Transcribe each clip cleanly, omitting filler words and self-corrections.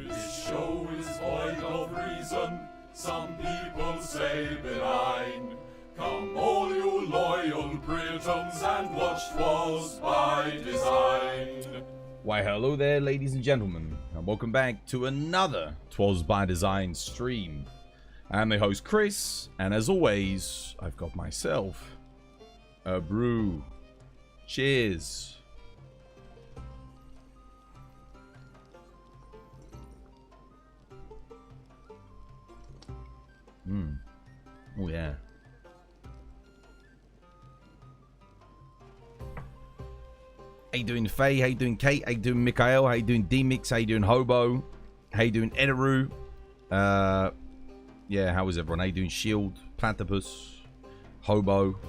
This show is void of reason, some people say benign. Come all you loyal Britons and watch 'Twas by Design. Why hello there ladies and gentlemen, and welcome back to another 'Twas by Design stream. I'm the host Chris, and as always, I've got myself a brew. Cheers. Oh yeah. How you doing, Faye? How you doing, Kate? How you doing, Mikhail? How you doing, D-Mix? How you doing, Hobo? How you doing, Edaru? Yeah, how is everyone? How you doing, Shield? Platypus? Hobo?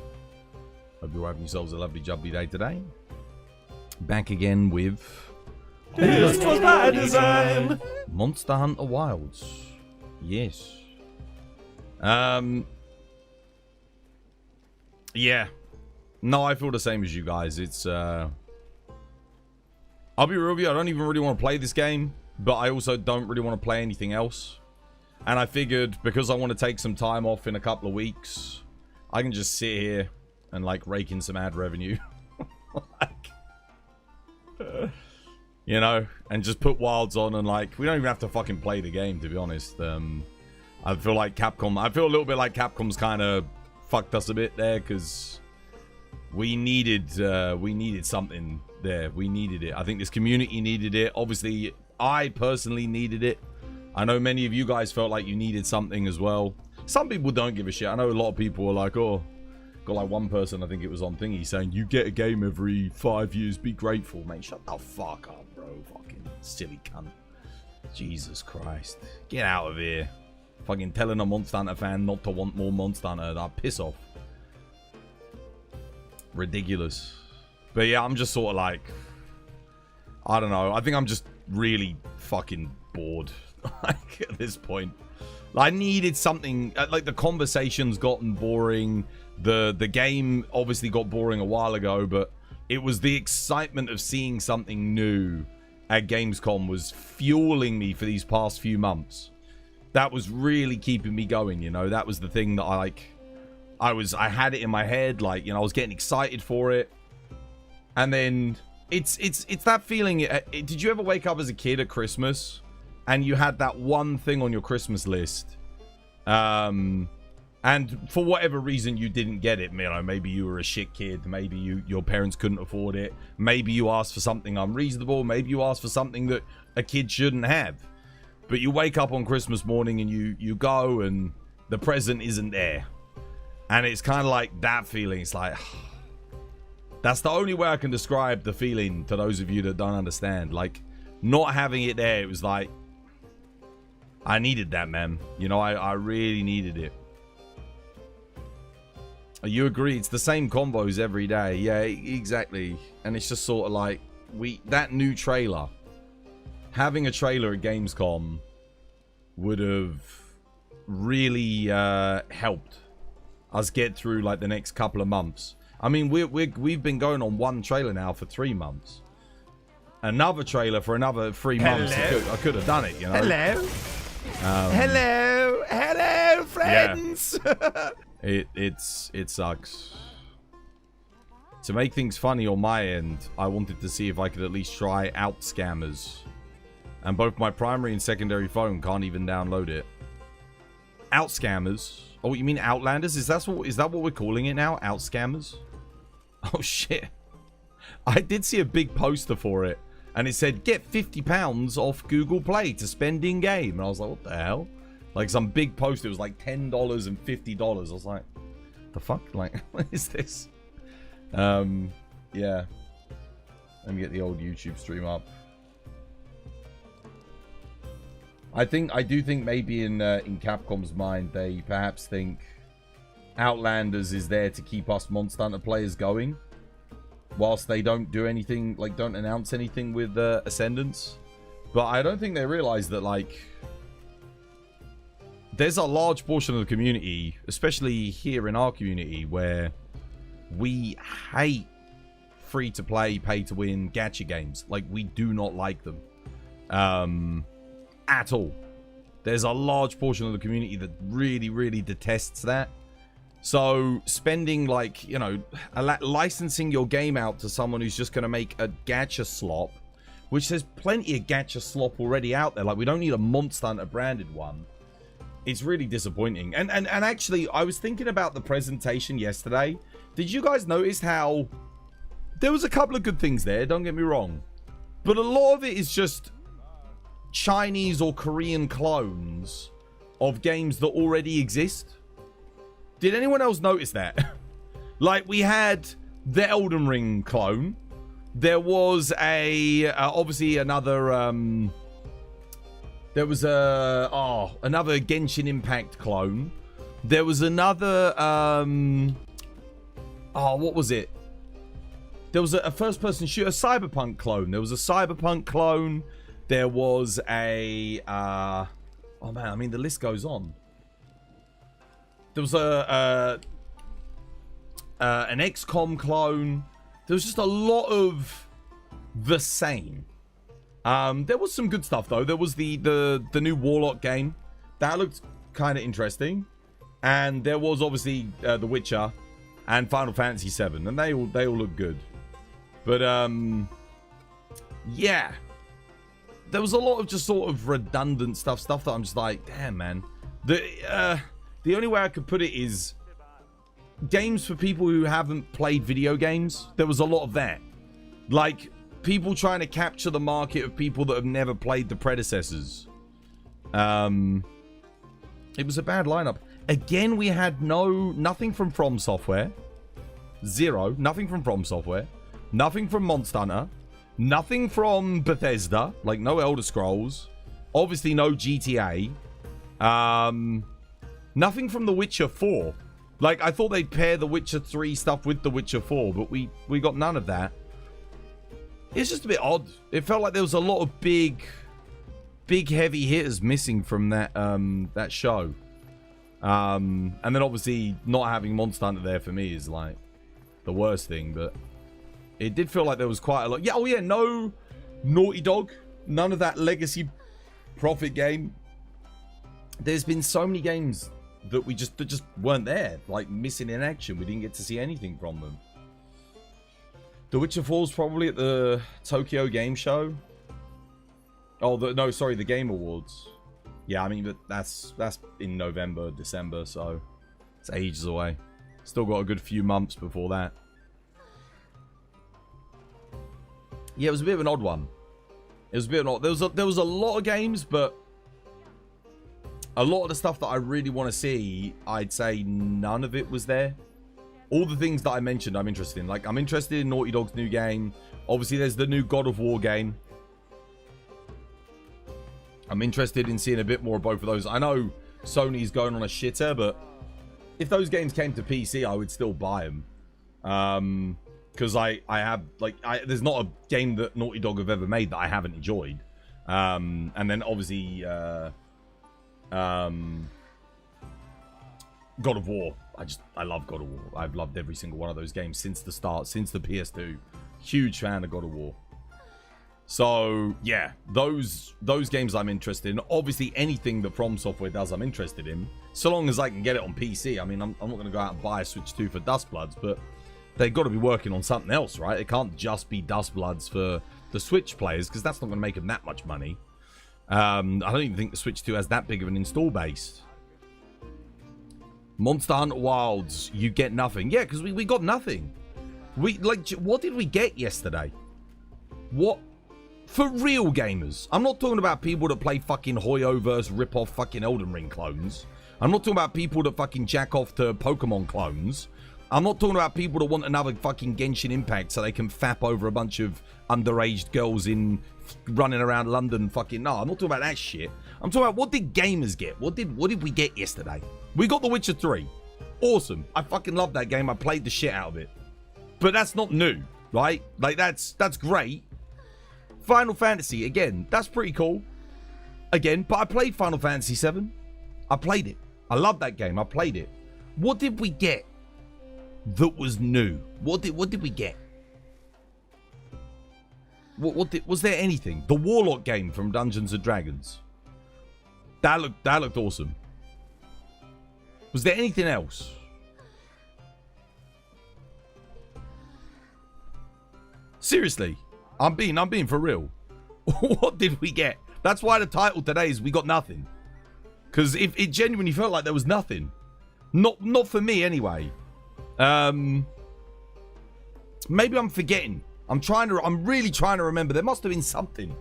Hope you're having yourselves a lovely, jubbly day today. Back again with... This was by design. Monster Hunter Wilds. Yes. Yeah. No, I feel the same as you guys. It's, I'll be real with you, I don't even really want to play this game, but I also don't really want to play anything else. And I figured, because I want to take some time off in a couple of weeks, I can just sit here and, like, rake in some ad revenue. You know, and just put Wilds on and, like, we don't even have to fucking play the game, to be honest. I feel like Capcom, I feel a little bit like Capcom's kind of fucked us a bit there, because we needed something there. We needed it. I think this community needed it. Obviously, I personally needed it. I know many of you guys felt like you needed something as well. Some people don't give a shit. I know a lot of people are like, oh, got like one person, I think it was on Thingy, saying, you get a game every 5 years, be grateful. Mate, shut the fuck up, bro. Fucking silly cunt. Jesus Christ. Get out of here. Fucking telling a Monster Hunter fan not to want more Monster Hunter. That piss off. Ridiculous. But yeah, I'm just sort of like, I don't know. I think I'm just really fucking bored. Like, at this point. I needed something. Like, the conversation's gotten boring. The game obviously got boring a while ago, but it was the excitement of seeing something new at Gamescom was fueling me for these past few months. That was really keeping me going, you know. That was the thing that I had it in my head, like, you know, I was getting excited for it. And then it's that feeling. Did you ever wake up as a kid at Christmas and you had that one thing on your Christmas list, and for whatever reason you didn't get it? You know, maybe you were a shit kid, maybe your parents couldn't afford it, maybe you asked for something unreasonable, maybe you asked for something that a kid shouldn't have. But you wake up on Christmas morning and you go and the present isn't there. And it's kind of like that feeling. It's like, that's the only way I can describe the feeling to those of you that don't understand. Like, not having it there, it was like, I needed that, man. You know, I really needed it. You agree? It's the same combos every day. Yeah, exactly. And it's just sort of like, that new trailer. Having a trailer at Gamescom would have really helped us get through like the next couple of months. I mean, we've been going on one trailer now for 3 months. Another trailer for another 3 months. I could have done it, you know. Hello. Hello, friends. Yeah. It sucks. To make things funny on my end, I wanted to see if I could at least try out Scammers. And both my primary and secondary phone can't even download it. Out Scammers. Oh, you mean Outlanders? Is that what we're calling it now? Out Scammers? Oh shit. I did see a big poster for it. And it said, get £50 off Google Play to spend in game. And I was like, what the hell? Like some big poster. It was like $10 and $50. I was like, the fuck? Like, what is this? Yeah. Let me get the old YouTube stream up. I do think maybe in Capcom's mind, they perhaps think Outlanders is there to keep us Monster Hunter players going, whilst they don't do anything, like don't announce anything with Ascendance. But I don't think they realize that, like, there's a large portion of the community, especially here in our community, where we hate free-to-play, pay-to-win gacha games. Like, we do not like them. at all. There's a large portion of the community that really, really detests that. So spending, like, you know, licensing your game out to someone who's just going to make a gacha slop, which there's plenty of gacha slop already out there. Like, we don't need a Monster Hunter branded one. It's really disappointing. And actually, I was thinking about the presentation yesterday. Did you guys notice how there was a couple of good things there? Don't get me wrong. But a lot of it is just Chinese or Korean clones of games that already exist. Did anyone else notice that? Like, we had the Elden Ring clone. There was obviously another, there was another Genshin Impact clone. There was another, what was it? There was a first-person shooter, Cyberpunk clone. There was a Cyberpunk clone. There was a, oh man, I mean, the list goes on. There was an XCOM clone. There was just a lot of the same. There was some good stuff though. There was the new Warlock game that looked kind of interesting, and there was obviously The Witcher and Final Fantasy VII, and they all look good. But yeah, there was a lot of just sort of redundant stuff that I'm just like, damn, man. The only way I could put it is games for people who haven't played video games. There was a lot of that. Like, people trying to capture the market of people that have never played the predecessors. It was a bad lineup. Again, we had nothing from Software. Zero. Nothing from Software. Nothing from Monster Hunter. Nothing from Bethesda. Like, no Elder Scrolls. Obviously, no GTA. Nothing from The Witcher 4. Like, I thought they'd pair The Witcher 3 stuff with The Witcher 4, but we got none of that. It's just a bit odd. It felt like there was a lot of big heavy hitters missing from that that show. And then obviously not having Monster Hunter there for me is like the worst thing, but it did feel like there was quite a lot. Yeah, oh yeah, no Naughty Dog. None of that legacy profit game. There's been so many games that just weren't there, like missing in action. We didn't get to see anything from them. The Witcher 4's probably at the Tokyo Game Show. Oh, no, sorry, the Game Awards. Yeah, I mean, but that's in November, December, so it's ages away. Still got a good few months before that. Yeah, it was a bit of an odd one. It was a bit of an odd. There was a lot of games, but a lot of the stuff that I really want to see, I'd say none of it was there. All the things that I mentioned, I'm interested in. Like, I'm interested in Naughty Dog's new game. Obviously, there's the new God of War game. I'm interested in seeing a bit more of both of those. I know Sony's going on a shitter, but if those games came to PC, I would still buy them. Because I have, like, there's not a game that Naughty Dog have ever made that I haven't enjoyed. And then, obviously, God of War. I love God of War. I've loved every single one of those games since the start, since the PS2. Huge fan of God of War. So yeah, those games I'm interested in. Obviously, anything that From Software does, I'm interested in. So long as I can get it on PC. I mean, I'm not going to go out and buy a Switch 2 for Dustbloods, but they've got to be working on something else, right? It can't just be Dustbloods for the Switch players, because that's not going to make them that much money. I don't even think the Switch 2 has that big of an install base. Monster Hunter Wilds, you get nothing. Yeah, because we got nothing. What did we get yesterday? What? For real gamers. I'm not talking about people that play fucking Hoyoverse rip-off fucking Elden Ring clones. I'm not talking about people that fucking jack off to Pokemon clones. I'm not talking about people that want another fucking Genshin Impact so they can fap over a bunch of underage girls in running around London fucking... No, I'm not talking about that shit. I'm talking about what did gamers get? What did we get yesterday? We got The Witcher 3. Awesome. I fucking love that game. I played the shit out of it. But that's not new, right? Like, that's great. Final Fantasy, again, that's pretty cool. Again, but I played Final Fantasy VII. I played it. I love that game. I played it. What did we get that was new? What did we get? Was there anything? The Warlock game from Dungeons & Dragons. That looked awesome. Was there anything else? Seriously, I'm being for real. What did we get? That's why the title today is We Got Nothing. Because it genuinely felt like there was nothing. Not for me anyway. Maybe I'm forgetting. I'm really trying to remember. There must have been something.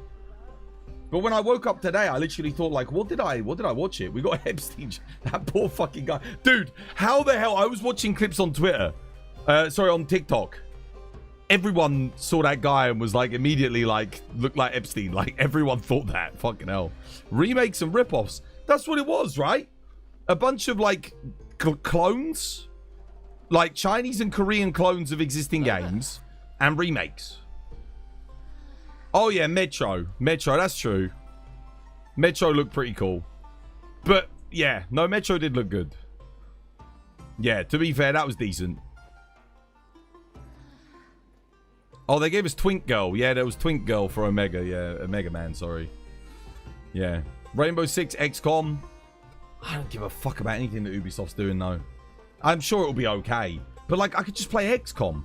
But when I woke up today, I literally thought, like, what did I watch it? We got Epstein. That poor fucking guy. Dude, how the hell? I was watching clips on Twitter. On TikTok. Everyone saw that guy and was like, immediately, like, looked like Epstein. Like, everyone thought that. Fucking hell. Remakes and ripoffs. That's what it was, right? A bunch of, like, clones. Like, Chinese and Korean clones of existing games. And remakes. Oh, yeah, Metro. Metro, that's true. Metro looked pretty cool. But, yeah. No, Metro did look good. Yeah, to be fair, that was decent. Oh, they gave us Twink Girl. Yeah, there was Twink Girl for Omega. Yeah, Omega Man, sorry. Yeah. Rainbow Six, XCOM. I don't give a fuck about anything that Ubisoft's doing, though. I'm sure it'll be okay. But, like, I could just play XCOM.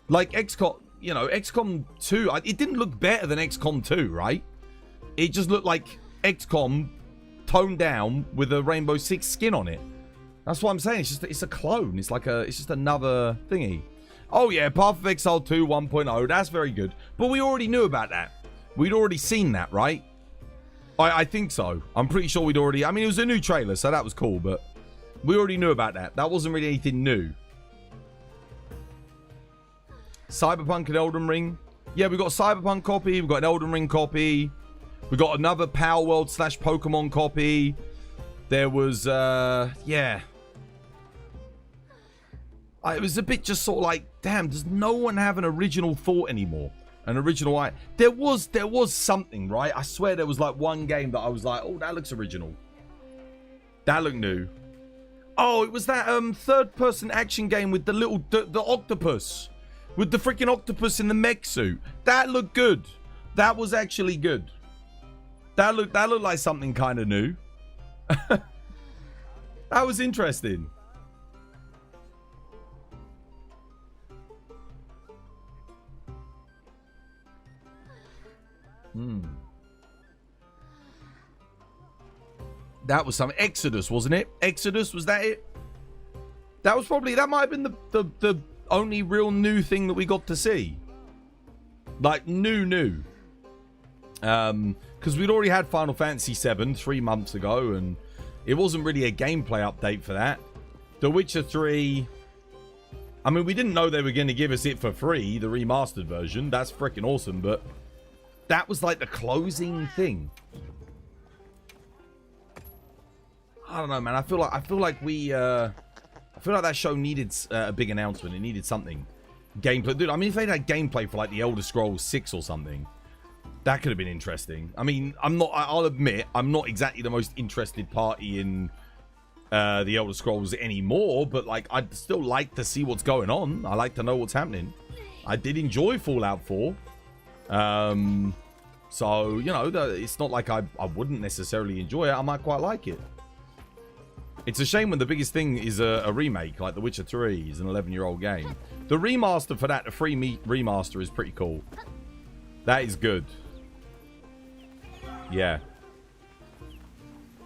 Like, XCOM, you know, XCOM 2, it didn't look better than XCOM 2, right? It just looked like XCOM toned down with a Rainbow Six skin on it. That's what I'm saying. It's a clone. It's just another thingy. Oh, yeah, Path of Exile 2 1.0. That's very good. But we already knew about that. We'd already seen that, right? I think so. I'm pretty sure we'd already... I mean, it was a new trailer, so that was cool, but we already knew about that. That wasn't really anything new. Cyberpunk and Elden Ring. Yeah, we got a Cyberpunk copy. We got an Elden Ring copy. We got another Power World / Pokemon copy. There was, yeah. It was a bit just sort of like, damn, does no one have an original thought anymore? An original... There was something, right? I swear there was like one game that I was like, oh, that looks original. That looked new. Oh, it was that third-person action game with the little... the octopus. With the freaking octopus in the mech suit. That looked good. That was actually good. That looked like something kind of new. That was interesting. That was some Exodus, wasn't it? Exodus, was that it? That might have been the only real new thing that we got to see. Like, new. Because we'd already had Final Fantasy VII 3 months ago, and it wasn't really a gameplay update for that. The Witcher 3... I mean, we didn't know they were going to give us it for free, the remastered version. That's freaking awesome, but... that was like the closing thing. I don't know, man. I feel like that show needed a big announcement. It needed something. Gameplay. Dude, I mean, if they'd had gameplay for like the Elder Scrolls 6 or something, that could have been interesting. I mean, I'll admit, I'm not exactly the most interested party in the Elder Scrolls anymore, but like, I'd still like to see what's going on. I like to know what's happening. I did enjoy Fallout 4. So, you know, it's not like I wouldn't necessarily enjoy it. I might quite like it. It's a shame when the biggest thing is a remake, like The Witcher 3 is an 11-year-old game. The remaster for that, the free remaster, is pretty cool. That is good. Yeah.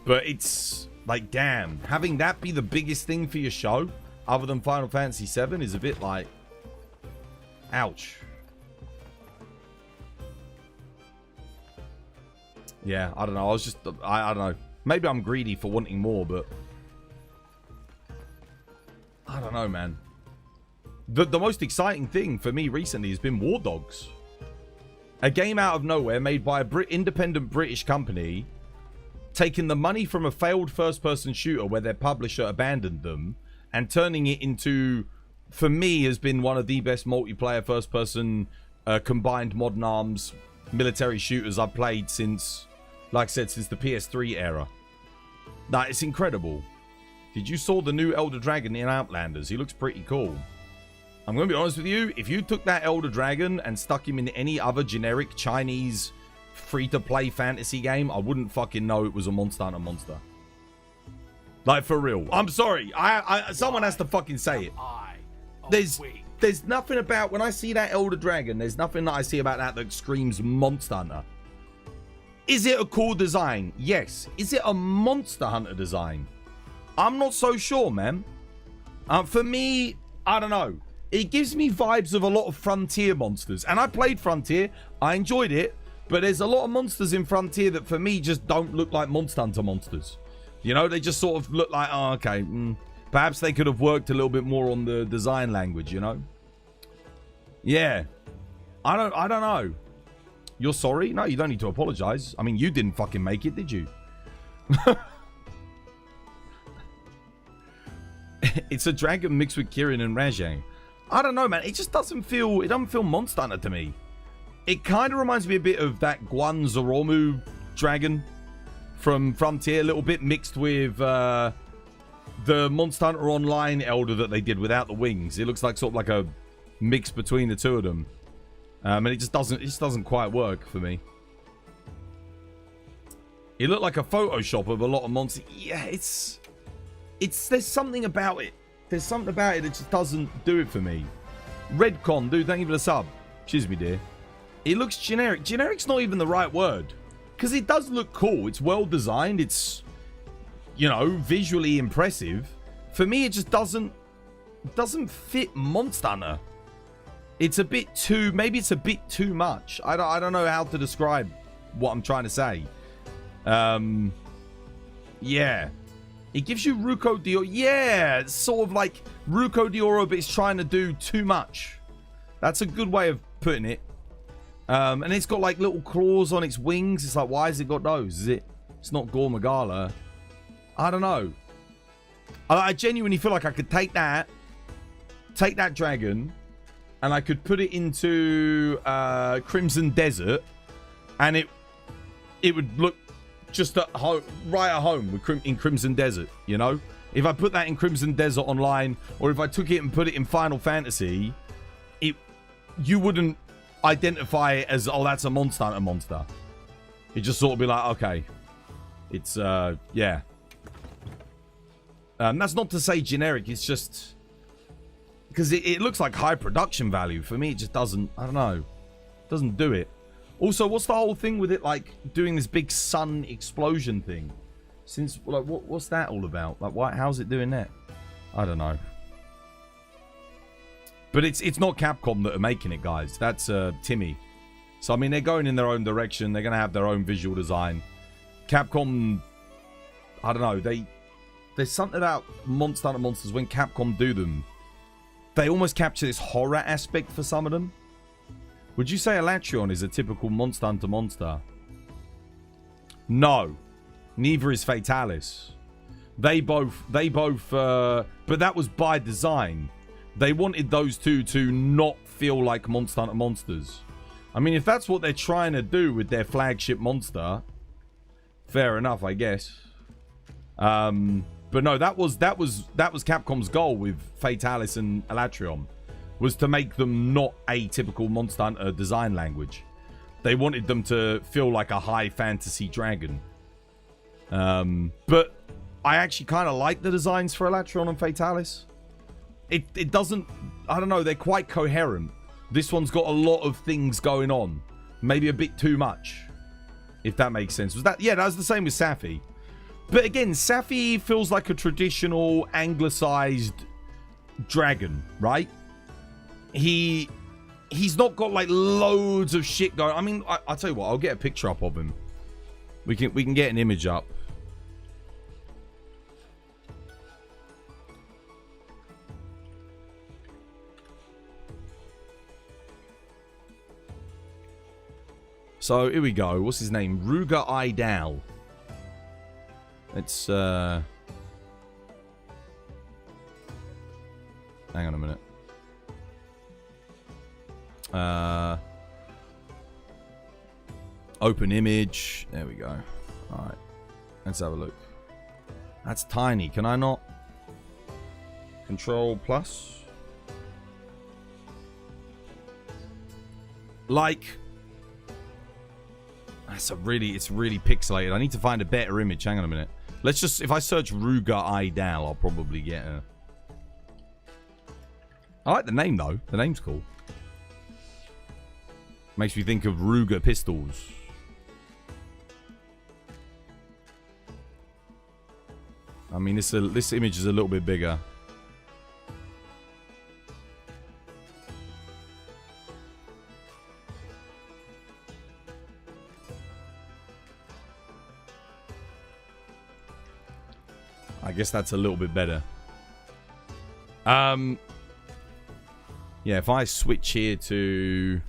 But it's like, damn, having that be the biggest thing for your show, other than Final Fantasy VII, is a bit like, ouch. Yeah, I don't know. I don't know. Maybe I'm greedy for wanting more, but I don't know, man. The most exciting thing for me recently has been War Dogs. A game out of nowhere made by an independent British company, taking the money from a failed first-person shooter where their publisher abandoned them and turning it into, for me, has been one of the best multiplayer first-person combined modern arms military shooters I've played since, like I said, since the PS3 era. That it's incredible. Did you saw the new Elder Dragon in Outlanders? He looks pretty cool. I'm going to be honest with you. If you took that Elder Dragon and stuck him in any other generic Chinese free-to-play fantasy game, I wouldn't fucking know it was a Monster Hunter monster. Like, for real. I'm sorry. Someone has to fucking say it. There's nothing about, when I see that Elder Dragon, there's nothing that I see about that screams Monster Hunter. Is it a cool design? Yes. Is it a Monster Hunter design? I'm not so sure, man. For me, I don't know. It gives me vibes of a lot of Frontier monsters. And I played Frontier. I enjoyed it. But there's a lot of monsters in Frontier that, for me, just don't look like Monster Hunter monsters. You know, they just sort of look like, oh, okay. Perhaps they could have worked a little bit more on the design language, you know? Yeah. I don't know. You're sorry? No, you don't need to apologize. I mean, you didn't fucking make it, did you? It's a dragon mixed with Kirin and Rajang. I don't know, man. It just doesn't feel Monster Hunter to me. It kind of reminds me a bit of that Guan Zoromu dragon from Frontier, a little bit mixed with the Monster Hunter Online Elder that they did without the wings. It looks like sort of like a mix between the two of them. And it just doesn't quite work for me. It looked like a Photoshop of a lot of monsters. Yeah, there's something about it. There's something about it that just doesn't do it for me. Redcon, dude, thank you for the sub. Excuse me, dear. It looks generic. Generic's not even the right word. Because it does look cool. It's well designed. It's, you know, visually impressive. For me, it just doesn't fit Monster Hunter. It's a bit too, maybe it's a bit too much. I don't know how to describe what I'm trying to say. Yeah. It gives you Ruko Dioro. Yeah, it's sort of like Ruko Dioro, but it's trying to do too much. That's a good way of putting it. And it's got like little claws on its wings. It's like, why has it got those? It's not Gore Magala. I don't know. I genuinely feel like I could take that dragon, and I could put it into Crimson Desert, and it would look just right at home in Crimson Desert, you know? If I put that in Crimson Desert Online, or if I took it and put it in Final Fantasy, you wouldn't identify it as, oh, that's a Monster Hunter monster. It just sort of be like, okay. It's, yeah. That's not to say generic, it's just... Because it looks like high production value. For me, it just doesn't, I don't know. Doesn't do it. Also, what's the whole thing with it, like, doing this big sun explosion thing? Since, like, what's that all about? Like, how's it doing that? I don't know. But it's not Capcom that are making it, guys. That's Timmy. So, I mean, they're going in their own direction. They're going to have their own visual design. Capcom, I don't know. There's something about Monster Hunter monsters when Capcom do them. They almost capture this horror aspect for some of them. Would you say Elatrion is a typical Monster Hunter monster? No. Neither is Fatalis. They both, but that was by design. They wanted those two to not feel like Monster Hunter monsters. I mean, if that's what they're trying to do with their flagship monster, fair enough, I guess. But no, that was Capcom's goal with Fatalis and Elatrion, was to make them not a typical Monster Hunter design language. They wanted them to feel like a high fantasy dragon. But I actually kind of like the designs for Elatrion and Fatalis. It doesn't, I don't know, they're quite coherent. This one's got a lot of things going on. Maybe a bit too much, if that makes sense. Yeah, that was the same with Safi. But again, Safi feels like a traditional anglicized dragon, right? He's not got like loads of shit going. I mean, I'll tell you what, I'll get a picture up of him. We can get an image up. So here we go. What's his name? Ruga Idal. Let's hang on a minute. Open image. There we go. Alright. Let's have a look. That's tiny. Can I not? Control plus? Like... it's really pixelated. I need to find a better image. Hang on a minute. Let's just, if I search Ruger Idal, I'll probably get a... I like the name, though. The name's cool. Makes me think of Ruger pistols. I mean, this image is a little bit bigger. I guess that's a little bit better. Yeah, if I switch here to...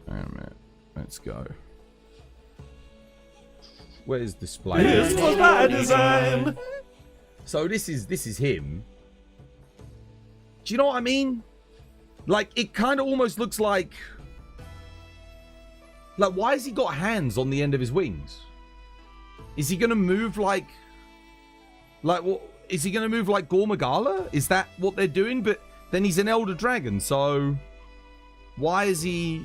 Wait a minute. Let's go. Where's display? This was my design. So this is him. Do you know what I mean? Like, it kind of almost looks like... Like, why has he got hands on the end of his wings? Is he gonna move like what? Is he gonna move like Gore Magala? Is that what they're doing? But then he's an Elder Dragon, so why is he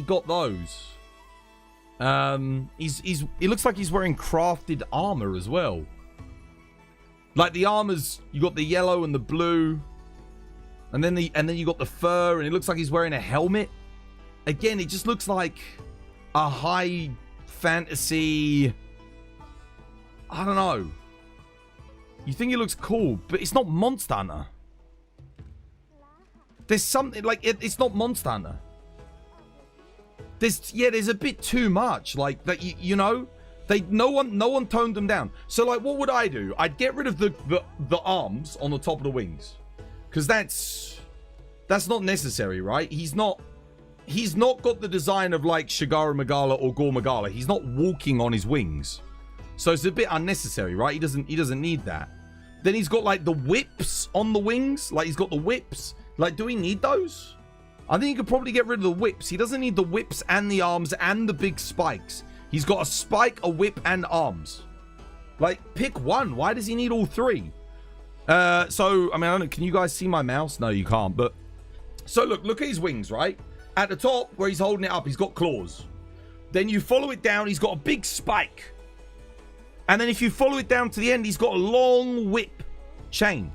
got those? He looks like he's wearing crafted armor as well. Like the armor's, you got the yellow and the blue, and then you got the fur, and it looks like he's wearing a helmet. Again, it just looks like a high fantasy. I don't know. You think it looks cool, but it's not Monster Hunter. There's something like it's not Monster Hunter. There's a bit too much like that. You know, no one toned them down. So like, what would I do? I'd get rid of the arms on the top of the wings, because that's not necessary, right? He's not got the design of like Shigara Magala or Gore Magala. He's not walking on his wings. So it's a bit unnecessary, right? He doesn't need that. Then he's got like the whips on the wings. Like he's got the whips. Like, do we need those? I think you could probably get rid of the whips. He doesn't need the whips and the arms and the big spikes. He's got a spike, a whip, and arms. Like, pick one. Why does he need all three? So, I mean, I don't know. Can you guys see my mouse? No, you can't. But, so look at his wings, right? At the top, where he's holding it up, he's got claws. Then you follow it down, he's got a big spike. And then if you follow it down to the end, he's got a long whip chain.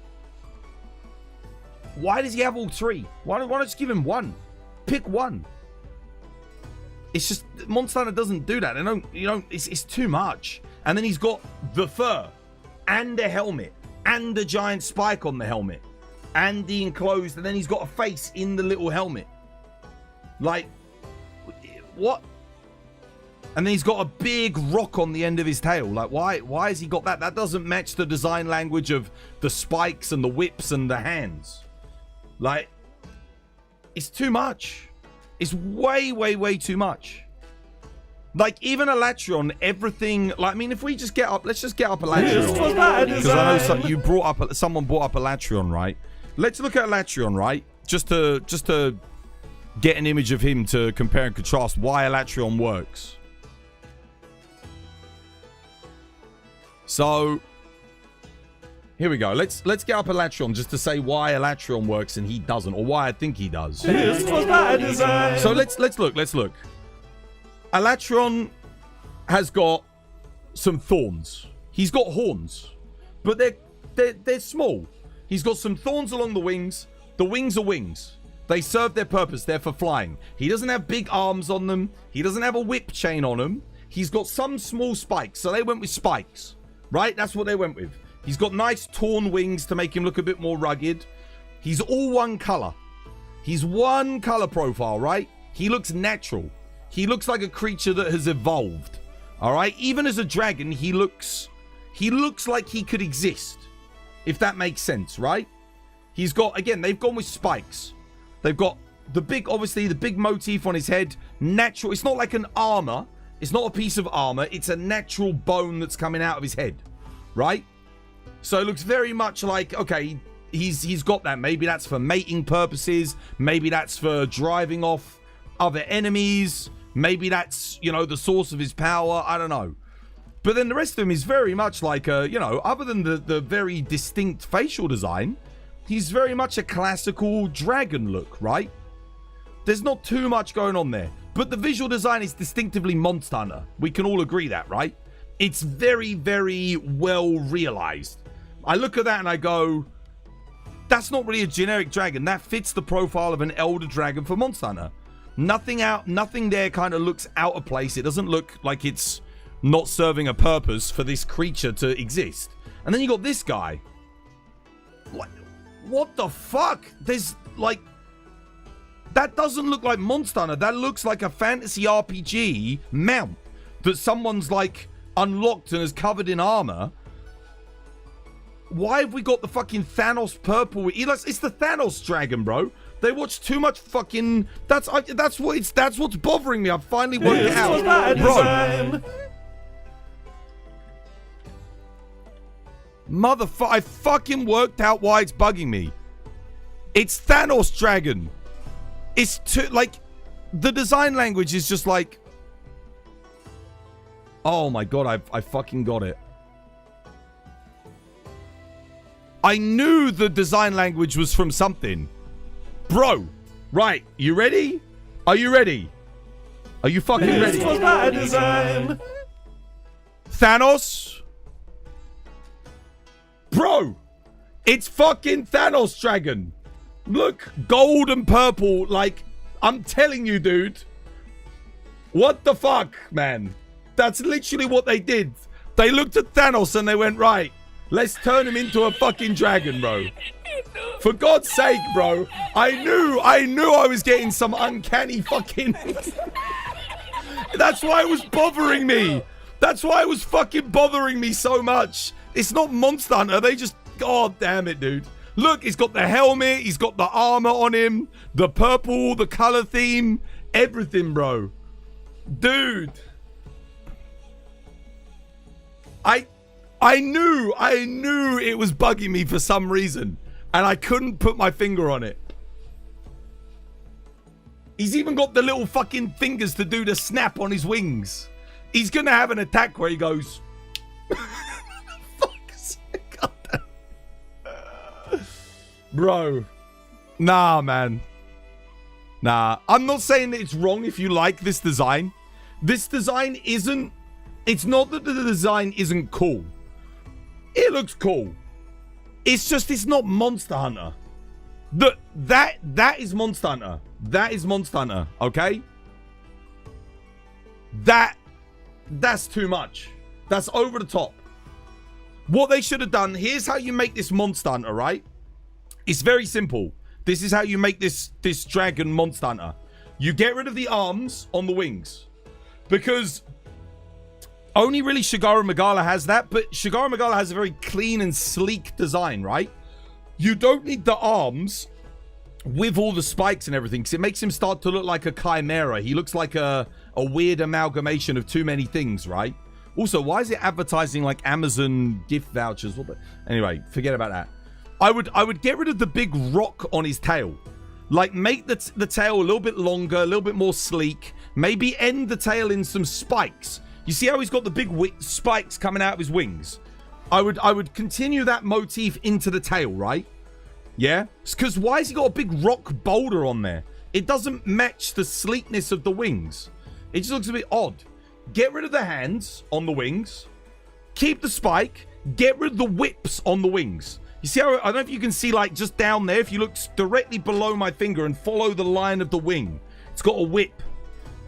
Why does he have all three? Why not just give him one? Pick one. It's just, Monster Hunter doesn't do that. It's too much. And then he's got the fur and a helmet and a giant spike on the helmet and the enclosed, and then he's got a face in the little helmet. Like, what? And then he's got a big rock on the end of his tail. Like, why has he got that? That doesn't match the design language of the spikes and the whips and the hands. Like, it's too much. It's way, way, way too much. Like, even Alatreon, everything... Like, I mean, if we just get up... Let's just get up Alatreon. Because I know someone brought up Alatreon, right? Let's look at Alatreon, right? Just to get an image of him to compare and contrast why Alatreon works. So, here we go. Let's get up Alatreon just to say why Alatreon works and he doesn't, or why I think he does. This was my design. So let's look. Alatreon has got some thorns. He's got horns, but they're small. He's got some thorns along the wings. The wings are wings. They serve their purpose. They're for flying. He doesn't have big arms on them. He doesn't have a whip chain on him. He's got some small spikes, so they went with spikes. Right? That's what they went with. He's got nice torn wings to make him look a bit more rugged. He's all one color. He's one color profile, right? He looks natural. He looks like a creature that has evolved. All right? Even as a dragon, he looks like he could exist. If that makes sense, right? He's got, again, they've gone with spikes. They've got the big, obviously, the big motif on his head. Natural. It's not like an armor. It's not a piece of armor. It's a natural bone that's coming out of his head, right? So it looks very much like, okay, he's got that. Maybe that's for mating purposes. Maybe that's for driving off other enemies. Maybe that's, the source of his power. I don't know. But then the rest of him is very much like other than the very distinct facial design, he's very much a classical dragon look, right? There's not too much going on there. But the visual design is distinctively Monster Hunter. We can all agree that, right? It's very, very well realized. I look at that and I go, that's not really a generic dragon. That fits the profile of an elder dragon for Monster Hunter. Nothing there kind of looks out of place. It doesn't look like it's not serving a purpose for this creature to exist. And then you got this guy. Like, what the fuck? There's like, that doesn't look like Monster Hunter. That looks like a fantasy RPG mount that someone's like unlocked and is covered in armor. Why have we got the fucking Thanos purple? It's the Thanos dragon, bro. They watch too much fucking. That's what's bothering me. I've finally worked it out, bro. Motherfucker! I fucking worked out why it's bugging me. It's Thanos dragon. It's too like the design language is just like. Oh my god! I fucking got it. I knew the design language was from something. Bro, right, you ready? Are you ready? Are you fucking ready? This was my design. Thanos? Bro, it's fucking Thanos dragon. Look, gold and purple, like, I'm telling you, dude. What the fuck, man? That's literally what they did. They looked at Thanos and they went, right, let's turn him into a fucking dragon, bro. For God's sake, bro. I knew I was getting some uncanny fucking... That's why it was bothering me. That's why it was fucking bothering me so much. It's not Monster Hunter. They just... God damn it, dude. Look, he's got the helmet. He's got the armor on him. The purple, the color theme. Everything, bro. Dude. I knew it was bugging me for some reason. And I couldn't put my finger on it. He's even got the little fucking fingers to do the snap on his wings. He's gonna have an attack where he goes... Bro. Nah, man. Nah. I'm not saying that it's wrong if you like this design. This design isn't... It's not that the design isn't cool. It looks cool. It's just, it's not Monster Hunter. That is Monster Hunter. That is Monster Hunter, okay? That's too much. That's over the top. What they should have done, here's how you make this Monster Hunter, right? It's very simple. This is how you make this dragon Monster Hunter. You get rid of the arms on the wings. Because only really Shigara Magala has that, but Shigara Magala has a very clean and sleek design, right? You don't need the arms with all the spikes and everything, because it makes him start to look like a chimera. He looks like a weird amalgamation of too many things, right? Also, why is it advertising like Amazon gift vouchers? Anyway, forget about that. I would get rid of the big rock on his tail. Like, make the tail a little bit longer, a little bit more sleek. Maybe end the tail in some spikes. You see how he's got the big spikes coming out of his wings? I would continue that motif into the tail, right? Yeah? Because why has he got a big rock boulder on there? It doesn't match the sleekness of the wings. It just looks a bit odd. Get rid of the hands on the wings. Keep the spike. Get rid of the whips on the wings. You see how, I don't know if you can see, like, just down there, if you look directly below my finger and follow the line of the wing, it's got a whip.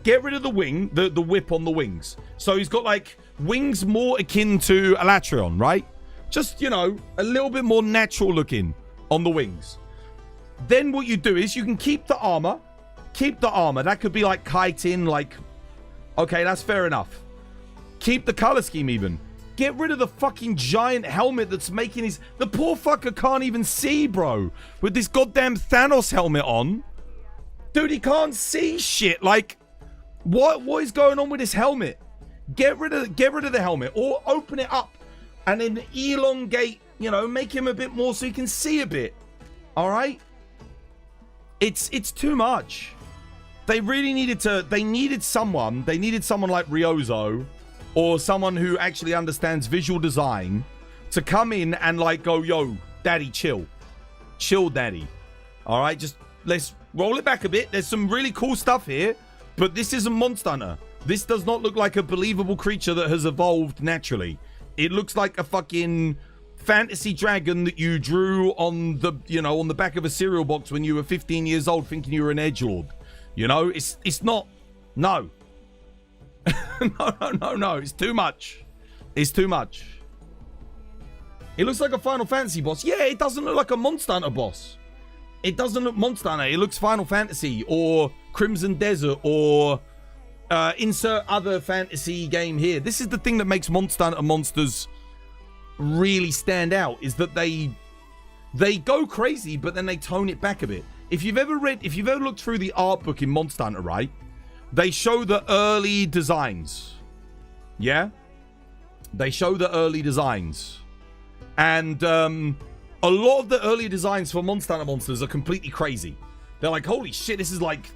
Get rid of the wing, the whip on the wings. So he's got, like, wings more akin to Elatrion, right? Just, you know, a little bit more natural looking on the wings. Then what you do is you can keep the armor. Keep the armor. That could be, like, chitin, like... Okay, that's fair enough. Keep the color scheme even. Get rid of the fucking giant helmet that's making his... The poor fucker can't even see, bro. With this goddamn Thanos helmet on. Dude, he can't see shit. Like, what is going on with this helmet? Get rid of the helmet. Or open it up. And then elongate, you know, make him a bit more so he can see a bit. Alright? It's too much. They really needed to... They needed someone like Ryozo... or someone who actually understands visual design to come in and like go, yo, daddy, chill, daddy. All right, just let's roll it back a bit. There's some really cool stuff here, but this isn't Monster Hunter. This does not look like a believable creature that has evolved naturally. It looks like a fucking fantasy dragon that you drew on the, you know, on the back of a cereal box when you were 15 years old thinking you were an edgelord. You know, it's not, no. No, it's too much. It's too much. It looks like a Final Fantasy boss. Yeah, it doesn't look like a Monster Hunter boss. It doesn't look Monster Hunter. It looks Final Fantasy or Crimson Desert or insert other fantasy game here. This is the thing that makes Monster Hunter monsters really stand out, is that they go crazy, but then they tone it back a bit. If you've ever looked through the art book in Monster Hunter, right? They show the early designs. Yeah? They show the early designs. And a lot of the early designs for Monster Hunter monsters are completely crazy. They're like, holy shit, this is like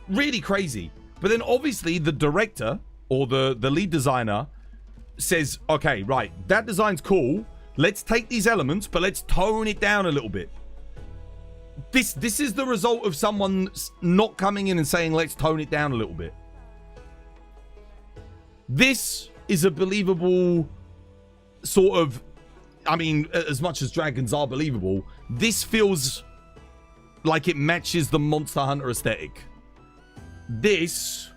really crazy. But then obviously the director or the lead designer says, okay, right, that design's cool. Let's take these elements, but let's tone it down a little bit. This is the result of someone not coming in and saying, let's tone it down a little bit. This is a believable sort of, I mean, as much as dragons are believable, this feels like it matches the Monster Hunter aesthetic. This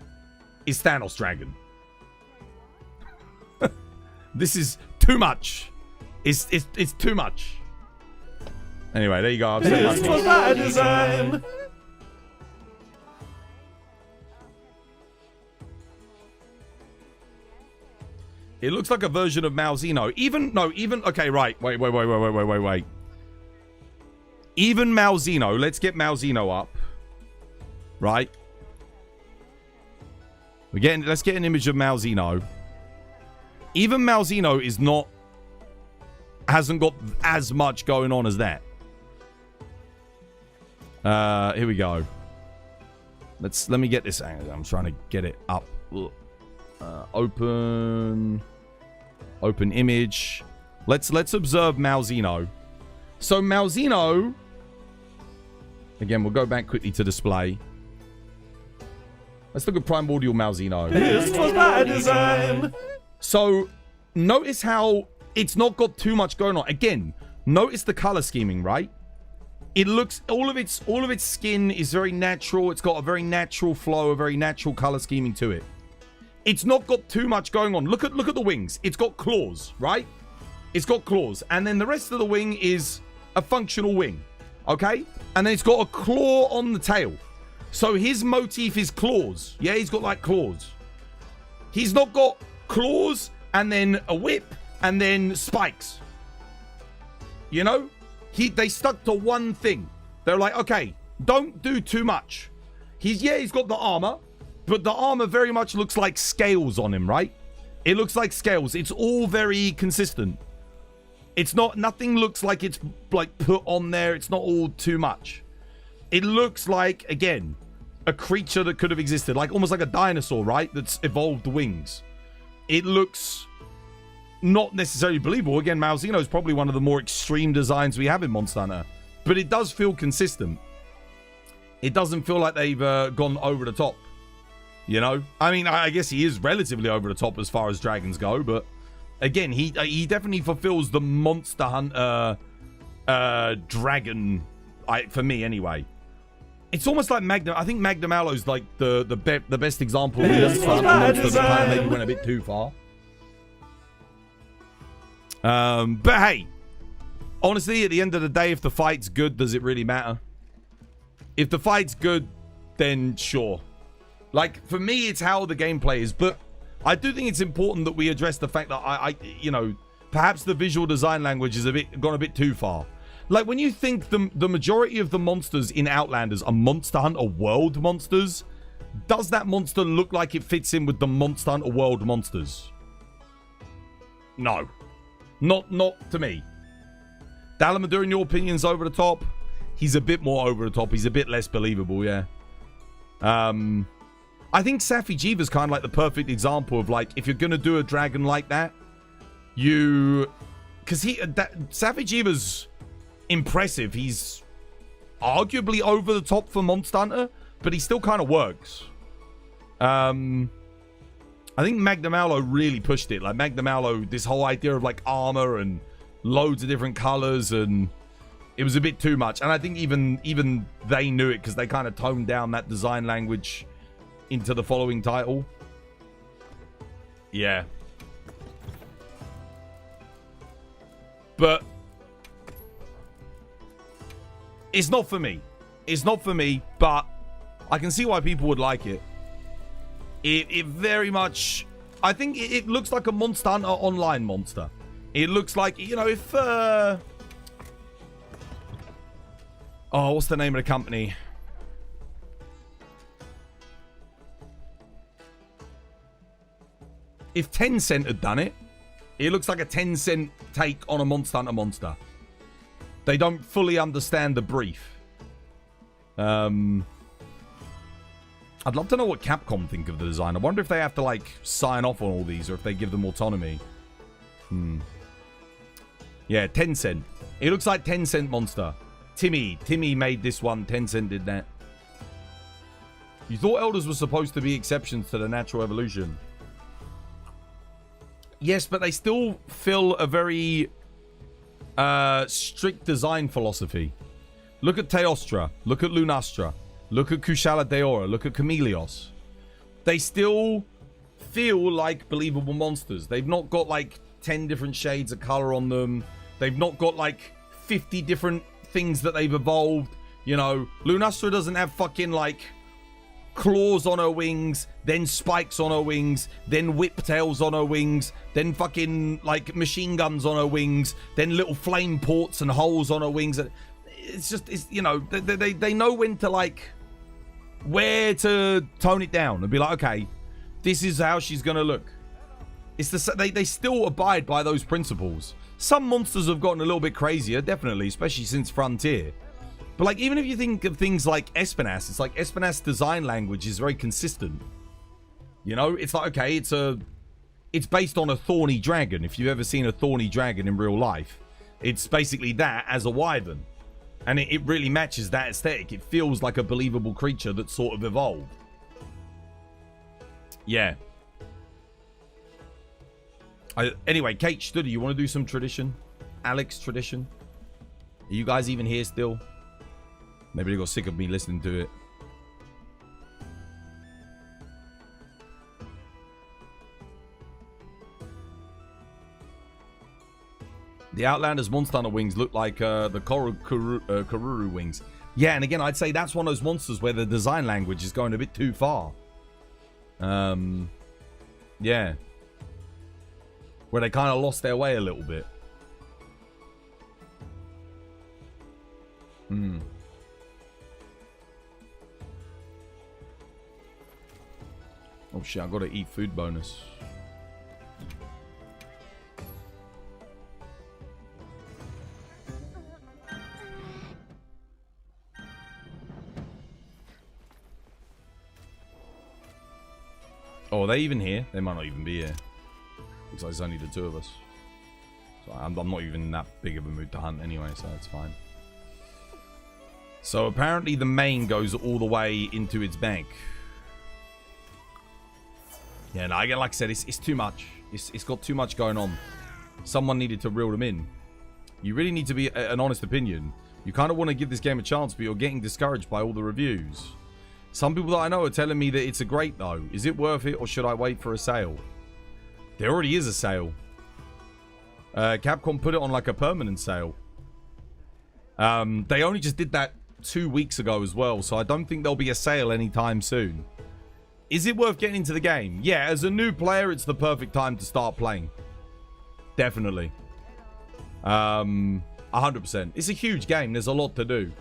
is Thanos Dragon. This is too much. It's too much. Anyway, there you go. I've said This was my design. It looks like a version of Malzeno. Okay, right. Wait. Even Malzeno. Let's get Malzeno up. Right. Let's get an image of Malzeno. Even Malzeno hasn't got as much going on as that. Here we go. Let me get this. I'm trying to get it up. Open image. Let's observe Malzeno. So Malzeno, again, we'll go back quickly to display. Let's look at Primordial Malzeno. This was my design. So notice how it's not got too much going on. Again, notice the color scheming, right? It looks, all of its skin is very natural. It's got a very natural flow, a very natural color scheming to it. It's not got too much going on. Look at the wings. It's got claws, right? It's got claws. And then the rest of the wing is a functional wing. Okay? And then it's got a claw on the tail. So his motif is claws. Yeah, he's got like claws. He's not got claws and then a whip and then spikes. You know? They stuck to one thing. They're like, okay, don't do too much. He's got the armor, but the armor very much looks like scales on him, right? It looks like scales. It's all very consistent. It's not, nothing looks like it's like put on there. It's not all too much. It looks like, again, a creature that could have existed, like almost like a dinosaur, right? That's evolved wings. It looks not necessarily believable. Again, Malzeno is probably one of the more extreme designs we have in Monster Hunter, but it does feel consistent. It doesn't feel like they've gone over the top. You know, I mean, I guess he is relatively over the top as far as dragons go, but again, he definitely fulfills the Monster Hunter dragon, for me anyway. It's almost like Magnum. I think Magnum Aloe's like the best example of this monster that kind of maybe went a bit too far. But hey, honestly, at the end of the day, if the fight's good, does it really matter? If the fight's good, then sure. Like, for me, it's how the gameplay is. But I do think it's important that we address the fact that you know, perhaps the visual design language is gone a bit too far. Like, when you think the majority of the monsters in Outlanders are Monster Hunter World monsters, does that monster look like it fits in with the Monster Hunter World monsters? No. Not to me. Dalamadur, in your opinion's over the top. He's a bit more over the top. He's a bit less believable, yeah. I think Safi Jiva's kind of like the perfect example of, like, if you're going to do a dragon like that, because Safi Jiva's impressive. He's arguably over the top for Monster Hunter, but he still kind of works. I think Magnum Aulo really pushed it. Like Magnum Aulo, this whole idea of like armor and loads of different colors, and it was a bit too much. And I think even they knew it because they kind of toned down that design language into the following title. Yeah. But it's not for me. It's not for me, but I can see why people would like it. It very much... I think it looks like a Monster Hunter Online monster. It looks like, you know, if... Oh, what's the name of the company? If Tencent had done it, it looks like a Tencent take on a Monster Hunter monster. They don't fully understand the brief. I'd love to know what Capcom think of the design. I wonder if they have to, like, sign off on all these or if they give them autonomy. Yeah, Tencent. It looks like Tencent monster. Timmy made this one. Tencent did that. You thought elders were supposed to be exceptions to the natural evolution. Yes, but they still fill a very strict design philosophy. Look at Teostra. Look at Lunastra. Look at Kushala Daora. Look at Chameleos. They still feel like believable monsters. They've not got like 10 different shades of color on them. They've not got like 50 different things that they've evolved. You know, Lunastra doesn't have fucking like claws on her wings, then spikes on her wings, then whiptails on her wings, then fucking like machine guns on her wings, then little flame ports and holes on her wings. It's just, it's, you know, they know when to like, where to tone it down and be like, okay, this is how she's gonna look. It's they still abide by those principles. Some monsters have gotten a little bit crazier, definitely, especially since Frontier. But like, even if you think of things like Espinas, it's like Espinas design language is very consistent. You know, it's like, okay, it's based on a thorny dragon. If you've ever seen a thorny dragon in real life, it's basically that as a wyvern. And it really matches that aesthetic. It feels like a believable creature that sort of evolved. Yeah. Anyway, Kate Study, you want to do some tradition? Alex tradition? Are you guys even here still? Maybe they got sick of me listening to it. The Outlander's Monster Hunter wings look like the Karuru wings. Yeah, and again, I'd say that's one of those monsters where the design language is going a bit too far. Yeah. Where they kind of lost their way a little bit. Oh shit, I gotta eat food bonus. Oh, are they even here? They might not even be here. Looks like it's only the two of us. So I'm not even in that big of a mood to hunt anyway, so it's fine. So apparently the main goes all the way into its bank. Yeah, no, again, like I said, it's too much. It's got too much going on. Someone needed to reel them in. You really need to be an honest opinion. You kind of want to give this game a chance, but you're getting discouraged by all the reviews. Some people that I know are telling me that it's a great though. Is it worth it or should I wait for a sale? There already is a sale. Capcom put it on like a permanent sale. They only just did that 2 weeks ago as well, so I don't think there'll be a sale anytime soon. Is it worth getting into the game? Yeah, as a new player, it's the perfect time to start playing. Definitely. 100%. It's a huge game. There's a lot to do.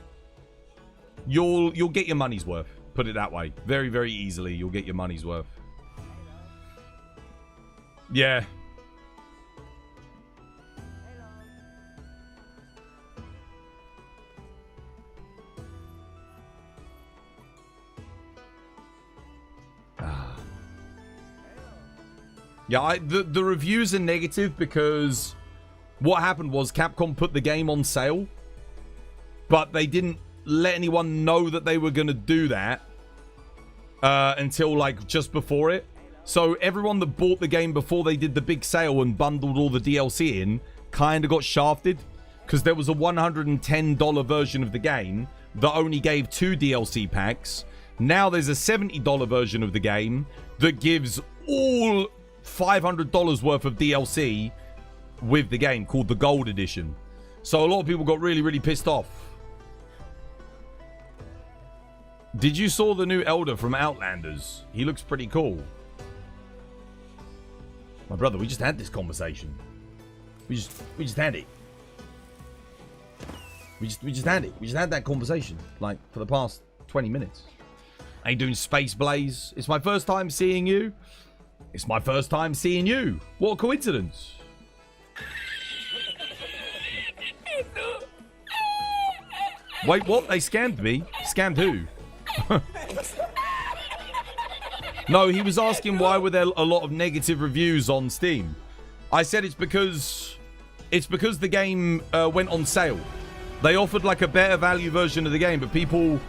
You'll get your money's worth. Put it that way. Very, very easily, you'll get your money's worth. Yeah. Yeah, the reviews are negative because what happened was Capcom put the game on sale, but they didn't let anyone know that they were going to do that until like just before it. So everyone that bought the game before they did the big sale and bundled all the DLC in kind of got shafted, because there was a $110 version of the game that only gave 2 DLC packs. Now there's a $70 version of the game that gives all $500 worth of DLC with the game, called the Gold Edition. So a lot of people got really, really pissed off. Did you saw the new Elder from Outlanders? He looks pretty cool. My brother, we just had this conversation. We just had it. We just had it. We just had that conversation, like, for the past 20 minutes. I ain't doing Space Blaze. It's my first time seeing you. It's my first time seeing you. What a coincidence. Wait, what? They scammed me? Scammed who? No, he was asking why were there a lot of negative reviews on Steam. I said it's because the game went on sale. They offered like a better value version of the game, but people,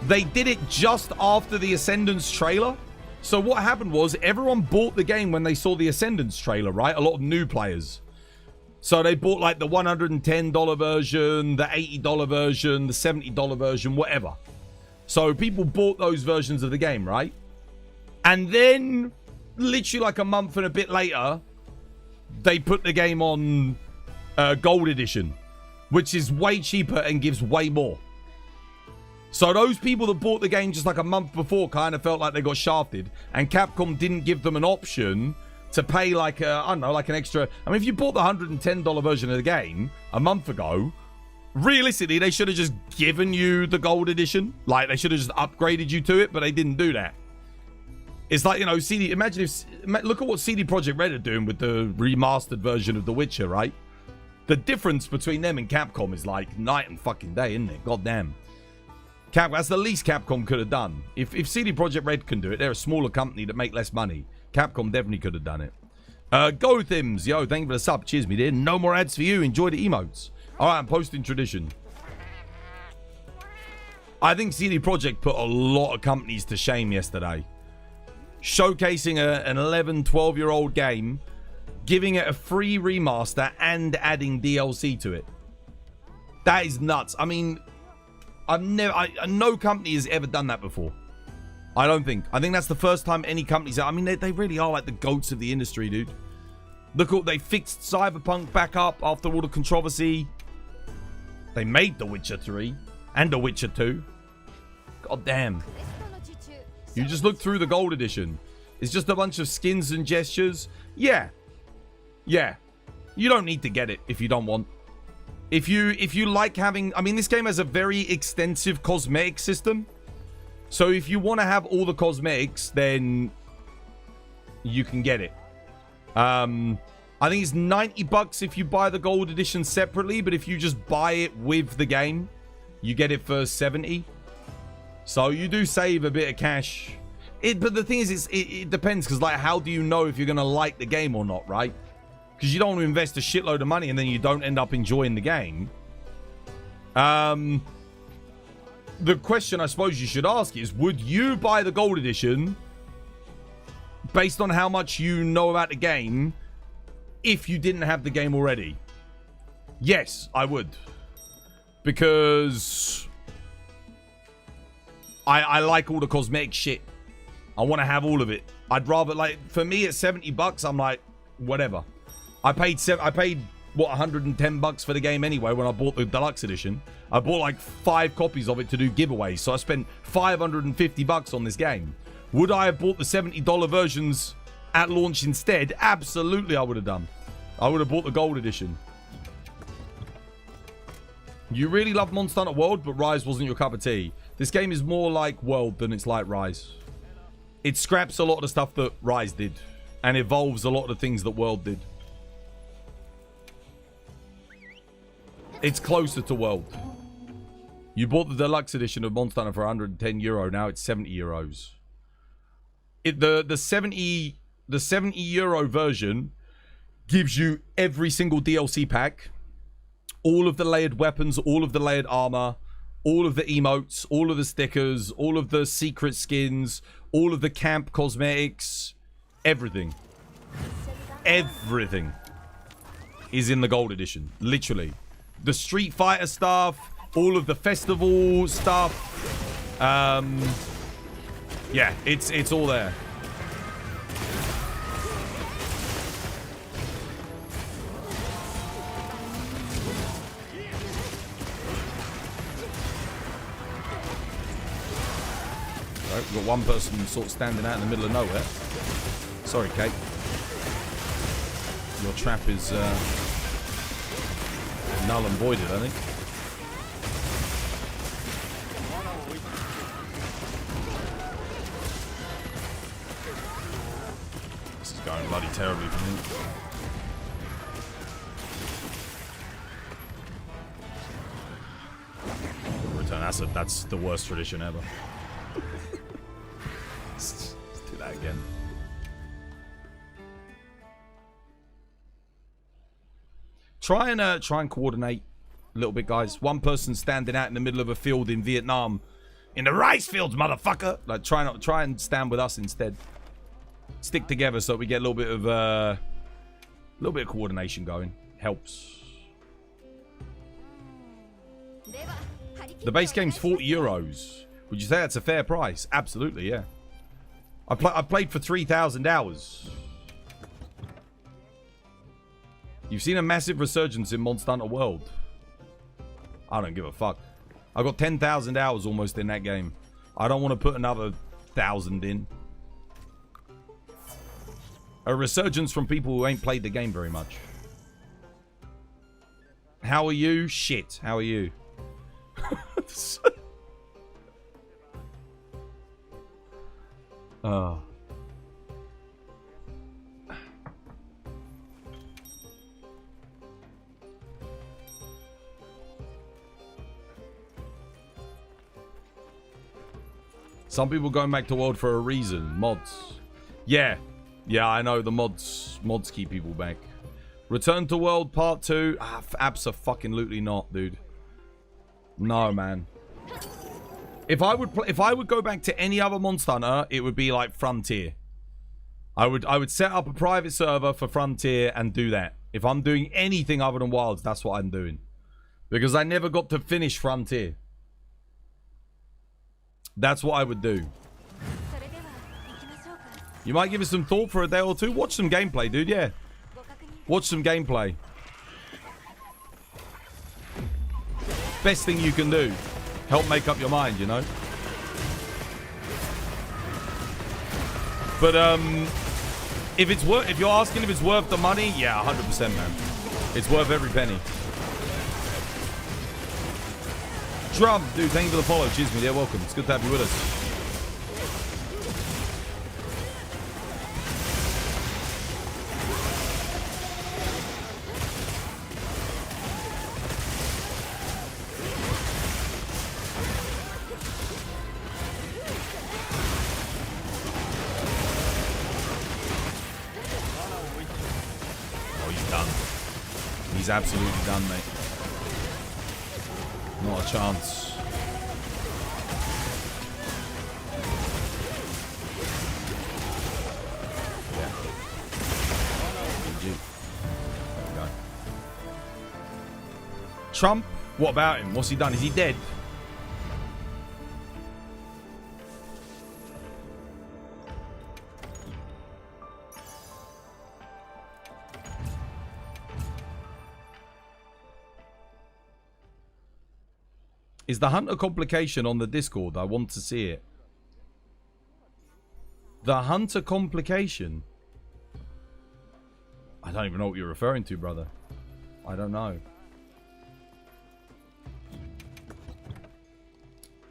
they did it just after the Ascendance trailer. So what happened was everyone bought the game when they saw the Ascendance trailer, right? A lot of new players. So they bought like the $110 version, the $80 version, the $70 version, whatever. So people bought those versions of the game, right? And then, literally like a month and a bit later, they put the game on Gold Edition, which is way cheaper and gives way more. So those people that bought the game just like a month before kind of felt like they got shafted, and Capcom didn't give them an option to pay like, I don't know, like an extra... I mean, if you bought the $110 version of the game a month ago, realistically, they should have just given you the Gold Edition. Like, they should have just upgraded you to it, but they didn't do that. It's like, you know, imagine if... Look at what CD Projekt Red are doing with the remastered version of The Witcher, right? The difference between them and Capcom is like night and fucking day, isn't it? God damn. That's the least Capcom could have done. If CD Projekt Red can do it, they're a smaller company that make less money. Capcom definitely could have done it. Gothims, yo, thank you for the sub. Cheers, me dear. No more ads for you. Enjoy the emotes. All right, I'm posting tradition. I think CD Projekt put a lot of companies to shame yesterday. Showcasing an 11, 12-year-old game, giving it a free remaster and adding DLC to it. That is nuts. I mean, no company has ever done that before. I don't think. I think that's the first time any company's... I mean, they really are like the goats of the industry, dude. Look what they fixed Cyberpunk back up after all the controversy. They made The Witcher 3 and The Witcher 2. God damn. You just look through the Gold Edition. It's just a bunch of skins and gestures. Yeah. Yeah. You don't need to get it if you don't want. If you like having... I mean, this game has a very extensive cosmetic system. So if you want to have all the cosmetics, then you can get it. I think it's $90 if you buy the Gold Edition separately, but if you just buy it with the game, you get it for $70. So you do save a bit of cash. But the thing is, it depends, because like, how do you know if you're going to like the game or not, right? Because you don't want to invest a shitload of money and then you don't end up enjoying the game. The question I suppose you should ask is, would you buy the Gold Edition based on how much you know about the game if you didn't have the game already? Yes, I would. Because I like all the cosmetic shit. I want to have all of it. I'd rather, like, for me at $70, I'm like, whatever. I paid what, $110 for the game anyway when I bought the deluxe edition. I bought like 5 copies of it to do giveaways, so I spent $550 on this game. Would I have bought the $70 versions at launch instead? Absolutely, I would have done. I would have bought the Gold Edition. You really love Monster Hunter World, but Rise wasn't your cup of tea. This game is more like World than it's like Rise. It scraps a lot of the stuff that Rise did and evolves a lot of the things that World did. It's closer to World. You bought the deluxe edition of Monster Hunter for €110. Now it's €70. The 70 euro version gives you every single DLC pack, all of the layered weapons, all of the layered armor, all of the emotes, all of the stickers, all of the secret skins, all of the camp cosmetics, everything. Everything is in the gold edition. Literally. The Street Fighter stuff, all of the festival stuff. Yeah, it's all there. Right, we've got one person sort of standing out in the middle of nowhere. Sorry, Kate. Your trap is null and voided, I think. This is going bloody terribly for me. Return acid, that's the worst tradition ever. Let's do that again. Try and coordinate a little bit, guys. One person standing out in the middle of a field in Vietnam, in the rice fields, motherfucker. Like, try and stand with us instead. Stick together so we get a little bit of coordination going. Helps. The base game's €40. Would you say that's a fair price? Absolutely, yeah. I played for 3,000 hours. You've seen a massive resurgence in Monster Hunter World. I don't give a fuck. I got 10,000 hours almost in that game. I don't want to put another 1,000 in. A resurgence from people who ain't played the game very much. How are you? Shit. How are you? Oh. Some people going back to World for a reason. Mods. Yeah. Yeah, I know the mods keep people back. Return to World Part 2. Ah, abso-fucking-lutely not, dude. No, man. If I would go back to any other Monster Hunter, it would be like Frontier. I would set up a private server for Frontier and do that. If I'm doing anything other than Wilds, that's what I'm doing. Because I never got to finish Frontier. That's what I would do. You might give it some thought for a day or two. Watch some gameplay, dude, yeah. Watch some gameplay. Best thing you can do. Help make up your mind, you know? But, if you're asking if it's worth the money, yeah, 100%, man. It's worth every penny. Drum, dude, thank you for the follow. Cheers, me, yeah, welcome. It's good to have you with us. He's absolutely done, mate. Not a chance. Yeah. GG. There we go. Trump? What about him? What's he done? Is he dead? Is the Hunter complication on the Discord? I want to see it. The Hunter complication? I don't even know what you're referring to, brother. I don't know.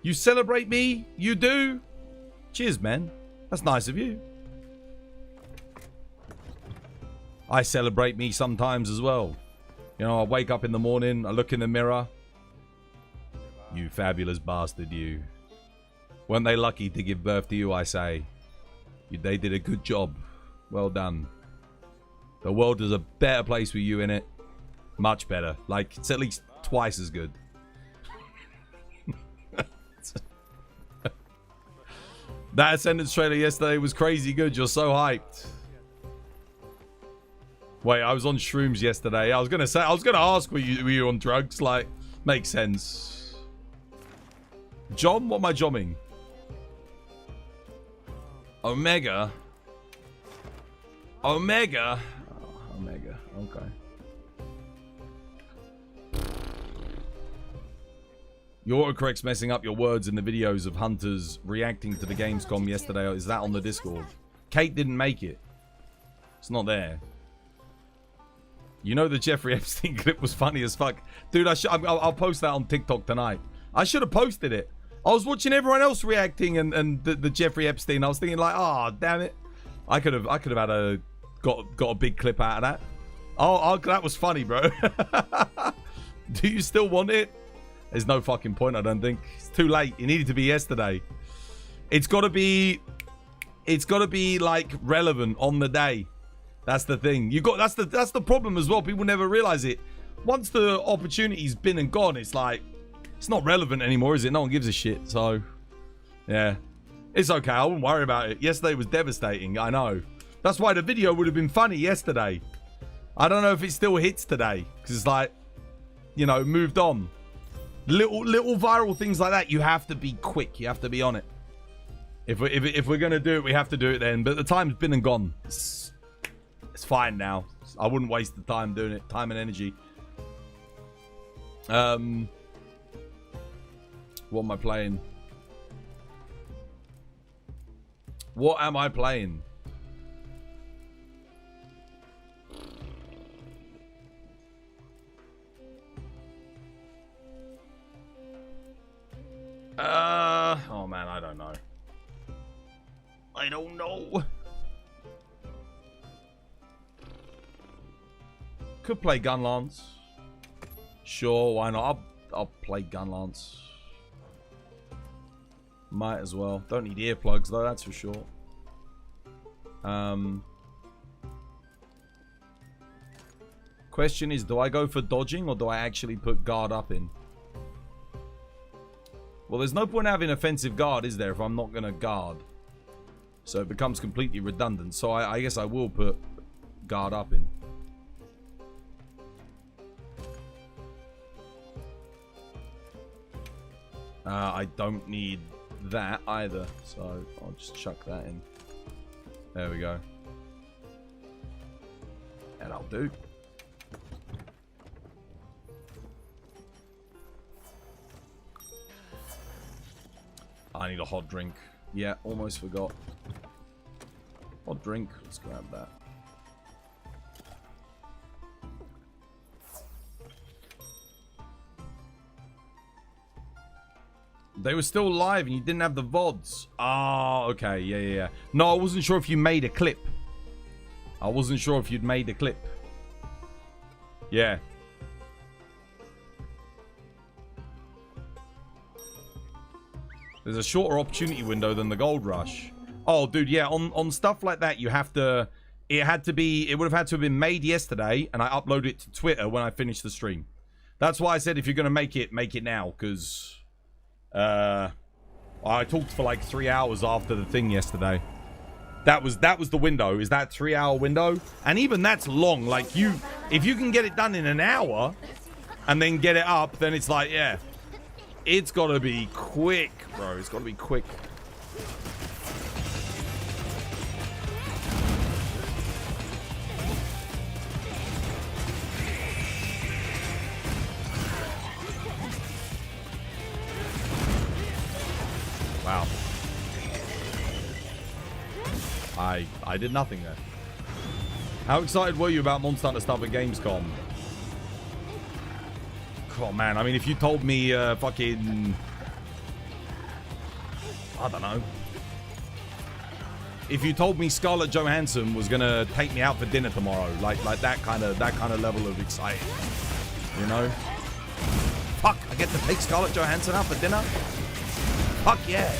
You celebrate me? You do? Cheers, man. That's nice of you. I celebrate me sometimes as well. You know, I wake up in the morning, I look in the mirror. You fabulous bastard, you. Weren't they lucky to give birth to you, I say? They did a good job. Well done. The world is a better place with you in it. Much better. Like, it's at least twice as good. That Ascendance trailer yesterday was crazy good. You're so hyped. Wait, I was on shrooms yesterday. I was gonna ask, were you on drugs? Like, makes sense. Jom? What am I jomming? Omega? Omega? Oh, Omega. Okay. Your autocorrect's messing up your words in the videos of hunters reacting to the Gamescom yesterday. Is that on the Discord? Kate didn't make it. It's not there. You know the Jeffrey Epstein clip was funny as fuck. Dude, I'll post that on TikTok tonight. I should have posted it. I was watching everyone else reacting and the Jeffrey Epstein. I was thinking like, oh, damn it. I could have had got a big clip out of that. Oh, that was funny, bro. Do you still want it? There's no fucking point, I don't think. It's too late. It needed to be yesterday. It's got to be like relevant on the day. That's the thing. That's the problem as well. People never realize it. Once the opportunity's been and gone, it's like it's not relevant anymore, is it? No one gives a shit. So, yeah. It's okay. I wouldn't worry about it. Yesterday was devastating. I know. That's why the video would have been funny yesterday. I don't know if it still hits today because it's like, you know, moved on. Little viral things like that, you have to be quick. You have to be on it. If we're gonna do it, we have to do it then. But the time's been and gone. It's fine now. I wouldn't waste the time doing it. Time and energy. What am I playing? What am I playing? Oh man, I don't know. I don't know. Could play Gunlance. Sure, why not? I'll play Gunlance. Might as well. Don't need earplugs though, that's for sure. Question is, do I go for dodging or do I actually put guard up in? Well, there's no point having offensive guard, is there, if I'm not going to guard? So it becomes completely redundant. So I guess I will put guard up in. I don't need that either. So I'll just chuck that in. There we go. And I'll do. I need a hot drink. Yeah, almost forgot. Hot drink. Let's grab that. They were still live and you didn't have the VODs. Oh, okay. Yeah. No, I wasn't sure if you made a clip. I wasn't sure if you'd made a clip. Yeah. There's a shorter opportunity window than the Gold Rush. Oh, dude, yeah. On stuff like that, you have to... It would have had to have been made yesterday, and I uploaded it to Twitter when I finished the stream. That's why I said if you're going to make it now, because... I talked for like 3 hours after the thing yesterday. That was the window. Is that 3 hour window? And even that's long. Like if you can get it done in an hour and then get it up, then it's like, yeah. It's got to be quick, bro. It's got to be quick. Wow. I did nothing there. How excited were you about Monster Hunter stuff at Gamescom? Oh man, I mean, if you told me fucking... I don't know. If you told me Scarlett Johansson was gonna take me out for dinner tomorrow, like that kind of level of excitement, you know? Fuck, I get to take Scarlett Johansson out for dinner? Fuck yeah.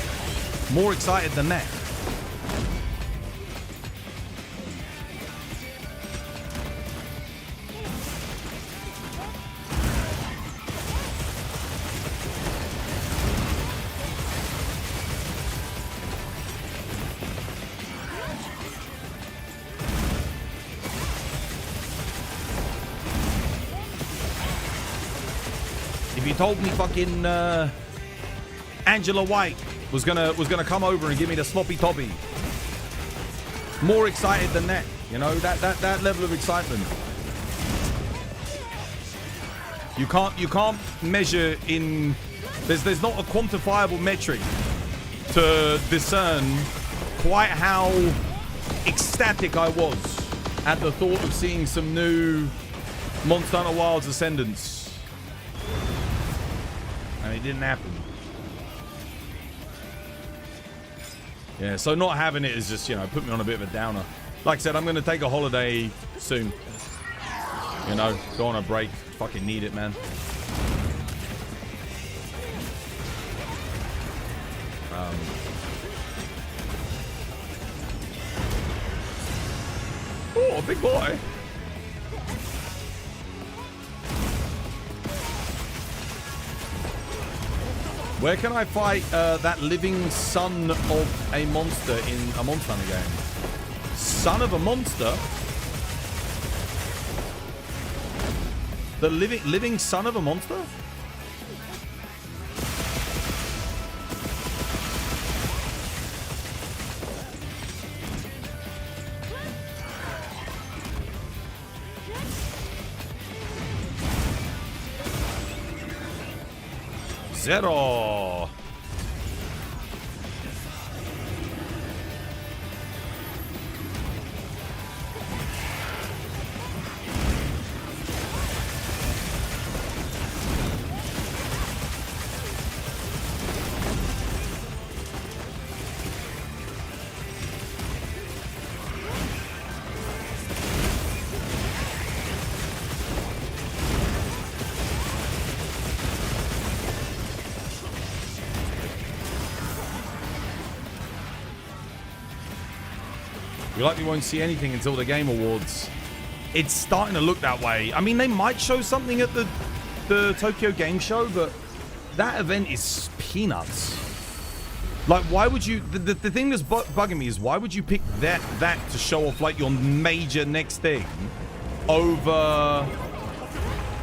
More excited than that. if you told me fucking Angela White was gonna come over and give me the sloppy toppy, more excited than that. You know, that level of excitement. You can't measure in. There's not a quantifiable metric to discern quite how ecstatic I was at the thought of seeing some new Monster Hunter Wilds Ascendance. And it didn't happen. Yeah, so not having it is just, you know, put me on a bit of a downer. Like I said, I'm going to take a holiday soon. You know, go on a break. Fucking need it, man. Oh, big boy. Where can I fight that living son of a monster in a Monster Hunter game? Son of a monster? The living son of a monster? Zero. We likely won't see anything until the Game Awards. It's starting to look that way. I mean, they might show something at the Tokyo Game Show, but that event is peanuts. Like, why would you... The thing that's bugging me is why would you pick that to show off, like, your major next thing over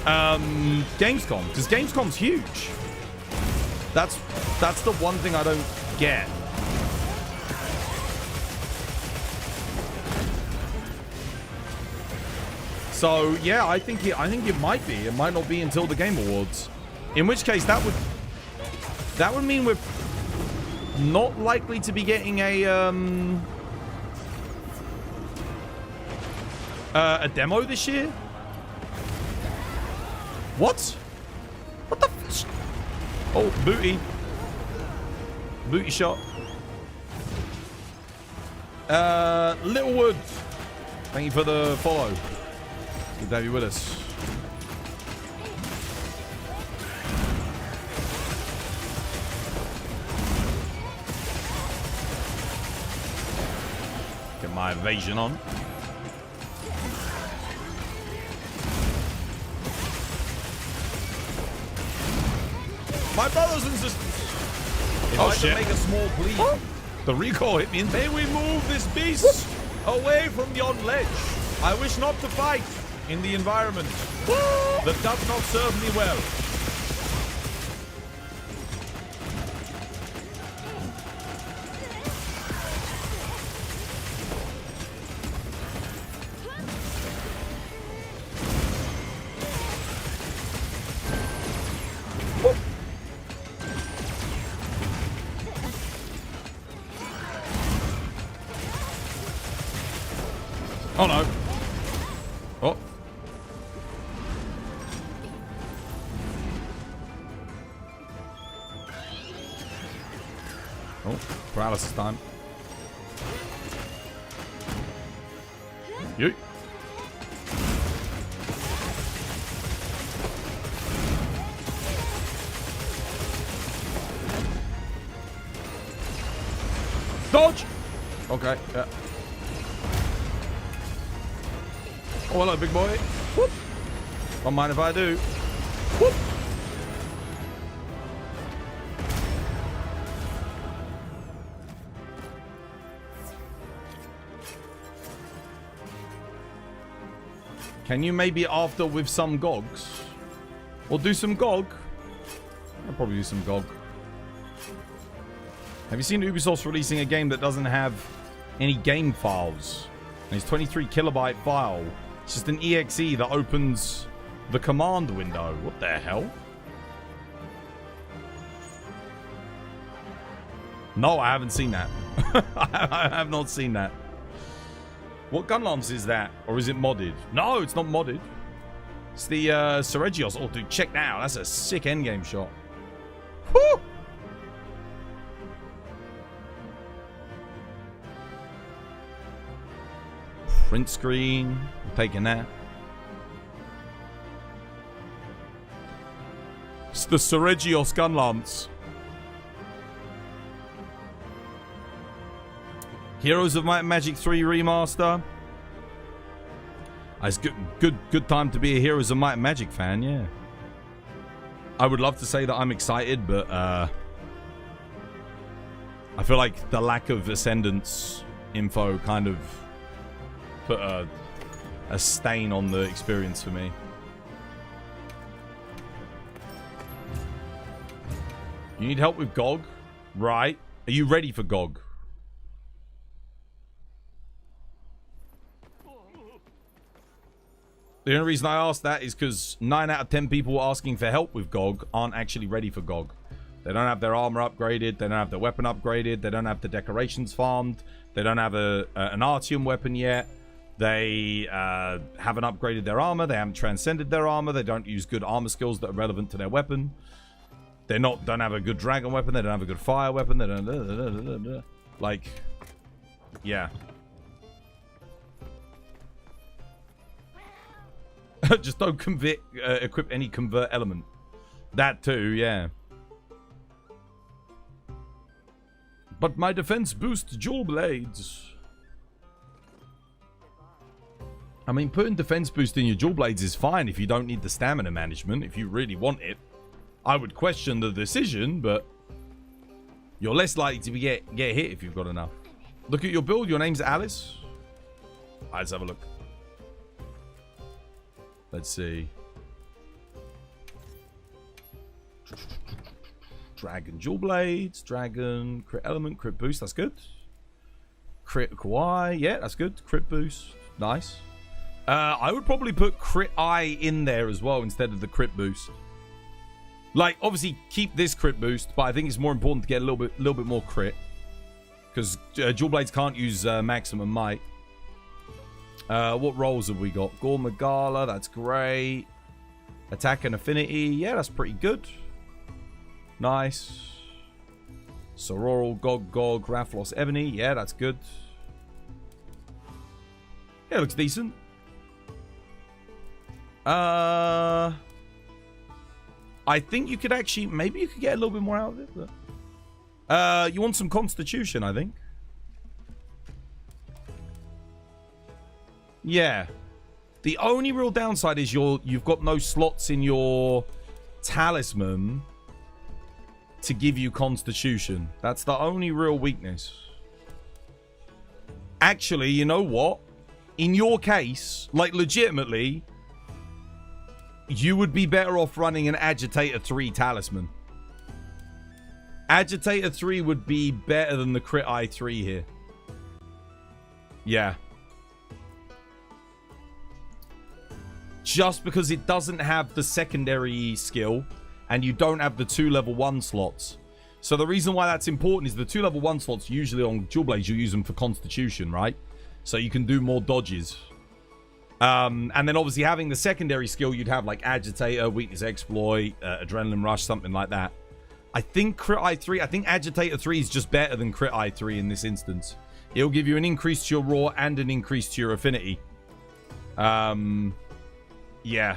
Gamescom? Because Gamescom's huge. That's the one thing I don't get. So yeah, I think it might be. It might not be until the Game Awards. In which case, that would mean we're not likely to be getting a demo this year. What? What the? Oh, booty shot. Littlewood, thank you for the follow. Good to have you with us. Get my evasion on. My brothers and sisters, if I can make a small plea, the recoil hit me in. May we move this beast away from yon ledge? I wish not to fight in the environment that does not serve me well. Oh no. Oh. Oh, paralysis time. You. Dodge! Okay, yeah. Oh, hello, big boy. Whoop. Don't mind if I do. Whoop. Can you maybe after with some gogs? Or do some gog? I'll probably use some GOG. Have you seen Ubisoft's releasing a game that doesn't have any game files? And it's 23 kilobyte file. It's just an exe that opens the command window. What the hell? No, I haven't seen that. I have not seen that. What gun lance is that? Or is it modded? No, it's not modded. It's the Seregios. Oh, dude, check that out. That's a sick endgame shot. Woo! Print screen. I'm taking that. It's the Seregios gun lance. Heroes of Might and Magic 3 remaster. It's good time to be a Heroes of Might and Magic fan, yeah. I would love to say that I'm excited, but I feel like the lack of Ascendance info kind of put a stain on the experience for me. You need help with GOG? Right. Are you ready for GOG? The only reason I asked that is because 9 out of 10 people asking for help with GOG aren't actually ready for GOG. They don't have their armor upgraded. They don't have their weapon upgraded. They don't have the decorations farmed. They don't have an Artium weapon yet. They haven't upgraded their armor. They haven't transcended their armor. They don't use good armor skills that are relevant to their weapon. They don't have a good dragon weapon. They don't have a good fire weapon. They don't... Like... Yeah. Just don't equip any convert element. That too, yeah. But my defense boosts dual blades. I mean, putting defense boost in your dual blades is fine if you don't need the stamina management, if you really want it. I would question the decision, but you're less likely to get hit if you've got enough. Look at your build. Your name's Alice. Right, let's have a look. Let's see. Dragon dual blades, dragon crit element, crit boost. That's good. Crit kawaii. Yeah, that's good. Crit boost. Nice. I would probably put crit eye in there as well instead of the crit boost. Like, obviously keep this crit boost, but I think it's more important to get a little bit more crit because dual blades can't use maximum might. What rolls have we got? Gore Magala, that's great. Attack and affinity, yeah, that's pretty good. Nice. Sororal, Gog, Rathlos, Ebony, yeah, that's good. Yeah, looks decent. I think you could actually, maybe you could get a little bit more out of it. But, you want some Constitution, I think. Yeah. The only real downside is you've got no slots in your talisman to give you Constitution. That's the only real weakness. Actually, you know what? In your case, like legitimately, you would be better off running an Agitator 3 talisman. Agitator 3 would be better than the Crit Eye 3 here. Yeah. Just because it doesn't have the secondary skill and you don't have the 2 level 1 slots. So the reason why that's important is the 2 level 1 slots usually on dual blades you use them for Constitution, right? So you can do more dodges. And then obviously having the secondary skill you'd have like Agitator, Weakness Exploit, Adrenaline Rush, something like that. I think Crit Eye 3, I think Agitator 3 is just better than Crit Eye 3 in this instance. It'll give you an increase to your raw and an increase to your affinity. Yeah.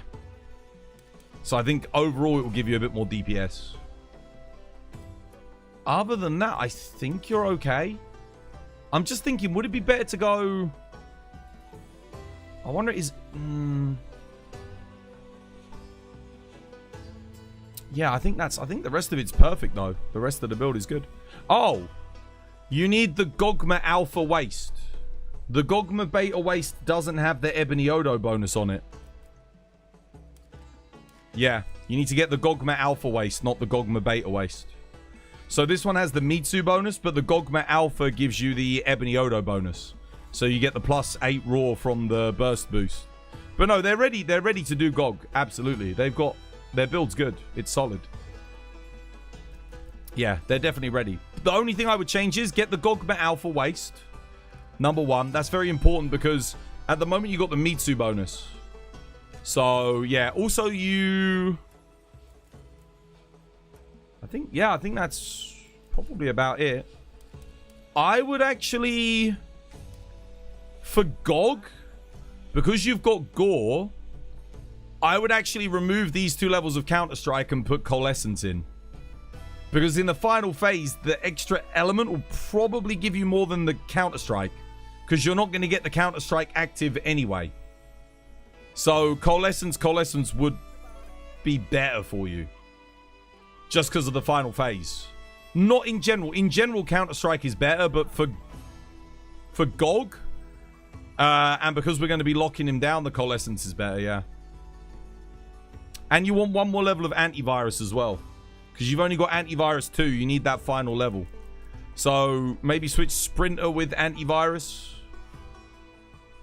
So I think overall it will give you a bit more DPS. Other than that, I think you're okay. I'm just thinking, would it be better to go... I wonder is... Yeah, I think the rest of it's perfect though. The rest of the build is good. Oh! You need the Gogma Alpha Waist. The Gogma Beta Waist doesn't have the Ebony Odo bonus on it. Yeah, You need to get the Gogma Alpha waist, not the Gogma Beta waist. So this one has the Mitsu bonus, but the Gogma Alpha gives you the Ebony Odo bonus. So you get the +8 raw from the burst boost. But no, they're ready. They're ready to do GOG. Absolutely. They've got... Their build's good. It's solid. Yeah, they're definitely ready. The only thing I would change is get the Gogma Alpha waist. Number 1. That's very important because at the moment you got the Mitsu bonus. So, yeah. Also, you... I think that's probably about it. I would actually... For GOG, because you've got Gore, I would actually remove these 2 levels of Counter-Strike and put Coalescence in. Because in the final phase, the extra element will probably give you more than the Counter-Strike. Because you're not going to get the Counter-Strike active anyway. So Coalescence would be better for you. Just because of the final phase. Not in general. In general, Counter-Strike is better, but for GOG... and because we're going to be locking him down, the Coalescence is better, yeah. And you want 1 more level of antivirus as well. Because you've only got antivirus 2. You need that final level. So, maybe switch Sprinter with antivirus.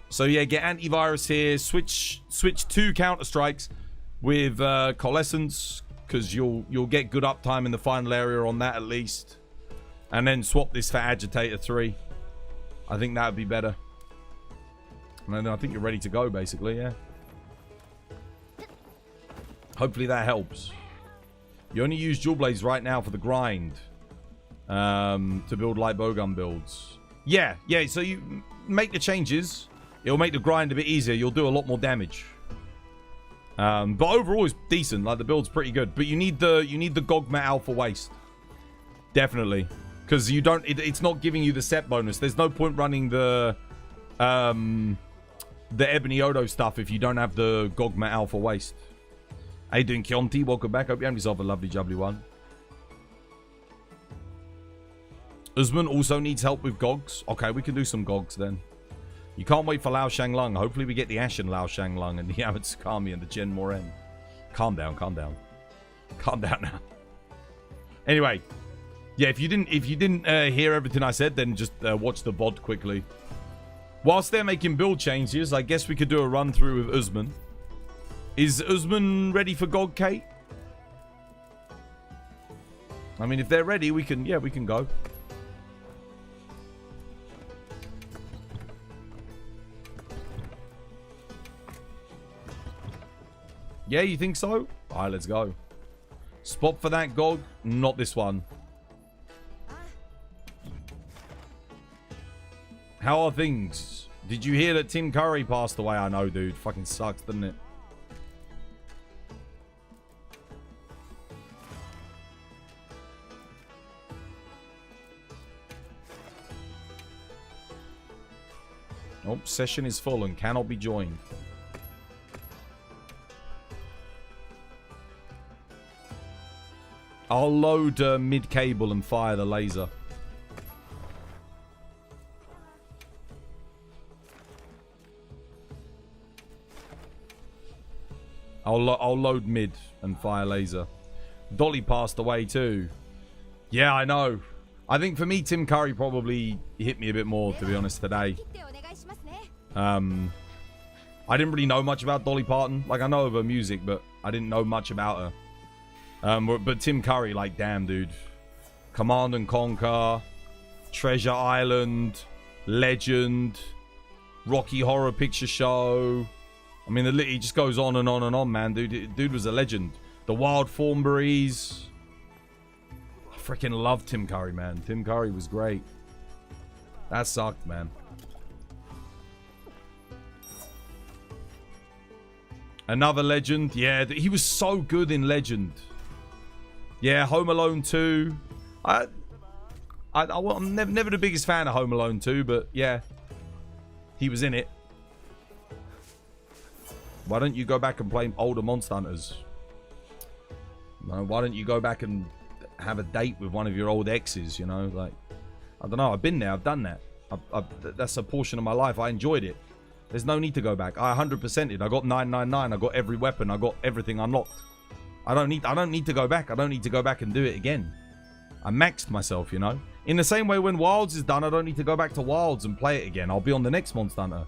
So, yeah, get antivirus here. Switch 2 Counter-Strikes with Coalescence. Because you'll get good uptime in the final area on that at least. And then swap this for Agitator 3. I think that would be better. And then I think you're ready to go, basically, yeah. Hopefully that helps. You only use Dual Blades right now for the grind. To build light bowgun builds. Yeah, so you make the changes. It'll make the grind a bit easier. You'll do a lot more damage. But overall it's decent. Like, the build's pretty good. But you need the Gogma Alpha waist. Definitely. Because you don't... It's not giving you the set bonus. There's no point running the Ebony Odo stuff if you don't have the Gogma Alpha waist. How you doing, Kionti? Welcome back. Hope you have yourself a lovely, jubbly one. Usman also needs help with Gogs. Okay, we can do some Gogs then. You can't wait for Lao Shanglung. Hopefully we get the Ashen Lao Shanglung and the Yamatsukami and the Gen Moren. Calm down, calm down. Calm down now. Anyway. Yeah, if you didn't hear everything I said, then just watch the VOD quickly. Whilst they're making build changes, I guess we could do a run through with Usman. Is Usman ready for GOG, Kate? I mean, if they're ready, we can go. Yeah, you think so? Alright, let's go. Spot for that GOG, not this one. How are things? Did you hear that Tim Curry passed away? I know, dude. Fucking sucks, doesn't it? Oh, session is full and cannot be joined. I'll load mid cable and fire the laser. I'll load mid and fire laser. Dolly passed away too. Yeah, I know. I think for me, Tim Curry probably hit me a bit more, to be honest, today. I didn't really know much about Dolly Parton. Like, I know of her music, but I didn't know much about her. But Tim Curry, like, damn, dude. Command and Conquer, Treasure Island, Legend, Rocky Horror Picture Show. I mean, it just goes on and on and on, man. Dude was a legend. The Wild Thornberrys. I freaking love Tim Curry, man. Tim Curry was great. That sucked, man. Another legend. Yeah, he was so good in Legend. Yeah, Home Alone 2. I'm never the biggest fan of Home Alone 2, but yeah. He was in it. Why don't you go back and play older Monster Hunters? No, why don't you go back and have a date with one of your old exes, you know? Like, I don't know. I've been there. I've done that. That's a portion of my life. I enjoyed it. There's no need to go back. I 100%ed. I got 999. I got every weapon. I got everything unlocked. I don't need to go back. I don't need to go back and do it again. I maxed myself, you know. In the same way when Wilds is done, I don't need to go back to Wilds and play it again. I'll be on the next Monster Hunter.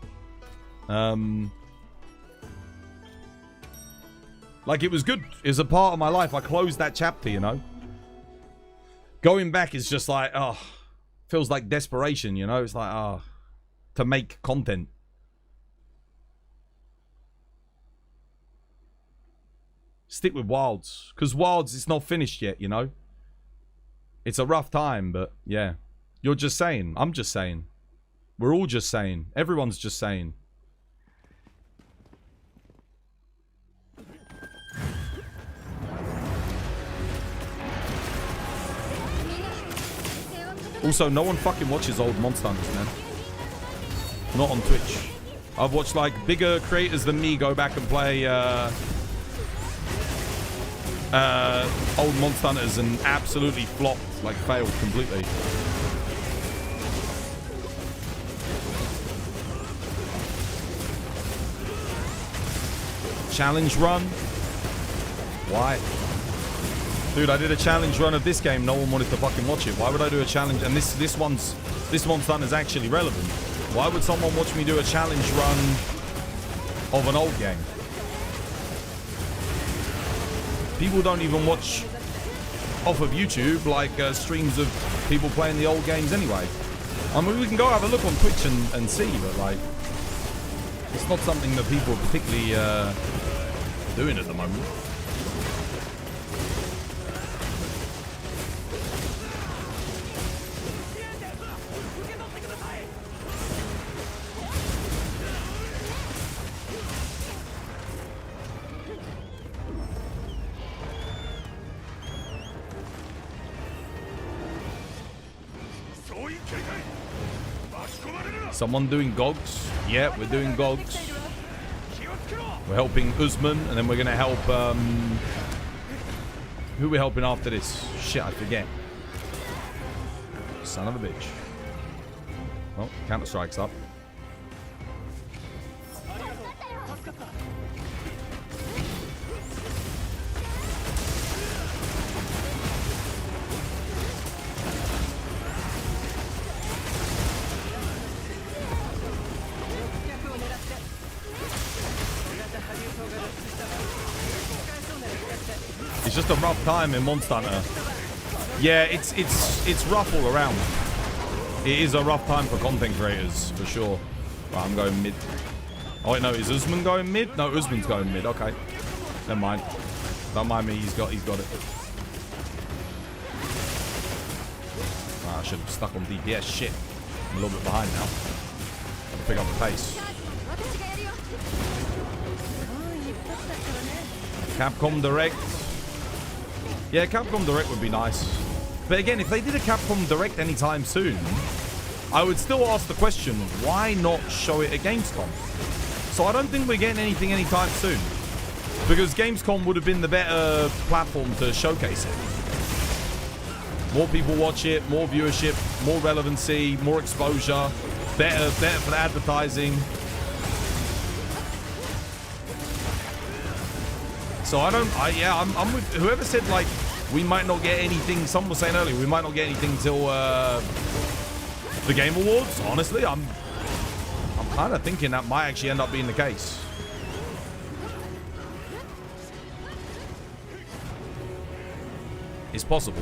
Like, it was good. It was a part of my life. I closed that chapter, you know. Going back is just like, oh, feels like desperation, you know. It's like, oh, to make content. Stick with Wilds. Because Wilds is not finished yet, you know. It's a rough time, but yeah. You're just saying. I'm just saying. We're all just saying. Everyone's just saying. Also, no one fucking watches old Monster Hunters, man. Not on Twitch. I've watched, like, bigger creators than me go back and play, old Monster Hunters and absolutely flopped, like, failed completely. Challenge run? Why? Dude, I did a challenge run of this game. No one wanted to fucking watch it. Why would I do a challenge? And this Monster Hunter is actually relevant. Why would someone watch me do a challenge run of an old game? People don't even watch off of YouTube, like, streams of people playing the old games anyway. I mean, we can go have a look on Twitch and see, but, like, it's not something that people are particularly doing at the moment. Someone doing GOGs? Yeah, we're doing GOGs. We're helping Usman, and then we're going to help, who are we helping after this? Shit, I forget. Son of a bitch. Well, Counter-Strike's up. It's just a rough time in Monster Hunter. Yeah, it's rough all around. It is a rough time for content creators, for sure. Right, I'm going mid. Oh wait, no, is Usman going mid? No, Usman's going mid. Okay, never mind. Don't mind me. He's got it. Right, I should have stuck on DPS. Shit, I'm a little bit behind now. Gotta pick up the pace. Capcom Direct. Yeah, Capcom Direct would be nice. But again, if they did a Capcom Direct anytime soon, I would still ask the question, why not show it at Gamescom? So I don't think we're getting anything anytime soon. Because Gamescom would have been the better platform to showcase it. More people watch it, more viewership, more relevancy, more exposure, better for the advertising. So I'm with whoever said, like, we might not get anything. Someone was saying earlier, we might not get anything till the Game Awards. Honestly, I'm kind of thinking that might actually end up being the case. It's possible.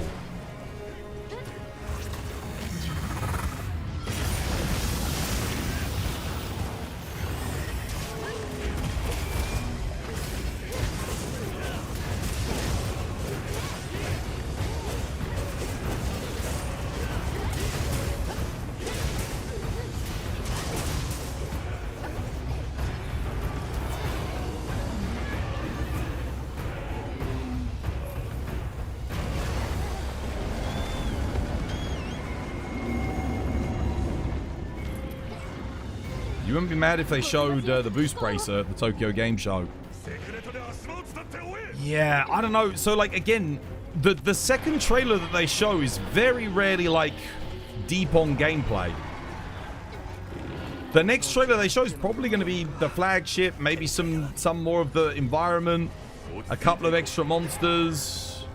You wouldn't be mad if they showed the boost bracer at the Tokyo Game Show. Yeah, I don't know. So, like, again, the second trailer that they show is very rarely, like, deep on gameplay. The next trailer they show is probably going to be the flagship, maybe some more of the environment. A couple of extra monsters.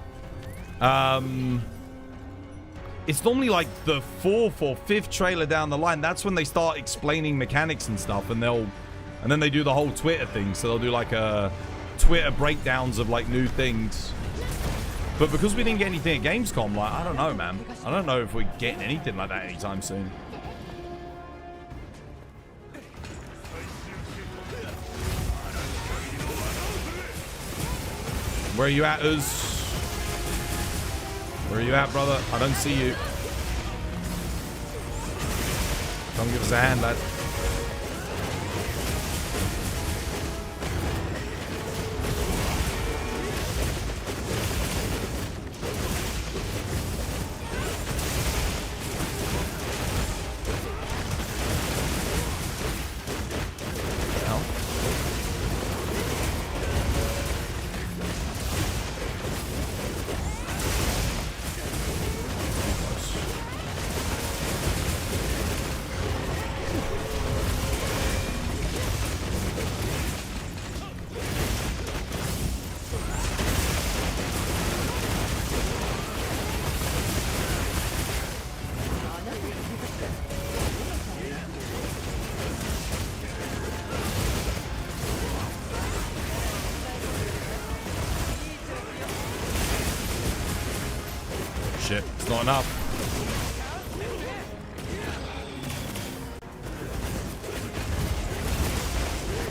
It's normally like the 4th or 5th trailer down the line. That's when they start explaining mechanics and stuff, and then they do the whole Twitter thing. So they'll do like a Twitter breakdowns of like new things. But because we didn't get anything at Gamescom, like, I don't know, man. I don't know if we're getting anything like that anytime soon. Where are you at, Uz? Where are you at, brother? I don't see you. Come give us a hand, lad. Shit, it's not enough.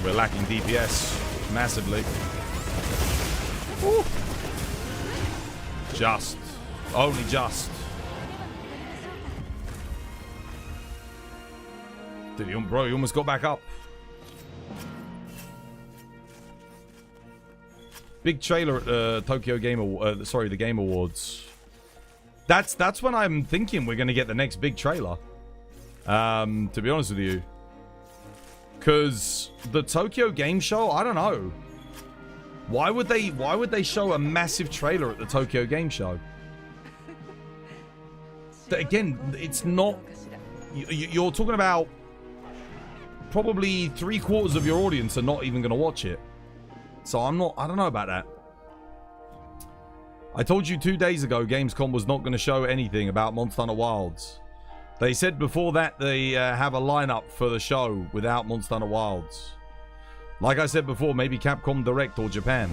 We're lacking DPS massively. Woo. Just. Only just. Did you, bro, you almost got back up. Big trailer at the Tokyo Game the Game Awards. That's when I'm thinking we're gonna get the next big trailer. To be honest with you. Cause the Tokyo Game Show, I don't know. Why would they show a massive trailer at the Tokyo Game Show? Again, it's not. You're talking about probably 3/4 of your audience are not even gonna watch it. So I don't know about that. I told you 2 days ago Gamescom was not going to show anything about Monster Hunter Wilds. They said before that they have a lineup for the show without Monster Hunter Wilds. Like I said before, maybe Capcom Direct or Japan.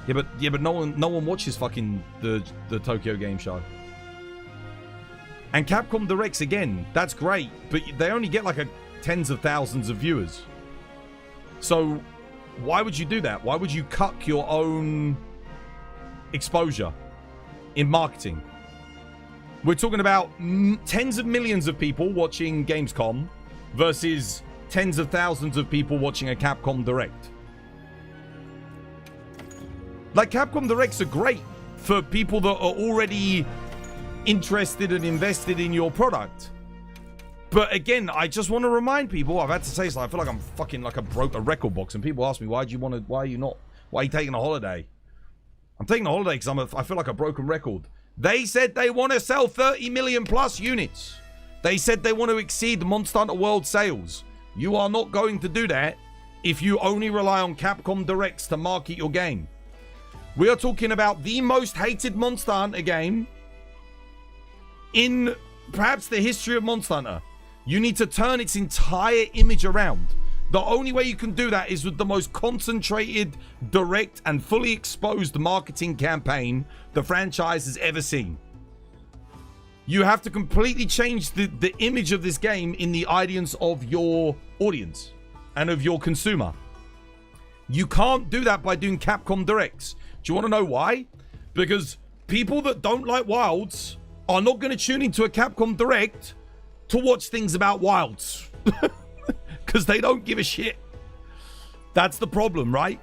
Yeah, but no one watches fucking the Tokyo Game Show. And Capcom Directs again, that's great, but they only get like tens of thousands of viewers. So why would you do that? Why would you cuck your own exposure in marketing? We're talking about tens of millions of people watching Gamescom versus tens of thousands of people watching a Capcom Direct. Like, Capcom Directs are great for people that are already interested and invested in your product. But again, I just want to remind people, I've had to say something, I feel like I'm fucking like a record box, and people ask me, why are you taking a holiday? I'm taking a holiday because I feel like a broken record. They said they want to sell 30 million plus units. They said they want to exceed the Monster Hunter World sales. You are not going to do that if you only rely on Capcom Directs to market your game. We are talking about the most hated Monster Hunter game in perhaps the history of Monster Hunter. You need to turn its entire image around. The only way you can do that is with the most concentrated, direct, and fully exposed marketing campaign the franchise has ever seen. You have to completely change the image of this game in the audience of your audience and of your consumer. You can't do that by doing Capcom Directs. Do you want to know why? Because people that don't like Wilds are not going to tune into a Capcom Direct to watch things about Wilds. Because they don't give a shit. That's the problem, right?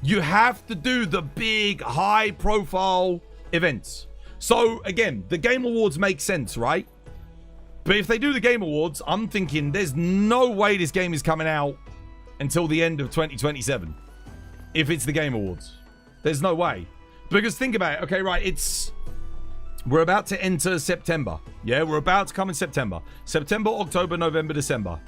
You have to do the big, high-profile events. So, again, the Game Awards make sense, right? But if they do the Game Awards, I'm thinking there's no way this game is coming out until the end of 2027. If it's the Game Awards. There's no way. Because think about it. Okay, right, we're about to enter September. Yeah, we're about to come in September. September, October, November, December.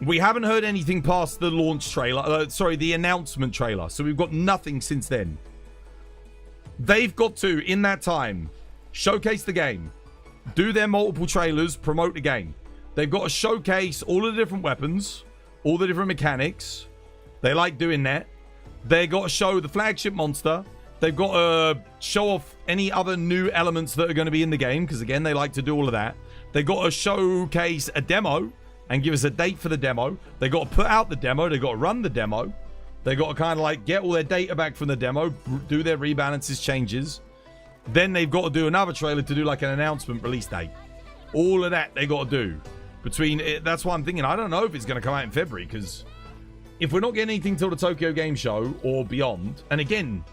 We haven't heard anything past the launch trailer. Sorry, the announcement trailer. So we've got nothing since then. They've got to, in that time, showcase the game, do their multiple trailers, promote the game. They've got to showcase all of the different weapons, all the different mechanics. They like doing that. They got to show the flagship monster. They've got to show off any other new elements that are going to be in the game, because again, they like to do all of that. They got to showcase a demo and give us a date for the demo. They got to put out the demo. They got to run the demo. They got to kind of like get all their data back from the demo, do their rebalances, changes. Then they've got to do another trailer to do like an announcement release date. All of that they got to do. That's why I'm thinking, I don't know if it's going to come out in February, because if we're not getting anything till the Tokyo Game Show or beyond, and again,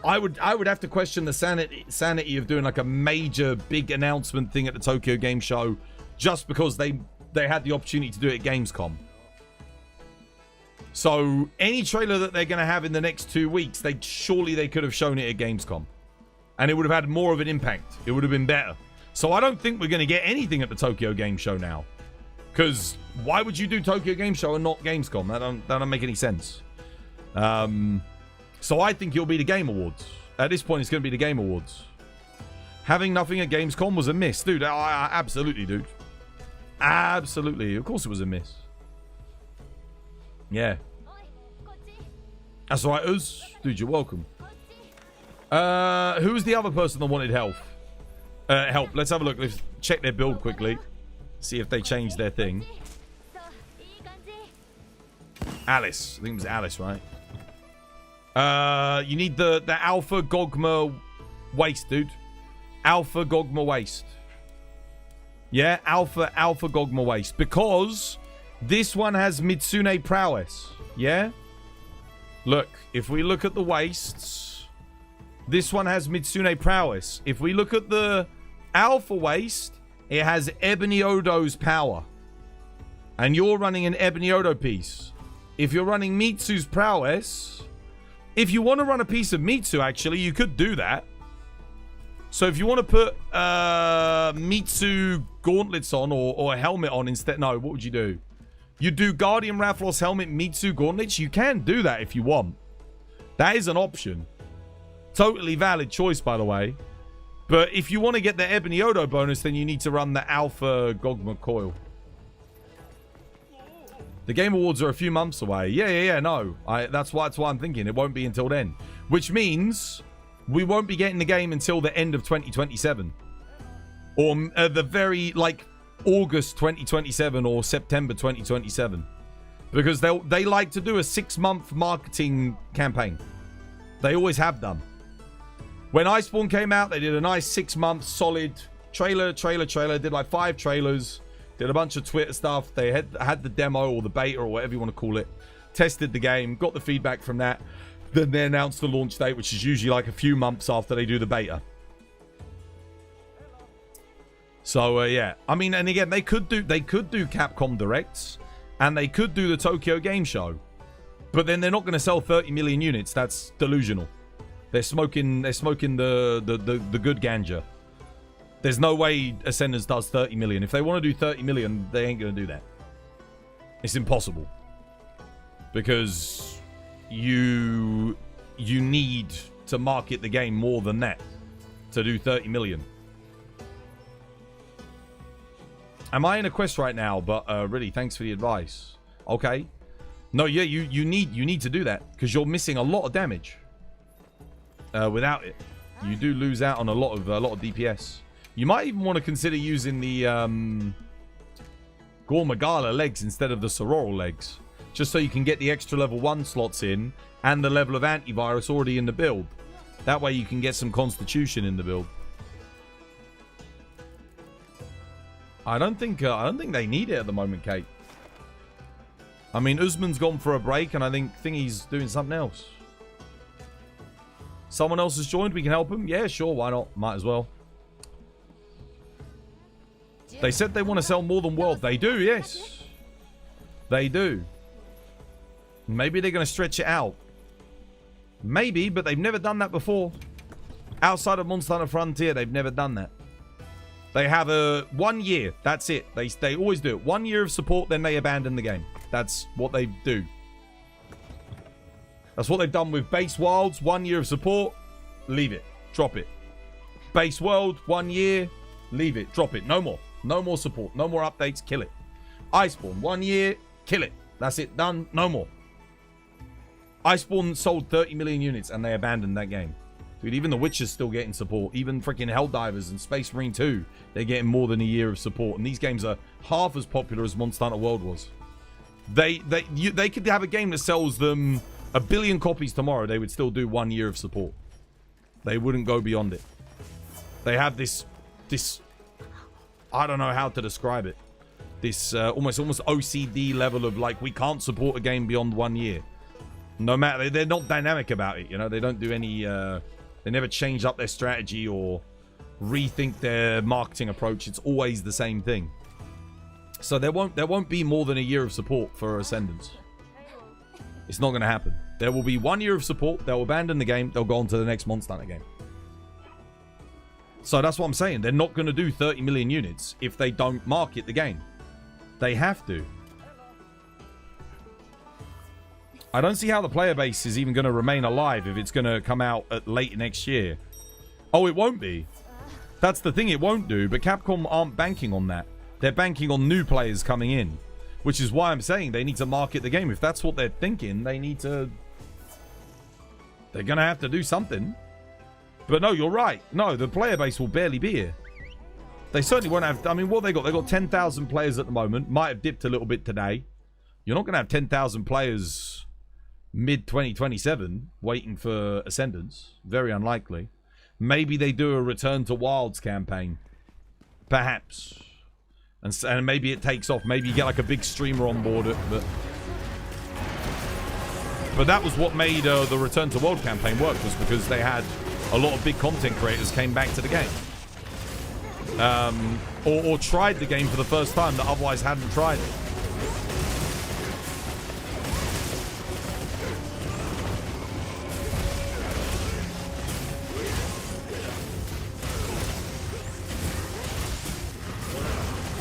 I would have to question the sanity of doing like a major big announcement thing at the Tokyo Game Show just because they had the opportunity to do it at Gamescom. So any trailer that they're going to have in the next 2 weeks, surely they could have shown it at Gamescom. And it would have had more of an impact. It would have been better. So I don't think we're going to get anything at the Tokyo Game Show now. Because why would you do Tokyo Game Show and not Gamescom? That don't make any sense. So I think it'll be the Game Awards. At this point, it's going to be the Game Awards. Having nothing at Gamescom was a miss. Dude, absolutely, dude. Absolutely. Of course it was a miss. Yeah. That's right, Uz. Dude, you're welcome. Who's the other person that wanted help? Let's have a look. Let's check their build quickly. See if they changed their thing. Alice. I think it was Alice, right? You need the Alpha Gogma waist, dude. Alpha Gogma waist. Yeah, Alpha Gogma waist. Because this one has Mitsune prowess. Yeah? Look, if we look at the waists, this one has Mitsune prowess. If we look at the Alpha waist, it has Ebony Odo's power. And you're running an Ebony Odo piece. If you're running Mitsu's prowess, if you want to run a piece of Mitsu, actually, you could do that. So if you want to put Mitsu gauntlets on or a helmet on instead, no, what would you do? You do Guardian Rathalos helmet, Mitsu gauntlets. You can do that if you want. That is an option. Totally valid choice, by the way. But if you want to get the Ebony Odo bonus, then you need to run the Alpha Gogma coil. The Game Awards are a few months away. Yeah, no. That's why I'm thinking. It won't be until then. Which means we won't be getting the game until the end of 2027. Or the very, like, August 2027 or September 2027. Because they like to do a 6-month marketing campaign. They always have done. When Iceborne came out, they did a nice 6-month solid trailer. Did like 5 trailers. Did a bunch of Twitter stuff. They had the demo or the beta or whatever you want to call it. Tested the game. Got the feedback from that. Then they announced the launch date, which is usually like a few months after they do the beta. So, yeah. I mean, and again, they could do Capcom Directs. And they could do the Tokyo Game Show. But then they're not going to sell 30 million units. That's delusional. They're smoking the good ganja. There's no way Ascendance does 30 million. If they want to do 30 million, they ain't going to do that. It's impossible. Because you need to market the game more than that to do 30 million. Am I in a quest right now? But really, thanks for the advice. Okay. No, yeah, you need to do that because you're missing a lot of damage. Without it, you do lose out on a lot of DPS. You might even want to consider using the Gormagala legs instead of the Sororo legs, just so you can get the extra level 1 slots in and the level of antivirus already in the build. That way you can get some constitution in the build. I don't think they need it at the moment, Kate. I mean, Usman's gone for a break, and I think Thingy's doing something else. Someone else has joined. We can help him. Yeah, sure. Why not? Might as well. They said they want to sell more than World. They do, yes. They do. Maybe they're going to stretch it out. Maybe, but they've never done that before. Outside of Monster Hunter Frontier, they've never done that. They have a 1 year. That's it. They always do it. 1 year of support, then they abandon the game. That's what they do. That's what they've done with Base Worlds. 1 year of support, leave it. Drop it. Base World, 1 year, leave it. Drop it. No more. No more support. No more updates. Kill it. Iceborne, 1 year, kill it. That's it. Done. No more. Iceborne sold 30 million units and they abandoned that game. Dude, even The Witcher's still getting support. Even freaking Helldivers and Space Marine 2, they're getting more than a year of support. And these games are half as popular as Monster Hunter World was. They could have a game that sells them 1 billion copies tomorrow. They would still do 1 year of support. They wouldn't go beyond it. They have this I don't know how to describe it. This almost OCD level of like, we can't support a game beyond 1 year. No matter, they're not dynamic about it, you know. They don't do any, they never change up their strategy or rethink their marketing approach. It's always the same thing. So there won't be more than a year of support for Ascendance. It's not going to happen. There will be 1 year of support. They'll abandon the game. They'll go on to the next Monster Hunter game. So that's what I'm saying. They're not going to do 30 million units if they don't market the game. They have to. I don't see how the player base is even going to remain alive if it's going to come out at late next year. Oh, it won't be. That's the thing, it won't do. But Capcom aren't banking on that. They're banking on new players coming in. Which is why I'm saying they need to market the game. If that's what they're thinking, they need to... They're going to have to do something. But no, you're right. No, the player base will barely be here. They certainly won't have... I mean, what they got? They got 10,000 players at the moment. Might have dipped a little bit today. You're not going to have 10,000 players mid-2027 waiting for Ascendance. Very unlikely. Maybe they do a Return to Wilds campaign. Perhaps. And maybe it takes off. Maybe you get like a big streamer on board. But that was what made the Return to World campaign work, was because they had a lot of big content creators came back to the game. Or tried the game for the first time that otherwise hadn't tried it.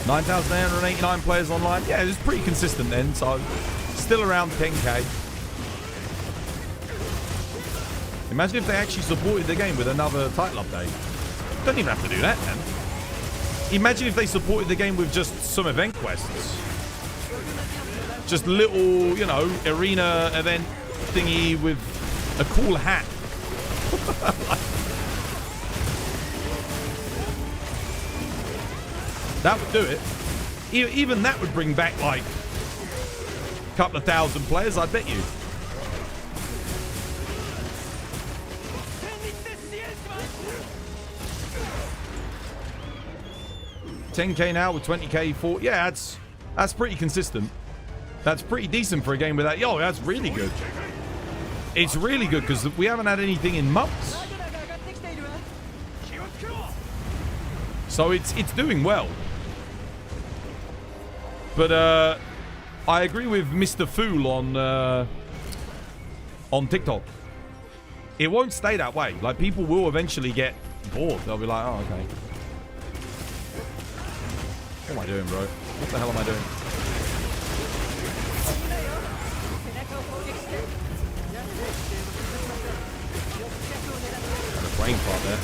$9,889 players online. Yeah, it was pretty consistent then, so still around 10k. Imagine if they actually supported the game with another title update. Don't even have to do that, man. Imagine if they supported the game with just some event quests. Just little, you know, arena event thingy with a cool hat. That would do it. Even that would bring back like a couple of thousand players, I bet you. $10k now with 20k for... Yeah, that's pretty consistent. That's pretty decent for a game with that. Yo, that's really good. It's really good because we haven't had anything in months. So it's doing well. But I agree with Mr. Fool on TikTok. It won't stay that way. Like, people will eventually get bored. They'll be like, oh, okay. What am I doing, bro? What the hell am I doing? Got a brain fart there.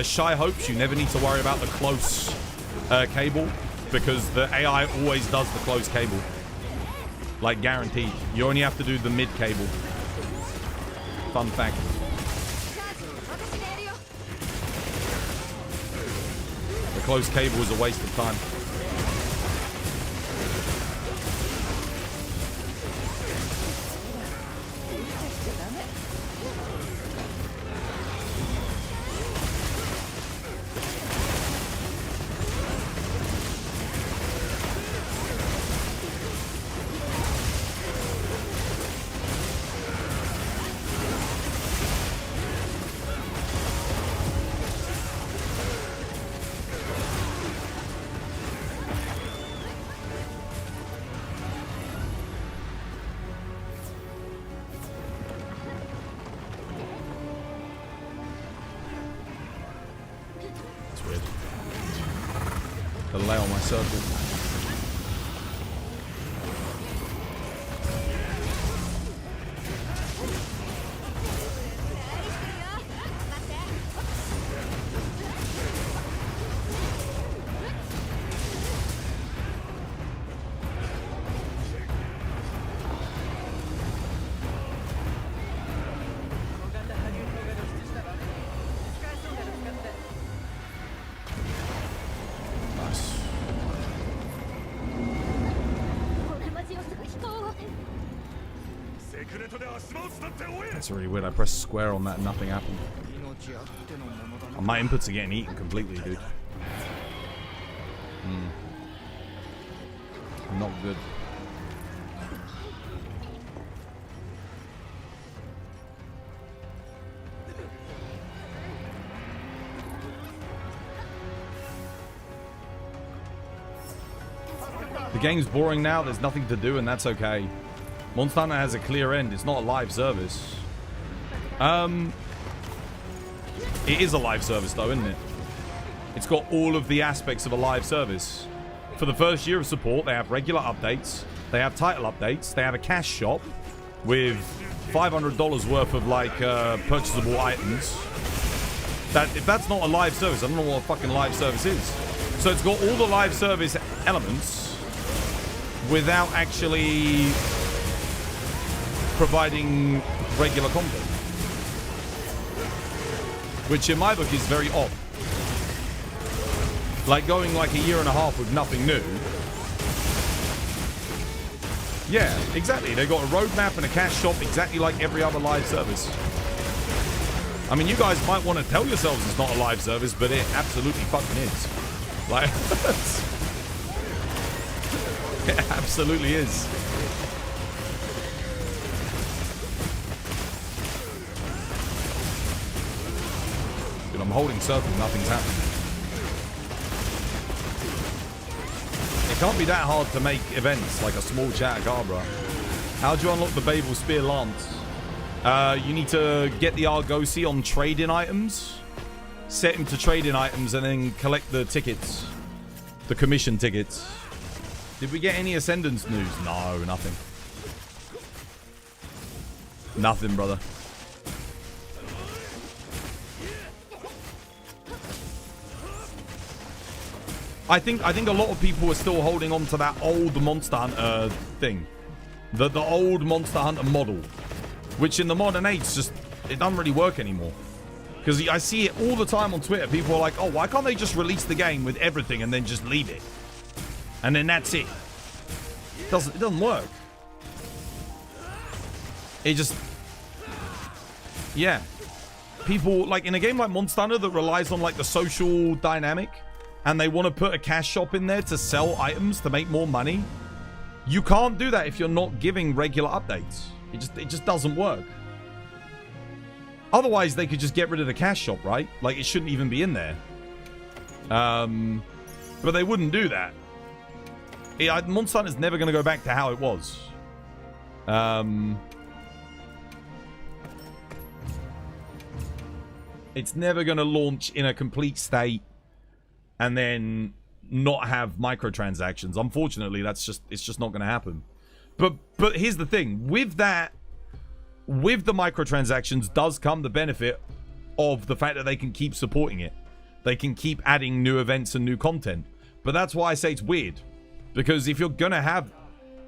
Shy hopes you never need to worry about the close cable, because the AI always does the close cable. Like, guaranteed. You only have to do the mid cable. Fun fact. The close cable is a waste of time. circle. That's really weird. I pressed square on that and nothing happened. My inputs are getting eaten completely, dude. Not good. The game's boring now. There's nothing to do, and that's okay. Monster Hunter has a clear end. It's not a live service. It is a live service, though, isn't it? It's got all of the aspects of a live service. For the first year of support, they have regular updates. They have title updates. They have a cash shop with $500 worth of, like, purchasable items. If that's not a live service, I don't know what a fucking live service is. So it's got all the live service elements without actually providing regular content, which in my book is very odd. Like going like a year and a half with nothing new. Yeah, exactly. They got a roadmap and a cash shop exactly like every other live service. I mean, you guys might want to tell yourselves it's not a live service, but it absolutely fucking is. Like, it absolutely is. Dude, I'm holding circle, nothing's happening. It can't be that hard to make events like a small Chatacabra. How do you unlock the Babel Spear Lance? You need to get the Argosy on trade-in items, set him to trade-in items, and then collect the tickets. The commission tickets. Did we get any Ascendance news? No, nothing. Nothing, brother. I think a lot of people are still holding on to that old Monster Hunter thing. The old Monster Hunter model. Which in the modern age just, it doesn't really work anymore. Because I see it all the time on Twitter. People are like, oh, why can't they just release the game with everything and then just leave it? And then that's it. It doesn't work. It just... Yeah. People, like in a game like Monster Hunter that relies on like the social dynamic, and they want to put a cash shop in there to sell items to make more money, you can't do that if you're not giving regular updates. It just doesn't work. Otherwise, they could just get rid of the cash shop, right? Like, it shouldn't even be in there. But they wouldn't do that. Monster Hunter's never going to go back to how it was. It's never going to launch in a complete state and then not have microtransactions. Unfortunately, it's just not going to happen. But here's the thing. With that, with the microtransactions does come the benefit of the fact that they can keep supporting it. They can keep adding new events and new content. But that's why I say it's weird. Because if you're going to have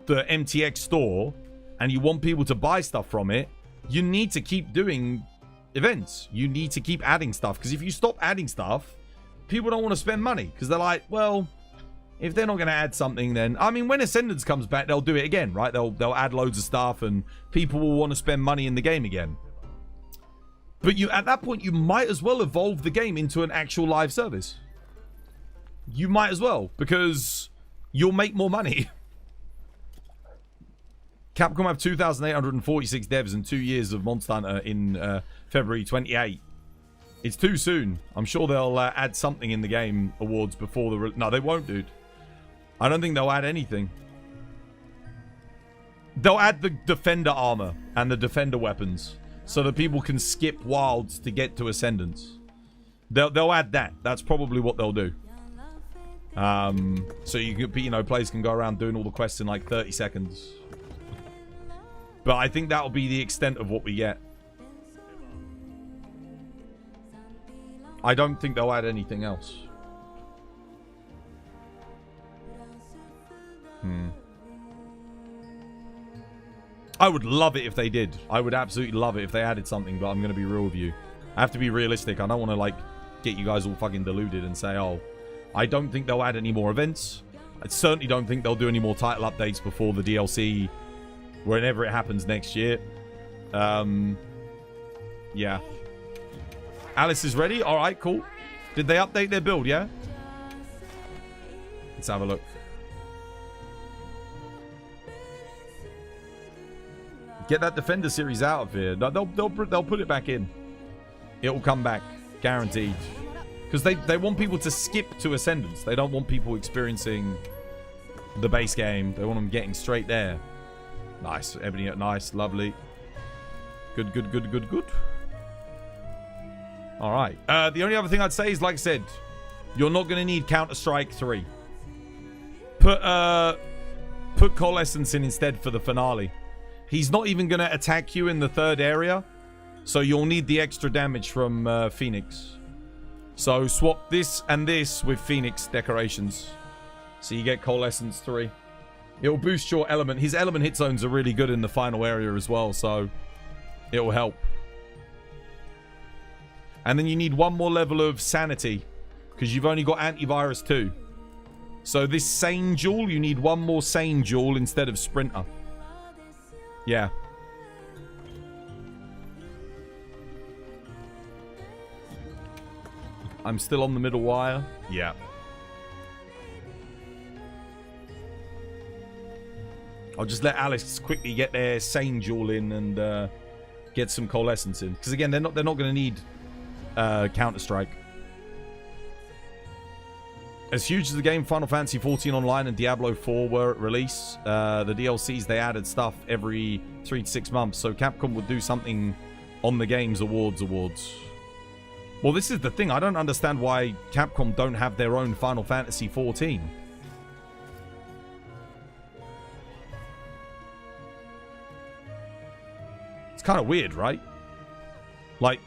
the MTX store and you want people to buy stuff from it, you need to keep doing events. You need to keep adding stuff. Because if you stop adding stuff, people don't want to spend money. Because they're like, well, if they're not going to add something, then... I mean, when Ascendance comes back, they'll do it again, right? They'll add loads of stuff and people will want to spend money in the game again. But at that point, you might as well evolve the game into an actual live service. You might as well, because you'll make more money. Capcom have 2,846 devs and 2 years of Monster Hunter in February 28. It's too soon. I'm sure they'll add something in the game awards before the... No, they won't, dude. I don't think they'll add anything. They'll add the Defender armor and the Defender weapons so that people can skip wilds to get to Ascendance. They'll add that. That's probably what they'll do. So you can, you know, players can go around doing all the quests in like 30 seconds. But I think that'll be the extent of what we get. I don't think they'll add anything else. I would love it if they did. I would absolutely love it if they added something, but I'm going to be real with you. I have to be realistic. I don't want to, like, get you guys all fucking deluded and say, oh, I don't think they'll add any more events. I certainly don't think they'll do any more title updates before the DLC, whenever it happens next year. Yeah. Alice is ready? Alright, cool. Did they update their build, yeah? Let's have a look. Get that Defender series out of here. No, they'll put it back in. It will come back. Guaranteed. Because they want people to skip to Ascendance. They don't want people experiencing the base game. They want them getting straight there. Nice. Ebony, nice. Lovely. Good, good, good, good, good. Alright. The only other thing I'd say is, like I said, you're not going to need Counter-Strike 3. Put Coalescence in instead for the finale. He's not even going to attack you in the third area. So you'll need the extra damage from Phoenix. So swap this and this with Phoenix decorations. So you get Coalescence 3. It'll boost your element. His element hit zones are really good in the final area as well. So it will help. And then you need one more level of sanity. Because you've only got antivirus 2. So this sane jewel, you need one more sane jewel instead of sprinter. Yeah. I'm still on the middle wire. Yeah. I'll just let Alex quickly get their sane jewel in and get some coalescence in. Because again, they're not going to need Counter-Strike. As huge as the game Final Fantasy 14 Online and Diablo 4 were at release, the DLCs, they added stuff every 3 to 6 months. So Capcom would do something on the game's awards. Well, this is the thing. I don't understand why Capcom don't have their own Final Fantasy 14. It's kind of weird, right? Like,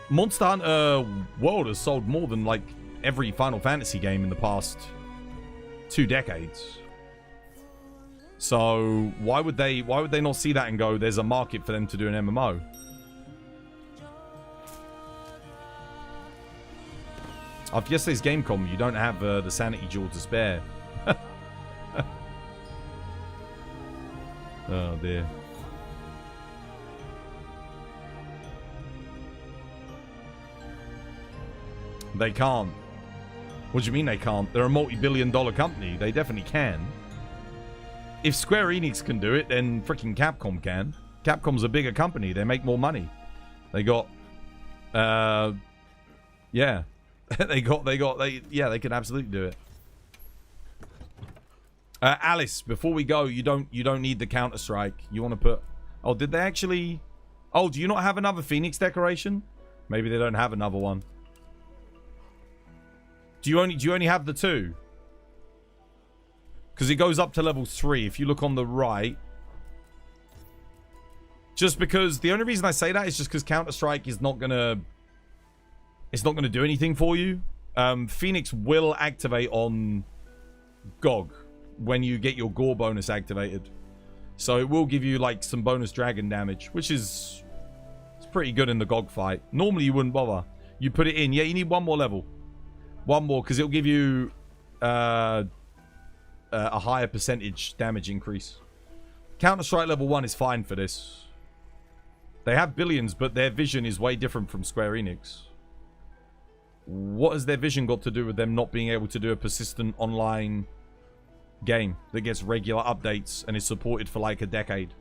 Monster Hunter World has sold more than, like, every Final Fantasy game in the past 2 decades. So why would they not see that and go, there's a market for them to do an MMO? After yesterday's Gamescom, you don't have the sanity jewel to spare. Oh dear. They can't. What do you mean they can't? They're a multi-billion-dollar company. They definitely can. If Square Enix can do it, then freaking Capcom can. Capcom's a bigger company. They make more money. They got, yeah, they can absolutely do it. Alice, before we go, you don't need the Counter-Strike. You want to put? Oh, did they actually? Oh, do you not have another Phoenix decoration? Maybe they don't have another one. Do you only have the 2? Because it goes up to level 3. If you look on the right. Just because the only reason I say that is just because Counter-Strike is not gonna. It's not gonna do anything for you. Phoenix will activate on GOG when you get your gore bonus activated. So it will give you like some bonus dragon damage, which is it's pretty good in the GOG fight. Normally you wouldn't bother. You put it in. Yeah, you need one more level. One more, because it'll give you a higher percentage damage increase. Counter-Strike level 1 is fine for this. They have billions, but their vision is way different from Square Enix. What has their vision got to do with them not being able to do a persistent online game that gets regular updates and is supported for like a decade?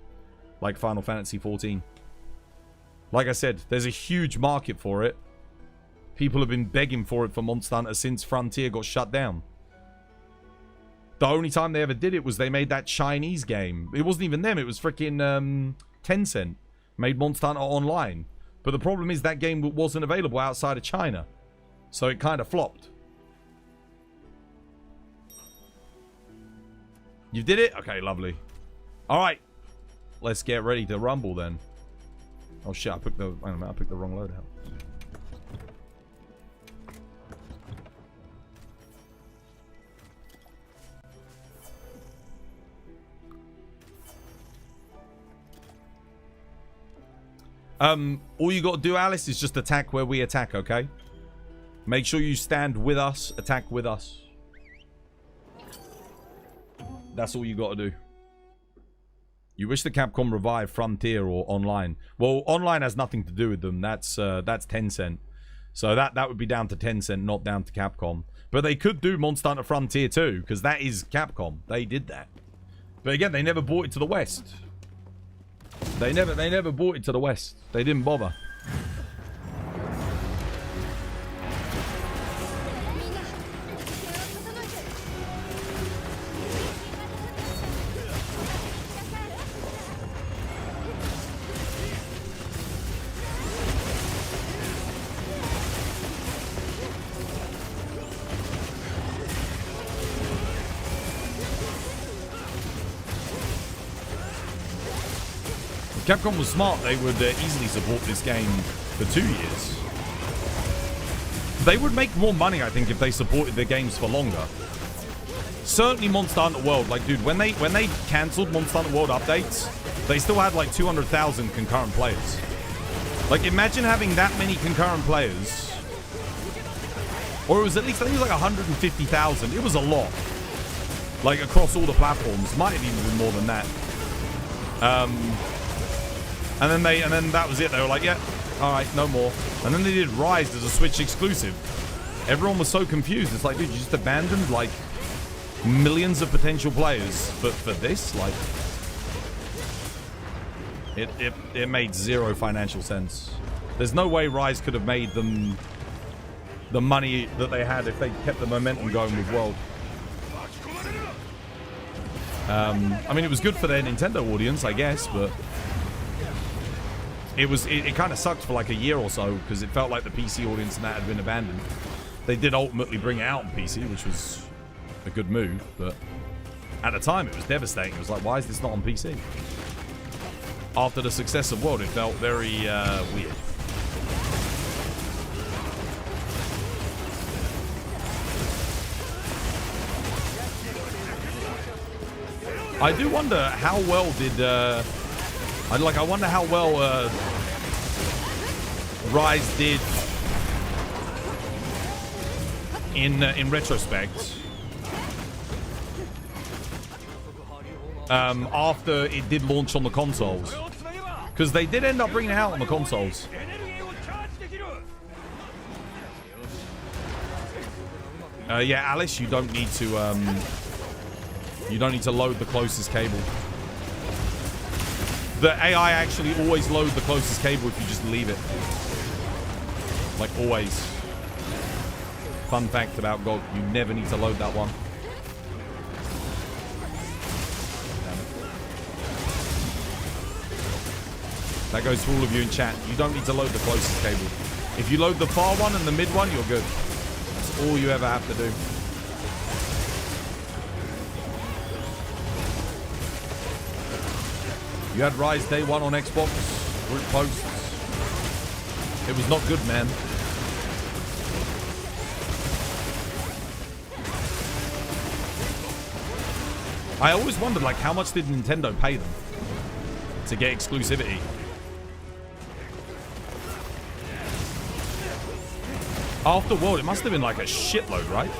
Like Final Fantasy 14. Like I said, there's a huge market for it. People have been begging for it for Monster Hunter since Frontier got shut down. The only time they ever did it was they made that Chinese game. It wasn't even them. It was freaking Tencent. Made Monster Hunter Online. But the problem is that game wasn't available outside of China. So it kind of flopped. You did it? Okay, lovely. All right. Let's get ready to rumble then. Oh shit, I picked the wait a minute, I picked the wrong loadout. All you got to do, Alice, is just attack where we attack, okay? Make sure you stand with us, attack with us. That's all you got to do. You wish the Capcom revive Frontier or online? Well, online has nothing to do with them. That's Tencent. So that would be down to Tencent, not down to Capcom. But they could do Monster Hunter Frontier too, because that is Capcom. They did that. But again, they never brought it to the West. They never brought it to the West. They didn't bother. Capcom was smart. They would easily support this game for 2 years. They would make more money, I think, if they supported their games for longer. Certainly Monster Hunter World. Like, dude, when they cancelled Monster Hunter World updates, they still had like 200,000 concurrent players. Like, imagine having that many concurrent players. Or it was at least, I think it was like 150,000. It was a lot. Like, across all the platforms. Might have even been more than that. And then that was it. They were like, yeah, all right, no more. And then they did Rise as a Switch exclusive. Everyone was so confused. It's like, dude, you just abandoned like millions of potential players for this? Like, it made zero financial sense. There's no way Rise could have made them the money that they had if they kept the momentum going with World. I mean, it was good for their Nintendo audience, I guess, but it kind of sucked for like a year or so because it felt like the PC audience and that had been abandoned. They did ultimately bring it out on PC, which was a good move, but at the time it was devastating. It was like, why is this not on PC? After the success of World, it felt very weird. I do wonder how well did I wonder how well Rise did in retrospect after it did launch on the consoles, because they did end up bringing it out on the consoles. Yeah, Alice, you don't need to load the closest cable. The AI actually always load the closest cable if you just leave it. Like, always. Fun fact about GOG, you never need to load that one. That goes to all of you in chat. You don't need to load the closest cable. If you load the far one and the mid one, you're good. That's all you ever have to do. You had Rise Day 1 on Xbox, group posts. It was not good, man. I always wondered, like, how much did Nintendo pay them to get exclusivity? After World, it must have been like a shitload, right?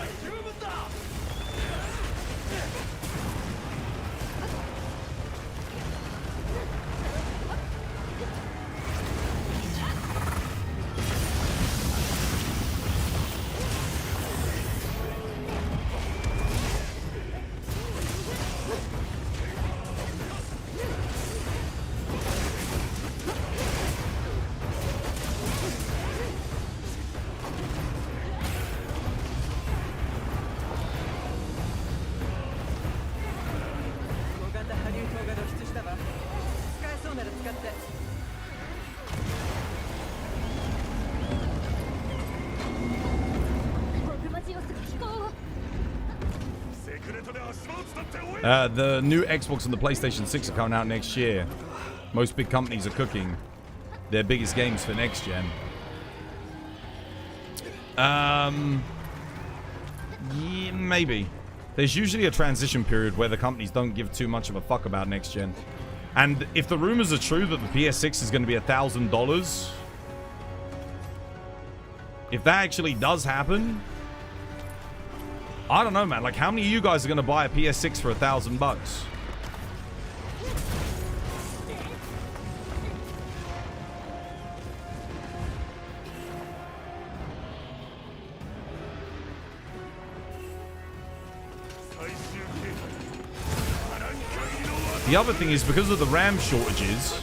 The new Xbox and the PlayStation 6 are coming out next year. Most big companies are cooking their biggest games for next gen. Yeah, maybe. There's usually a transition period where the companies don't give too much of a fuck about next gen. And if the rumors are true that the PS6 is going to be $1,000, if that actually does happen, I don't know, man. Like, how many of you guys are going to buy a PS6 for $1,000? The other thing is, because of the RAM shortages,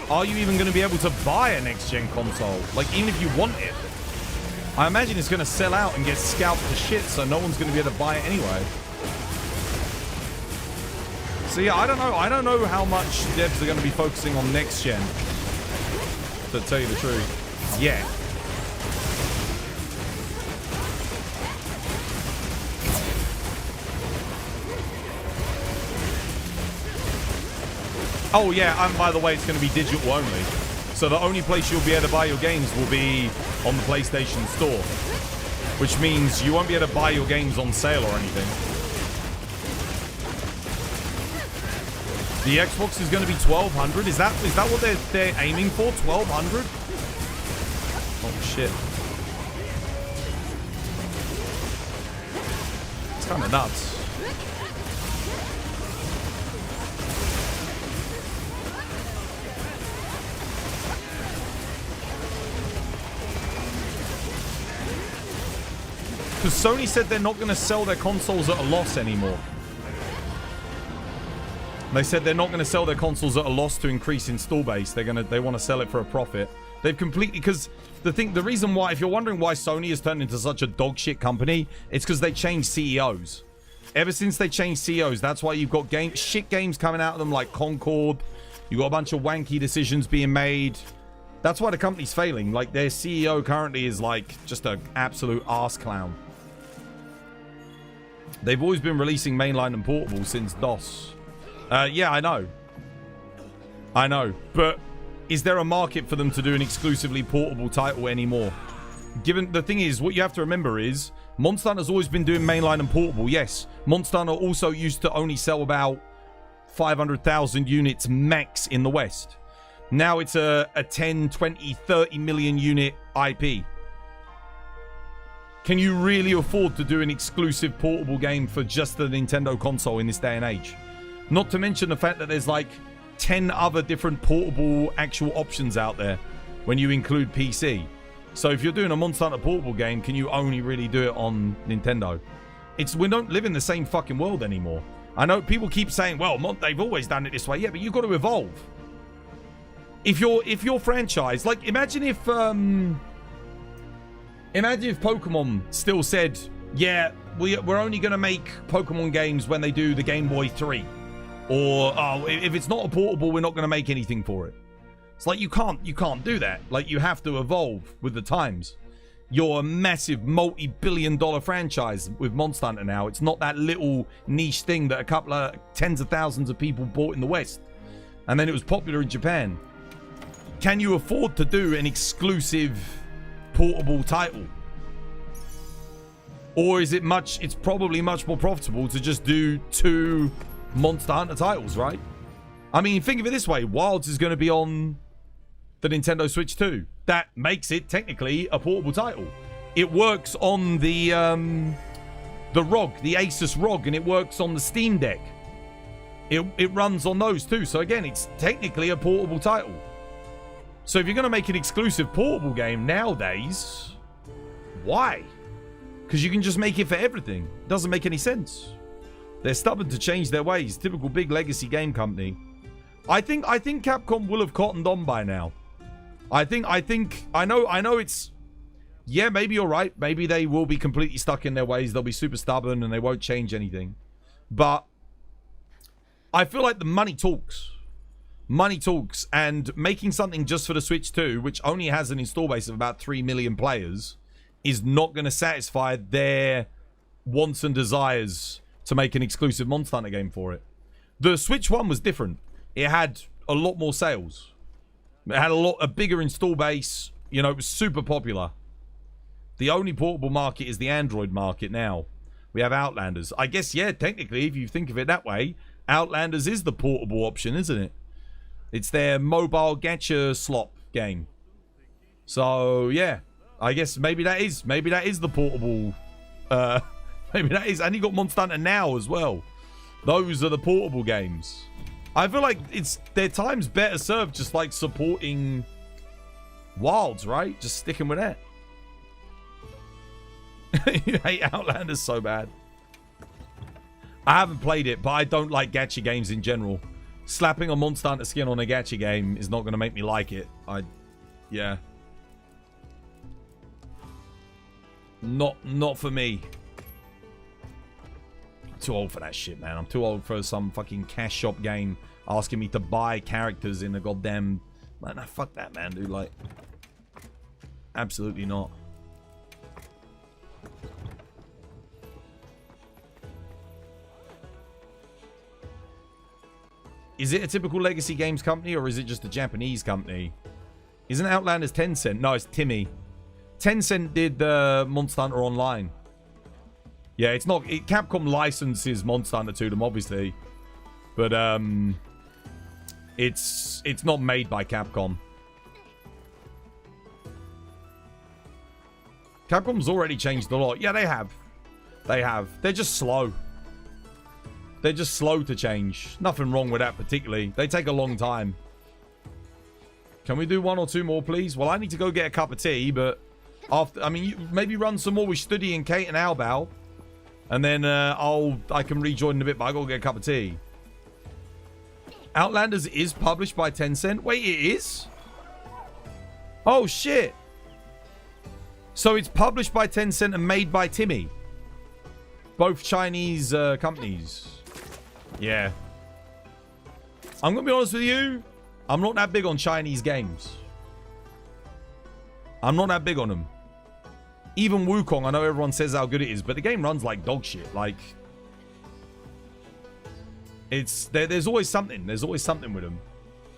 are you even going to be able to buy a next-gen console? Like, even if you want it, I imagine it's going to sell out and get scalped to shit, so no one's going to be able to buy it anyway. So yeah, I don't know. I don't know how much devs are going to be focusing on next-gen, to tell you the truth. Yeah. Oh yeah, and by the way, it's going to be digital only. So the only place you'll be able to buy your games will be on the PlayStation Store. Which means you won't be able to buy your games on sale or anything. The Xbox is going to be $1,200. Is that what they're aiming for? $1,200? Oh shit. It's kind of nuts. Because Sony said they're not going to sell their consoles at a loss anymore. They said they're not going to sell their consoles at a loss to increase install base. They want to sell it for a profit. They've completely, because the reason why, if you're wondering why Sony has turned into such a dog shit company, it's because they changed CEOs. Ever since they changed CEOs, that's why you've got shit games coming out of them like Concord. You've got a bunch of wanky decisions being made. That's why the company's failing. Like, their CEO currently is like just an absolute arse clown. They've always been releasing mainline and portable since DOS. Yeah, I know. I know. But is there a market for them to do an exclusively portable title anymore? Given the thing is, what you have to remember is, Monster Hunter's always been doing mainline and portable, yes. Monster Hunter also used to only sell about 500,000 units max in the West. Now it's a 10, 20, 30 million unit IP. Can you really afford to do an exclusive portable game for just the Nintendo console in this day and age? Not to mention the fact that there's like 10 other different portable actual options out there when you include PC. So if you're doing a Monster Hunter portable game, can you only really do it on Nintendo? We don't live in the same fucking world anymore. I know people keep saying, well, they've always done it this way. Yeah, but you've got to evolve. If your franchise, like, imagine if Pokemon still said, yeah, we're only going to make Pokemon games when they do the Game Boy 3. Or, oh, if it's not a portable, we're not going to make anything for it. It's like, you can't do that. Like, you have to evolve with the times. You're a massive multi-billion-dollar franchise with Monster Hunter now. It's not that little niche thing that a couple of tens of thousands of people bought in the West. And then it was popular in Japan. Can you afford to do an exclusive portable title? Or is it's probably much more profitable to just do 2 Monster Hunter titles, right? I mean, think of it this way. Wilds is going to be on the Nintendo Switch 2. That makes it technically a portable title. It works on the ROG, the Asus ROG, and it works on the Steam Deck. It runs on those too. So again, it's technically a portable title. So if you're going to make an exclusive portable game nowadays, why? Because you can just make it for everything. It doesn't make any sense. They're stubborn to change their ways. Typical big legacy game company. I think Capcom will have cottoned on by now. I know it's, yeah, maybe you're right. Maybe they will be completely stuck in their ways. They'll be super stubborn and they won't change anything. But I feel like the money talks. Money talks, and making something just for the Switch 2, which only has an install base of about 3 million players, is not going to satisfy their wants and desires to make an exclusive Monster Hunter game for it. The Switch one was different. It had a lot more sales. It had a bigger install base. You know, it was super popular. The only portable market is the Android market now. We have Outlanders. I guess, yeah, technically, if you think of it that way, Outlanders is the portable option, isn't it? It's their mobile gacha slot game. So, yeah. I guess maybe that is the portable... maybe that is... And you got Monster Hunter Now as well. Those are the portable games. I feel like their time's better served just like supporting Wilds, right? Just sticking with that. You hate Outlanders so bad. I haven't played it, but I don't like gacha games in general. Slapping a Monster Hunter skin on a gacha game is not going to make me like it. Yeah. Not for me. Too old for that shit, man. I'm too old for some fucking cash shop game asking me to buy characters in a goddamn... Man, nah, fuck that, man, dude. Like, absolutely not. Is it a typical Legacy Games company, or is it just a Japanese company? Isn't Outlanders Tencent? No, it's Timmy. Tencent did Monster Hunter Online. Yeah, it's not... Capcom licenses Monster Hunter to them, obviously. But, it's not made by Capcom. Capcom's already changed a lot. Yeah, they have. They have. They're just slow. They're just slow to change. Nothing wrong with that particularly. They take a long time. Can we do 1 or 2 more, please? Well, I need to go get a cup of tea, but... after, I mean, maybe run some more with Studi and Kate and Albal. And then I can rejoin in a bit, but I gotta get a cup of tea. Outlanders is published by Tencent. Wait, it is? Oh, shit. So it's published by Tencent and made by Timmy. Both Chinese companies. Yeah. I'm gonna be honest with you. I'm not that big on Chinese games. I'm not that big on them. Even Wukong, I know everyone says how good it is, but the game runs like dog shit. Like, it's there's always something. There's always something with them.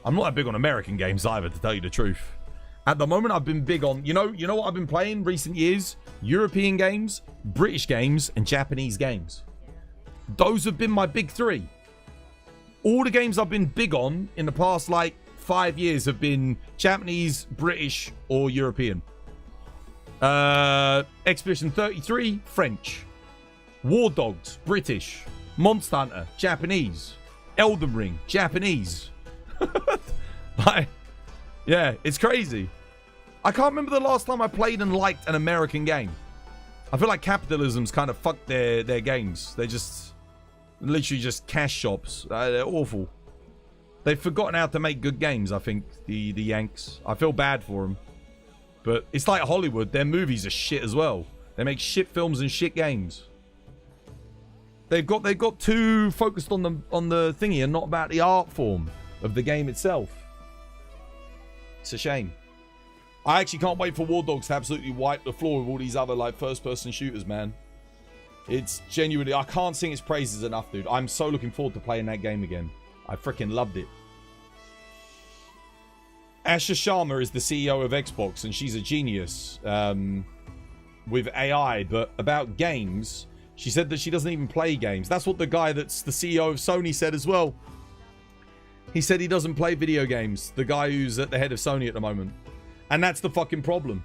I'm not that big on American games either, to tell you the truth. At the moment, I've been big on, you know what I've been playing recent years? European games, British games, and Japanese games. Those have been my big 3. All the games I've been big on in the past, like, 5 years have been Japanese, British, or European. Expedition 33, French. War Dogs, British. Monster Hunter, Japanese. Elden Ring, Japanese. Like, yeah, it's crazy. I can't remember the last time I played and liked an American game. I feel like capitalism's kind of fucked their games. They're just literally just cash shops. They're awful. They've forgotten how to make good games, I think, the Yanks. I feel bad for them. But it's like Hollywood. Their movies are shit as well. They make shit films and shit games. They've got too focused on the thingy and not about the art form of the game itself. It's a shame. I actually can't wait for War Dogs to absolutely wipe the floor with all these other like first-person shooters, man. It's genuinely... I can't sing its praises enough, dude. I'm so looking forward to playing that game again. I freaking loved it. Asha Sharma is the CEO of Xbox, and she's a genius with AI. But about games, she said that she doesn't even play games. That's what the guy that's the CEO of Sony said as well. He said he doesn't play video games. The guy who's at the head of Sony at the moment. And that's the fucking problem.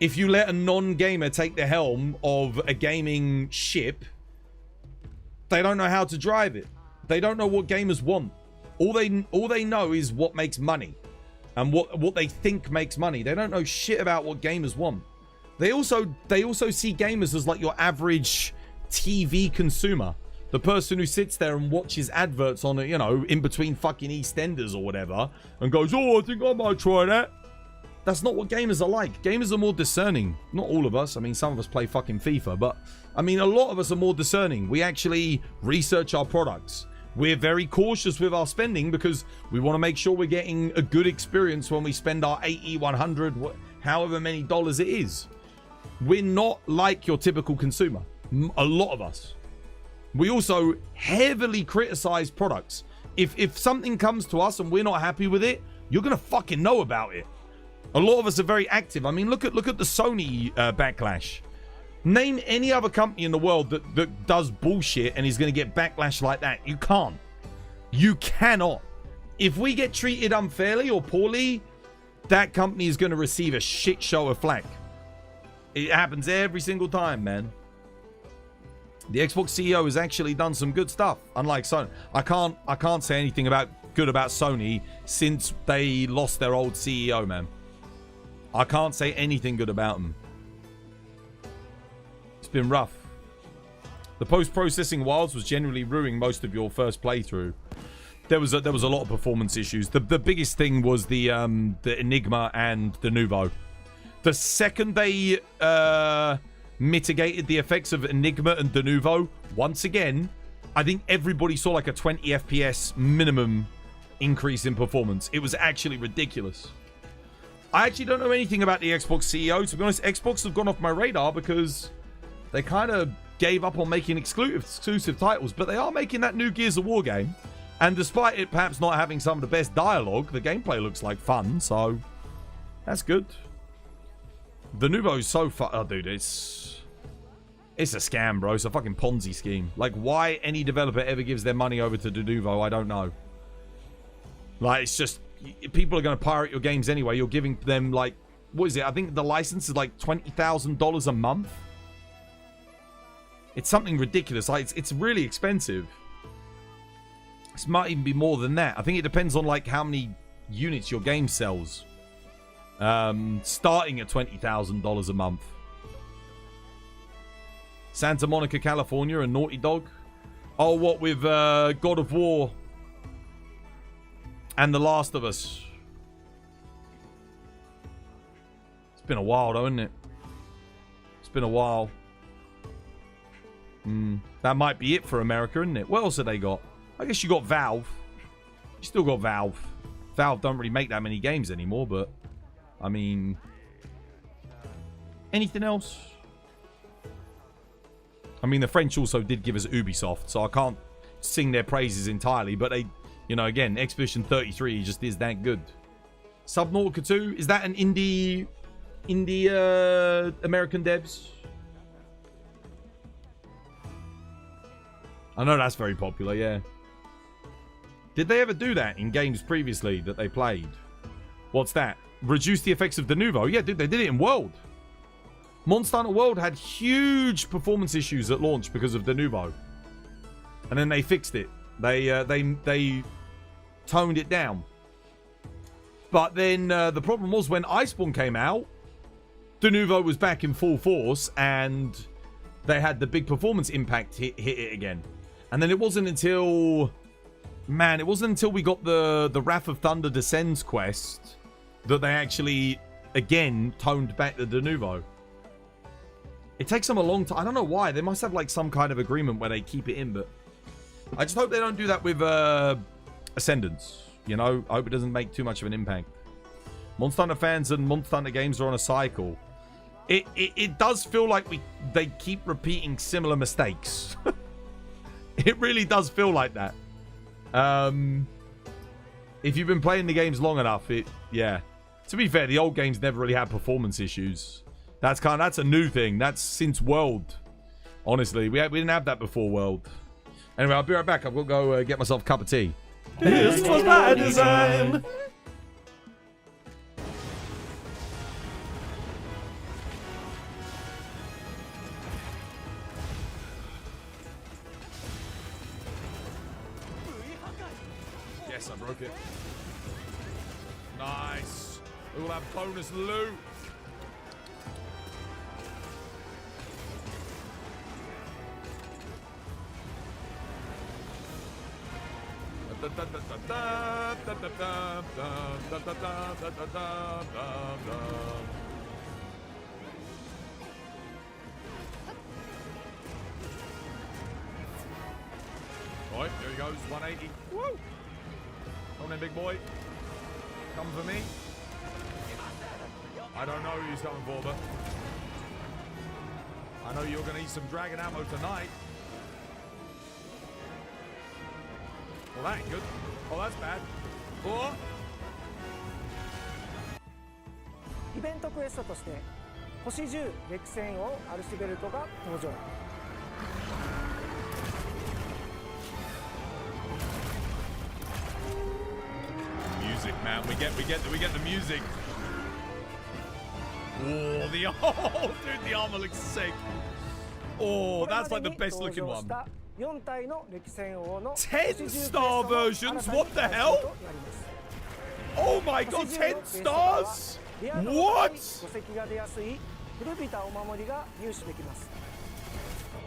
If you let a non-gamer take the helm of a gaming ship, they don't know how to drive it. They don't know what gamers want. All they know is what makes money. And what they think makes money. They don't know shit about what gamers want. They also see gamers as like your average TV consumer. The person who sits there and watches adverts on it, you know, in between fucking EastEnders or whatever, and goes, oh, I think I might try that. That's not what gamers are like. Gamers are more discerning. Not all of us. I mean, some of us play fucking FIFA, but I mean, a lot of us are more discerning. We actually research our products. We're very cautious with our spending because we want to make sure we're getting a good experience when we spend our 80, 100, however many dollars it is. We're not like your typical consumer. A lot of us. We also heavily criticize products. If something comes to us and we're not happy with it, you're gonna fucking know about it. A lot of us are very active. I mean, look at the Sony backlash. Name any other company in the world that does bullshit and is gonna get backlash like that. You can't. You cannot. If we get treated unfairly or poorly, that company is gonna receive a shit show of flack. It happens every single time, man. The Xbox CEO has actually done some good stuff, unlike Sony. I can't say anything good about Sony since they lost their old CEO, man. I can't say anything good about them. It's been rough. The post-processing wilds was generally ruining most of your first playthrough. There was a lot of performance issues. The biggest thing was the Enigma and the Nouveau. The second they mitigated the effects of Enigma and the Nouveau, once again, I think everybody saw like a 20 FPS minimum increase in performance. It was actually ridiculous. I actually don't know anything about the Xbox CEO. To be honest, Xbox have gone off my radar because they kind of gave up on making exclusive titles, but they are making that new Gears of War game. And despite it perhaps not having some of the best dialogue, the gameplay looks like fun, so that's good. The Nouveau is so fun. Oh, dude, it's a scam, bro. It's a fucking Ponzi scheme. Like, why any developer ever gives their money over to the Nouveau, I don't know. Like, it's just, people are going to pirate your games anyway. You're giving them, like, what is it? I think the license is like $20,000 a month. It's something ridiculous. Like, it's really expensive. This might even be more than that. I think it depends on, like, how many units your game sells. Starting at $20,000 a month. Santa Monica, California, and Naughty Dog. Oh, what with God of War and The Last of Us. It's been a while, though, isn't it? It's been a while. That might be it for America, isn't it? What else have they got? I guess you got Valve. You still got Valve. Valve don't really make that many games anymore, but I mean, anything else? I mean, the French also did give us Ubisoft, so I can't sing their praises entirely, but they, you know, again, Expedition 33 just is that good. Subnautica 2, is that an indie American devs? I know that's very popular, yeah. Did they ever do that in games previously that they played? What's that? Reduce the effects of the Nouveau? Yeah, dude, they did it in World. Monster Hunter World had huge performance issues at launch because of the Nouveau. And then they fixed it. They toned it down. But then the problem was when Iceborne came out, the Nouveau was back in full force and they had the big performance impact hit it again. And then it wasn't until... Man, it wasn't until we got the Wrath of Thunder Descends quest that they actually, again, toned back the de Nouveau. It takes them a long time. I don't know why. They must have, like, some kind of agreement where they keep it in, but I just hope they don't do that with Ascendance. You know, I hope it doesn't make too much of an impact. Monster Hunter fans and Monster Hunter games are on a cycle. It does feel like they keep repeating similar mistakes. It really does feel like that. If you've been playing the games long enough, yeah. To be fair, the old games never really had performance issues. That's a new thing. That's since World. Honestly, we didn't have that before World. Anyway, I'll be right back. I've got to go get myself a cup of tea. This was by design. Yes, I broke it. Nice. We will have bonus loot. Right, there he goes, 180. Woo! Come on then, big boy. Come for me. I don't know who he's coming for, but I know you're going to need some dragon ammo tonight. Well, that ain't good. Oh, that's bad. Oh. イベントクエストとして星10歴戦王アルシベルトが登場。 Music, man. We get the music. Oh, the oh, dude, the armor looks sick. Oh, that's like the best looking one. 4体の歴戦王の 10-star versions? What the hell? Oh my god, 10 stars? What? 戸籍が出やすい古びたお守りが入手できます。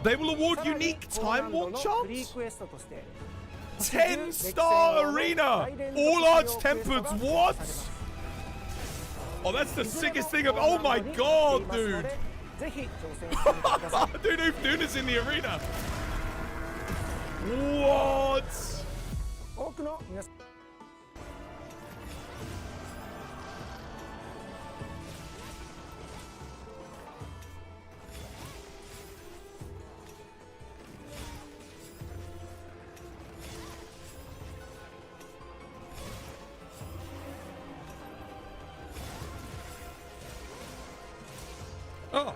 They will award unique time warp フリー charms? クエストとして 10-star arena! All arch tempered, what? Oh, that's the sickest thing of. Oh my god, dude! ぜひ挑戦してみてください。 Dude, Oof Nuna's in the arena! What? 多くの皆さん Oh.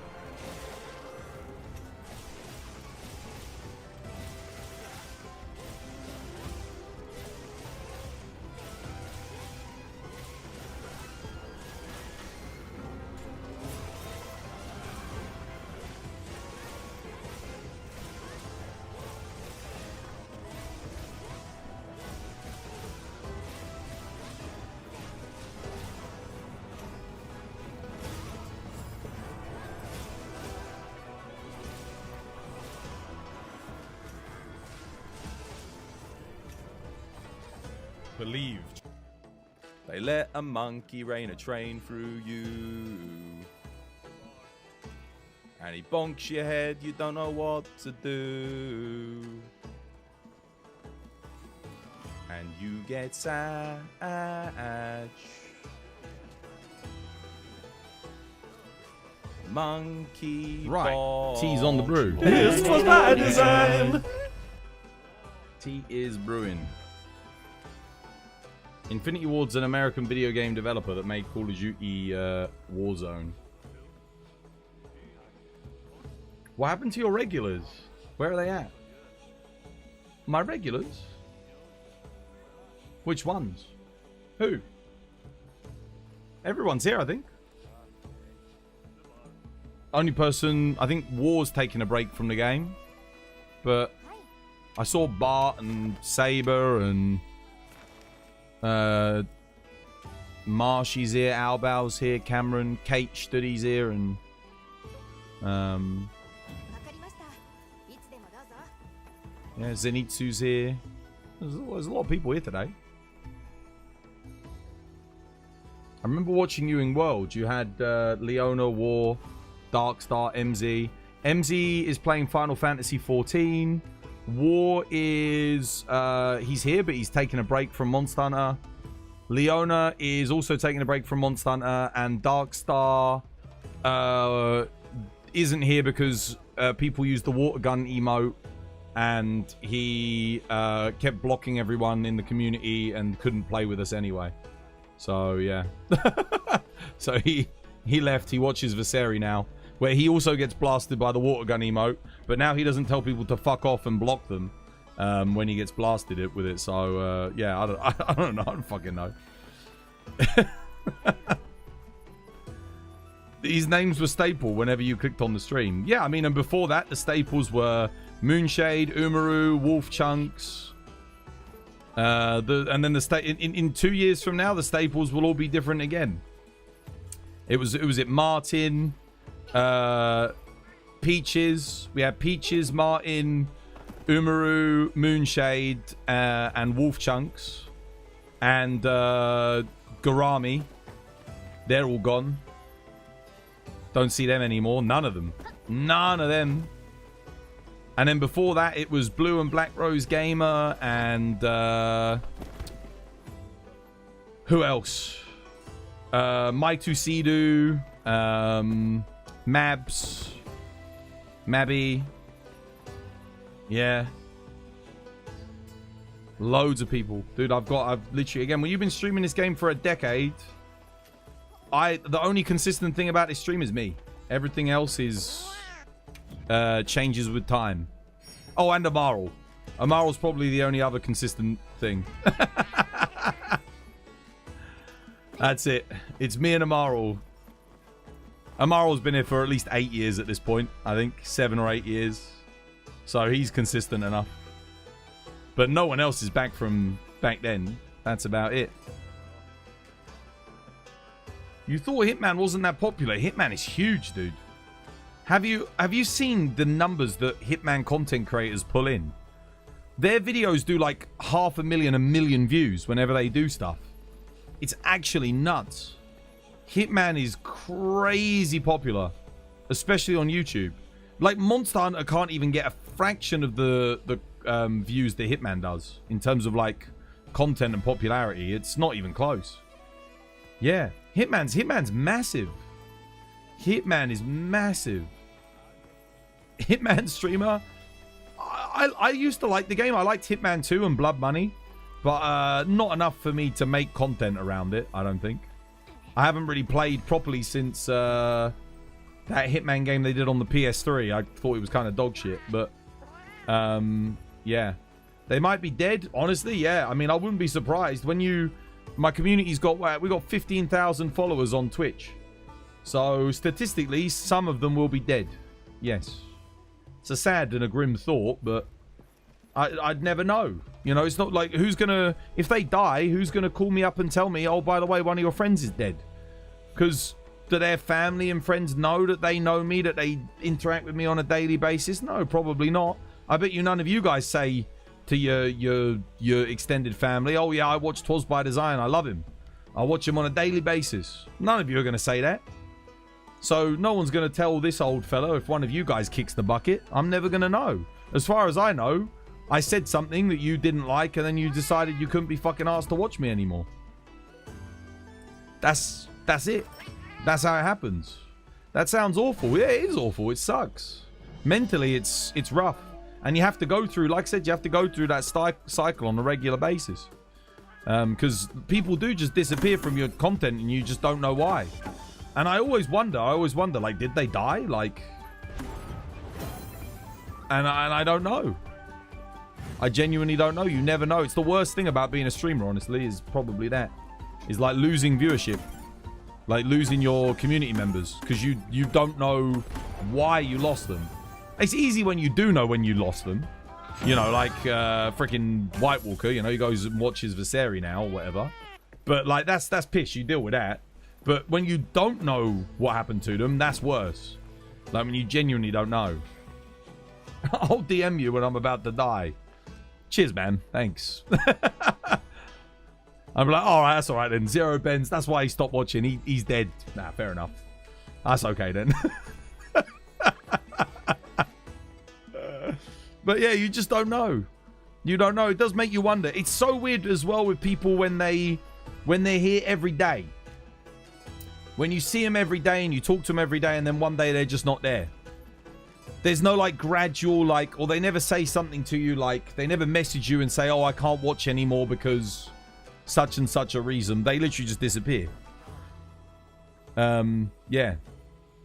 Believed. They let a monkey rain a train through you. And he bonks your head, you don't know what to do. And you get sad. Monkey Right, tea's on the brew. This was by design. Tea is brewing. Infinity Ward's an American video game developer that made Call of Duty Warzone. What happened to your regulars? Where are they at? My regulars? Which ones? Who? Everyone's here, I think. Only person, I think War's taking a break from the game. But I saw Bart and Saber and Marshy's here, Albao's here, Cameron, Kate Study's here, and yeah, Zenitsu's here. There's a lot of people here today. I remember watching you in World. You had Leona, War, Darkstar, MZ. MZ is playing Final Fantasy 14. War is he's here, but he's taking a break from Monster Hunter. Leona is also taking a break from Monster Hunter, and Darkstar isn't here because people use the water gun emote, and he kept blocking everyone in the community and couldn't play with us anyway. So yeah, so he left. He watches Viseri now, where he also gets blasted by the water gun emote, but now he doesn't tell people to fuck off and block them when he gets blasted with it. So yeah, I don't know. I don't fucking know. These names were staple whenever you clicked on the stream. Yeah, I mean, and before that, the staples were Moonshade, Umaru, Wolf Chunks. And then in 2 years from now, the staples will all be different again. It was Martin, Peaches. We had Peaches, Martin, Umaru, Moonshade, and Wolf Chunks, and Garami. They're all gone. Don't see them anymore. None of them. None of them. And then before that, it was Blue and Black Rose Gamer and who else? Maitu Sidu, Mabs, Mabby. Yeah. Loads of people. Dude, I've literally, again, when you've been streaming this game for a decade, the only consistent thing about this stream is me. Everything else is changes with time. Oh, and Amaral. Amaral's probably the only other consistent thing. That's it. It's me and Amaral. Amaral's been here for at least 8 years at this point. I think 7 or 8 years. So he's consistent enough. But no one else is back from back then. That's about it. You thought Hitman wasn't that popular. Hitman is huge, dude. Have you seen the numbers that Hitman content creators pull in? Their videos do like 500,000, 1 million views whenever they do stuff. It's actually nuts. Hitman is crazy popular, especially on YouTube. Like Monster Hunter can't even get a fraction of the views that Hitman does in terms of like content and popularity. It's not even close. Yeah, Hitman's massive. Hitman is massive. Hitman streamer. I used to like the game. I liked Hitman 2 and Blood Money, but not enough for me to make content around it, I don't think. I haven't really played properly since that Hitman game they did on the PS3. I thought it was kind of dog shit, but yeah. They might be dead, honestly, yeah. I mean, I wouldn't be surprised. My community's got, we got 15,000 followers on Twitch. So, statistically, some of them will be dead. Yes. It's a sad and a grim thought, but I'd never know. You know, it's not like, if they die, who's gonna call me up and tell me, oh, by the way, one of your friends is dead? Because do their family and friends know that they know me, that they interact with me on a daily basis? No, probably not. I bet you none of you guys say to your extended family, oh yeah, I watch 'Twas by Design, I love him. I watch him on a daily basis. None of you are going to say that. So no one's going to tell this old fellow if one of you guys kicks the bucket. I'm never going to know. As far as I know, I said something that you didn't like and then you decided you couldn't be fucking asked to watch me anymore. That's it. That's how it happens. That sounds awful. Yeah, it is awful. It sucks. Mentally, it's rough. And you have to go through, like I said, you have to go through that cycle on a regular basis. Because people do just disappear from your content and you just don't know why. And I always wonder, like, did they die? Like, and I don't know. I genuinely don't know. You never know. It's the worst thing about being a streamer, honestly, is probably that. Is like losing viewership. Like losing your community members. Because you don't know why you lost them. It's easy when you do know when you lost them. You know, like freaking White Walker, you know, he goes and watches Viserys now or whatever. But like that's piss, you deal with that. But when you don't know what happened to them, that's worse. Like when you genuinely don't know. I'll DM you when I'm about to die. Cheers, man. Thanks. I'm like, alright, that's alright then. Zero Benz, that's why he stopped watching. He's dead. Nah, fair enough. That's okay then. But yeah, you just don't know. You don't know. It does make you wonder. It's so weird as well with people when they're here every day. When you see them every day and you talk to them every day and then one day they're just not there. There's no like gradual like, or they never say something to you like, they never message you and say, oh, I can't watch anymore because such and such a reason. They literally just disappear. Yeah.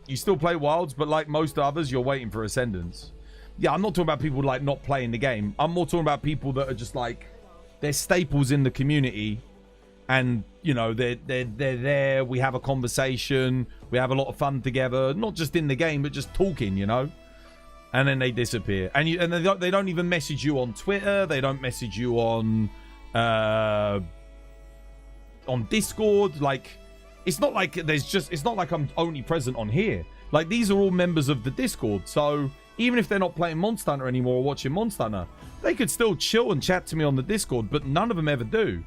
You still play Wilds, but like most others, you're waiting for Ascendance. Yeah, I'm not talking about people like not playing the game. I'm more talking about people that are just like, they're staples in the community. And, you know, they're there. We have a conversation. We have a lot of fun together. Not just in the game, but just talking, you know. And then they disappear. And they don't even message you on Twitter. They don't message you on Discord. Like, it's not like it's not like I'm only present on here. Like, these are all members of the Discord. So even if they're not playing Monster Hunter anymore or watching Monster Hunter, they could still chill and chat to me on the Discord, but none of them ever do.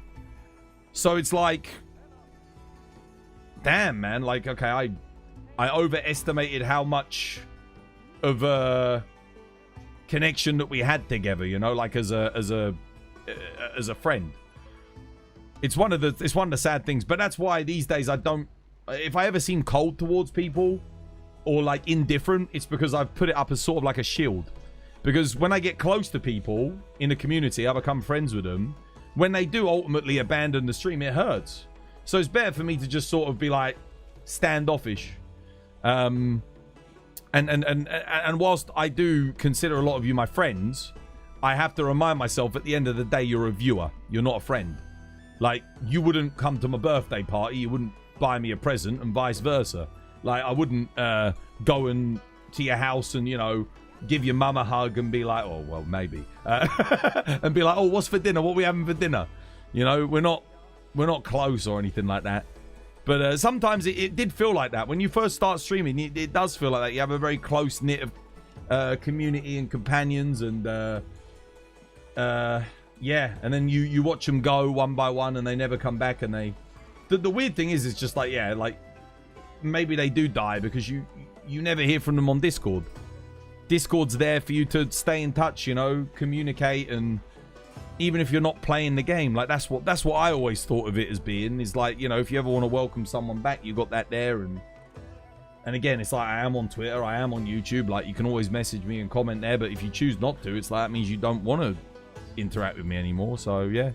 So it's like, damn, man. Like, okay, I overestimated how much of a connection that we had together, you know, like as a friend. It's one of the sad things, but that's why these days I don't, if I ever seem cold towards people or like indifferent, it's because I've put it up as sort of like a shield. Because when I get close to people in the community, I become friends with them. When they do ultimately abandon the stream, it hurts. So it's better for me to just sort of be like standoffish. And whilst I do consider a lot of you my friends, I have to remind myself at the end of the day, you're a viewer. You're not a friend. Like, you wouldn't come to my birthday party. You wouldn't buy me a present and vice versa. Like, I wouldn't go to your house and, you know, give your mum a hug and be like, oh, well, maybe. And be like, oh, what's for dinner? What are we having for dinner? You know, we're not close or anything like that. But sometimes it did feel like that. When you first start streaming, it does feel like that. You have a very close-knit of community and companions. And, yeah. And then you watch them go one by one and they never come back. And the weird thing is, it's just like, yeah, like, maybe they do die because you never hear from them on Discord. Discord's there for you to stay in touch, you know, communicate, and even if you're not playing the game, like that's what I always thought of it as being, is like, you know, if you ever want to welcome someone back, you got that there. And again, it's like, I am on Twitter, I am on YouTube, like you can always message me and comment there, but if you choose not to, it's like, that means you don't want to interact with me anymore. So yeah.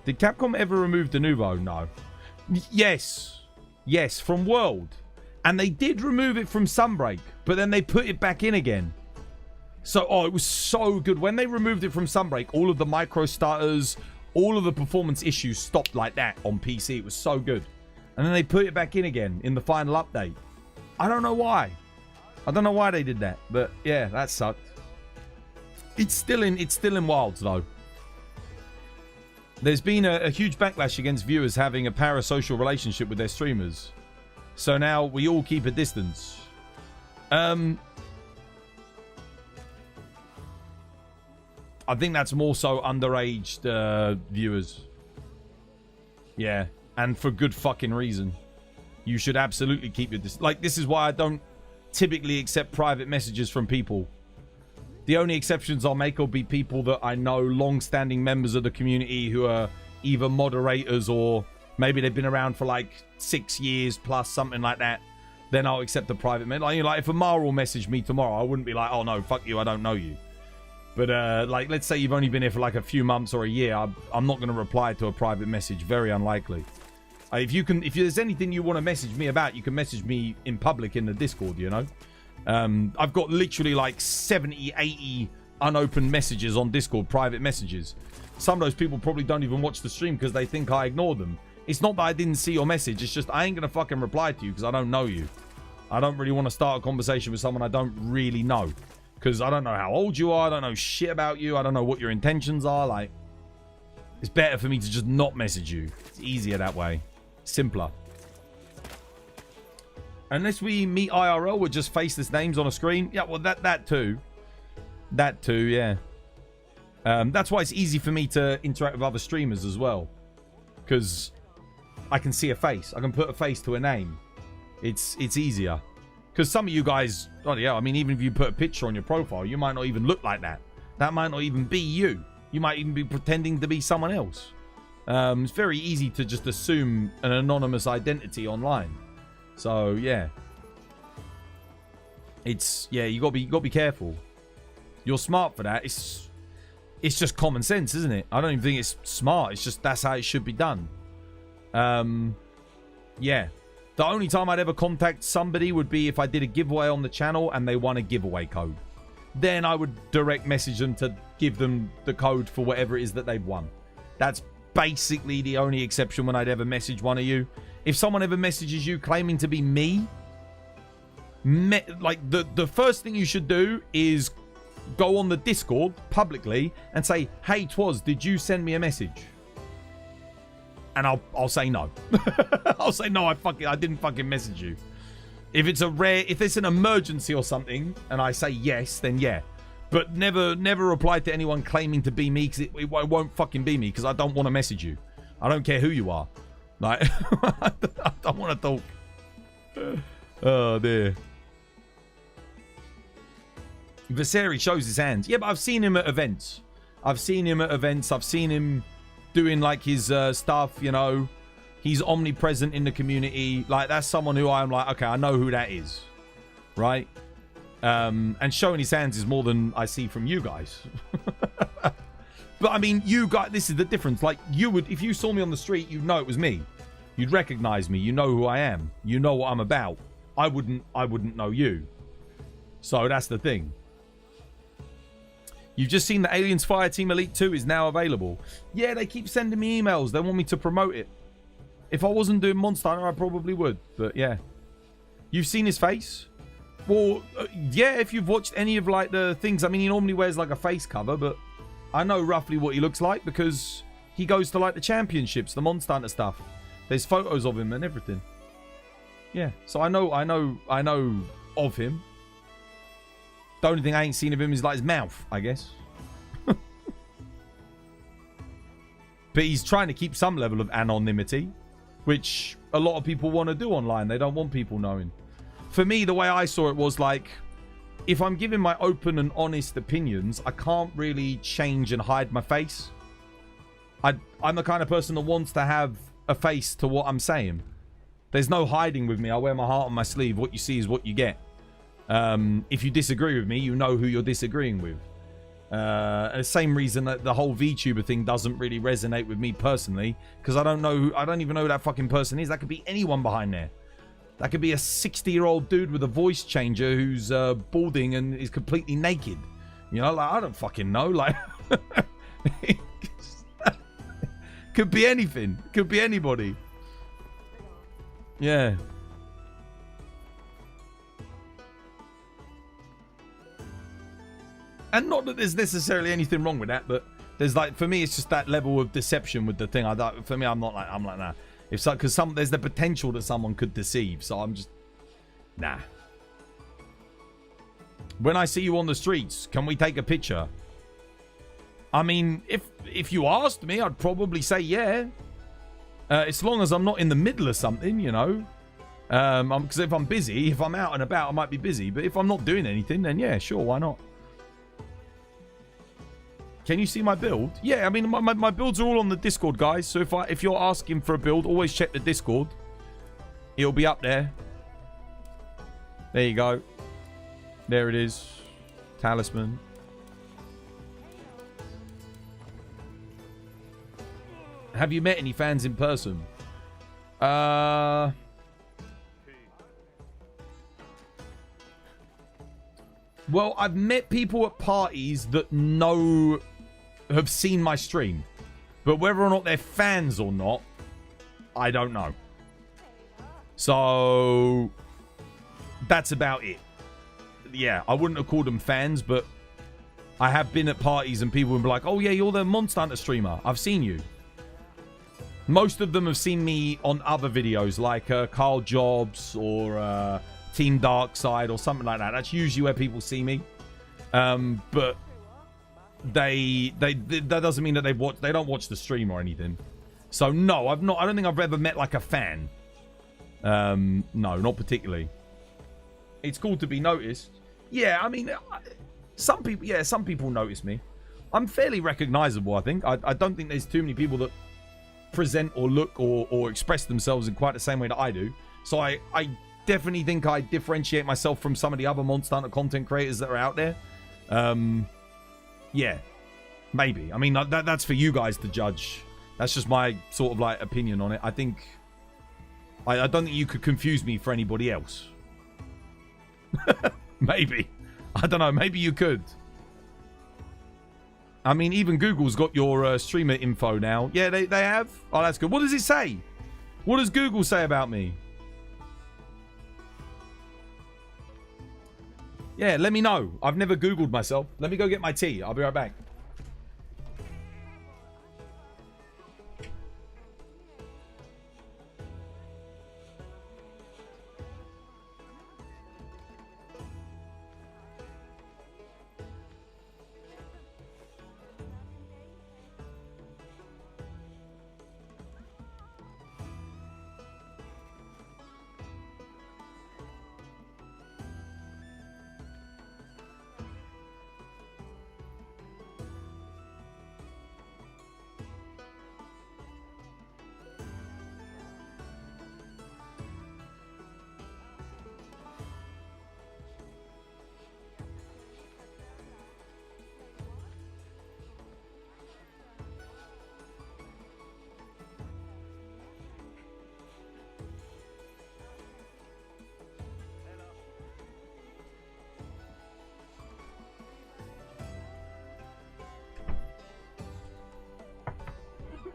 Did Capcom ever remove Denuvo? No. Yes, from World. And they did remove it from Sunbreak, but then they put it back in again. So, it was so good. When they removed it from Sunbreak, all of the micro starters, all of the performance issues stopped like that on PC. It was so good. And then they put it back in again in the final update. I don't know why. I don't know why they did that, but yeah, that sucked. It's still in Wilds though. There's been a huge backlash against viewers having a parasocial relationship with their streamers. So now we all keep a distance. I think that's more so underage viewers. Yeah, and for good fucking reason. You should absolutely keep your distance. Like, this is why I don't typically accept private messages from people. The only exceptions I'll make will be people that I know, long-standing members of the community who are either moderators or maybe they've been around for like 6 years plus, something like that. Then I'll accept the private message. Like, you know, like if Amara will message me tomorrow, I wouldn't be like, oh no, fuck you, I don't know you. But like, let's say you've only been here for like a few months or a year, I'm not going to reply to a private message. Very unlikely. If there's anything you want to message me about, you can message me in public in the Discord, you know. I've got literally like 70, 80 unopened messages on Discord, private messages. Some of those people probably don't even watch the stream because they think I ignore them. It's not that I didn't see your message. It's just I ain't going to fucking reply to you because I don't know you. I don't really want to start a conversation with someone I don't really know. Because I don't know how old you are. I don't know shit about you. I don't know what your intentions are. Like, it's better for me to just not message you. It's easier that way. Simpler. Unless we meet IRL with just faceless names on a screen. Yeah, well, that too. That too, yeah. That's why it's easy for me to interact with other streamers as well. Because I can see a face. I can put a face to a name. It's easier. Because some of you guys, oh yeah, I mean, even if you put a picture on your profile, you might not even look like that. That might not even be you. You might even be pretending to be someone else. It's very easy to just assume an anonymous identity online. So yeah, you gotta be careful. You're smart for that. It's just common sense, isn't it? I don't even think it's smart. It's just that's how it should be done. Yeah. The only time I'd ever contact somebody would be if I did a giveaway on the channel and they won a giveaway code. Then I would direct message them to give them the code for whatever it is that they've won. That's basically the only exception when I'd ever message one of you. If someone ever messages you claiming to be me, like the first thing you should do is go on the Discord publicly and say, hey, Twas, did you send me a message? And I'll say no. I'll say no, I didn't fucking message you. If it's an emergency or something and I say yes, then yeah. But never reply to anyone claiming to be me, because it won't fucking be me, because I don't want to message you. I don't care who you are. Like, I don't want to talk. Oh dear. Viserys shows his hands. Yeah, but I've seen him at events. I've seen him doing like his stuff, you know. He's omnipresent in the community. Like, that's someone who I'm like, okay, I know who that is. Right? And showing his hands is more than I see from you guys. But I mean, you guys, this is the difference. Like, you would, if you saw me on the street, you'd know it was me. You'd recognize me. You know who I am. You know what I'm about. I wouldn't know you. So that's the thing. You've just seen the Aliens Fireteam Elite 2 is now available. Yeah, they keep sending me emails. They want me to promote it. If I wasn't doing Monster Hunter, I probably would. But yeah. You've seen his face? Well, yeah, if you've watched any of like the things. I mean, he normally wears like a face cover, but I know roughly what he looks like because he goes to like the championships, the Monster Hunter stuff. There's photos of him and everything. Yeah, so I know of him. The only thing I ain't seen of him is like his mouth, I guess. But he's trying to keep some level of anonymity, which a lot of people want to do online. They don't want people knowing. For me, the way I saw it was like, if I'm giving my open and honest opinions, I can't really change and hide my face. I'm the kind of person that wants to have a face to what I'm saying. There's no hiding with me. I wear my heart on my sleeve. What you see is what you get. If you disagree with me, you know who you're disagreeing with. The same reason that the whole VTuber thing doesn't really resonate with me personally, because I don't even know who that fucking person is. That could be anyone behind there. That could be a 60-year-old dude with a voice changer who's balding and is completely naked. You know, like, I don't fucking know. Like, could be anything. Could be anybody. Yeah. And not that there's necessarily anything wrong with that, but there's like, for me, it's just that level of deception with the thing. For me, I'm like, nah. If so, because there's the potential that someone could deceive, so I'm just, nah. When I see you on the streets, can we take a picture? I mean, if you asked me, I'd probably say yeah. As long as I'm not in the middle of something, you know. Because if I'm busy, if I'm out and about, I might be busy. But if I'm not doing anything, then yeah, sure, why not? Can you see my build? Yeah, I mean, my builds are all on the Discord, guys. So if you're asking for a build, always check the Discord. It'll be up there. There you go. There it is. Talisman. Have you met any fans in person? Well, I've met people at parties that have seen my stream. But whether or not they're fans or not, I don't know. So, that's about it. Yeah, I wouldn't have called them fans, but I have been at parties and people would be like, oh yeah, you're the Monster Hunter streamer. I've seen you. Most of them have seen me on other videos, like Carl Jobs or Team Darkside or something like that. That's usually where people see me. But that doesn't mean that they don't watch the stream or anything. So no, I don't think I've ever met like a fan. No, not particularly. It's cool to be noticed. Yeah, I mean, some people notice me. I'm fairly recognizable, I think. I don't think there's too many people that present or look or express themselves in quite the same way that I do. So I definitely think I differentiate myself from some of the other Monster Hunter content creators that are out there. Yeah, maybe. I mean, that's for you guys to judge. That's just my sort of like opinion on it. I think I don't think you could confuse me for anybody else. Maybe. I don't know. Maybe you could. I mean, even Google's got your streamer info now. Yeah, they have. Oh, that's good. What does it say? What does Google say about me? Yeah, let me know. I've never Googled myself. Let me go get my tea. I'll be right back.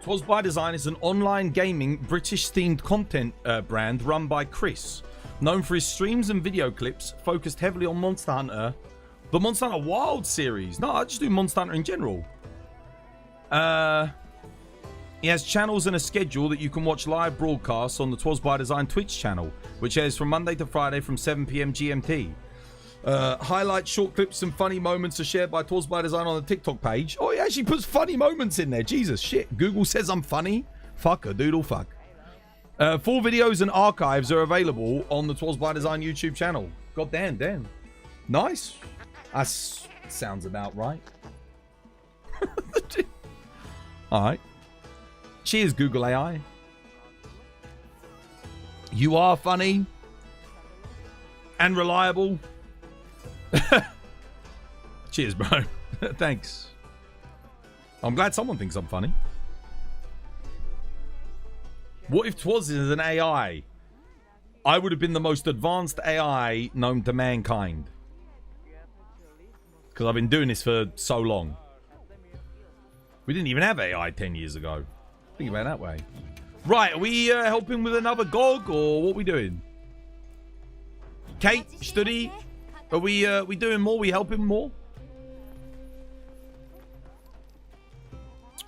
Twas by Design is an online gaming British-themed content brand run by Chris, known for his streams and video clips focused heavily on Monster Hunter, the Monster Hunter Wild series. No, I just do Monster Hunter in general. He has channels and a schedule that you can watch live broadcasts on the Twas by Design Twitch channel, which airs from Monday to Friday from 7 p.m. GMT. Highlights, short clips, and funny moments are shared by Twas by Design on the TikTok page. Oh, he actually puts funny moments in there. Jesus, shit. Google says I'm funny. Fuck a doodle fuck. Full videos and archives are available on the Twas by Design YouTube channel. God damn. Nice. That sounds about right. Alright. Cheers, Google AI. You are funny. And reliable. Cheers, bro. Thanks. I'm glad someone thinks I'm funny. What if Twas is an AI? I would have been the most advanced AI known to mankind. Because I've been doing this for so long. We didn't even have AI 10 years ago. Think about it that way. Right, are we helping with another GOG, or what are we doing? Kate, Study, are we doing more? We helping more?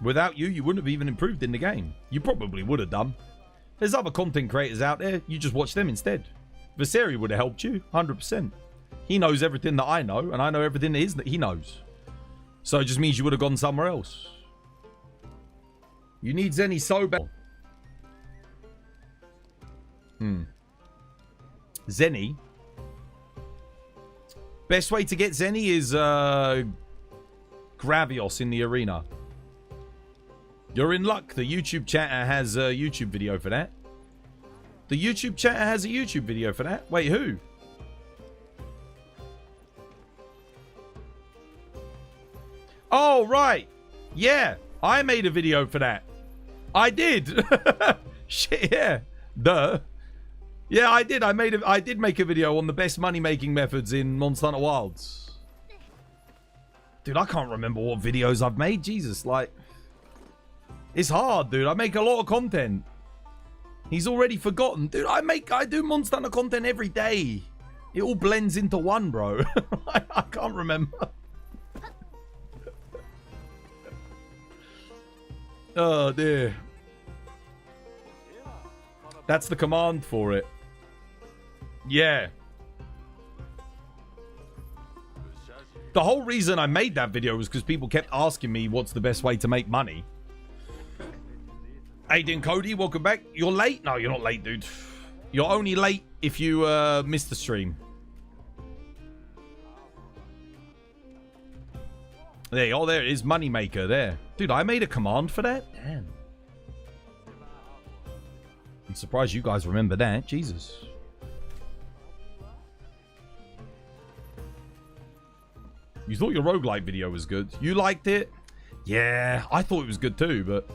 Without you, you wouldn't have even improved in the game. You probably would have done. There's other content creators out there. You just watch them instead. Viseri would have helped you, 100%. He knows everything that I know, and I know everything that he knows. So it just means you would have gone somewhere else. You need Zenny so bad. Zenny. Best way to get Zenny is Gravios in the arena. You're in luck. The YouTube chatter has a YouTube video for that. The YouTube chatter has a YouTube video for that. Wait, who? Oh, right. Yeah, I made a video for that. I did. Shit, yeah. Duh. Yeah, I did. I did make a video on the best money-making methods in Monster Hunter Wilds. Dude, I can't remember what videos I've made. Jesus, like... It's hard, dude. I make a lot of content. He's already forgotten. Dude, I do Monster Hunter content every day. It all blends into one, bro. I can't remember. Oh, dear. That's the command for it. Yeah. The whole reason I made that video was because people kept asking me what's the best way to make money. Aiden Cody, welcome back. You're late? No, you're not late, dude. You're only late if you missed the stream. There you go. There it is. Moneymaker there. Dude, I made a command for that? Damn. I'm surprised you guys remember that. Jesus. You thought your roguelike video was good. You liked it? Yeah, I thought it was good too, but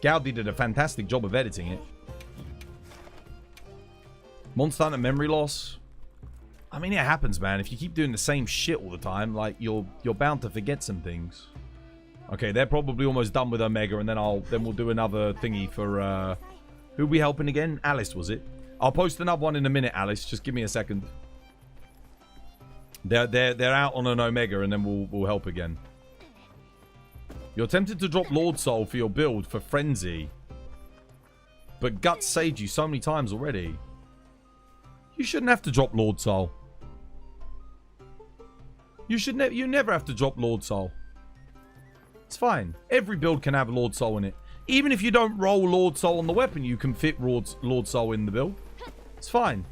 Gaudi did a fantastic job of editing it. Monster Hunter memory loss. I mean, it happens, man. If you keep doing the same shit all the time, like, you're bound to forget some things. Okay, they're probably almost done with Omega, and then we'll do another thingy for who we helping again? Alice, was it? I'll post another one in a minute, Alice. Just give me a second. They're out on an Omega, and then we'll help again. You're tempted to drop Lord Soul for your build for Frenzy, but Guts saved you so many times already. You shouldn't have to drop Lord Soul. You never have to drop Lord Soul. It's fine. Every build can have Lord Soul in it. Even if you don't roll Lord Soul on the weapon, you can fit Lord Soul in the build. It's fine.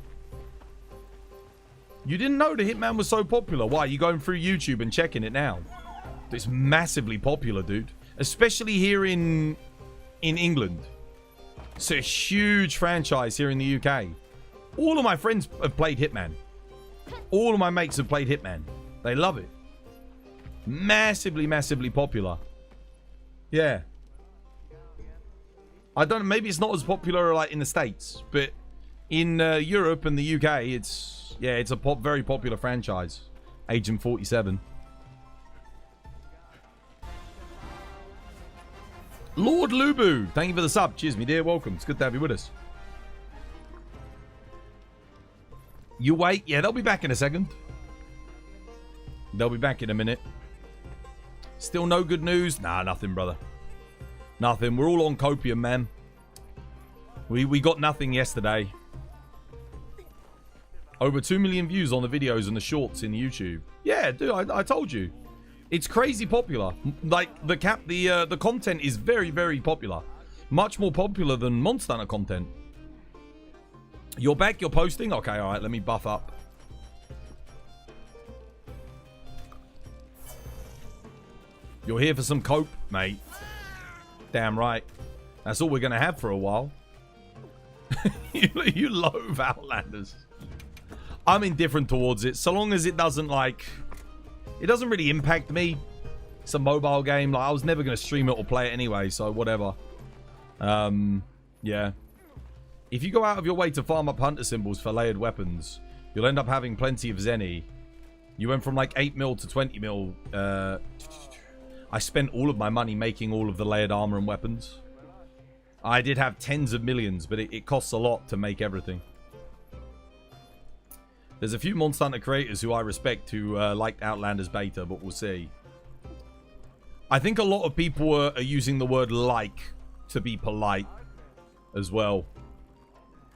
You didn't know the Hitman was so popular. Why? You going through YouTube and checking it now? It's massively popular, dude. Especially here in England. It's a huge franchise here in the UK. All of my friends have played Hitman. All of my mates have played Hitman. They love it. Massively, massively popular. Yeah. I don't know, maybe it's not as popular like in the States, but in Europe and the UK, it's a very popular franchise. Agent 47. Lord Lubu, thank you for the sub. Cheers, me dear. Welcome. It's good to have you with us. You wait. Yeah, they'll be back in a second. They'll be back in a minute. Still no good news? Nah, nothing, brother. Nothing. We're all on copium, man. We got nothing yesterday. Over 2 million views on the videos and the shorts in YouTube. Yeah, dude, I told you. It's crazy popular. Like, the content is very, very popular. Much more popular than Monster Hunter content. You're back, you're posting? Okay, alright, let me buff up. You're here for some cope, mate. Damn right. That's all we're going to have for a while. You loathe Outlanders. I'm indifferent towards it. So long as it doesn't, like... It doesn't really impact me. It's a mobile game. Like, I was never going to stream it or play it anyway, so whatever. Yeah. If you go out of your way to farm up hunter symbols for layered weapons, you'll end up having plenty of Zenny. You went from like 8 mil to 20 mil. I spent all of my money making all of the layered armor and weapons. I did have tens of millions, but it costs a lot to make everything. There's a few Monster Hunter creators who I respect who liked Outlanders beta, but we'll see. I think a lot of people are using the word like to be polite as well.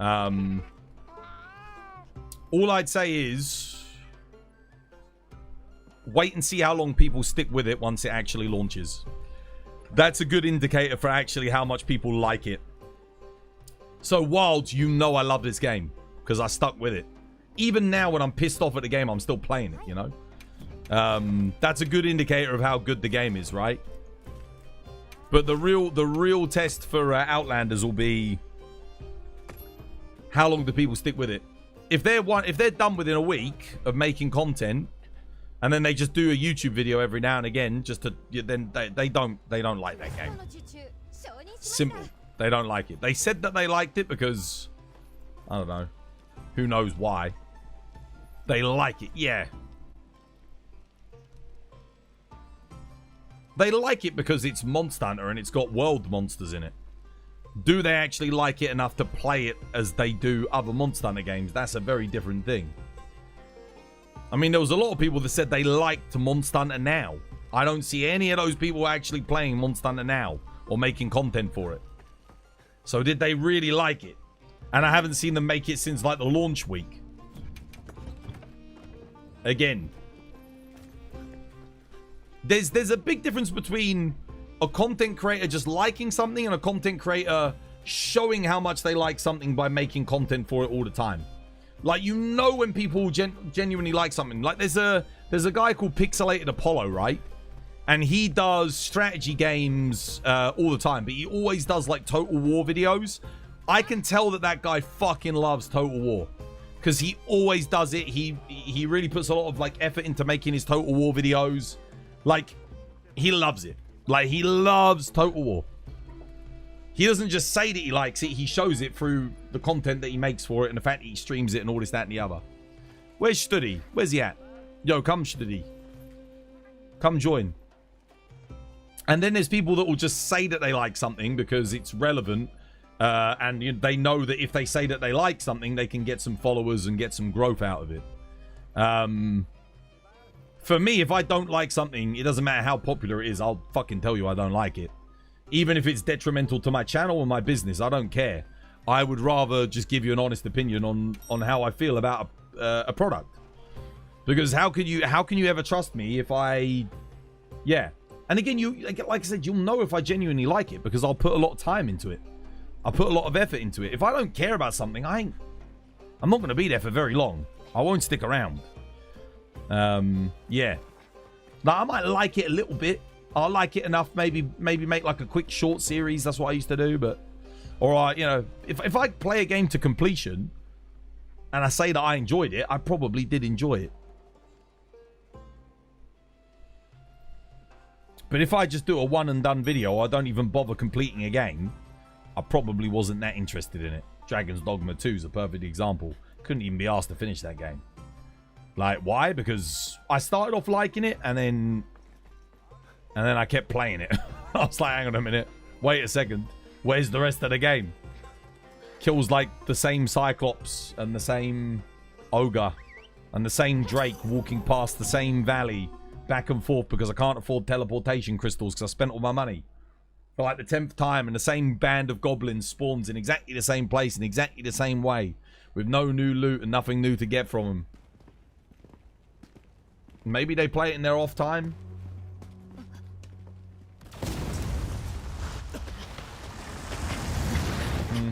All I'd say is wait and see how long people stick with it once it actually launches. That's a good indicator for actually how much people like it. So Wilds, you know I love this game because I stuck with it. Even now when I'm pissed off at the game, I'm still playing it, you know? That's a good indicator of how good the game is, right? But the real test for Outlanders will be how long do people stick with it. If they're done within a week of making content, and then they just do a YouTube video every now and again, just to then they don't like that game. Simple. They don't like it. They said that they liked it because I don't know. Who knows why? They like it, yeah. They like it because it's Monster Hunter and it's got world monsters in it. Do they actually like it enough to play it as they do other Monster Hunter games? That's a very different thing. I mean, there was a lot of people that said they liked Monster Hunter Now. I don't see any of those people actually playing Monster Hunter Now or making content for it. So did they really like it? And I haven't seen them make it since like the launch week. Again. There's a big difference between a content creator just liking something and a content creator showing how much they like something by making content for it all the time. Like, you know when people genuinely like something. Like, there's a guy called Pixelated Apollo, right? And he does strategy games all the time. But he always does, like, Total War videos. I can tell that guy fucking loves Total War. Because he always does it. He really puts a lot of, like, effort into making his Total War videos. Like, he loves it. Like, he loves Total War. He doesn't just say that he likes it. He shows it through the content that he makes for it and the fact that he streams it and all this, that, and the other. Where's Studi? Where's he at? Yo, come, Studi. Come join. And then there's people that will just say that they like something because it's relevant. And they know that if they say that they like something, they can get some followers and get some growth out of it. For me, if I don't like something, it doesn't matter how popular it is. I'll fucking tell you I don't like it. Even if it's detrimental to my channel or my business, I don't care. I would rather just give you an honest opinion on how I feel about a product. Because how can you ever trust me if I... Yeah. And again, like I said, you'll know if I genuinely like it because I'll put a lot of time into it. I'll put a lot of effort into it. If I don't care about something, I'm not going to be there for very long. I won't stick around. Yeah. Now, I might like it a little bit. I'll like it enough, maybe make like a quick short series. That's what I used to do, but... Or, you know, if I play a game to completion and I say that I enjoyed it, I probably did enjoy it. But if I just do a one and done video, I don't even bother completing a game, I probably wasn't that interested in it. Dragon's Dogma 2 is a perfect example. Couldn't even be asked to finish that game. Like, why? Because I started off liking it and then I kept playing it. I was like, hang on a minute. Wait a second. Where's the rest of the game? Kills like the same Cyclops and the same Ogre and the same Drake walking past the same valley back and forth because I can't afford teleportation crystals because I spent all my money. For like the 10th time, and the same band of goblins spawns in exactly the same place in exactly the same way with no new loot and nothing new to get from them. Maybe they play it in their off time.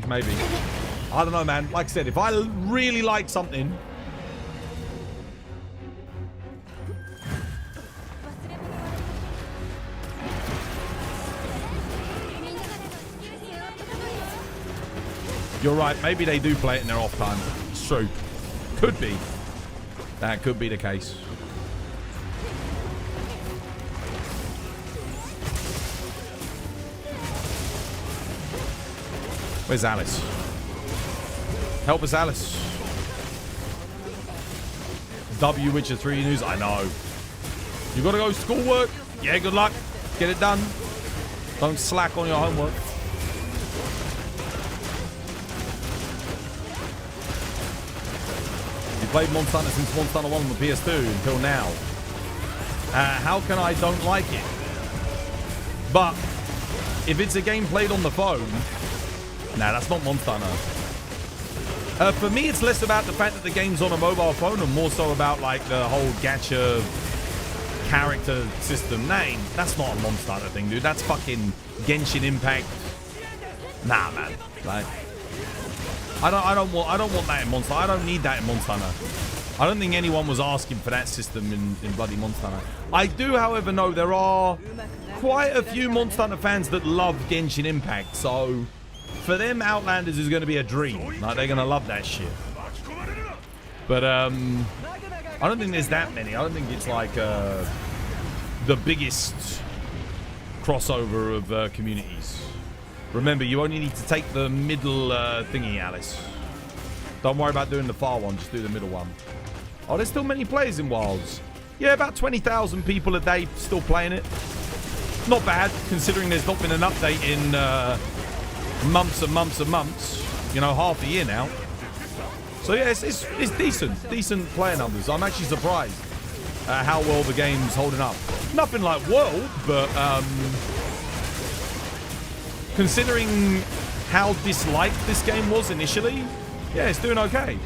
Maybe. I don't know, man. Like I said, if I really like something... You're right. Maybe they do play it in their off time. It's true. Could be. That could be the case. Where's Alice? Help us, Alice. W Witcher 3 news. I know. You gotta go to schoolwork? Yeah, good luck. Get it done. Don't slack on your homework. You played Monster Hunter since Monster Hunter 1 on the PS2 until now. How can I don't like it? But if it's a game played on the phone... Nah, that's not Monster Hunter. For me, it's less about the fact that the game's on a mobile phone and more so about, like, the whole gacha character system. That's not a Monster Hunter thing, dude. That's fucking Genshin Impact. Nah, man. Like, I don't want that in Monster Hunter. I don't need that in Monster Hunter. I don't think anyone was asking for that system in bloody Monster Hunter. I do, however, know there are quite a few Monster Hunter fans that love Genshin Impact, so... For them, Outlanders is going to be a dream. Like, they're going to love that shit. But, I don't think there's that many. I don't think it's, like, the biggest crossover of communities. Remember, you only need to take the middle thingy, Alice. Don't worry about doing the far one. Just do the middle one. Oh, there's still many players in Wilds. Yeah, about 20,000 people a day still playing it. Not bad, considering there's not been an update in... months and months and months, you know, half a year now. So yeah, it's decent player numbers. I'm actually surprised at how well the game's holding up. Nothing like world, but considering how disliked this game was initially, yeah, it's doing okay.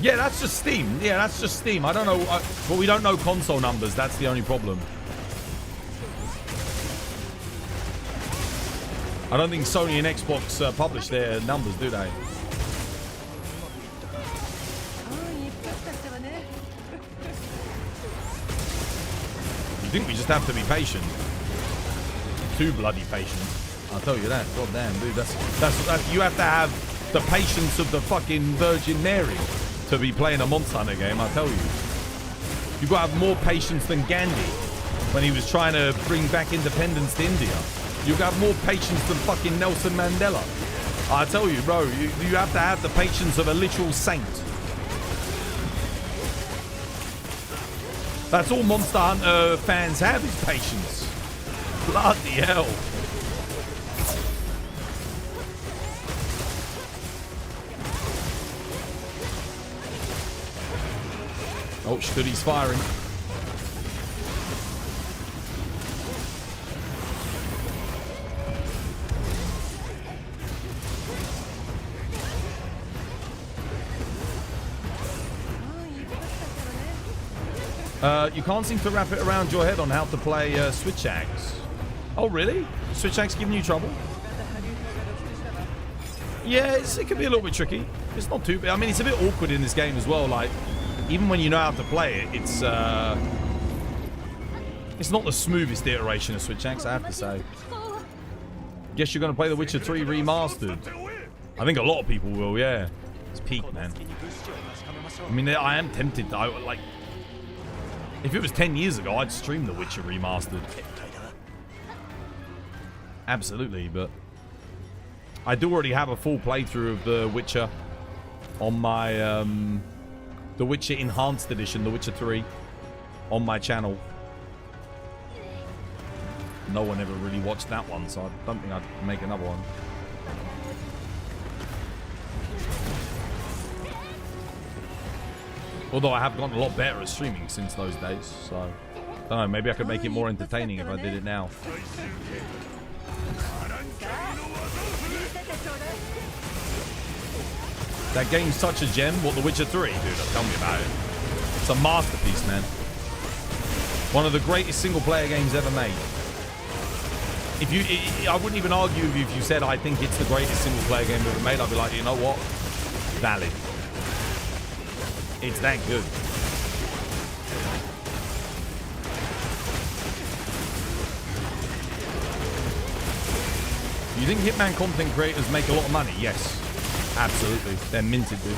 Yeah, that's just Steam. Yeah, that's just Steam. I don't know, but we don't know console numbers. That's the only problem. I don't think Sony and Xbox publish their numbers, do they? You think we just have to be patient? Too bloody patient. I'll tell you that. God damn, dude. That's you have to have the patience of the fucking Virgin Mary to be playing a Monster Hunter game, I tell you. You've got to have more patience than Gandhi when he was trying to bring back independence to India. You've got to have more patience than fucking Nelson Mandela. I tell you, bro, you have to have the patience of a literal saint. That's all Monster Hunter fans have, is patience. Bloody hell. Oh, Study's firing. You can't seem to wrap it around your head on how to play Switch Axe. Oh, really? Switch Axe giving you trouble? Yeah, it can be a little bit tricky. It's not too bad. I mean, it's a bit awkward in this game as well. Like, even when you know how to play it, it's not the smoothest iteration of Switch Axe, I have to say. Guess you're going to play The Witcher 3 Remastered. I think a lot of people will, yeah. It's peak, man. I mean, I am tempted, though. Like, if it was 10 years ago, I'd stream The Witcher Remastered. Absolutely, but I do already have a full playthrough of The Witcher on my The Witcher Enhanced Edition, The Witcher 3, on my channel. No one ever really watched that one, so I don't think I'd make another one. Although I have gotten a lot better at streaming since those days, so I don't know, maybe I could make it more entertaining if I did it now. That game's such a gem. What, The Witcher 3? Dude, tell me about it. It's a masterpiece, man. One of the greatest single-player games ever made. If you, I wouldn't even argue with you if you said I think it's the greatest single-player game ever made. I'd be like, you know what? Valid. It's that good. You think Hitman content creators make a lot of money? Yes. Absolutely. They're minted, dude.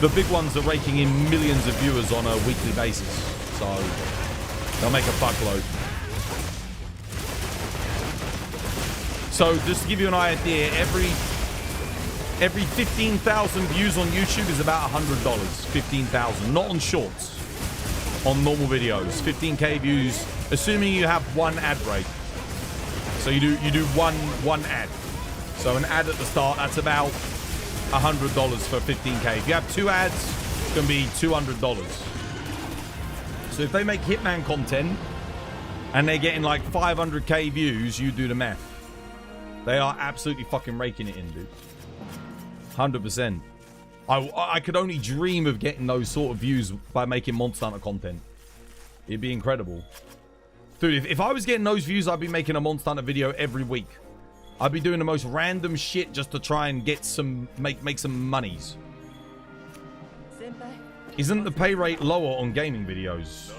The big ones are raking in millions of viewers on a weekly basis. So, they'll make a fuckload. So, just to give you an idea, every 15,000 views on YouTube is about $100. 15,000. Not on shorts. On normal videos. 15k views, assuming you have one ad break. So you do one ad. So an ad at the start, that's about $100 for 15k. If you have two ads, it's going to be $200. So if they make Hitman content and they're getting like 500k views, you do the math. They are absolutely fucking raking it in, dude. 100%. I could only dream of getting those sort of views by making Monster Hunter content. It'd be incredible. Dude, if I was getting those views, I'd be making a Monster Hunter video every week. I'd be doing the most random shit just to try and get some, make some monies. Isn't the pay rate lower on gaming videos?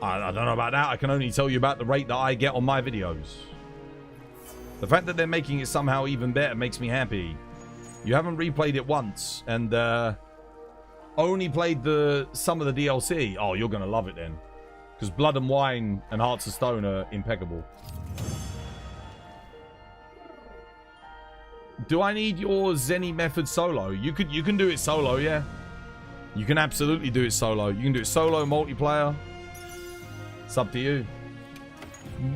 I don't know about that. I can only tell you about the rate that I get on my videos. The fact that they're making it somehow even better makes me happy. You haven't replayed it once and only played some of the DLC. Oh, you're going to love it then. Because Blood and Wine and Hearts of Stone are impeccable. Do I need your Zenny method solo? You can do it solo, yeah. You can absolutely do it solo. You can do it solo, multiplayer. It's up to you.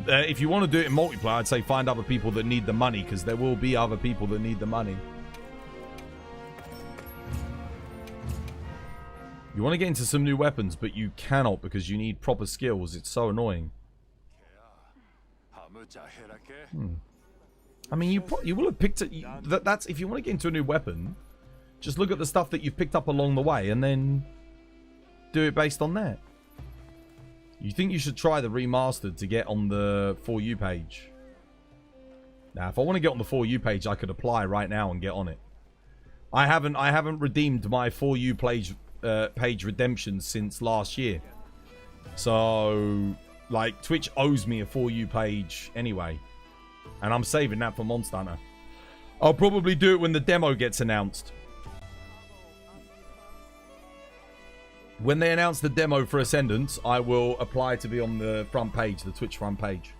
If you want to do it in multiplayer, I'd say find other people that need the money, because there will be other people that need the money. You want to get into some new weapons, but you cannot because you need proper skills. It's so annoying. I mean, you will have picked it. That's if you want to get into a new weapon, just look at the stuff that you've picked up along the way and then do it based on that. You think you should try the remastered to get on the For You page? Now, if I want to get on the For You page, I could apply right now and get on it. I haven't redeemed my For You page redemption since last year. So, like, Twitch owes me a For You page anyway. And I'm saving that for Monster Hunter. I'll probably do it when the demo gets announced. When they announce the demo for Ascendance, I will apply to be on the front page, the Twitch front page.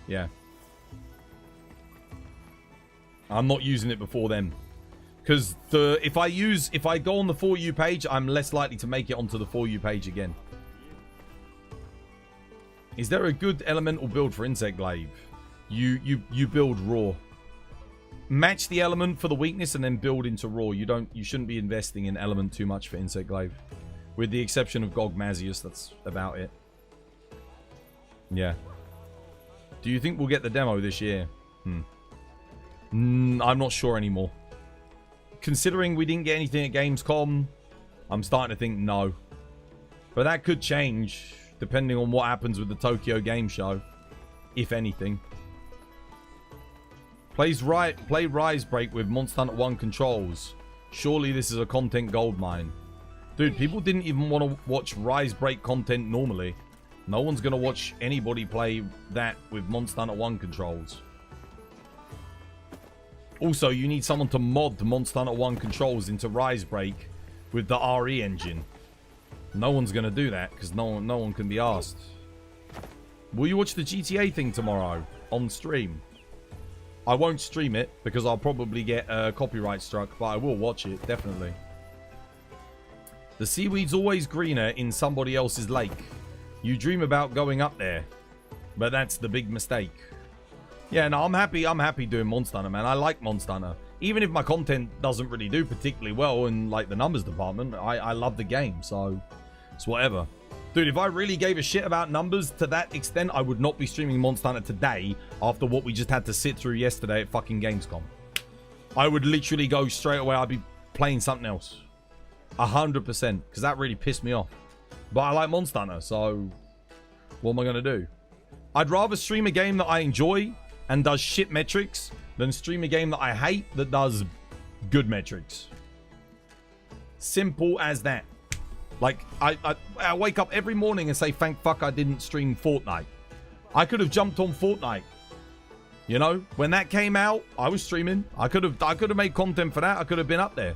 Yeah. I'm not using it before then. Because if I go on the For You page, I'm less likely to make it onto the For You page again. Is there a good elemental build for Insect Glaive? You build raw. Match the element for the weakness and then build into raw. You shouldn't be investing in element too much for Insect Glaive. With the exception of Gog Mazius, that's about it. Yeah. Do you think we'll get the demo this year? I'm not sure anymore. Considering we didn't get anything at Gamescom, I'm starting to think no. But that could change depending on what happens with the Tokyo Game Show, if anything. Play Rise Break with Monster Hunter 1 controls. Surely this is a content goldmine. Dude, people didn't even want to watch Rise Break content normally. No one's going to watch anybody play that with Monster Hunter 1 controls. Also, you need someone to mod the Monster Hunter 1 controls into Rise Break with the RE engine. No one's going to do that because no one can be asked. Will you watch the GTA thing tomorrow on stream? I won't stream it because I'll probably get copyright struck, but I will watch it, definitely. The seaweed's always greener in somebody else's lake. You dream about going up there, but that's the big mistake. Yeah, no, I'm happy doing Monster Hunter, man. I like Monster Hunter. Even if my content doesn't really do particularly well in, like, the numbers department, I love the game, so it's whatever. Dude, if I really gave a shit about numbers to that extent, I would not be streaming Monster Hunter today after what we just had to sit through yesterday at fucking Gamescom. I would literally go straight away. I'd be playing something else. 100%, because that really pissed me off. But I like Monster Hunter, so what am I going to do? I'd rather stream a game that I enjoy and does shit metrics than stream a game that I hate that does good metrics. Simple as that. Like, I wake up every morning and say, thank fuck I didn't stream Fortnite. I could have jumped on Fortnite. You know, when that came out, I was streaming. I could have made content for that. I could have been up there.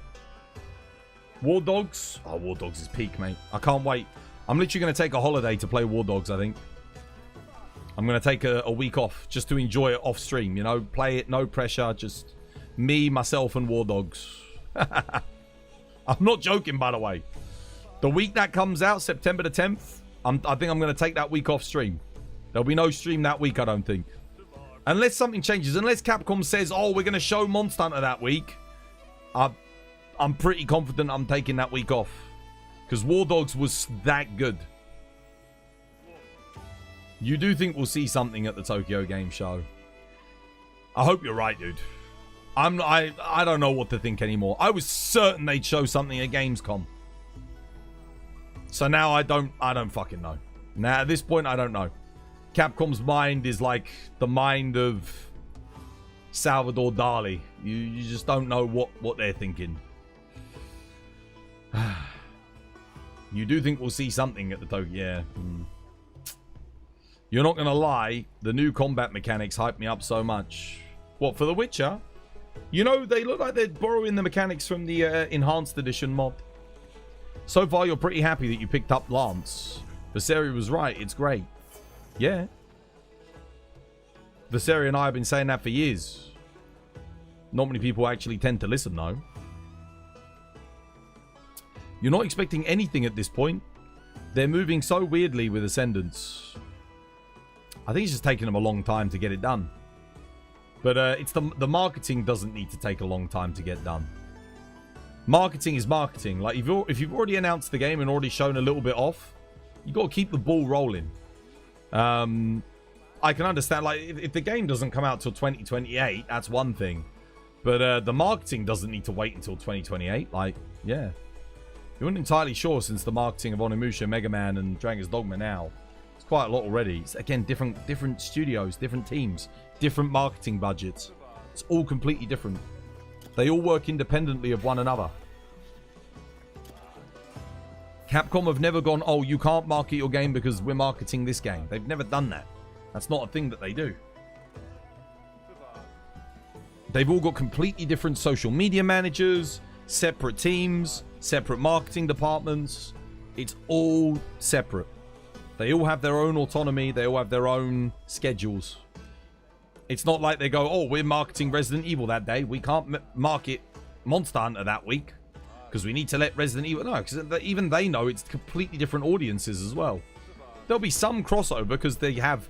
War Dogs. Oh, War Dogs is peak, mate. I can't wait. I'm literally going to take a holiday to play War Dogs, I think. I'm going to take a week off just to enjoy it off stream, you know? Play it, no pressure. Just me, myself, and War Dogs. I'm not joking, by the way. The week that comes out, September the 10th, I think I'm going to take that week off stream. There'll be no stream that week, I don't think. Unless something changes. Unless Capcom says, oh, we're going to show Monster Hunter that week. I'm pretty confident I'm taking that week off. Because War Dogs was that good. You do think we'll see something at the Tokyo Game Show? I hope you're right, dude. I don't know what to think anymore. I was certain they'd show something at Gamescom. So now I don't fucking know. Now at this point I don't know. Capcom's mind is like the mind of Salvador Dali. You just don't know what they're thinking. You do think we'll see something at the Tokyo? Yeah. You're not gonna lie, the new combat mechanics hype me up so much. What, for The Witcher? You know, they look like they're borrowing the mechanics from the Enhanced Edition mod. So far, you're pretty happy that you picked up Lance. Viseri was right. It's great. Yeah. Viseri and I have been saying that for years. Not many people actually tend to listen, though. You're not expecting anything at this point. They're moving so weirdly with Ascendance. I think it's just taking them a long time to get it done. But it's the marketing doesn't need to take a long time to get done. Marketing is marketing. Like, if you've already announced the game and already shown a little bit off, you got to keep the ball rolling. I can understand, like, if the game doesn't come out till 2028, that's one thing. But the marketing doesn't need to wait until 2028. Like, yeah. You weren't entirely sure since the marketing of Onimusha, Mega Man, and Dragon's Dogma now. It's quite a lot already. It's, again, different studios, different teams, different marketing budgets. It's all completely different. They all work independently of one another. Capcom have never gone, oh, you can't market your game because we're marketing this game. They've never done that. That's not a thing that they do. They've all got completely different social media managers, separate teams, separate marketing departments. It's all separate. They all have their own autonomy. They all have their own schedules. It's not like they go, oh, we're marketing Resident Evil that day. We can't market Monster Hunter that week because we need to let Resident Evil... No, because even they know it's completely different audiences as well. There'll be some crossover because they have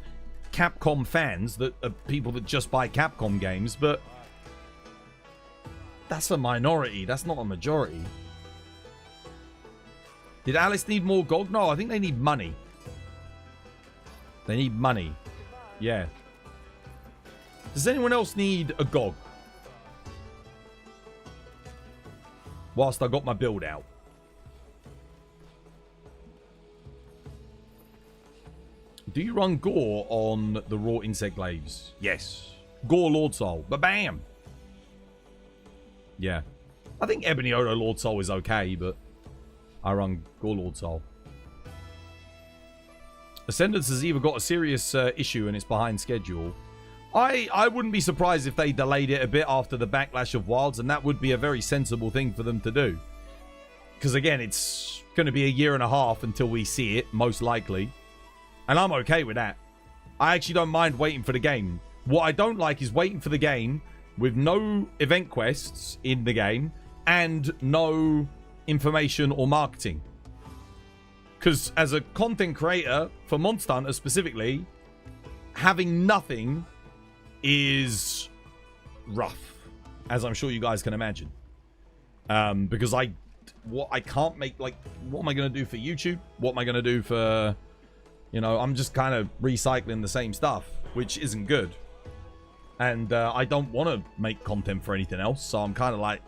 Capcom fans that are people that just buy Capcom games, but that's a minority. That's not a majority. Did Alice need more GOG? No, I think they need money. They need money. Yeah. Does anyone else need a GOG? Whilst I got my build out. Do you run Gore on the Raw Insect Glaives? Yes. Gore Lord Soul. Ba-bam! Yeah. I think Ebony Odo Lord Soul is okay, but I run Gore Lord Soul. Ascendance has either got a serious issue and it's behind schedule. I wouldn't be surprised if they delayed it a bit after the backlash of Wilds, and that would be a very sensible thing for them to do. Because again, it's going to be a year and a half until we see it, most likely. And I'm okay with that. I actually don't mind waiting for the game. What I don't like is waiting for the game with no event quests in the game and no information or marketing. Because as a content creator for Monster Hunter specifically, having nothing is rough, as I'm sure you guys can imagine. Because I can't make, like, what am I going to do for YouTube? What am I going to do for, you know, I'm just kind of recycling the same stuff, which isn't good. And I don't want to make content for anything else, so I'm kind of like,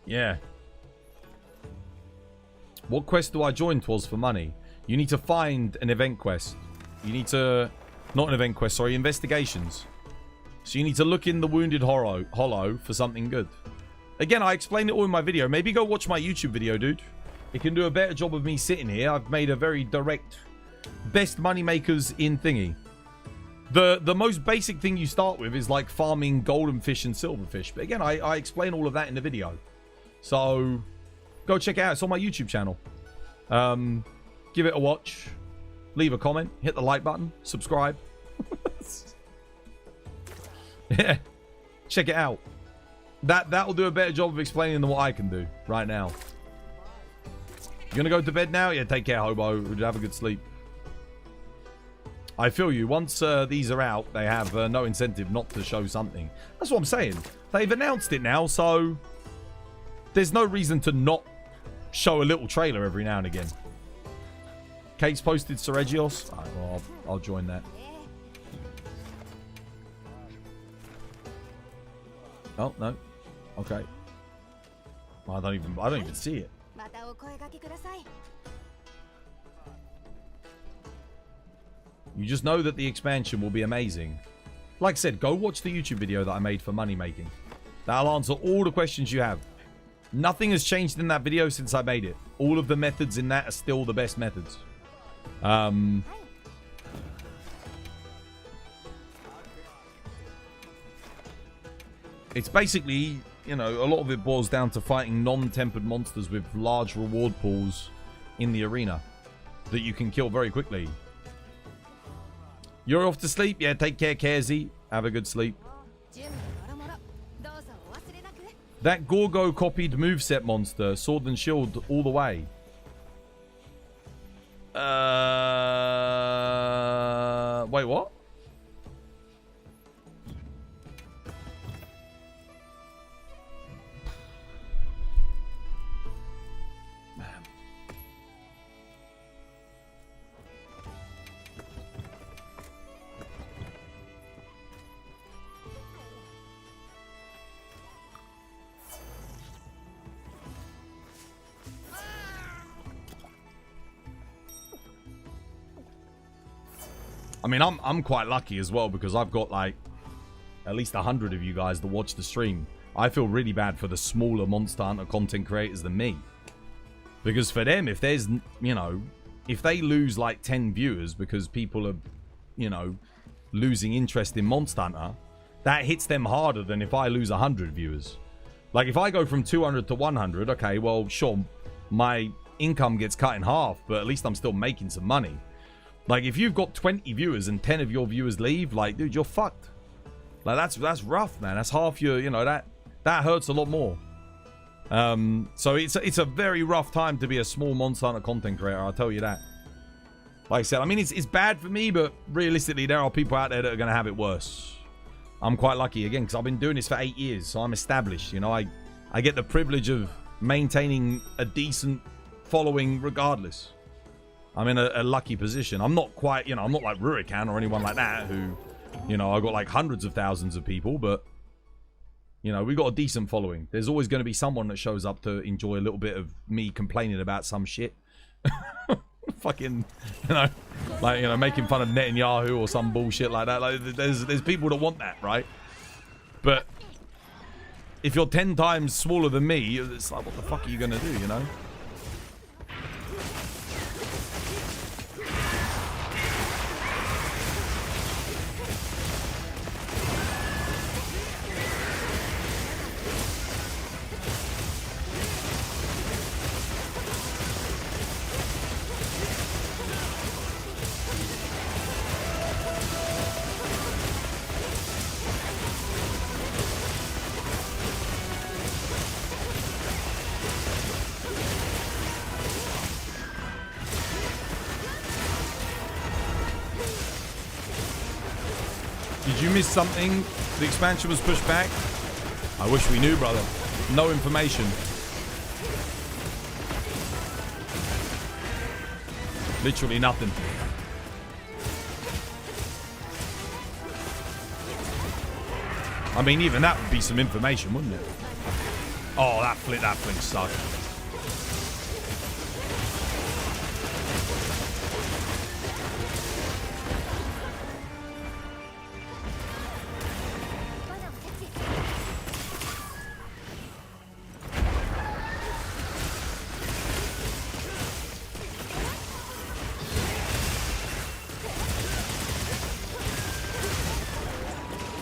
yeah. What quest do I join towards for money? You need to find an event quest. You need to, not an event quest, sorry, investigations. So you need to look in the Wounded Hollow for something good. Again, I explained it all in my video. Maybe go watch my YouTube video, dude. It can do a better job of me sitting here. I've made a very direct, best money makers in thingy. The most basic thing you start with is like farming golden fish and silverfish. But again, I explain all of that in the video. So go check it out. It's on my YouTube channel. Give it a watch. Leave a comment. Hit the like button. Subscribe. Yeah. Check it out. That'll do a better job of explaining than what I can do right now. You gonna go to bed now? Yeah, take care, hobo. Have a good sleep. I feel you. Once these are out, they have no incentive not to show something. That's what I'm saying. They've announced it now, so there's no reason to not show a little trailer every now and again. Kate's posted Seregios. Right, well, I'll join that. Oh, no. Okay. I don't even see it. You just know that the expansion will be amazing. Like I said, go watch the YouTube video that I made for money making. That'll answer all the questions you have. Nothing has changed in that video since I made it. All of the methods in that are still the best methods. It's basically, you know, a lot of it boils down to fighting non-tempered monsters with large reward pools in the arena that you can kill very quickly. You're off to sleep? Yeah, take care, Karzy. Have a good sleep. That Gorgo copied moveset monster, sword and shield all the way. Wait, what? I mean, I'm quite lucky as well because I've got like at least 100 of you guys that watch the stream. I feel really bad for the smaller Monster Hunter content creators than me. Because for them, if there's, you know, if they lose like 10 viewers because people are, you know, losing interest in Monster Hunter, that hits them harder than if I lose 100 viewers. Like if I go from 200 to 100, okay, well, sure, my income gets cut in half, but at least I'm still making some money. Like, if you've got 20 viewers and 10 of your viewers leave, like, dude, you're fucked. Like, that's rough, man. That's half your, you know, that hurts a lot more. So it's a very rough time to be a small Monster Hunter content creator, I'll tell you that. Like I said, I mean, it's bad for me, but realistically, there are people out there that are going to have it worse. I'm quite lucky, again, because I've been doing this for 8 years, so I'm established, you know. I get the privilege of maintaining a decent following regardless. I'm in a lucky position. I'm not quite, you know, I'm not like Rurikan or anyone like that who, you know, I've got like hundreds of thousands of people, but, you know, we've got a decent following. There's always going to be someone that shows up to enjoy a little bit of me complaining about some shit. Fucking, you know, like, you know, making fun of Netanyahu or some bullshit like that. Like, there's people that want that, right? But if you're 10 times smaller than me, it's like, what the fuck are you going to do, you know? Did you miss something? The expansion was pushed back? I wish we knew, brother. No information. Literally nothing. I mean, even that would be some information, wouldn't it? Oh, that flinch sucked.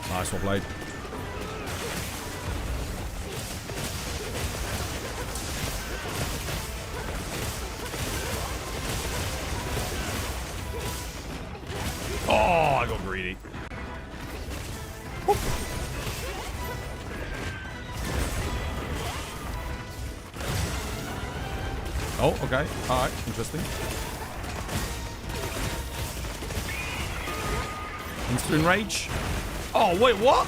Nice one played. Oh, I got greedy. Oh, okay. All right. Interesting. Instant rage. Oh, wait, what?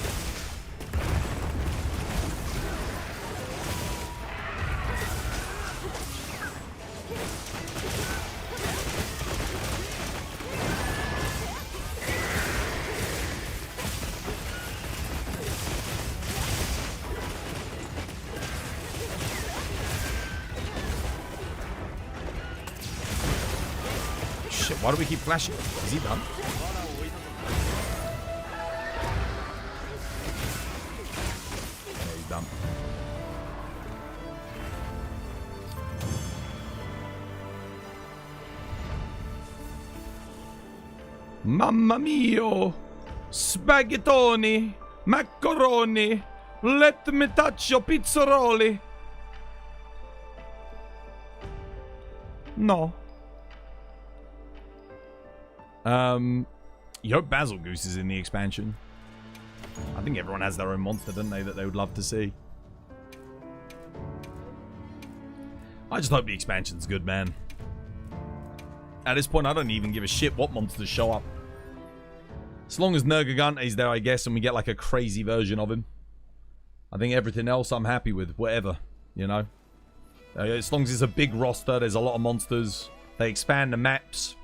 Shit, why do we keep flashing? Is he done? Done. Mamma mia! Spaghettoni! Macaroni! Let me touch your pizzaroli! No. You hope Basil Goose is in the expansion. I think everyone has their own monster, don't they, that they would love to see. I just hope the expansion's good, man. At this point, I don't even give a shit what monsters show up. As long as Nergigante's there, I guess, and we get like a crazy version of him. I think everything else I'm happy with, whatever, you know. As long as it's a big roster, there's a lot of monsters. They expand the maps.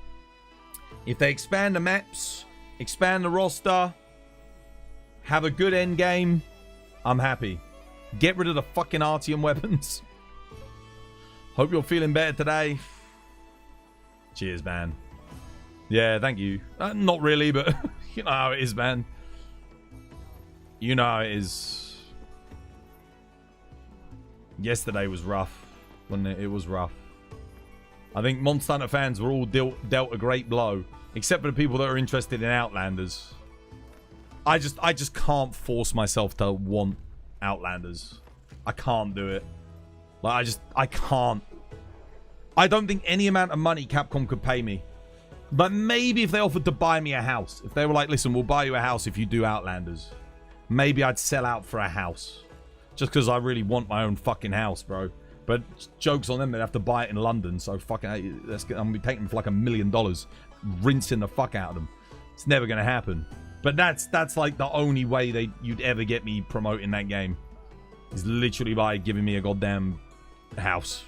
If they expand the maps, expand the roster, have a good end game, I'm happy. Get rid of the fucking Artium weapons. Hope you're feeling better today. Cheers, man. Yeah, thank you. Not really, but you know how it is, man. You know how it is. Yesterday was rough, wasn't it? It was rough. I think Monster Hunter fans were all dealt a great blow, except for the people that are interested in Outlanders. I just can't force myself to want Outlanders. I can't do it. Like, I can't. I don't think any amount of money Capcom could pay me. But maybe if they offered to buy me a house. If they were like, listen, we'll buy you a house if you do Outlanders. Maybe I'd sell out for a house. Just because I really want my own fucking house, bro. But joke's on them, they'd have to buy it in London. So fucking, I'm going to be taking them for like $1 million. Rinsing the fuck out of them. It's never going to happen. But that's like the only way you'd ever get me promoting that game. Is literally by giving me a goddamn house.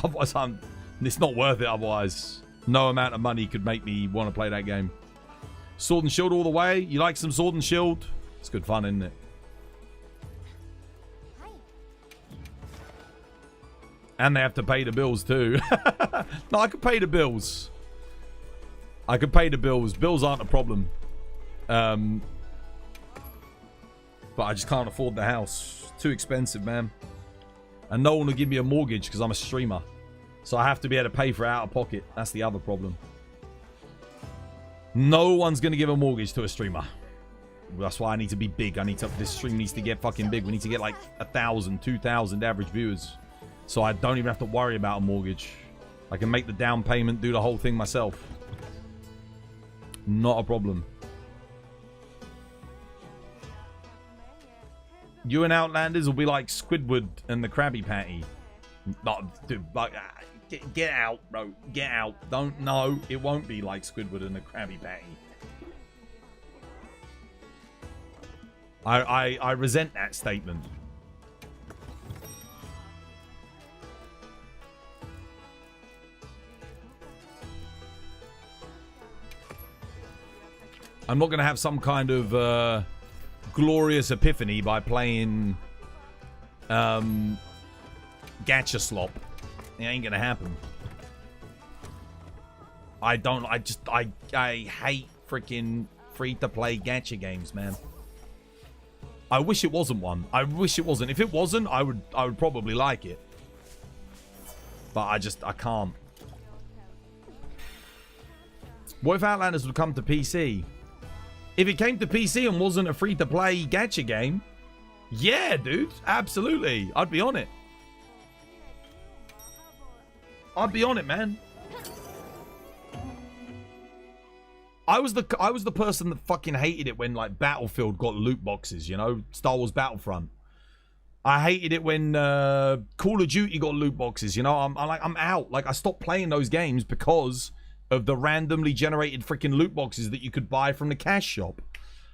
Otherwise, it's not worth it otherwise. No amount of money could make me want to play that game. Sword and Shield all the way. You like some Sword and Shield? It's good fun, isn't it? And they have to pay the bills too. No, I could pay the bills. I could pay the bills. Bills aren't a problem. But I just can't afford the house. Too expensive, man. And no one will give me a mortgage because I'm a streamer. So I have to be able to pay for it out of pocket. That's the other problem. No one's going to give a mortgage to a streamer. That's why I need to be big. This stream needs to get fucking big. We need to get like 1,000, 2,000 average viewers. So I don't even have to worry about a mortgage. I can make the down payment, do the whole thing myself. Not a problem. You and Outlanders will be like Squidward and the Krabby Patty. Not, dude, like, get out, bro. Get out. Don't, no, it won't be like Squidward and the Krabby Patty. I resent that statement. I'm not going to have some kind of glorious epiphany by playing gacha slop. It ain't going to happen. I hate freaking free-to-play gacha games, man. I wish it wasn't one. I wish it wasn't. If it wasn't, I would probably like it. But I can't. What if Outlanders would come to PC? If it came to PC and wasn't a free-to-play gacha game, yeah, dude, absolutely. I'd be on it. I'd be on it, man. I was the person that fucking hated it when like Battlefield got loot boxes, you know, Star Wars Battlefront. I hated it when Call of Duty got loot boxes, you know. I'm out. Like I stopped playing those games because of the randomly generated freaking loot boxes that you could buy from the cash shop.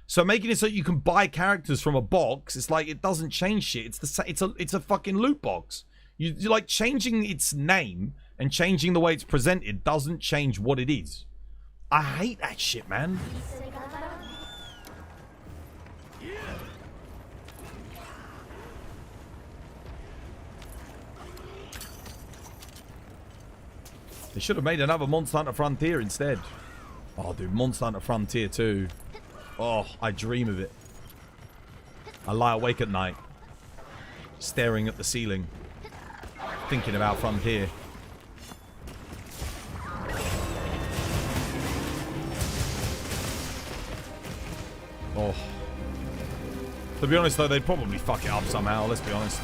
So making it so you can buy characters from a box, it's like it doesn't change shit. It's a fucking loot box. You're like changing its name and changing the way it's presented doesn't change what it is. I hate that shit, man. They should have made another Monster Hunter Frontier instead. Oh, dude, Monster Hunter Frontier 2. Oh, I dream of it. I lie awake at night, staring at the ceiling, thinking about Frontier. Oh. To be honest, though, they'd probably fuck it up somehow, let's be honest.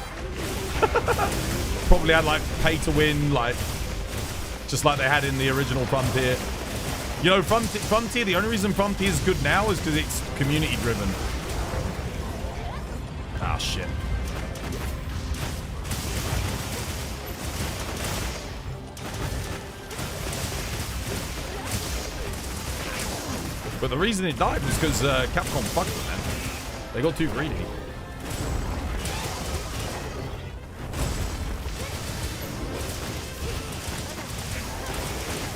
Probably had, like, pay to win, like, just like they had in the original Frontier. You know, Frontier, the only reason Frontier is good now is because it's community driven. Ah, shit. But the reason it died was because Capcom fucked it, man. They got too greedy.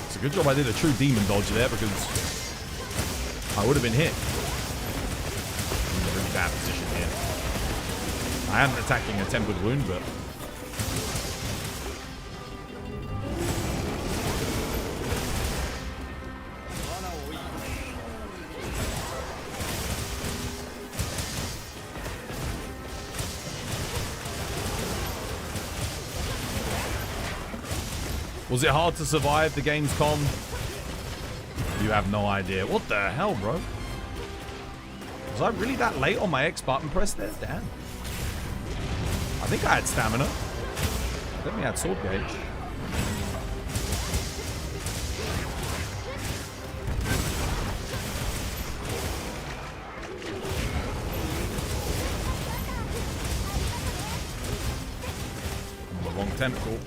It's a good job I did a true demon dodge there because I would have been hit. I'm in a really bad position here. I am attacking a tempered wound, but... Was it hard to survive the Gamescom? You have no idea. What the hell, bro? Was I really that late on my X button press there? Damn. I think I had stamina. I definitely had sword gauge. I'm the wrong tentacle.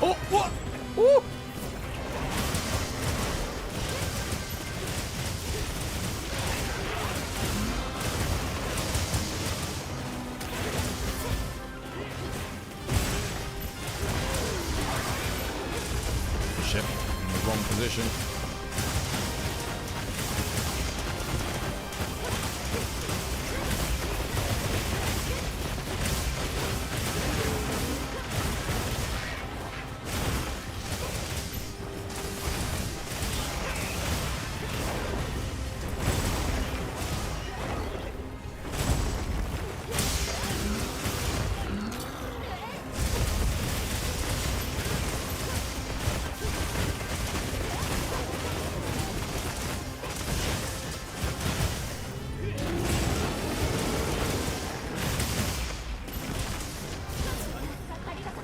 Oh, what? Ooh. Shit, in the wrong position.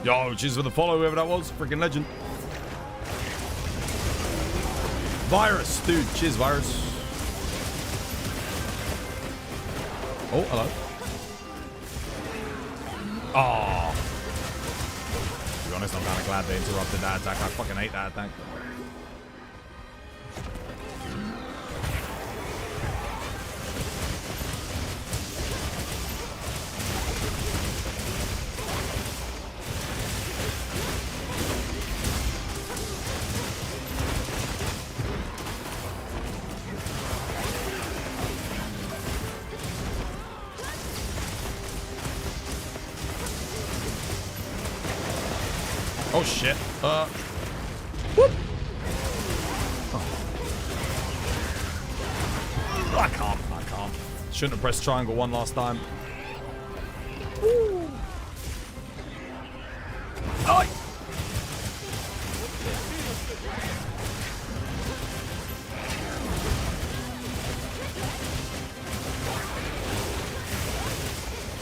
Yo, cheers for the follow, whoever that was. Freaking legend. Virus, dude. Cheers, Virus. Oh, hello. Oh. honest, I'm kind of glad they interrupted that attack. I fucking hate that attack. Oh shit. Whoop. Oh. I can't. Shouldn't have pressed triangle one last time. Woo. Oh.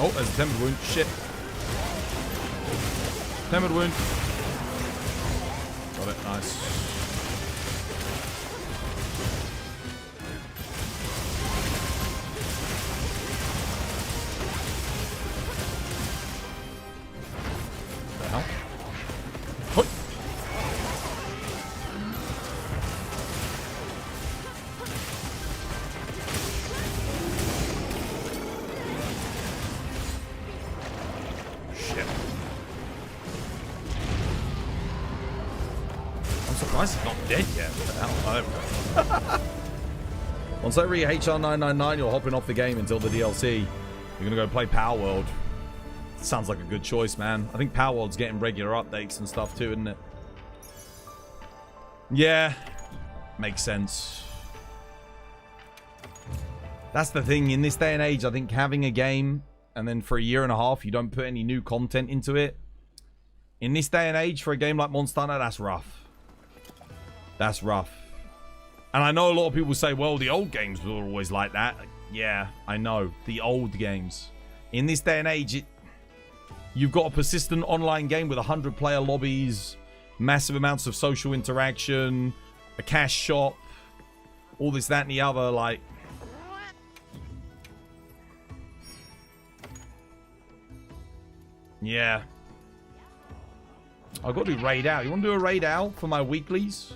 Oh, there's a tempered wound. Shit. Tempered wound. Got it, nice. What the hell? Hoi. Shit. I'm surprised it's not dead yet. What the hell? Oh, there we go. Once I read HR999, you're hopping off the game until the DLC. You're gonna go play Power World. Sounds like a good choice, man. I think Power World's getting regular updates and stuff too, isn't it? Yeah. Makes sense. That's the thing. In this day and age, I think having a game and then for a year and a half, you don't put any new content into it. In this day and age, for a game like Monster Hunter, that's rough. That's rough. And I know a lot of people say, well, the old games were always like that. Yeah, I know. The old games. In this day and age, you've got a persistent online game with 100-player lobbies, massive amounts of social interaction, a cash shop, all this, that, and the other, like... Yeah. I've got to do raid out. You want to do a raid out for my weeklies?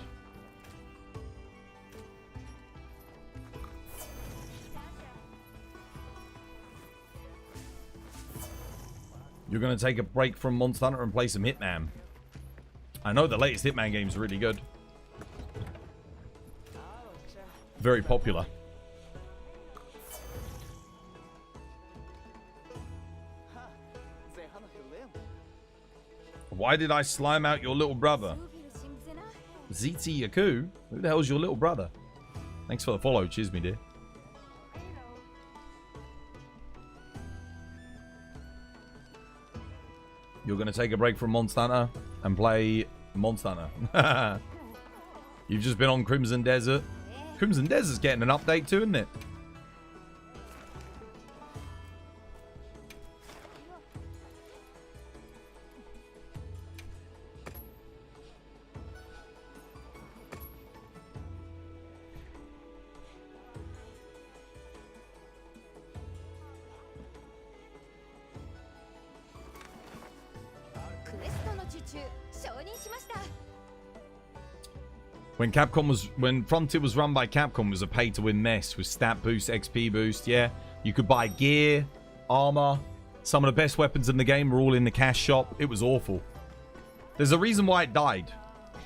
You're going to take a break from Monster Hunter and play some Hitman. I know the latest Hitman game is really good. Very popular. Why did I slime out your little brother? ZT Yaku? Who the hell's your little brother? Thanks for the follow. Cheers, me dear. You're going to take a break from Monster Hunter and play Monster Hunter. You've just been on Crimson Desert. Crimson Desert's getting an update too, isn't it? When Frontier was run by Capcom, it was a pay-to-win mess with stat boost, XP boost. Yeah, you could buy gear, armor. Some of the best weapons in the game were all in the cash shop. It was awful. There's a reason why it died.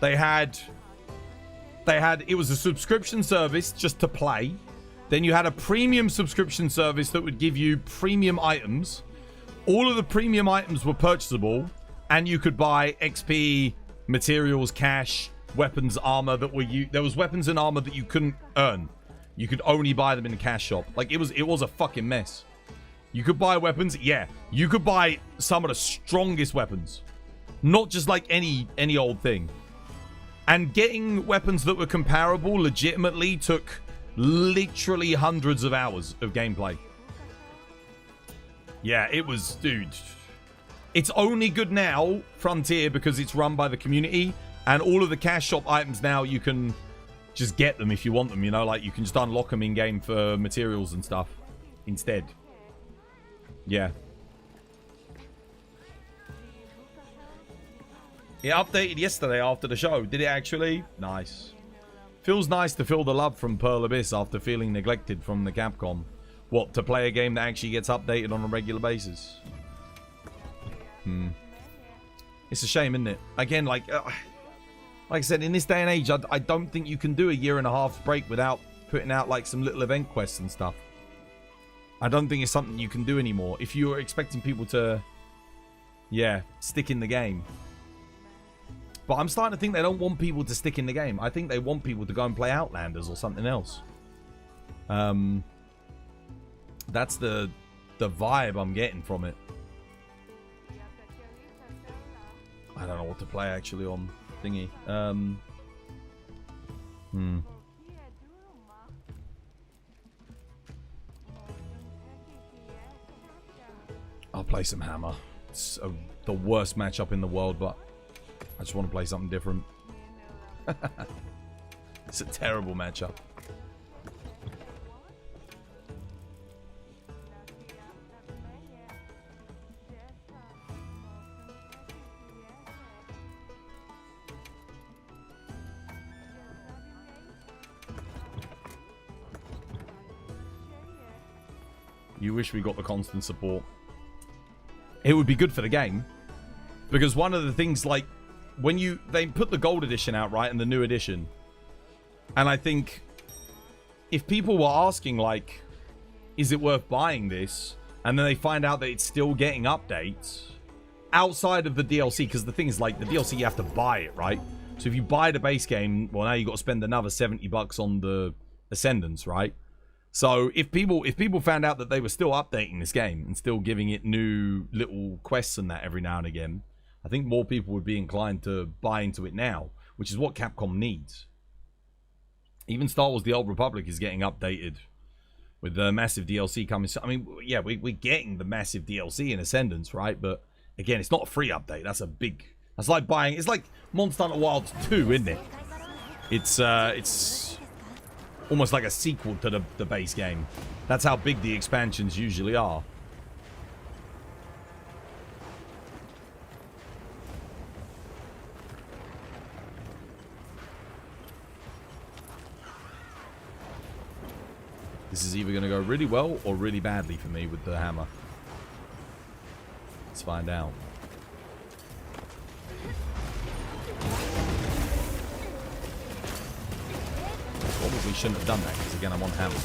It was a subscription service just to play. Then you had a premium subscription service that would give you premium items. All of the premium items were purchasable, and you could buy XP, materials, cash, weapons, armor that were there was weapons and armor that you couldn't earn. You could only buy them in the cash shop. Like it was a fucking mess. You could buy weapons, yeah. You could buy some of the strongest weapons. Not just like any old thing. And getting weapons that were comparable legitimately took literally hundreds of hours of gameplay. Yeah, it was, dude. It's only good now, Frontier, because it's run by the community. And all of the cash shop items now, you can just get them if you want them, you know? Like, you can just unlock them in-game for materials and stuff instead. Yeah. It updated yesterday after the show. Did it actually? Nice. Feels nice to feel the love from Pearl Abyss after feeling neglected from the Capcom. What, to play a game that actually gets updated on a regular basis? It's a shame, isn't it? Again, like I said, in this day and age, I don't think you can do a 1.5 year break without putting out like some little event quests and stuff. I don't think it's something you can do anymore. If you're expecting people to, yeah, stick in the game. But I'm starting to think they don't want people to stick in the game. I think they want people to go and play Outlanders or something else. That's the vibe I'm getting from it. I don't know what to play actually on thingy. I'll play some Hammer. It's the worst matchup in the world, but I just want to play something different. It's a terrible matchup. You wish we got the constant support. It would be good for the game. Because one of the things, like, when they put the gold edition out, right, and the new edition. And I think if people were asking, like, is it worth buying this? And then they find out that it's still getting updates outside of the DLC. Because the thing is, like, the DLC, you have to buy it, right? So if you buy the base game, well, now you've got to spend another $70 on the Ascendance, right? So if people found out that they were still updating this game and still giving it new little quests and that every now and again, I think more people would be inclined to buy into it now, which is what Capcom needs. Even Star Wars The Old Republic is getting updated with the massive DLC coming. I mean, yeah, we're getting the massive DLC in Ascendance, right? But again, it's not a free update. That's a big... That's like buying... It's like Monster Hunter Wilds 2, isn't it? It's almost like a sequel to the base game. That's how big the expansions usually are. This is either going to go really well or really badly for me with the hammer. Let's find out. Probably shouldn't have done that because again I'm on hammer.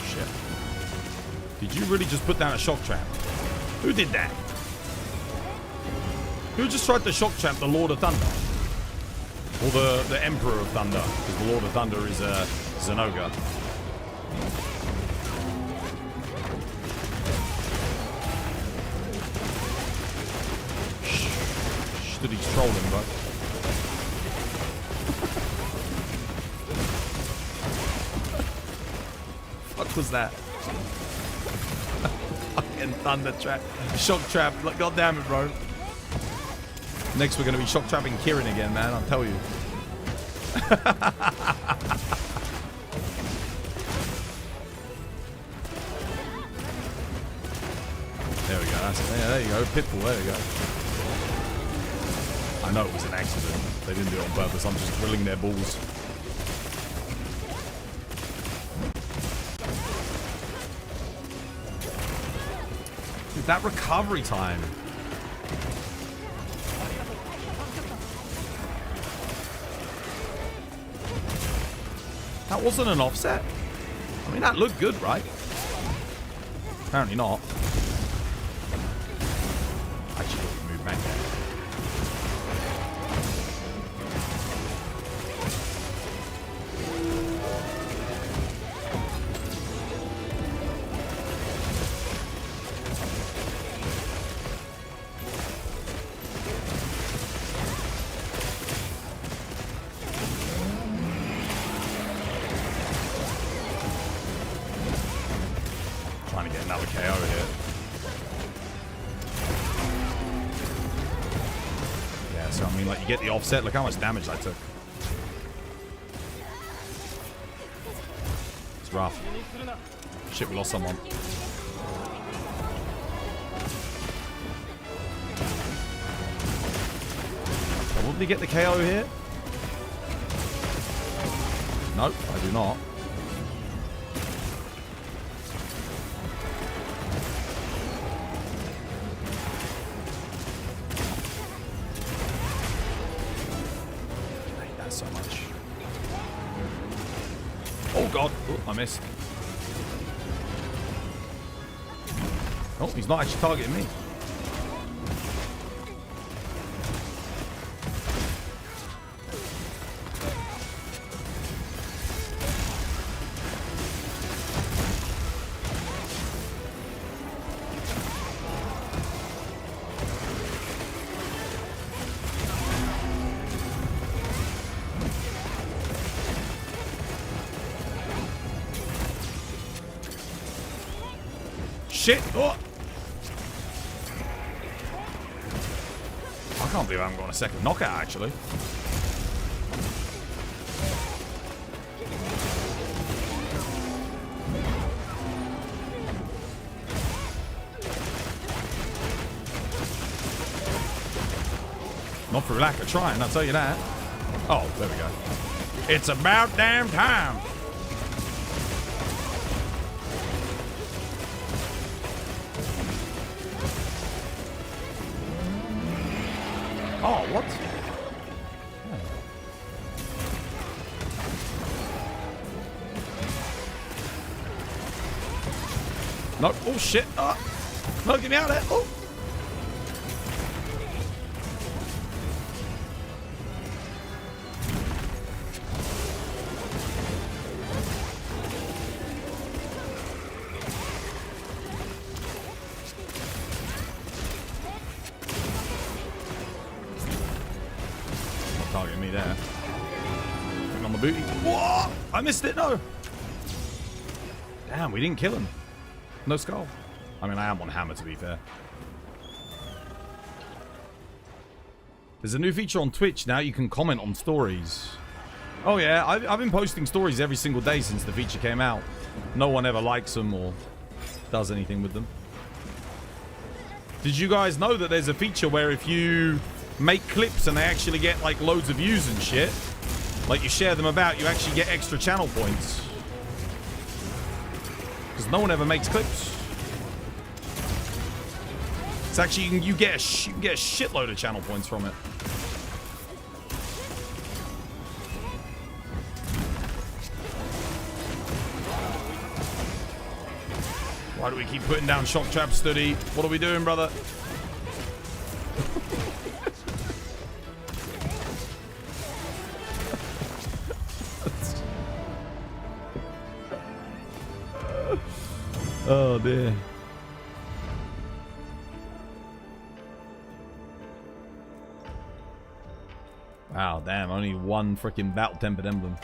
Shit. Did you really just put down a shock trap? Who did that? Who just tried to shock trap the Lord of Thunder? Or the Emperor of Thunder? Because the Lord of Thunder is an ogre. Shh, that he's trolling, bro. What was that? Fucking thunder trap. Shock trap. God damn it, bro. Next, we're going to be shock trapping Kieran again, man. I'll tell you. There we go. That's it. Yeah, there you go. Pitfall. There you go. I know it was an accident. They didn't do it on purpose. I'm just drilling their balls. Dude, that recovery time. That wasn't an offset. I mean, that looked good, right? Apparently not. Actually, we move back there. to get another KO here. Yeah, so I mean, like, you get the offset. Look how much damage I took. It's rough. Shit, we lost someone. Probably get the KO here. Nope, I do not. I hate that so much. Oh god, oh, I missed. Oh, he's not actually targeting me. Shit! Oh. I can't believe I haven't got a second knockout, actually. Not through lack of trying, I'll tell you that. Oh, there we go. It's about damn time. Oh, what? Oh. No. Oh, shit. No, get me out of there. Oh. Targeting me there. Putting on the booty. Whoa! I missed it. No. Damn, we didn't kill him. No skull. I mean, I am on hammer, to be fair. There's a new feature on Twitch now. You can comment on stories. Oh, yeah. I've been posting stories every single day since the feature came out. No one ever likes them or does anything with them. Did you guys know that there's a feature where if you make clips and they actually get like loads of views and shit, like you share them about, you actually get extra channel points? Because no one ever makes clips. It's actually, you get a shitload of channel points from it. Why do we keep putting down shock trap, Study? What are we doing, brother? Oh dear. Wow, damn, only one freaking battle tempered emblem.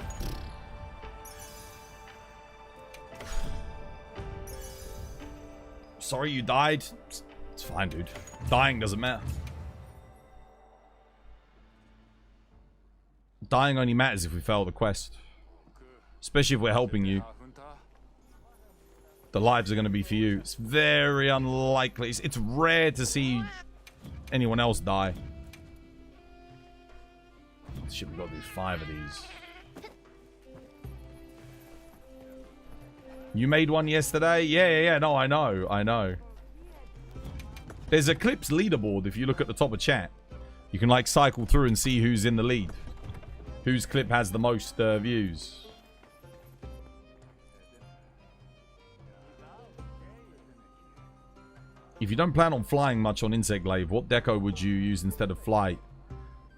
Sorry you died. It's fine, dude. Dying doesn't matter. Dying only matters if we fail the quest. Especially if we're helping you. The lives are going to be for you. It's very unlikely. It's rare to see anyone else die. Shit, we've got to do 5 of these. You made one yesterday? Yeah. No, I know. There's a clips leaderboard if you look at the top of chat. You can like cycle through and see who's in the lead. Whose clip has the most views. If you don't plan on flying much on Insect Glaive, what deco would you use instead of flight?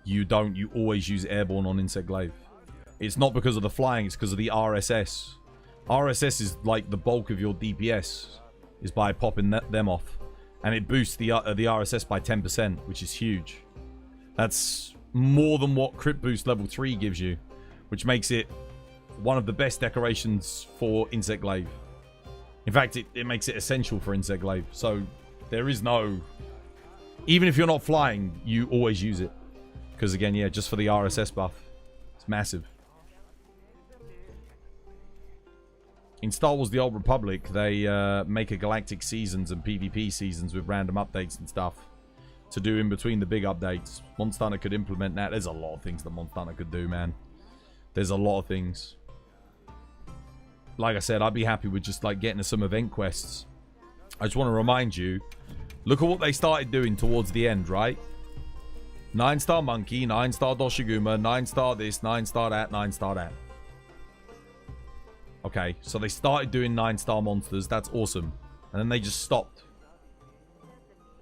You don't. You always use airborne on Insect Glaive. It's not because of the flying, it's because of the RSS. RSS is like the bulk of your DPS is by popping them off. And it boosts the RSS by 10%, which is huge. That's more than what Crit Boost level 3 gives you, which makes it one of the best decorations for Insect Glaive. In fact, it makes it essential for Insect Glaive. So there is no... Even if you're not flying, you always use it. Because again, yeah, just for the RSS buff. It's massive. In Star Wars The Old Republic, they make a Galactic Seasons and PvP Seasons with random updates and stuff to do in between the big updates. Monster Hunter could implement that. There's a lot of things that Monster Hunter could do, man. There's a lot of things. Like I said, I'd be happy with just like getting to some event quests. I just want to remind you, look at what they started doing towards the end, right? 9-star Monkey, 9-star Doshiguma, 9-star this, 9-star that, 9-star that. Okay, so they started doing 9-star monsters. That's awesome. And then they just stopped.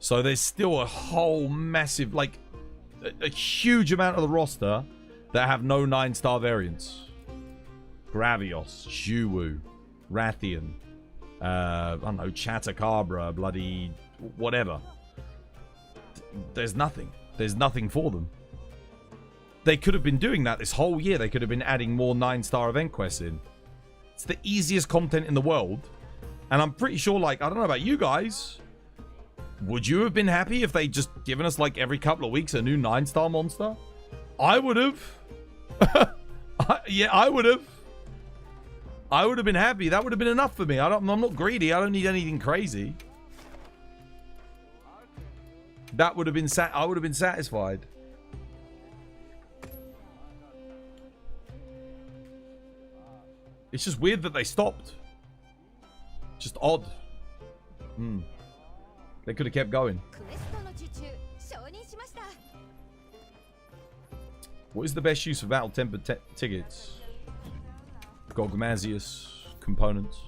So there's still a whole massive, like, a huge amount of the roster that have no 9-star variants. Gravios, Zhuwu, Rathian, I don't know, Chatacabra, bloody whatever. There's nothing. There's nothing for them. They could have been doing that this whole year. They could have been adding more 9-star event quests in. It's the easiest content in the world. And I'm pretty sure, like, I don't know about you guys. Would you have been happy if they just given us, like, every couple of weeks a new 9-star monster? I would have. Yeah, I would have. I would have been happy. That would have been enough for me. I'm not greedy. I don't need anything crazy. That would have been I would have been satisfied. It's just weird that they stopped. Just odd. They could have kept going. What is the best use of Battle Temper tickets? Gogmazius components.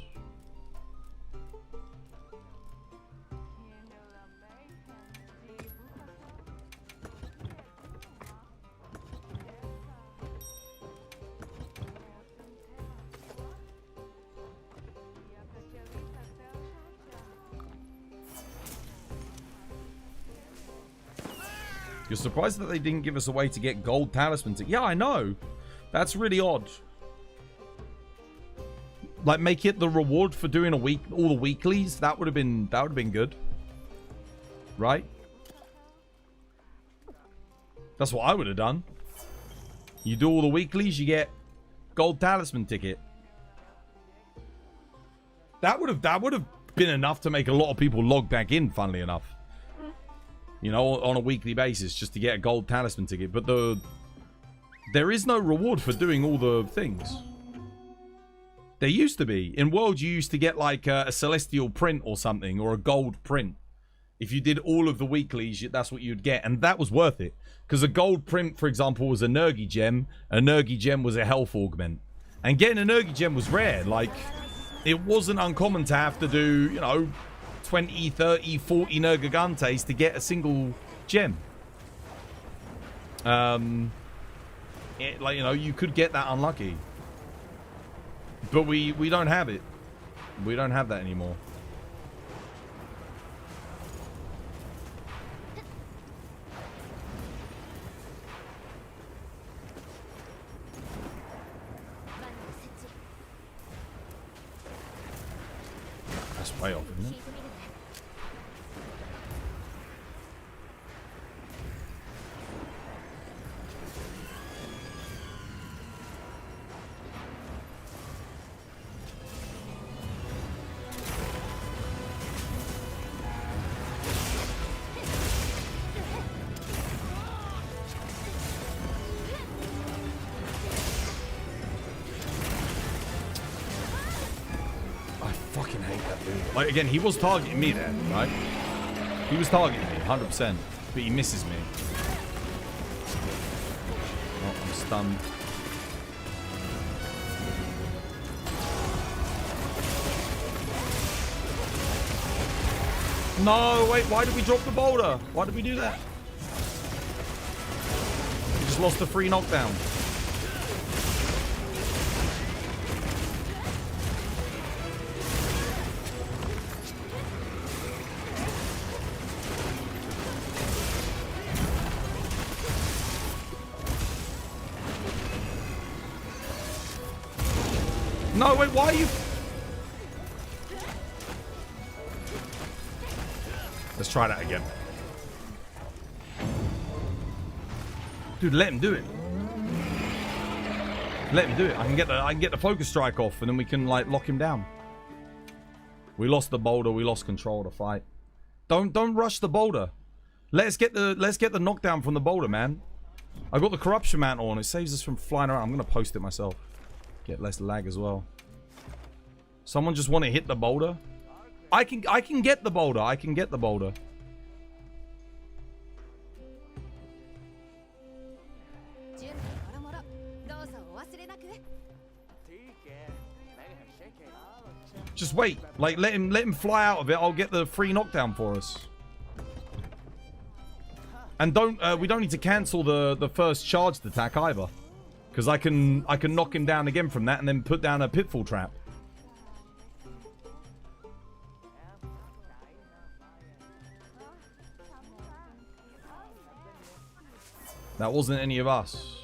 You're surprised that they didn't give us a way to get gold talismans. Yeah, I know. That's really odd. Like, make it the reward for doing all the weeklies. That would have been good. Right? That's what I would have done. You do all the weeklies, you get gold talisman ticket. That would have been enough to make a lot of people log back in, funnily enough. You know, on a weekly basis, just to get a gold talisman ticket. But there is no reward for doing all the things. There used to be. In World, you used to get like a celestial print or something, or a gold print. If you did all of the weeklies, that's what you'd get. And that was worth it. Because a gold print, for example, was a Nergi gem. A Nergi gem was a health augment. And getting a Nergi gem was rare. Like, it wasn't uncommon to have to do, you know, 20, 30, 40 Nergigantes to get a single gem. Like, you know, you could get that unlucky. But we don't have it. We don't have that anymore. That's way off, isn't it? Like, again, he was targeting me there, right? He was targeting me, 100%. But he misses me. Oh, I'm stunned. No, wait, why did we drop the boulder? Why did we do that? We just lost the free knockdown. No, wait, why are you... try that again. Dude, let him do it. Let him do it. I can get the focus strike off, and then we can like lock him down. We lost the boulder. We lost control of the fight. Don't rush the boulder. Let's get the knockdown from the boulder, man. I got the corruption mantle on. It saves us from flying around. I'm gonna post it myself. Get less lag as well. Someone just want to hit the boulder. I can get the boulder. I can get the boulder. Just wait. Like let him fly out of it. I'll get the free knockdown for us. And we don't need to cancel the first charged attack either. Because I can knock him down again from that and then put down a pitfall trap. That wasn't any of us.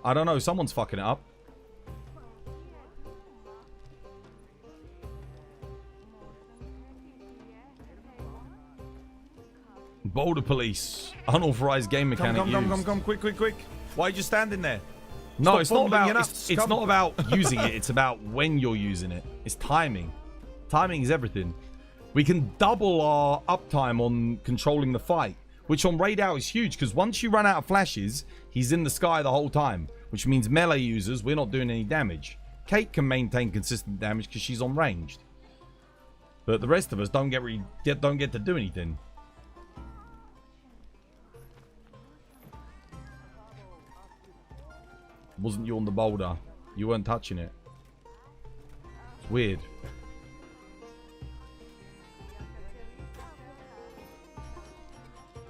I don't know. Someone's fucking it up. Boulder police. Unauthorized game mechanic Come, quick. Why are you just standing there? No, it's not about it's not about using it. It's about when you're using it. It's timing. Timing is everything. We can double our uptime on controlling the fight, which on raid out is huge because once you run out of flashes, he's in the sky the whole time, which means melee users, we're not doing any damage. Kate can maintain consistent damage because she's on ranged, but the rest of us don't get to do anything. Wasn't you on the boulder? You weren't touching it. It's weird.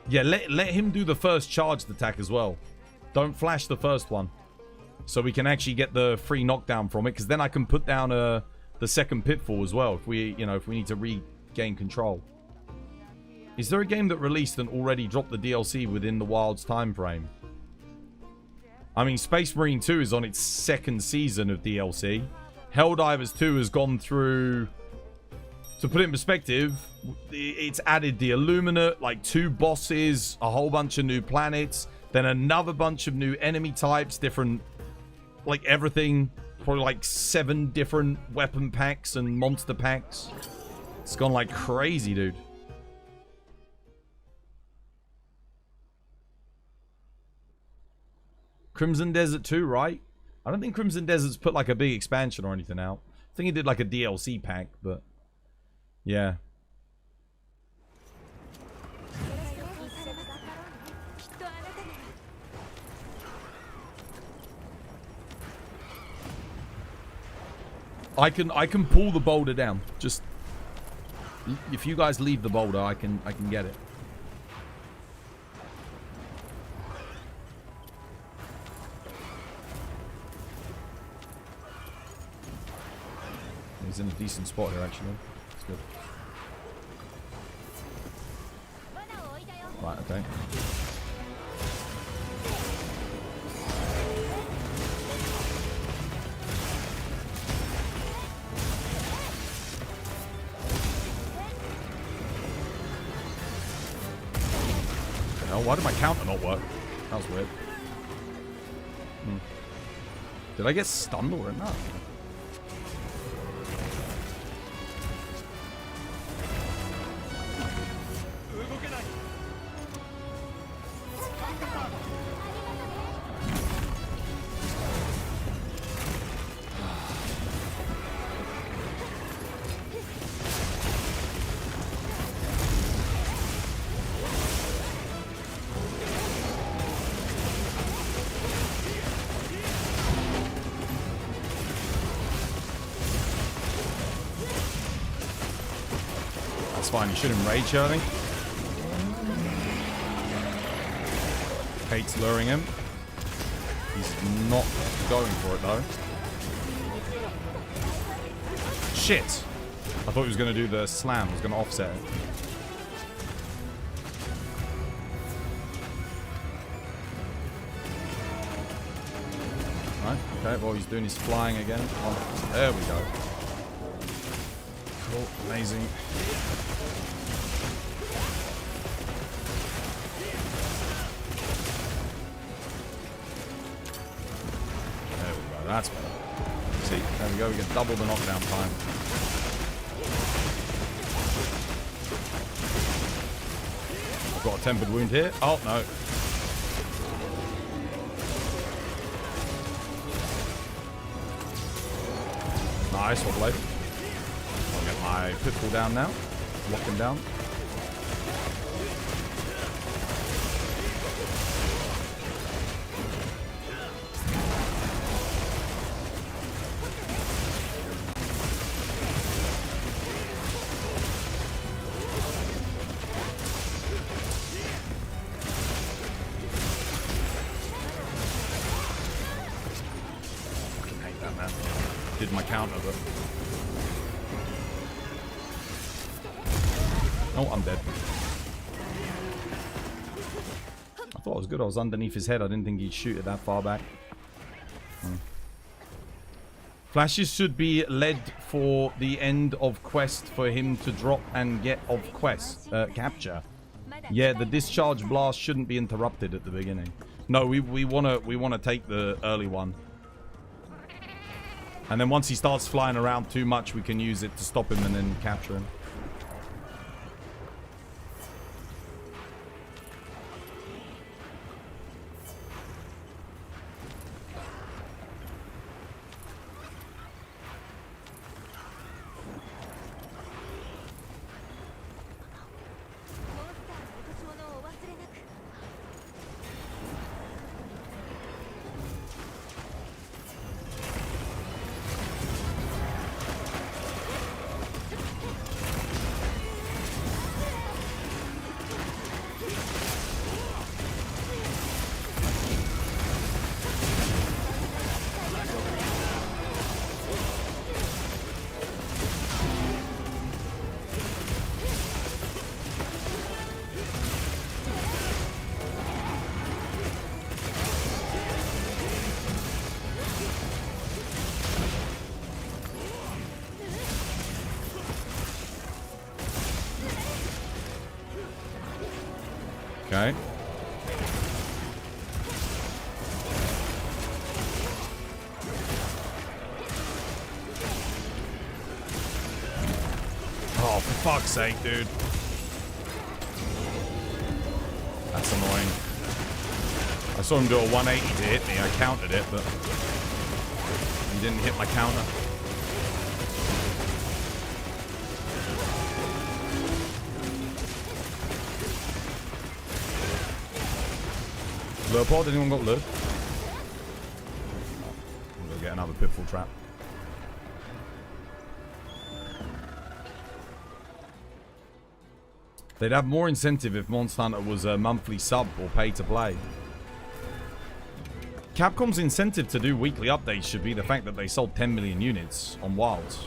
Yeah, let him do the first charged attack as well. Don't flash the first one. So we can actually get the free knockdown from it. Because then I can put down the second pitfall as well. If we need to regain control. Is there a game that released and already dropped the DLC within the Wilds time frame? I mean, Space Marine 2 is on its second season of DLC. Helldivers 2 has gone through... To put it in perspective, it's added the Illuminate, like 2 bosses, a whole bunch of new planets, then another bunch of new enemy types, different... Like, everything. Probably like 7 different weapon packs and monster packs. It's gone like crazy, dude. Crimson Desert 2, right? I don't think Crimson Desert's put like a big expansion or anything out. I think he did like a DLC pack, but yeah. I can pull the boulder down. Just if you guys leave the boulder, I can get it. He's in a decent spot here, actually. It's good. Right, okay. Why did my counter not work? That was weird. Did I get stunned or not? Fine, you should enrage her, I think. Kate's luring him. He's not going for it, though. Shit! I thought he was going to do the slam. He was going to offset it. Right, okay, well, he's doing his flying again. Oh, there we go. Cool, amazing. that's better. See, there we go. We get double the knockdown time. I've got a tempered wound here. Oh, no. Nice, one blade. I'll get my pitfall down now. Lock him down. Did my counter, but... Oh, I'm dead. I thought it was good. I was underneath his head. I didn't think he'd shoot it that far back. Flashes should be led for the end of quest for him to drop and get of quest. Capture. Yeah, the discharge blast shouldn't be interrupted at the beginning. No, we wanna take the early one. And then once he starts flying around too much, we can use it to stop him and then capture him. Okay. Oh, for fuck's sake, dude. That's annoying. I saw him do a 180 to hit me. I countered it, but he didn't hit my counter. Lure pod? Anyone got lure? I'm gonna get another pitfall trap. They'd have more incentive if Monster Hunter was a monthly sub or pay to play. Capcom's incentive to do weekly updates should be the fact that they sold 10 million units on Wilds.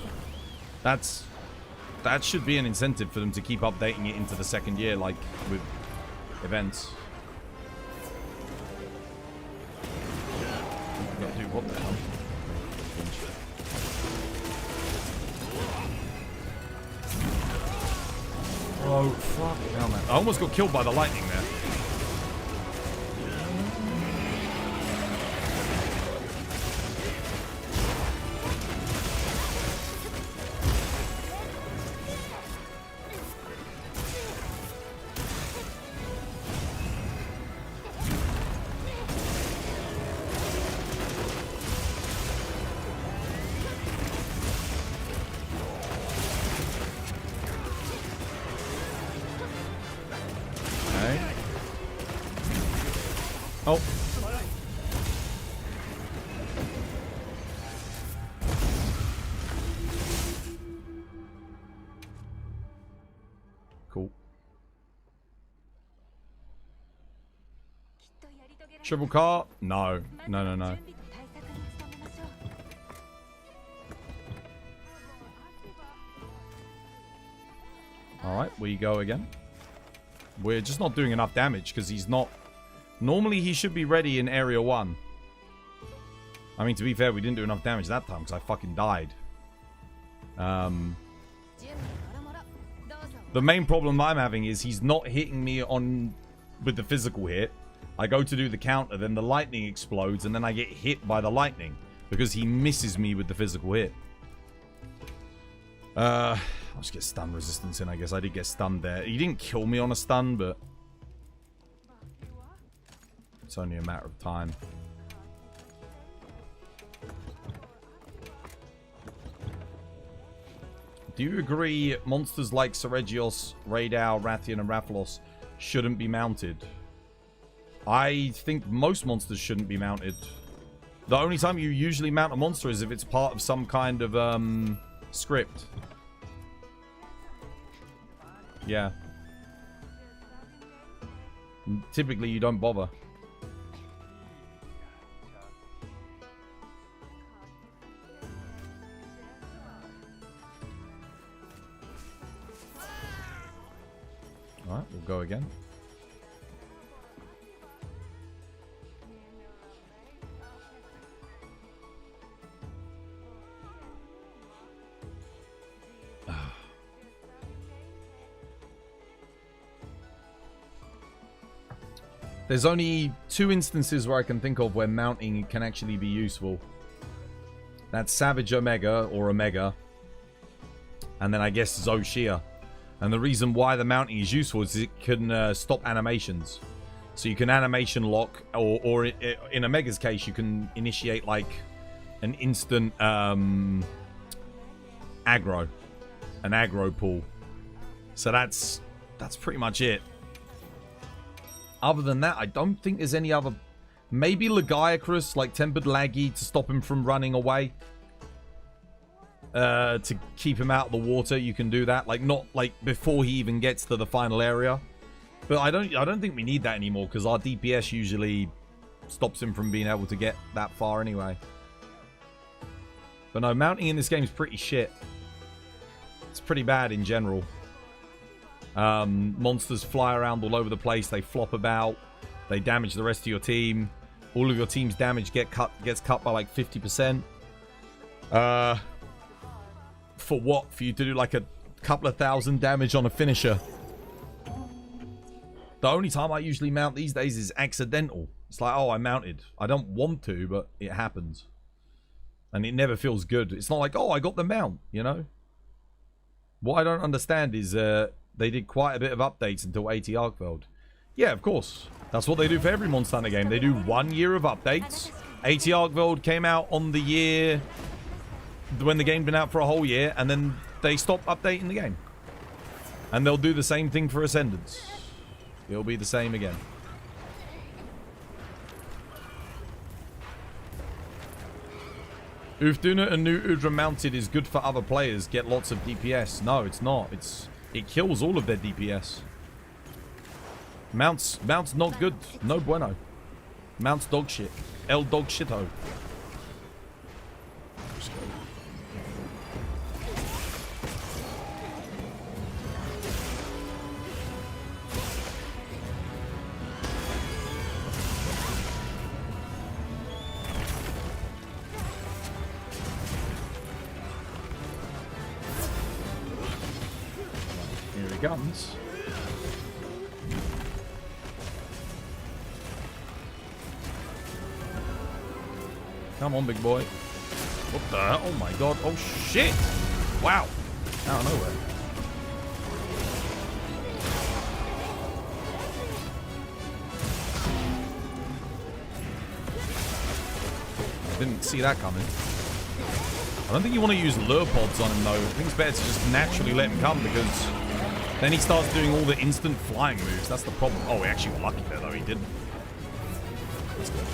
That should be an incentive for them to keep updating it into the second year, like with events. Dude, what the hell? Oh, fuck hell, man. I almost got killed by the lightning there. Oh. Cool. Triple car? No. No, no, no. Alright, we go again. We're just not doing enough damage because he's not... Normally, he should be ready in Area 1. I mean, to be fair, we didn't do enough damage that time because I fucking died. The main problem I'm having is he's not hitting me on with the physical hit. I go to do the counter, then the lightning explodes, and then I get hit by the lightning. because he misses me with the physical hit. I'll just get stun resistance in, I guess. I did get stunned there. He didn't kill me on a stun, but it's only a matter of time. Do you agree monsters like Seregios, Raidao, Rathian, and Rathalos shouldn't be mounted? I think most monsters shouldn't be mounted. The only time you usually mount a monster is if it's part of some kind of script. Yeah. Typically you don't bother. Alright, we'll go again. There's only 2 instances where I can think of where mounting can actually be useful. That's Savage Omega, or Omega. And then I guess Zoshia. And the reason why the mounting is useful is it can stop animations. So you can animation lock, or in Omega's case, you can initiate like an instant aggro. An aggro pull. So that's pretty much it. Other than that, I don't think there's any other... Maybe Lagiacrus, like Tempered Laggy, to stop him from running away. To keep him out of the water, you can do that. Like, not like before he even gets to the final area. But I don't think we need that anymore, because our DPS usually stops him from being able to get that far anyway. But no, mounting in this game is pretty shit. It's pretty bad in general. Monsters fly around all over the place. They flop about. They damage the rest of your team. All of your team's damage gets cut by like 50%. For what? For you to do like a couple of thousand damage on a finisher. The only time I usually mount these days is accidental. It's like, oh, I mounted. I don't want to, but it happens. And it never feels good. It's not like, oh, I got the mount, you know? What I don't understand is they did quite a bit of updates until AT Arkveld. Yeah, of course. That's what they do for every Monster Hunter game. They do 1 year of updates. AT Arkveld came out on the year when the game had been out for a whole year, and then they stopped updating the game. And they'll do the same thing for Ascendance. It'll be the same again. Ufduna and new Udra mounted is good for other players. Get lots of DPS. No, it's not. It kills all of their DPS. Mounts not good. No bueno. Mounts dog shit. El dog shito. Here he comes. Come on, big boy. What the hell? Oh my god. Oh shit! Wow. Out of nowhere. Didn't see that coming. I don't think you want to use lure pods on him though. I think it's better to just naturally let him come, because then he starts doing all the instant flying moves. That's the problem. Oh, we actually were lucky there though. He didn't. That's good.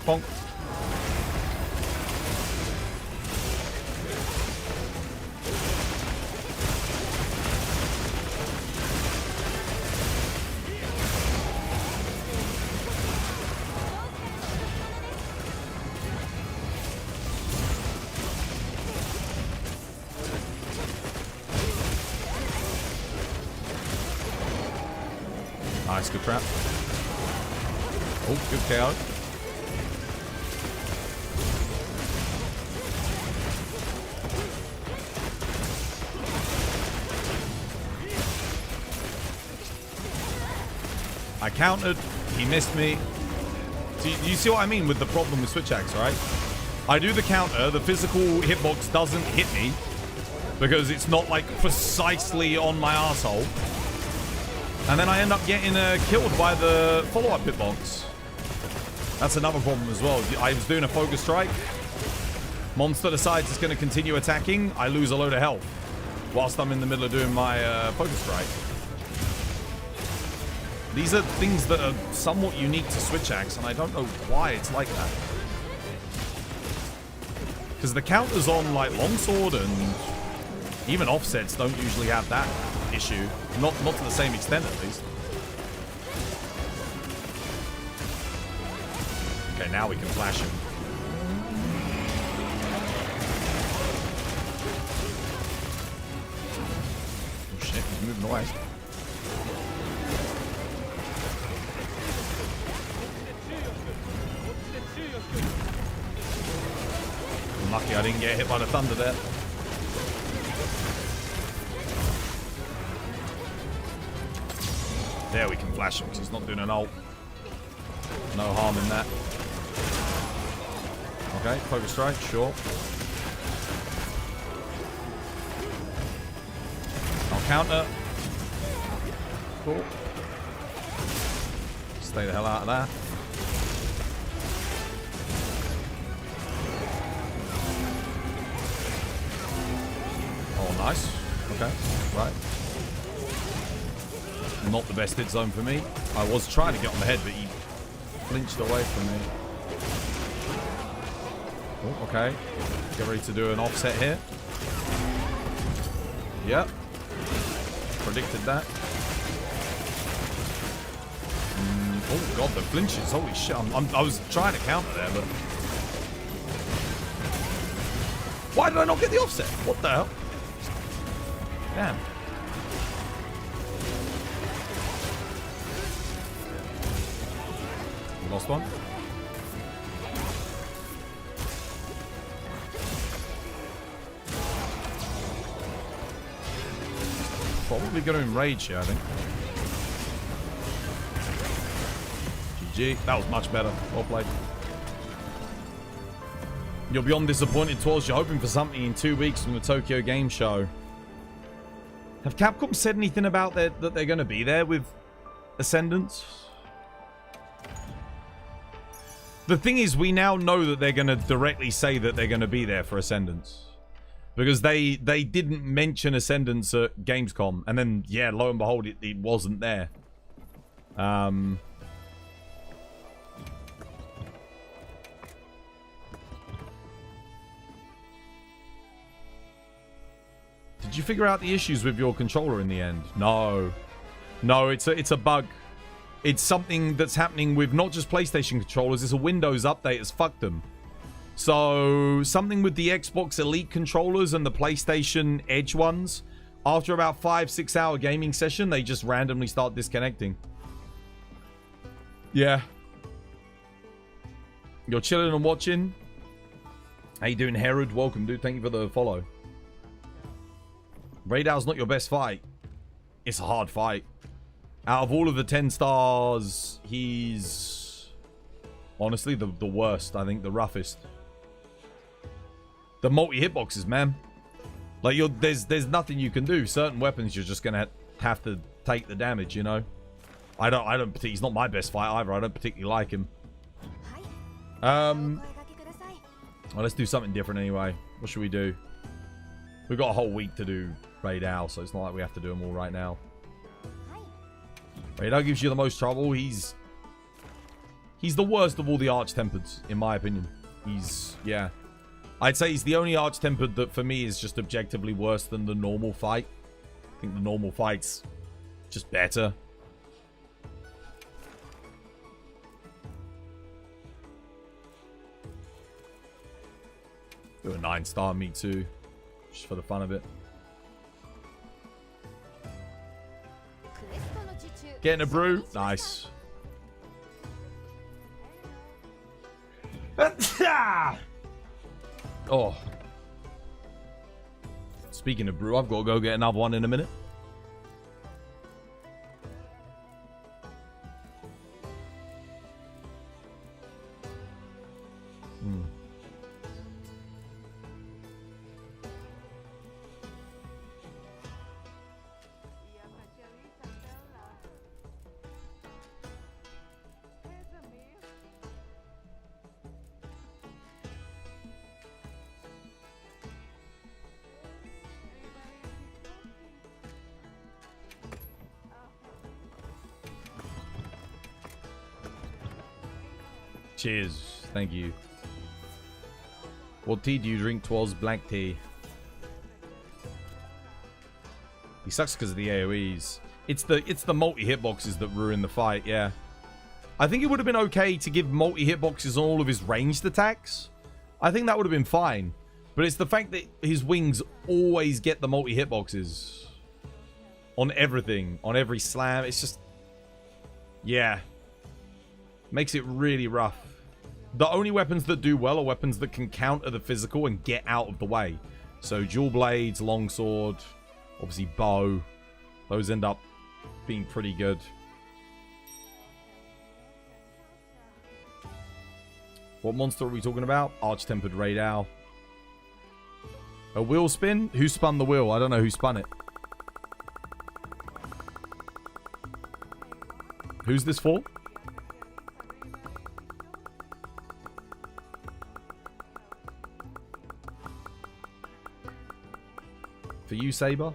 Bonk. Nice, good trap. Oh, good KO. I countered. He missed me. Do you see what I mean with the problem with switch axe, right? I do the counter. The physical hitbox doesn't hit me because it's not like precisely on my asshole. And then I end up getting killed by the follow-up hitbox. That's another problem as well. I was doing a focus strike. Monster decides it's going to continue attacking. I lose a load of health whilst I'm in the middle of doing my focus strike. These are things that are somewhat unique to switch axe, and I don't know why it's like that. Because the counters on like longsword and even offsets don't usually have that issue. Not to the same extent, at least. Okay, now we can flash him. Oh shit, he's moving away. I'm lucky I didn't get hit by the thunder there. There we can flash him because he's not doing an ult. No harm in that. Okay, focus strike, sure. I'll counter. Cool. Stay the hell out of that. Oh, nice. Okay, right. Not the best hit zone for me. I was trying to get on the head, but he flinched away from me. Oh, okay. Get ready to do an offset here. Yep. Predicted that. Oh god, the flinches. Holy shit. I was trying to counter there, but... Why did I not get the offset? What the hell? Damn. Lost one. Probably going to enrage here, I think. GG. That was much better. Well played. You're beyond disappointed, Twals. You're hoping for something in 2 weeks from the Tokyo Game Show. Have Capcom said anything about that they're going to be there with Ascendance? The thing is, we now know that they're going to directly say that they're going to be there for Ascendance. Because they didn't mention Ascendance at Gamescom. And then, yeah, lo and behold, it wasn't there. Did you figure out the issues with your controller in the end? No. No, it's a bug. It's something that's happening with not just PlayStation controllers. It's a Windows update that's fucked them. So, something with the Xbox Elite controllers and the PlayStation Edge ones. After about 5-6 hour gaming session, they just randomly start disconnecting. Yeah. You're chilling and watching. How you doing, Herod? Welcome, dude. Thank you for the follow. Raidow's not your best fight. It's a hard fight. Out of all of the 10 stars, he's honestly the worst. I think the roughest. The multi-hitboxes, man. Like, there's nothing you can do. Certain weapons, you're just gonna have to take the damage, you know. I don't he's not my best fight either. I don't particularly like him. Well, let's do something different anyway. What should we do? We've got a whole week to do Raid-Owl, so it's not like we have to do them all right now. Raid-Owl gives you the most trouble. He's the worst of all the Arch-Tempered, in my opinion. Yeah. I'd say he's the only Arch-Tempered that, for me, is just objectively worse than the normal fight. I think the normal fight's just better. Do a 9-star, me too. Just for the fun of it. Getting a brew? Nice. Oh. Speaking of brew, I've got to go get another one in a minute. Cheers. Thank you. What tea do you drink? 'Twas black tea. He sucks because of the AoEs. It's the multi-hitboxes that ruin the fight, yeah. I think it would have been okay to give multi-hitboxes on all of his ranged attacks. I think that would have been fine. But it's the fact that his wings always get the multi-hitboxes. On everything. On every slam. It's just... yeah. Makes it really rough. The only weapons that do well are weapons that can counter the physical and get out of the way. So dual blades, longsword, obviously bow. Those end up being pretty good. What monster are we talking about? Arch-tempered Raid Owl. A wheel spin? Who spun the wheel? I don't know who spun it. Who's this for? For you, Saber?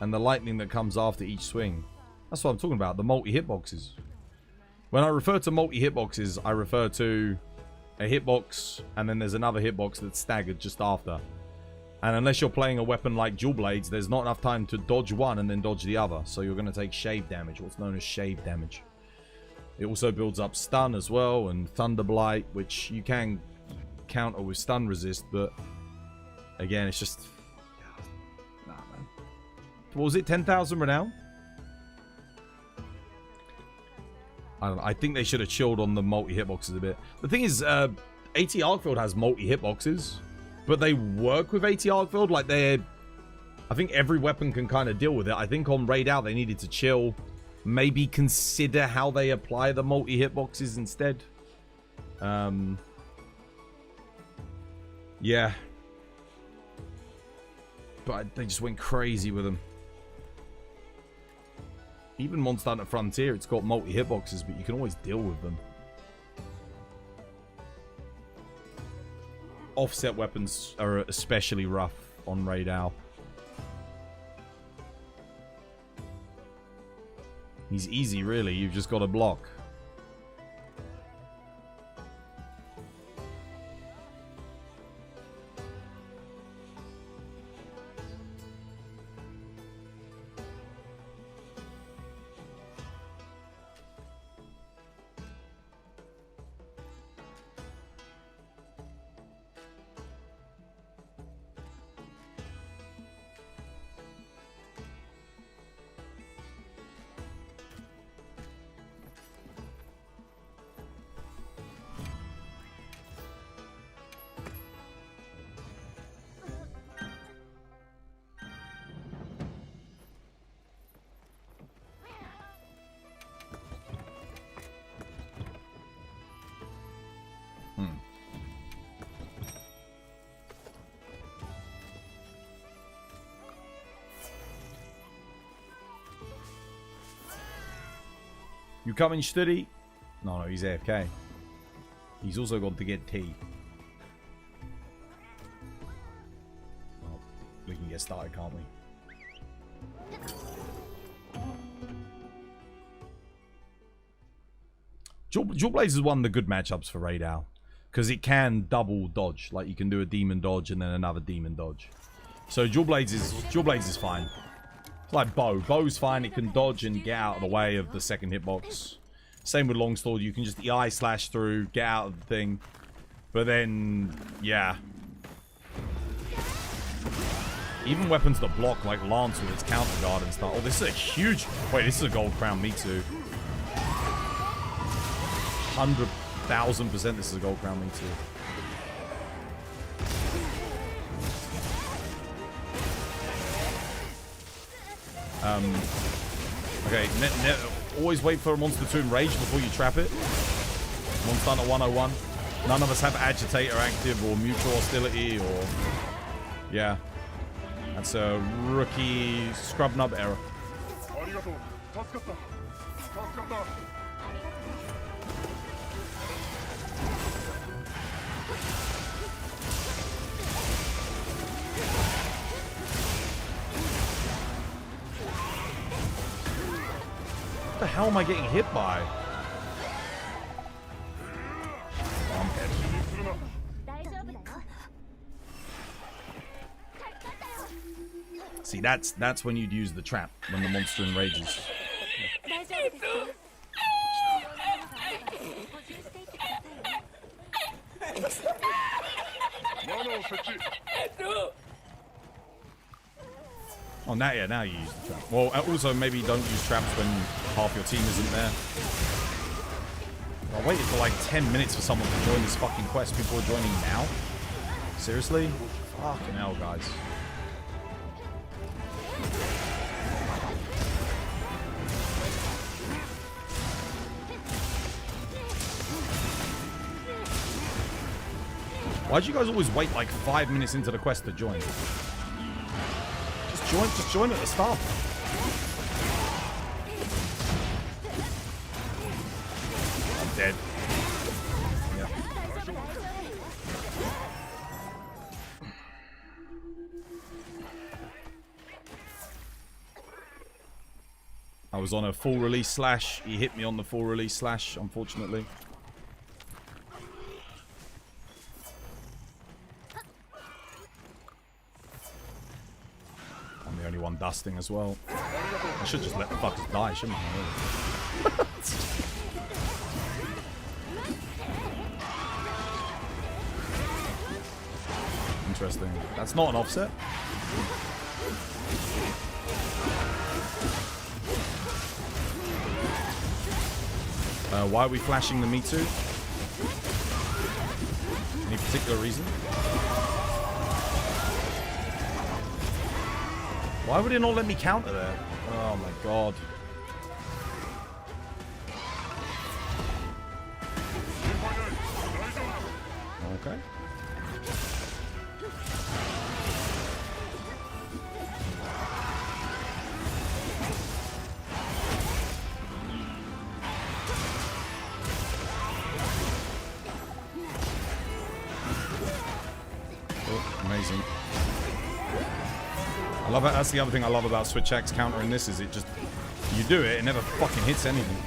And the lightning that comes after each swing. That's what I'm talking about. The multi-hitboxes. When I refer to multi-hitboxes, I refer to a hitbox, and then there's another hitbox that's staggered just after. And unless you're playing a weapon like dual blades, there's not enough time to dodge one and then dodge the other. So you're going to take shave damage, what's known as shave damage. It also builds up stun as well, and thunder blight, which you can counter with stun resist, but again, it's just... nah, man. What was it? 10,000 renown? I don't know. I think they should have chilled on the multi-hitboxes a bit. The thing is, AT Arkfield has multi-hitboxes, but they work with AT Arkfield. Like, they're... I think every weapon can kind of deal with it. I think on Raid Out, they needed to chill. Maybe consider how they apply the multi-hitboxes instead. Yeah. But they just went crazy with them. Even Monster Hunter Frontier, it's got multi-hitboxes, but you can always deal with them. Offset weapons are especially rough on Raid Owl. He's easy, really. You've just got to block. You coming, Studdy? No, he's AFK. He's also got to get tea. Well, we can get started, can't we? Dual Blades is one of the good matchups for Raid Owl. Because it can double dodge. Like, you can do a demon dodge and then another demon dodge. So Dual Blades is fine. It's like bow. Bow's fine. It can dodge and get out of the way of the second hitbox. Same with longsword. You can just EI slash through, get out of the thing. But then, yeah. Even weapons that block, like Lance with its counter guard and stuff. Oh, this is a huge... Wait, this is a gold crown Me Too. 100,000% this is a gold crown Me Too. Okay, always wait for a monster to enrage before you trap it. Monster Hunter 101. None of us have Agitator active or Mutual Hostility or... Yeah. That's a rookie scrub nub error. What the hell am I getting hit by? Oh, I'm dead. See, that's when you'd use the trap, when the monster enrages. Oh, now you use the trap. Well, also maybe don't use traps when half your team isn't there. I waited for like 10 minutes for someone to join this fucking quest. People are joining now? Seriously? Fucking hell, guys. Why'd you guys always wait like 5 minutes into the quest to join? Just join at the start. I'm dead. Yeah. I was on a full release slash. He hit me on the full release slash, unfortunately. I'm the only one dusting as well. I should just let the fuckers die, shouldn't I? Interesting. That's not an offset. Why are we flashing the Me Too? Any particular reason? Why would it not let me counter there? Oh my god. Okay. Oh, amazing. I love it. That's the other thing I love about Switch X countering this is it just, you do it, it never fucking hits anything.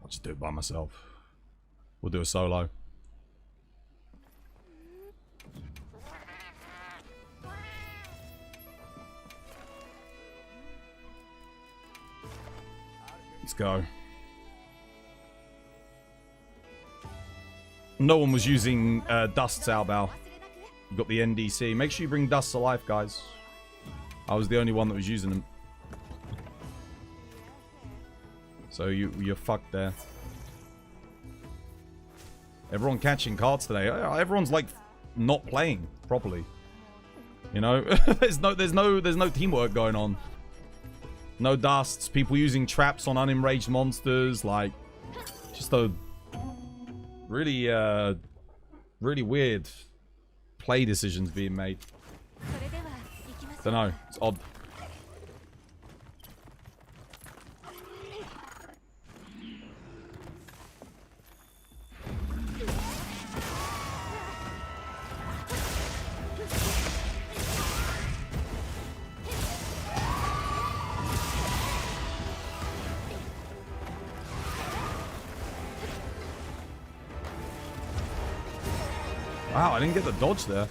I'll just do it by myself. We'll do a solo. Let's go. No one was using Dust's Albao. You got the NDC. Make sure you bring Dust to life, guys. I was the only one that was using them. So you're fucked there. Everyone catching cards today. Everyone's like not playing properly. You know, there's no teamwork going on. No dusts, people using traps on unenraged monsters, like just a really really weird play decisions being made. Don't know, it's odd. Wow, I didn't get the dodge there.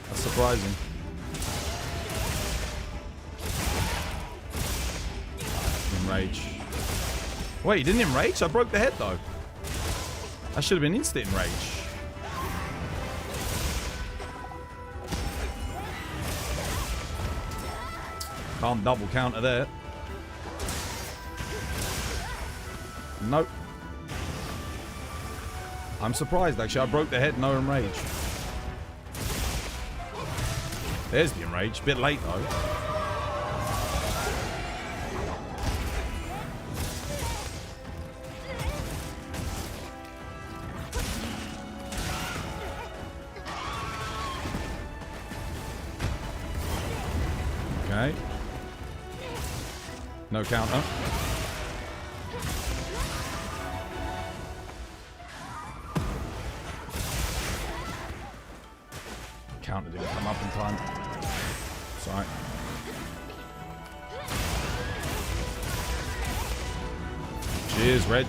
That's surprising. Enrage. Wait, he didn't enrage? I broke the head though. That should have been instant enrage. Can't double counter there. Nope. I'm surprised, actually. I broke the head, no enrage. There's the enrage. Bit late, though. Okay. No counter. counter didn't come up in time. Sorry. Cheers, Reg.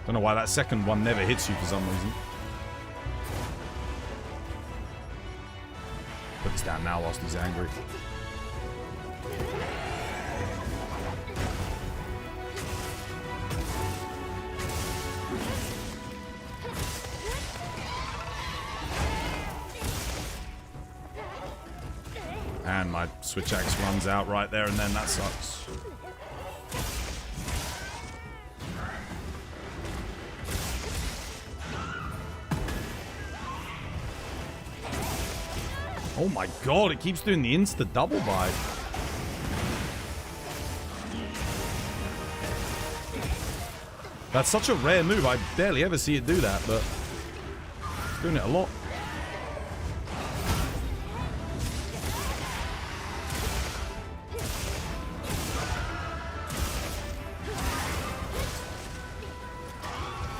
Don't know why that second one never hits you for some reason. Put this down now whilst he's angry. And my switch axe runs out right there and then. That sucks. Oh my god, it keeps doing the insta double bite. That's such a rare move. I barely ever see it do that, but it's doing it a lot.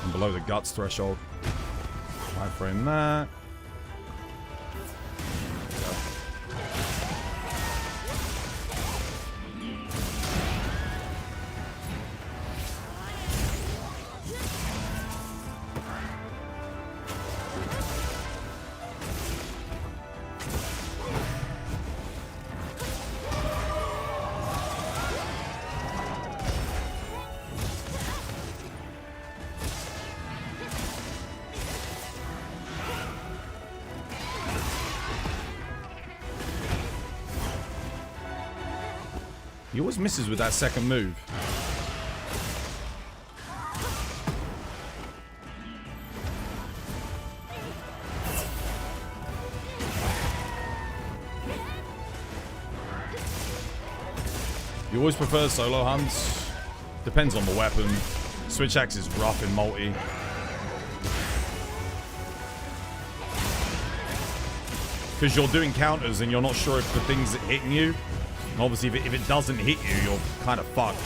I'm below the guts threshold. I frame that. He always misses with that second move. He always prefers solo hunts. Depends on the weapon. Switch axe is rough in multi. Because you're doing counters and you're not sure if the thing's hitting you. And obviously, if it doesn't hit you, you're kind of fucked.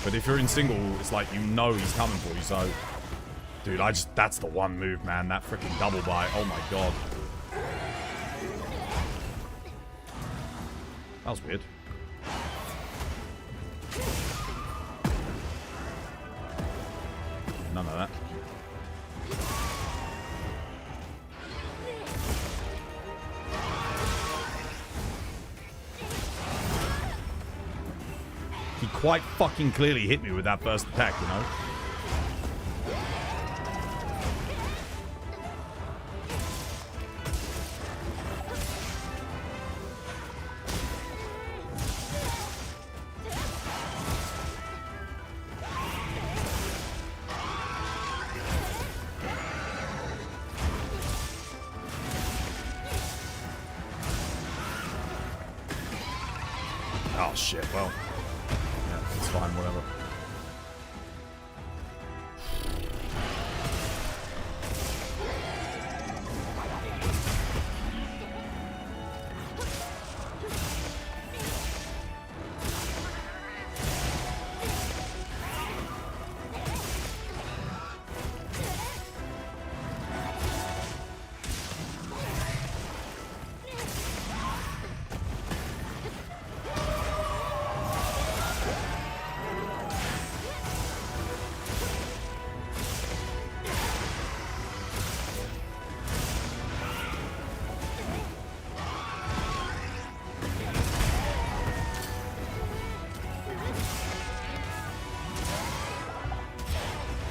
But if you're in single, it's like you know he's coming for you, so... Dude, that's the one move, man. That freaking double bite. Oh my god. That was weird. None of that. He quite fucking clearly hit me with that first attack, you know? Oh shit, well. Yeah, it's fine, whatever.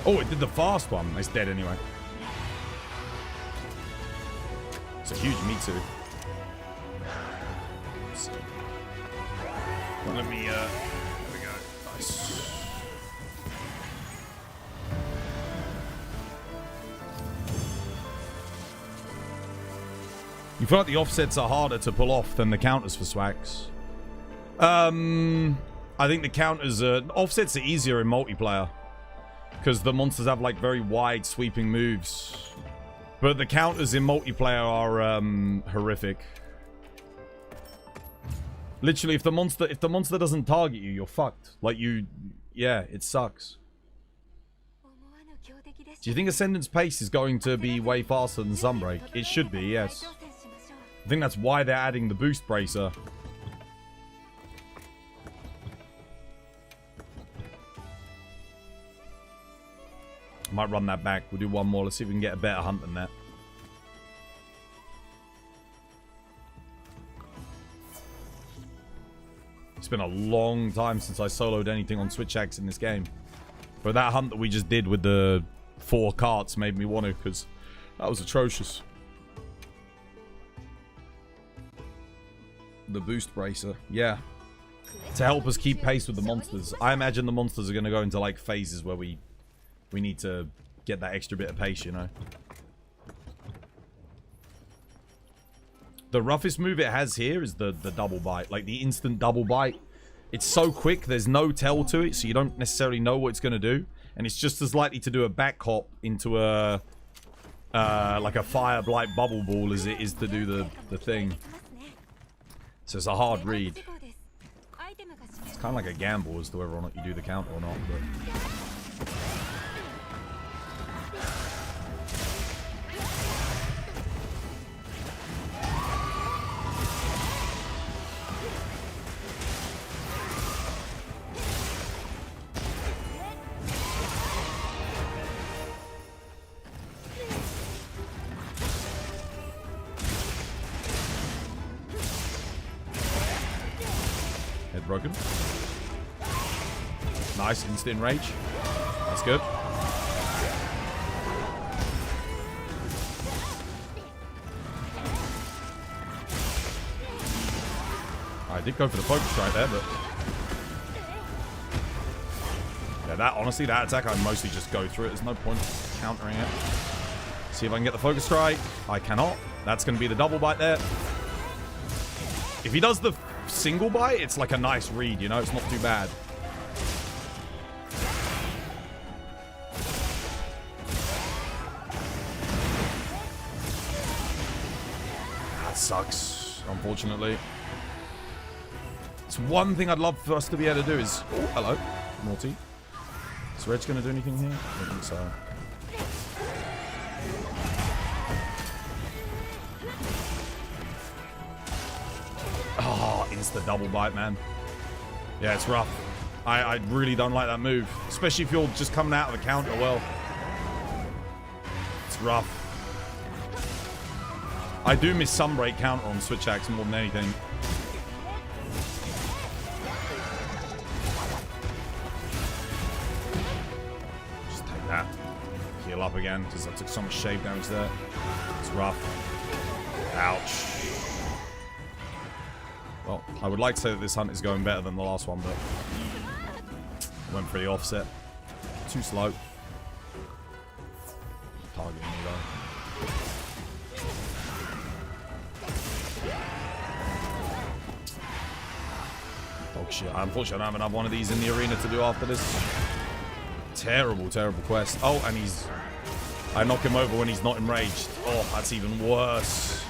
Oh, it did the fast one. It's dead anyway. It's a huge me too. So, well, let me, there we go. Nice. You feel like the offsets are harder to pull off than the counters for Swax? I think the counters are... Offsets are easier in multiplayer. Because the monsters have, like, very wide, sweeping moves. But the counters in multiplayer are horrific. Literally, if the monster doesn't target you, you're fucked. Like yeah, it sucks. Do you think Ascendance pace is going to be way faster than Sunbreak? It should be, yes. I think that's why they're adding the boost bracer. I might run that back. We'll do one more. Let's see if we can get a better hunt than that. It's been a long time since I soloed anything on Switch X in this game. But that hunt that we just did with the 4 carts made me want to, because that was atrocious. The boost bracer. Yeah. To help us keep pace with the monsters. I imagine the monsters are going to go into like phases where we need to get that extra bit of pace, you know. The roughest move it has here is the double bite. Like the instant double bite. It's so quick, there's no tell to it, so you don't necessarily know what it's going to do. And it's just as likely to do a back hop into a like a fire blight bubble ball as it is to do the thing. So it's a hard read. It's kind of like a gamble as to whether or not you do the counter or not. But head broken. Nice instant rage. That's good. I did go for the focus right there, but yeah, that honestly, that attack I mostly just go through it. There's no point countering it. See if I can get the focus strike. I cannot. That's going to be the double bite there. If he does the single bite, it's like a nice read, you know? It's not too bad. That sucks, unfortunately. It's one thing I'd love for us to be able to do is... Oh, hello. Naughty. Is Reg going to do anything here? I don't think so. Oh, insta double bite, man. Yeah, it's rough. I really don't like that move. Especially if you're just coming out of the counter well. It's rough. I do miss Sunbreak counter on Switch X more than anything. Just take that. Heal up again, because I took so much shave damage there. It's rough. Ouch. Well, I would like to say that this hunt is going better than the last one, but I went for the offset. Too slow. Targeting me though. Dog shit. Unfortunately, I don't have another one of these in the arena to do after this. Terrible, terrible quest. Oh, and he's... I knock him over when he's not enraged. Oh, that's even worse.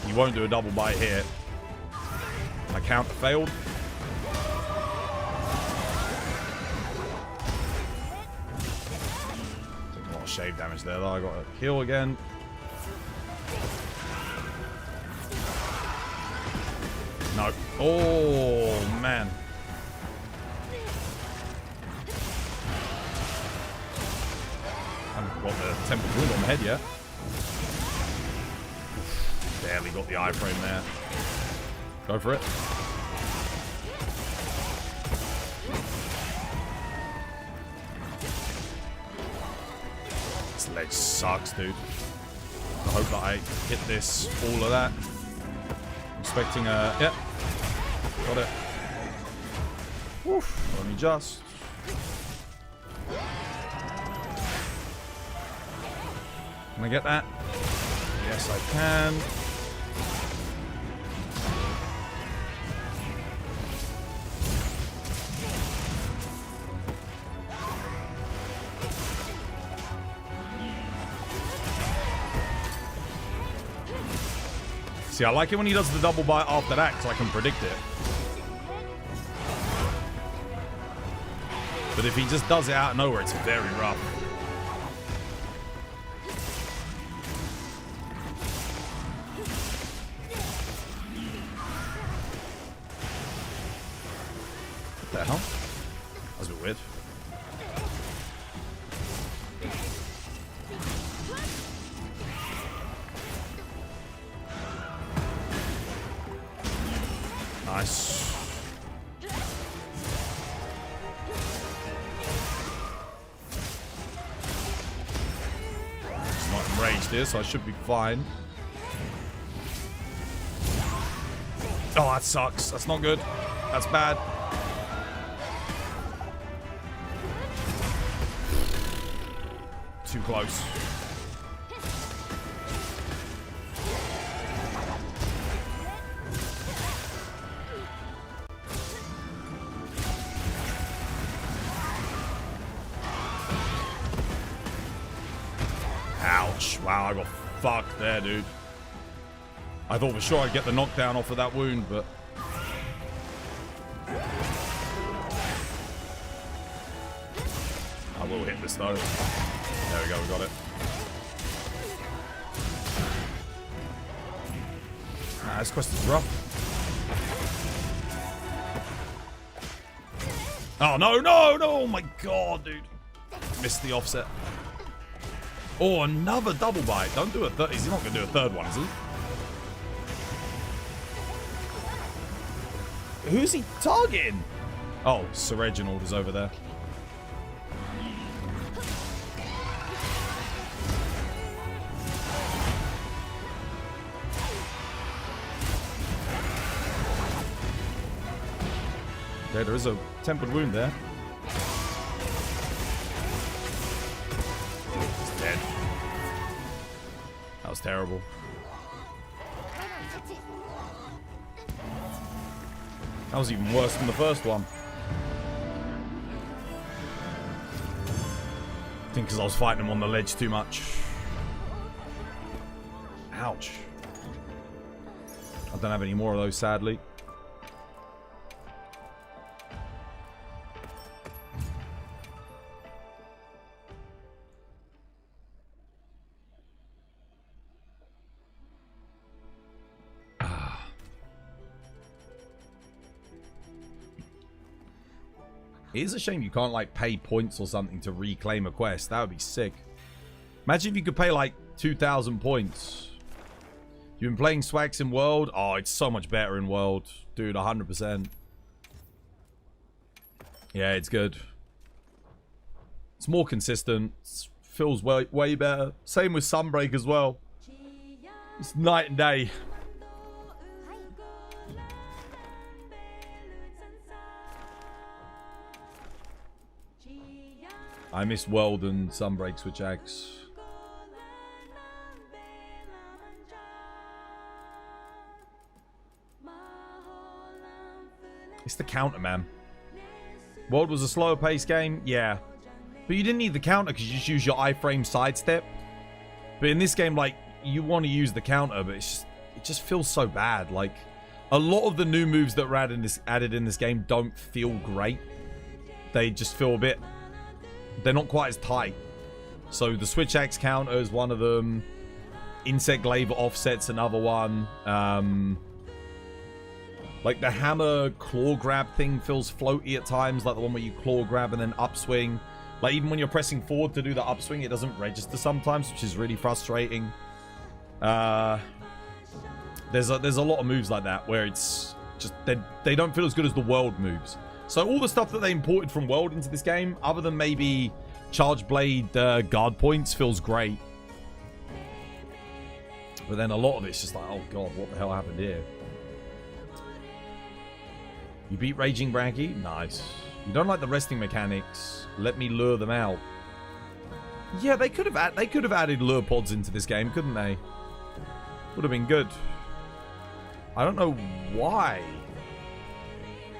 He won't do a double bite here. My counter failed. Took a lot of shave damage there though. I got a heal again. No. Oh, man. I haven't got the temple wound on the head yet. Barely got the iframe there. Go for it. This ledge sucks, dude. I hope that I hit this, all of that. I'm expecting a... Yep. Got it. Oof. Only just. Can I get that? Yes, I can. See, I like it when he does the double bite after that because I can predict it. But if he just does it out of nowhere, it's very rough. What the hell? That's a bit weird. Nice. It's not enraged here, so I should be fine. Oh, that sucks. That's not good. That's bad. Too close. Ouch. Wow, I got fucked there, dude. I thought for sure I'd get the knockdown off of that wound, but... I will hit this, though. There we go, we got it. This quest is rough. Oh, no, no, no! Oh, my God, dude. Missed the offset. Oh, another double bite. Don't do a third. He's not going to do a third one, is he? Who's he targeting? Oh, Sir Reginald is over there. Okay, there is a tempered wound there. He's dead. That was terrible. That was even worse than the first one. I think because I was fighting him on the ledge too much. Ouch. I don't have any more of those, sadly. It is a shame you can't, like, pay points or something to reclaim a quest. That would be sick. Imagine if you could pay, like, 2,000 points. You've been playing Swags in World? Oh, it's so much better in World. Dude, 100%. Yeah, it's good. It's more consistent. It feels way better. Same with Sunbreak as well. It's night and day. I miss World and Sunbreak Switch Axe. It's the counter, man. World was a slower paced game, yeah. But you didn't need the counter because you just use your iframe sidestep. But in this game, like, you want to use the counter, but it just feels so bad. Like, a lot of the new moves that were added in this game don't feel great. They just feel a bit... They're not quite as tight. So the Switch Axe counter is one of them. Insect Glaive offset's another one. Like the hammer claw grab thing feels floaty at times, like the one where you claw grab and then upswing. Like even when you're pressing forward to do the upswing, it doesn't register sometimes, which is really frustrating. There's a lot of moves like that where it's just they don't feel as good as the World moves. So all the stuff that they imported from World into this game, other than maybe Charge Blade guard points, feels great. But then a lot of it's just like, oh god, what the hell happened here? You beat Raging Braggy? Nice. You don't like the resting mechanics? Let me lure them out. Yeah, they could have added lure pods into this game, couldn't they? Would have been good. I don't know why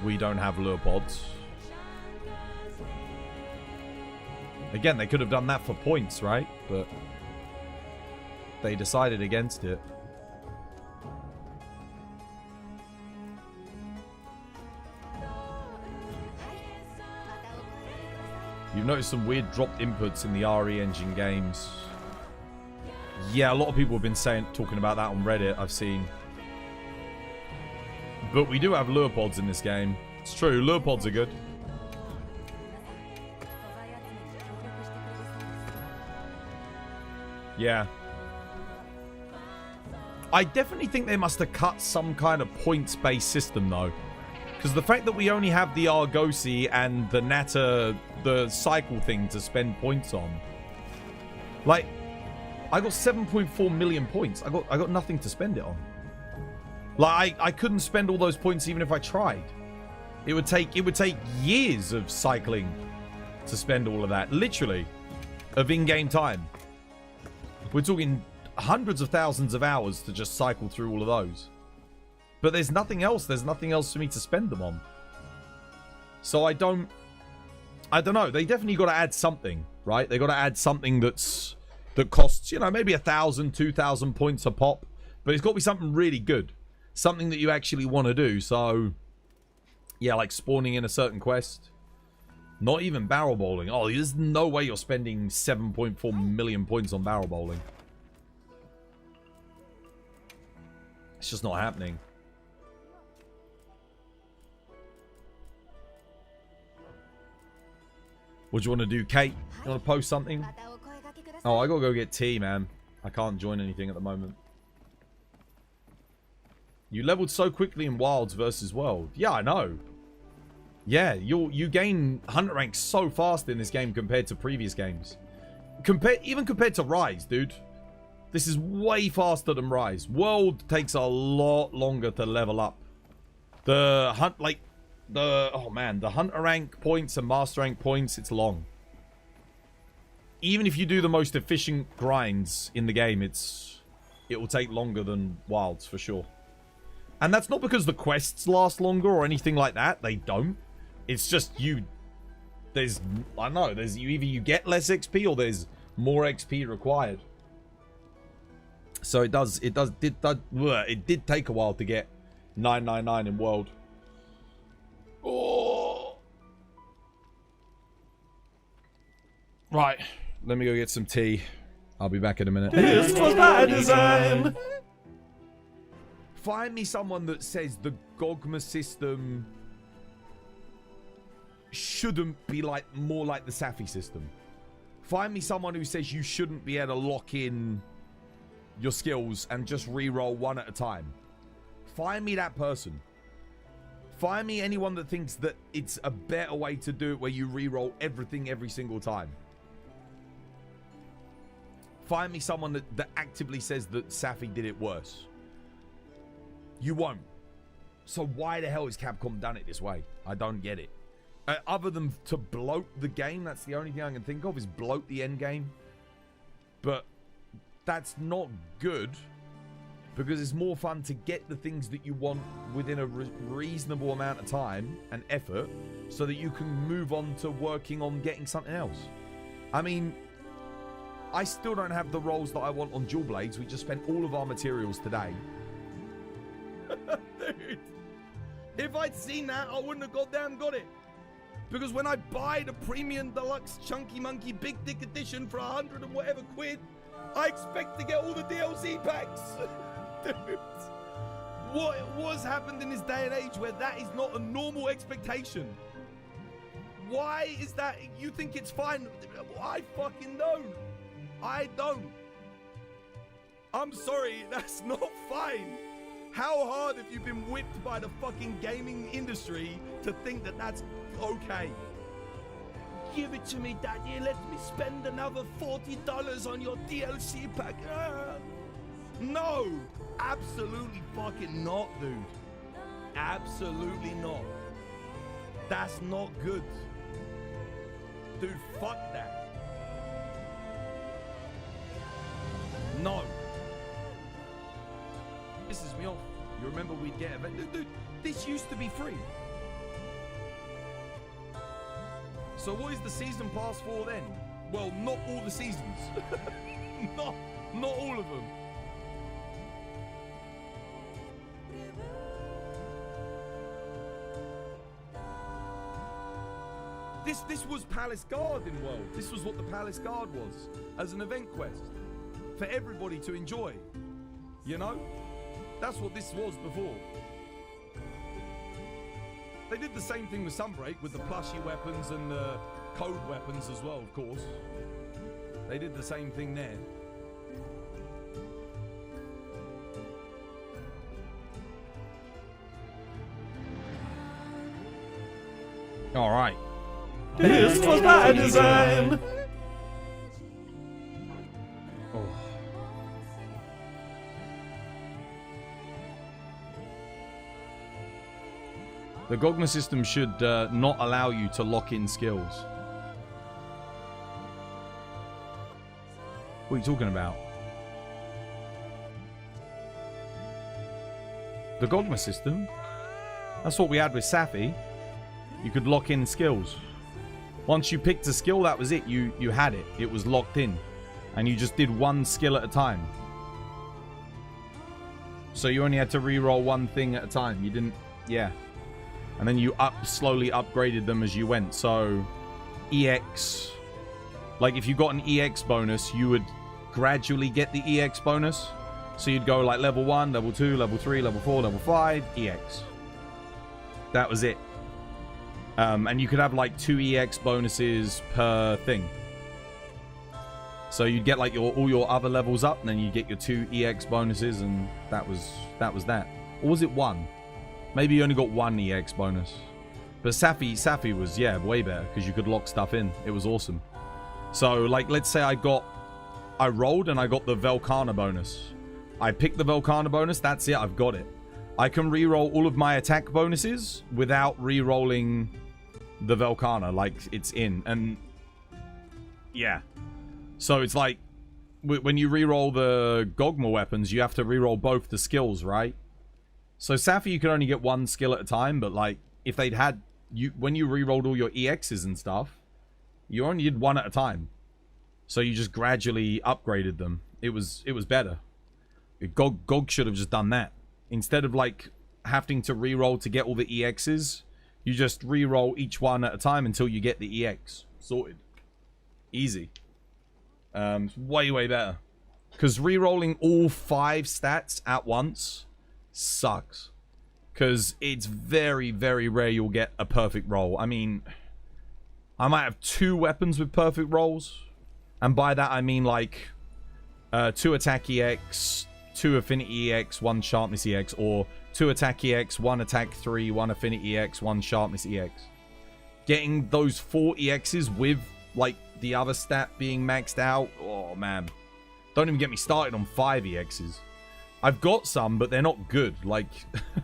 we don't have lure pods. Again, they could have done that for points, right? But they decided against it. You've noticed some weird dropped inputs in the RE Engine games. Yeah, a lot of people have been talking about that on Reddit, I've seen. But we do have lure pods in this game. It's true, lure pods are good. Yeah. I definitely think they must have cut some kind of points-based system, though. Because the fact that we only have the Argosy and the Natter, the cycle thing to spend points on. Like, I got 7.4 million points. I got nothing to spend it on. Like, I couldn't spend all those points even if I tried. It would take years of cycling to spend all of that. Literally. Of in-game time. We're talking hundreds of thousands of hours to just cycle through all of those. But there's nothing else. There's nothing else for me to spend them on. So I don't know. They definitely got to add something, right? They got to add something that costs, you know, maybe 1,000, 2,000 points a pop. But it's got to be something really good. Something that you actually want to do. So, yeah, like spawning in a certain quest. Not even barrel bowling. Oh, there's no way you're spending 7.4 million points on barrel bowling. It's just not happening. What do you want to do, Kate? You want to post something? Oh, I gotta go get tea, man. I can't join anything at the moment. You leveled so quickly in Wilds versus World. Yeah, I know. Yeah, you gain hunter rank so fast in this game compared to previous games. Even compared to Rise, dude. This is way faster than Rise. World takes a lot longer to level up. The hunter rank points and master rank points, it's long. Even if you do the most efficient grinds in the game, it will take longer than Wilds for sure. And that's not because the quests last longer or anything like that. They don't. It's just there's either you get less XP or there's more XP required. So it did take a while to get 999 in World. Oh. Right, let me go get some tea. I'll be back in a minute. This was by design. Find me someone that says the Gogma system shouldn't be more like the Safi system. Find me someone who says you shouldn't be able to lock in your skills and just re-roll one at a time. Find me that person. Find me anyone that thinks that it's a better way to do it where you re-roll everything every single time. Find me someone that actively says that Safi did it worse. You won't. So why the hell has Capcom done it this way? I don't get it. Other than to bloat the game, that's the only thing I can think of, is bloat the end game. But that's not good, because it's more fun to get the things that you want within a reasonable amount of time and effort, so that you can move on to working on getting something else. I mean, I still don't have the rolls that I want on Dual Blades. We just spent all of our materials today. Dude, if I'd seen that, I wouldn't have goddamn got it. Because when I buy the premium deluxe chunky monkey big dick edition for 100 and whatever quid, I expect to get all the DLC packs. Dude, what's happened in this day and age where that is not a normal expectation? Why is that? You think it's fine? I fucking don't. I don't. I'm sorry, that's not fine. How hard have you been whipped by the fucking gaming industry to think that that's okay? Give it to me, Daddy. Let me spend another $40 on your DLC pack. No, absolutely fucking not, dude. Absolutely not. That's not good. Dude, fuck that. No. Pisses me off. You remember we'd get event. Dude, this used to be free. So what is the season pass for then? Well, not all the seasons. not all of them. this was Palace Guard in World. This was what the Palace Guard was as an event quest for everybody to enjoy. You know? That's what this was before. They did the same thing with Sunbreak with the plushie weapons and the code weapons as well, of course. They did the same thing there. All right. This was by design. Oh. The Gogma system should not allow you to lock in skills. What are you talking about? The Gogma system? That's what we had with Safi. You could lock in skills. Once you picked a skill, that was it. You had it. It was locked in. And you just did one skill at a time. So you only had to reroll one thing at a time. You didn't... Yeah. And then you slowly upgraded them as you went. So, EX... Like, if you got an EX bonus, you would gradually get the EX bonus. So you'd go, like, level 1, level 2, level 3, level 4, level 5, EX. That was it. And you could have, like, 2 EX bonuses per thing. So you'd get, like, all your other levels up, and then you get your 2 EX bonuses, and that was that. Or was it 1? Maybe you only got 1 EX bonus. But Safi was, yeah, way better, because you could lock stuff in. It was awesome. So, like, let's say I rolled and I got the Velkhana bonus. I picked the Velkhana bonus, that's it, I've got it. I can reroll all of my attack bonuses without rerolling the Velkhana, like, it's in. And, yeah. So, it's like, when you reroll the Gogma weapons, you have to reroll both the skills, right? So, Safi, you can only get 1 skill at a time, but, like, if they'd had... when you rerolled all your EXs and stuff, you only did 1 at a time. So, you just gradually upgraded them. It was better. Gog should have just done that. Instead of, like, having to reroll to get all the EXs, you just re-roll each one at a time until you get the EX. Sorted. Easy. It's way, way better. Because re-rolling all 5 stats at once sucks. Because it's very, very rare you'll get a perfect roll. I mean, I might have 2 weapons with perfect rolls. And by that I mean, like, 2 attack EX, 2 affinity EX, 1 sharpness EX, or 2 attack EX, 1 attack 3, 1 affinity EX, 1 sharpness EX. Getting those 4 EXs with, like, the other stat being maxed out, oh man. Don't even get me started on 5 EXs. I've got some, but they're not good. Like,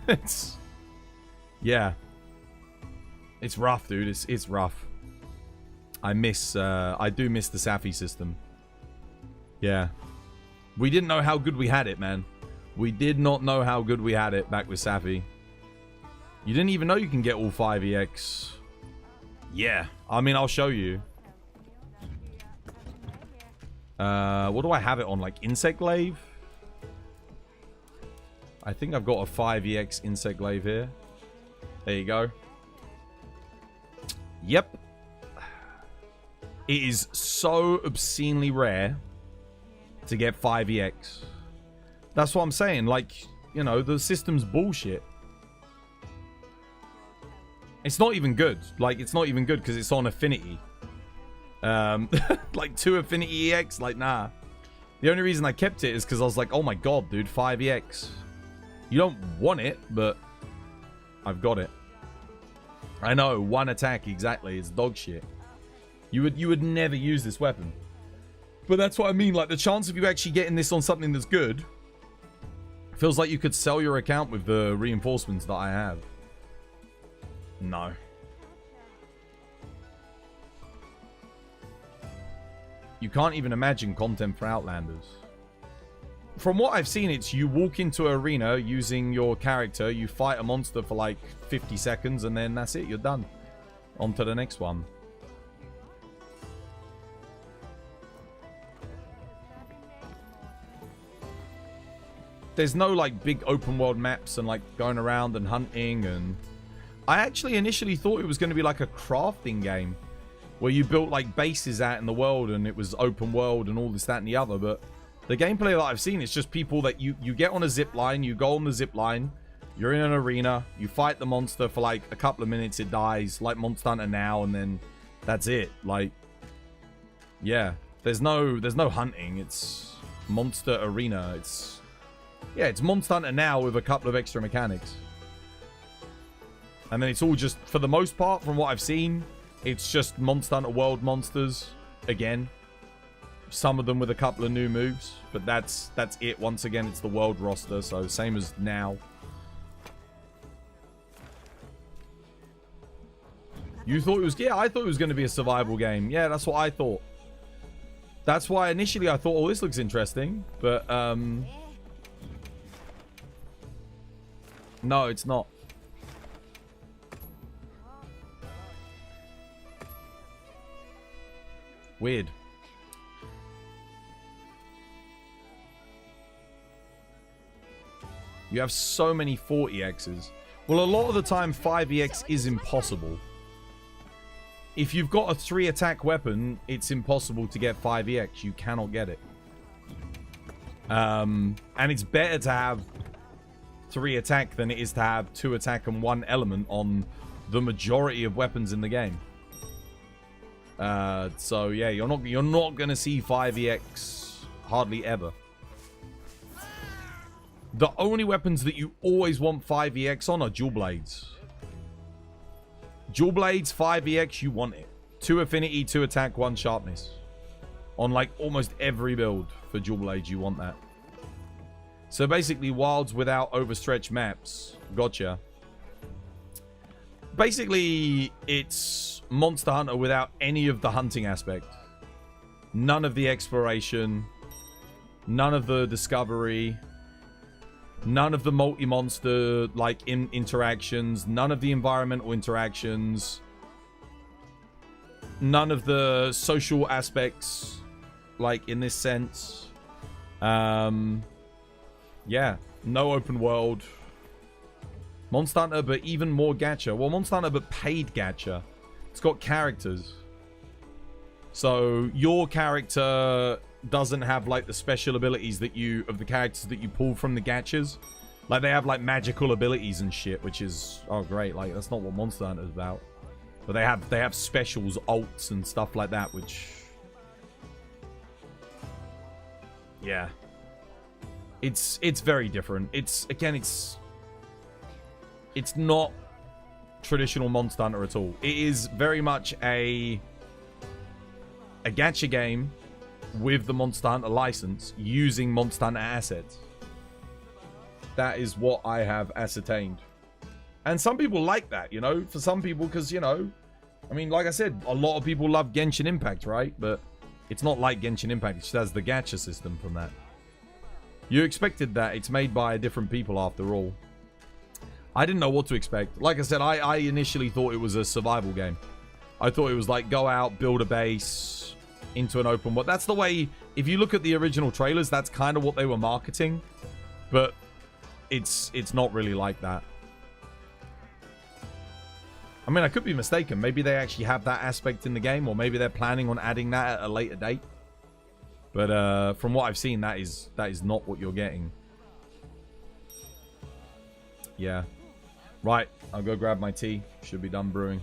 it's... Yeah. It's rough, dude. It's rough. I do miss the Safi system. Yeah. We didn't know how good we had it, man. We did not know how good we had it back with Safi. You didn't even know you can get all 5 EX. Yeah. I mean, I'll show you. What do I have it on? Like, Insect Glaive? I think I've got a 5 EX Insect Glaive here. There you go. Yep. It is so obscenely rare to get 5 EX. That's what I'm saying. Like, you know, the system's bullshit. It's not even good. Like, it's not even good because it's on affinity. Like 2 affinity EX, like, nah. The only reason I kept it is because I was like, oh my god, dude, 5 EX. You don't want it, but I've got it. I know, 1 attack exactly. It's dog shit. You would never use this weapon. But that's what I mean, like, the chance of you actually getting this on something that's good feels like you could sell your account with the reinforcements that I have. No. You can't even imagine content for Outlanders. From what I've seen, it's you walk into an arena using your character, you fight a monster for like 50 seconds, and then that's it, you're done. On to the next one. There's no like big open world maps and like going around and hunting, and I actually initially thought it was going to be like a crafting game. where you built like bases out in the world and it was open world and all this, that, and the other. But the gameplay that I've seen, it's just people that you get on a zip line, you go on the zip line, you're in an arena, you fight the monster for like a couple of minutes, it dies, like Monster Hunter Now, and then that's it. Like, yeah, there's no hunting. It's Monster Arena. It's Monster Hunter Now with a couple of extra mechanics. And then it's all just, for the most part, from what I've seen, it's just Monster Hunter World monsters again. Some of them with a couple of new moves, but that's it. Once again, it's the world roster, so same as Now. You thought it was... Yeah, I thought it was going to be a survival game. Yeah, that's what I thought. That's why initially I thought, oh, this looks interesting. But, no, it's not. Weird. You have so many 40Xs. Well, a lot of the time, 5EX is impossible. If you've got a 3-attack weapon, it's impossible to get 5EX. You cannot get it. And it's better to have 3-attack than it is to have 2-attack and 1 element on the majority of weapons in the game. So yeah, you're not gonna see 5EX hardly ever. The only weapons that you always want 5EX on are dual blades. Dual blades, 5EX, you want it. 2 affinity, 2 attack, 1 sharpness. On like almost every build for dual blades, you want that. So basically, wilds without overstretched maps. Gotcha. Basically, it's Monster Hunter without any of the hunting aspect. None of the exploration. None of the discovery. None of the multi-monster, like, interactions. None of the environmental interactions. None of the social aspects, like, in this sense. Yeah. No open world. Monster Hunter, but even more gacha. Well, Monster Hunter, but paid gacha. It's got characters. So, your character doesn't have like the special abilities that you of the characters that you pull from the gachas. Like they have like magical abilities and shit, which is great. Like that's not what Monster Hunter is about. But they have specials, ults and stuff like that, which yeah. It's very different. It's not traditional Monster Hunter at all. It is very much a gacha game with the Monster Hunter license, using Monster Hunter assets. That is what I have ascertained. And some people like that, you know? For some people, because, you know, I mean, like I said, a lot of people love Genshin Impact, right? But it's not like Genshin Impact. It just has the gacha system from that. You expected that. It's made by different people after all. I didn't know what to expect. Like I said, I initially thought it was a survival game. I thought it was like, go out, build a base into an open world. That's the way, if you look at the original trailers, that's kind of what they were marketing. But it's not really like that. I mean, I could be mistaken. Maybe they actually have that aspect in the game, or maybe they're planning on adding that at a later date. But from what I've seen, that is not what you're getting. Yeah. Right, I'll go grab my tea. Should be done brewing.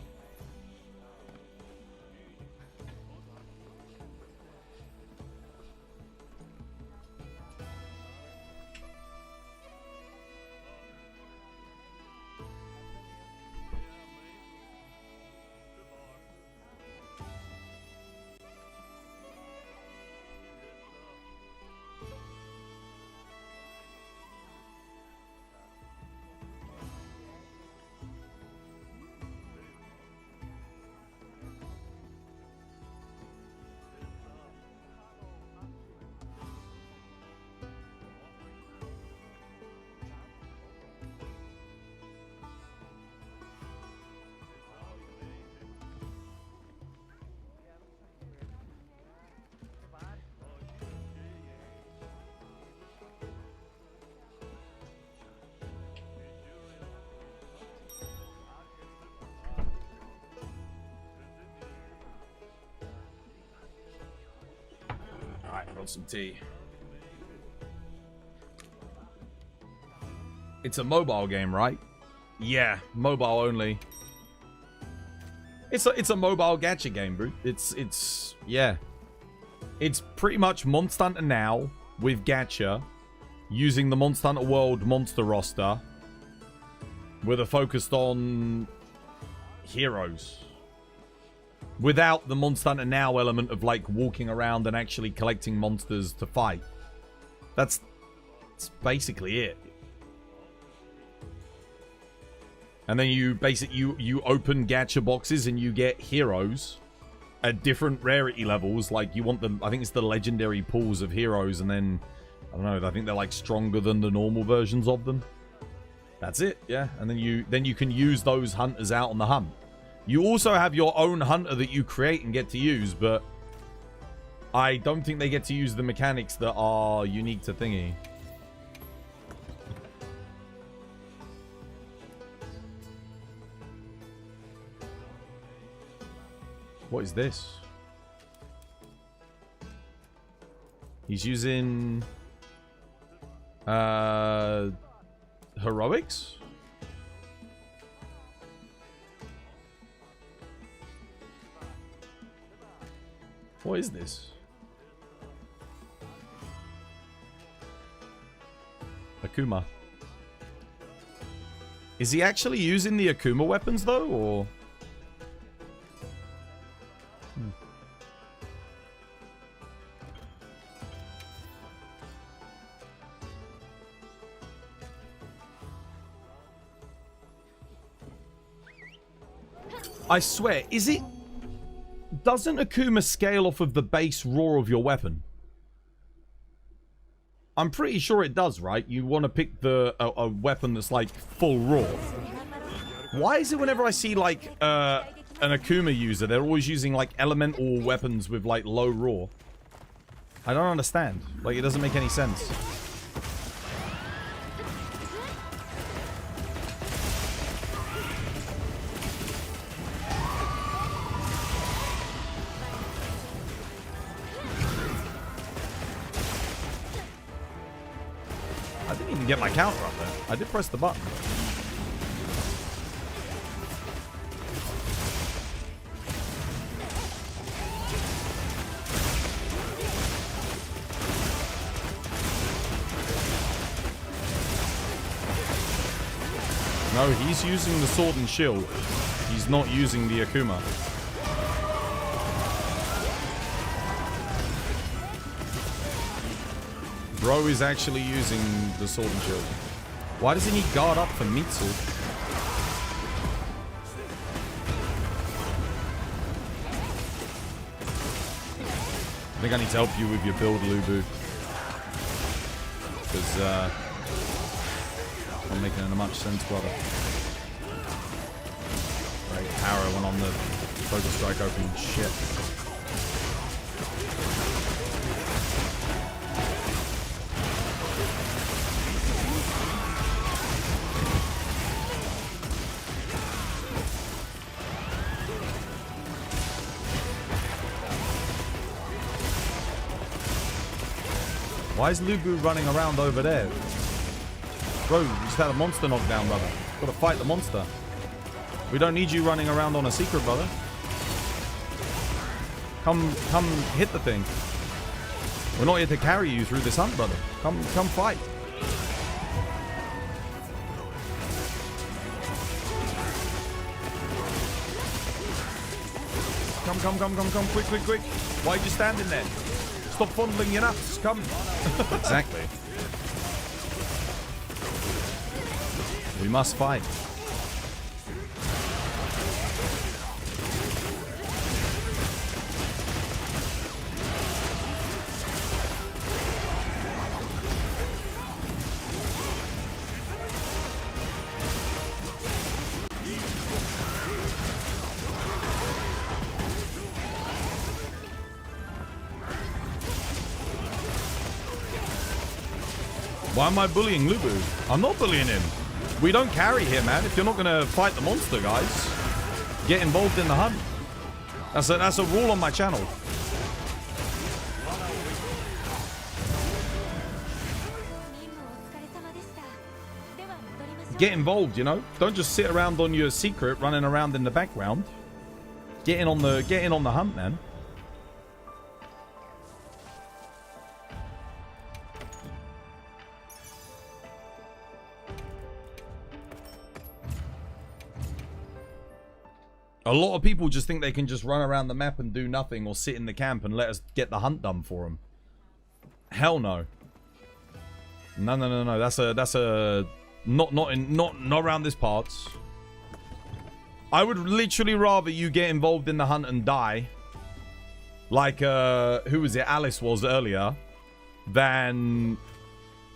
Got some tea. It's a mobile game, right? Yeah, mobile only. It's a mobile gacha game, bro. It's yeah. It's pretty much Monster Hunter now with gacha, using the Monster Hunter World monster roster, with a focus on heroes. Without the Monster Hunter Now element of like walking around and actually collecting monsters to fight. That's basically it. And then you open gacha boxes and you get heroes at different rarity levels. Like you want them, I think it's the legendary pools of heroes, and then I don't know, I think they're like stronger than the normal versions of them. That's it, yeah. And then you can use those hunters out on the hunt. You also have your own hunter that you create and get to use, but I don't think they get to use the mechanics that are unique to Thingy. What is this? He's using heroics? What is this? Akuma. Is he actually using the Akuma weapons though, or? I swear, is it? Doesn't Akuma scale off of the base roar of your weapon? I'm pretty sure it does, right? You want to pick a weapon that's like full roar. Why is it whenever I see like an Akuma user, they're always using like elemental weapons with like low roar? I don't understand. Like, it doesn't make any sense. Get my counter up there. I did press the button. No, he's using the sword and shield. He's not using the Akuma. Bro is actually using the sword and shield. Why doesn't he guard up for Mitsu? I think I need to help you with your build, Lubu. Because, not making it much sense, brother. Right, Power went on the focus strike opening. Shit. Why is Lubu running around over there? Bro, you just had a monster knockdown, brother. Gotta fight the monster. We don't need you running around on a secret, brother. Come hit the thing. We're not here to carry you through this hunt, brother. Come fight. Come, quick. Why are you standing there? Stop fondling your nuts. Come. Exactly. We must fight. Why am I bullying Lubu? I'm not bullying him. We don't carry here, man. If you're not going to fight the monster, guys, get involved in the hunt. That's a rule on my channel. Get involved, you know? Don't just sit around on your secret running around in the background. Get in on the hunt, man. A lot of people just think they can just run around the map and do nothing, or sit in the camp and let us get the hunt done for them. Hell no. No. That's a not around this parts. I would literally rather you get involved in the hunt and die, like who was it? Alice was earlier, than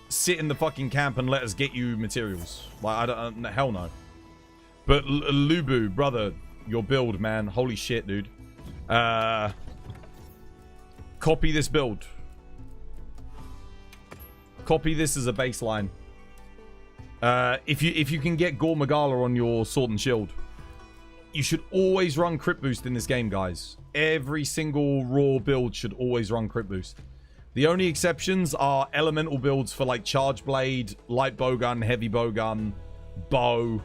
sit in the fucking camp and let us get you materials. Like I don't, hell no. But Lubu, brother. Your build, man. Holy shit, dude. Copy this build. Copy this as a baseline. If you can get Gore Magala on your sword and shield, you should always run crit boost in this game, guys. Every single raw build should always run crit boost. The only exceptions are elemental builds for like charge blade, light bowgun, heavy bowgun, bow.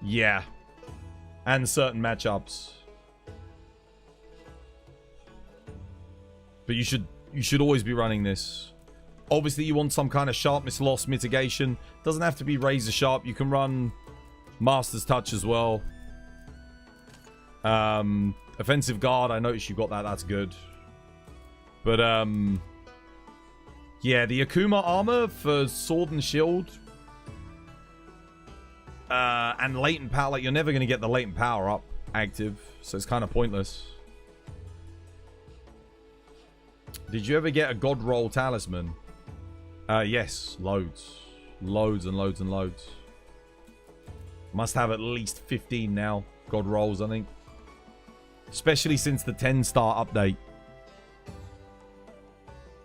Yeah. And certain matchups. But you should always be running this. Obviously, you want some kind of sharpness loss mitigation. Doesn't have to be razor sharp. You can run Master's Touch as well. Offensive Guard, I noticed you got that. That's good. But, yeah, the Akuma armor for sword and shield... and latent power, like you're never going to get the latent power up active, so it's kind of pointless. Did you ever get a God Roll talisman? Yes, loads. Loads and loads and loads. Must have at least 15 now, God Rolls, I think. Especially since the 10-star update.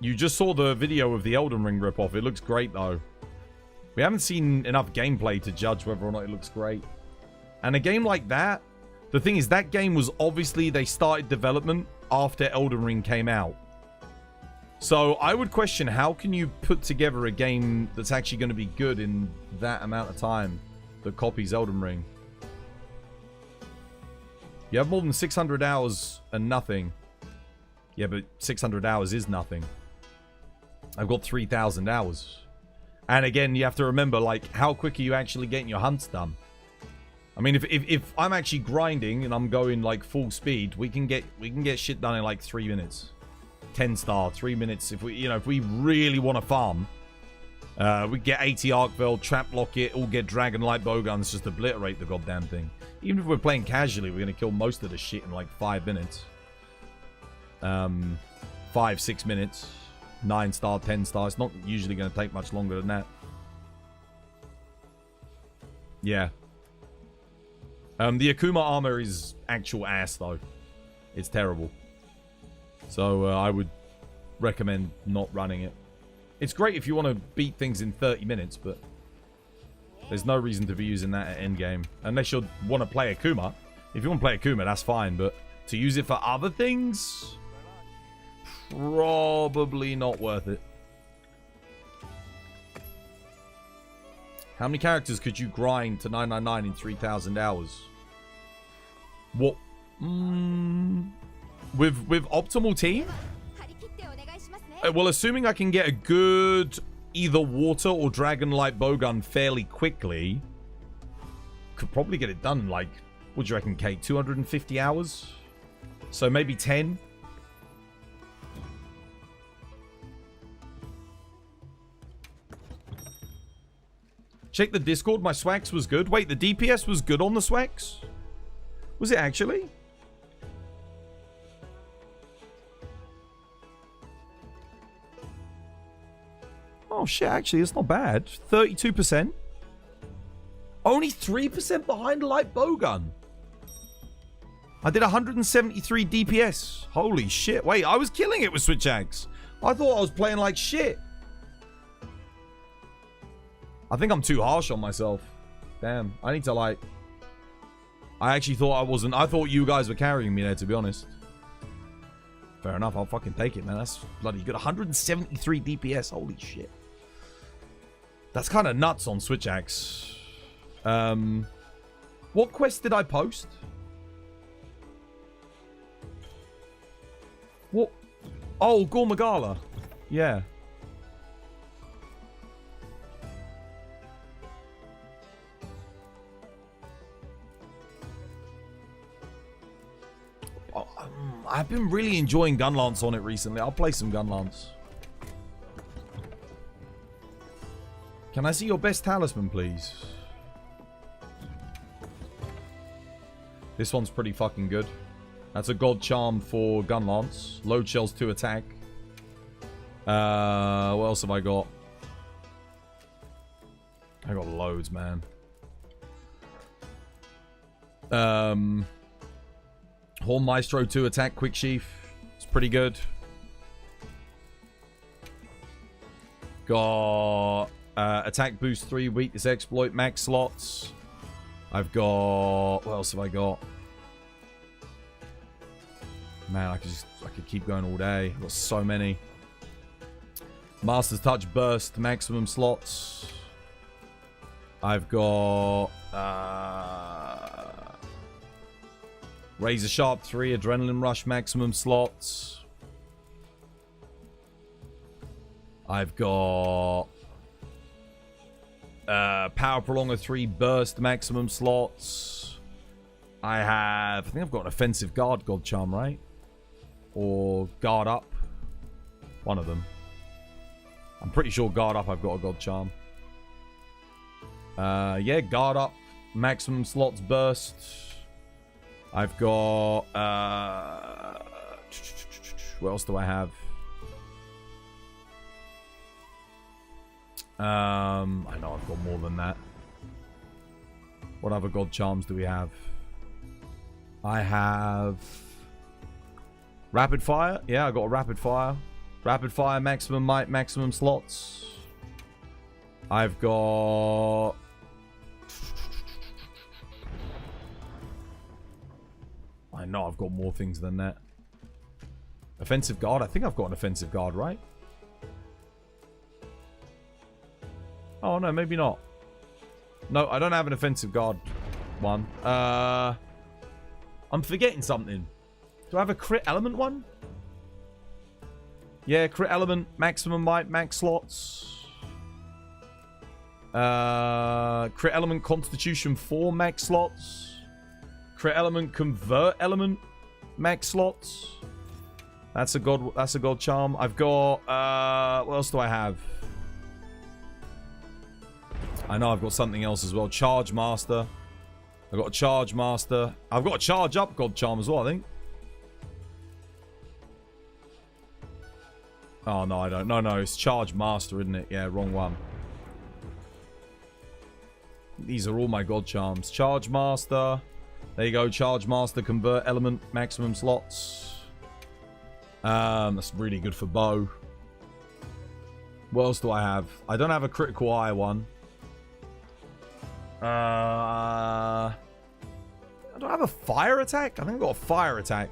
You just saw the video of the Elden Ring ripoff. It looks great, though. We haven't seen enough gameplay to judge whether or not it looks great. And a game like that, the thing is, that game was obviously, they started development after Elden Ring came out. So I would question, how can you put together a game that's actually going to be good in that amount of time that copies Elden Ring? You have more than 600 hours and nothing. Yeah, but 600 hours is nothing. I've got 3,000 hours. And again, you have to remember, like, how quick are you actually getting your hunts done? I mean, if I'm actually grinding and I'm going like full speed, we can get shit done in like 3 minutes. 10-star, 3 minutes. If we really want to farm, we get 80 Arcveld, trap lock it, all get Dragon Light Bowguns, just obliterate the goddamn thing. Even if we're playing casually, we're gonna kill most of the shit in like 5 minutes. 5-6 minutes. 9-star, 10-star. It's not usually going to take much longer than that. Yeah. The Akuma armor is actual ass, though. It's terrible. So, I would recommend not running it. It's great if you want to beat things in 30 minutes, but there's no reason to be using that at endgame. Unless you want to play Akuma. If you want to play Akuma, that's fine, but to use it for other things... probably not worth it. How many characters could you grind to 999 in 3,000 hours? What? With optimal team? Well, assuming I can get a good either water or dragon light bowgun fairly quickly, could probably get it done in like, what do you reckon, Kate? 250 hours? So maybe 10? Check the Discord. My Swax was good. Wait, the DPS was good on the Swax? Was it actually? Oh, shit. Actually, it's not bad. 32%. Only 3% behind light bowgun. I did 173 DPS. Holy shit. Wait, I was killing it with switch axe. I thought I was playing like shit. I think I'm too harsh on myself. Damn. I need to like... I actually thought I wasn't... I thought you guys were carrying me there, to be honest. Fair enough. I'll fucking take it, man. That's bloody good. 173 DPS. Holy shit. That's kind of nuts on Switch Axe. What quest did I post? What? Oh, Gormagala. Yeah. I've been really enjoying Gunlance on it recently. I'll play some Gunlance. Can I see your best talisman, please? This one's pretty fucking good. That's a God Charm for Gunlance. Load shells to attack. What else have I got? I got loads, man. Horn Maestro 2 attack, quick sheath. It's pretty good. Got attack boost 3, weakness exploit, max slots. I've got... What else have I got? Man, I could keep going all day. I've got so many. Master's Touch burst, maximum slots. I've got... Razor Sharp 3, Adrenaline Rush maximum slots. I've got Power Prolonger 3, Burst maximum slots. I think I've got an Offensive Guard God Charm, right? Or Guard Up. One of them. I'm pretty sure Guard Up I've got a God Charm. Yeah, Guard Up, maximum slots burst. I've got... what else do I have? I know I've got more than that. What other God Charms do we have? I have... Rapid Fire? Yeah, I got a Rapid Fire. Rapid Fire, maximum might, maximum slots. I've got... I know I've got more things than that. Offensive Guard? I think I've got an Offensive Guard, right? Oh, no, maybe not. No, I don't have an Offensive Guard one. I'm forgetting something. Do I have a Crit Element one? Yeah, Crit Element, maximum might, max slots. Crit Element Constitution 4, max slots. Crit Element, Convert Element, max slots. That's a god charm. I've got what else do I have? I know I've got something else as well. Charge Master. I've got a Charge Master. I've got a Charge Up God Charm as well, I think. Oh no, I don't. No, it's Charge Master, isn't it? Yeah, wrong one. These are all my God Charms. Charge Master. There you go, Charge Master, Convert Element, maximum slots. That's really good for bow. What else do I have? I don't have a Critical Eye one. I don't have a Fire Attack? I think I've got a Fire Attack.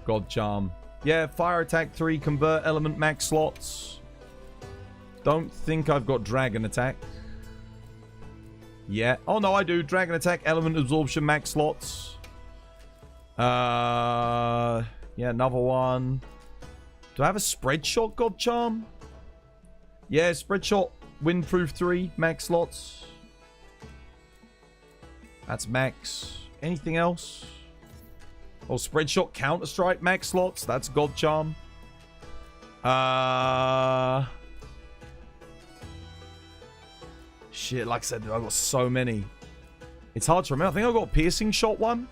God Charm. Yeah, Fire Attack 3, Convert Element, max slots. Don't think I've got Dragon Attack. Yeah. Oh, no, I do. Dragon Attack, Element Absorption, max slots. Yeah, another one. Do I have a Spread Shot God Charm? Yeah, Spread Shot, Windproof 3, max slots. That's max. Anything else? Oh, Spread Shot, Counter-Strike, max slots. That's God Charm. Shit, like I said, I've got so many. It's hard to remember. I think I got a Piercing Shot one.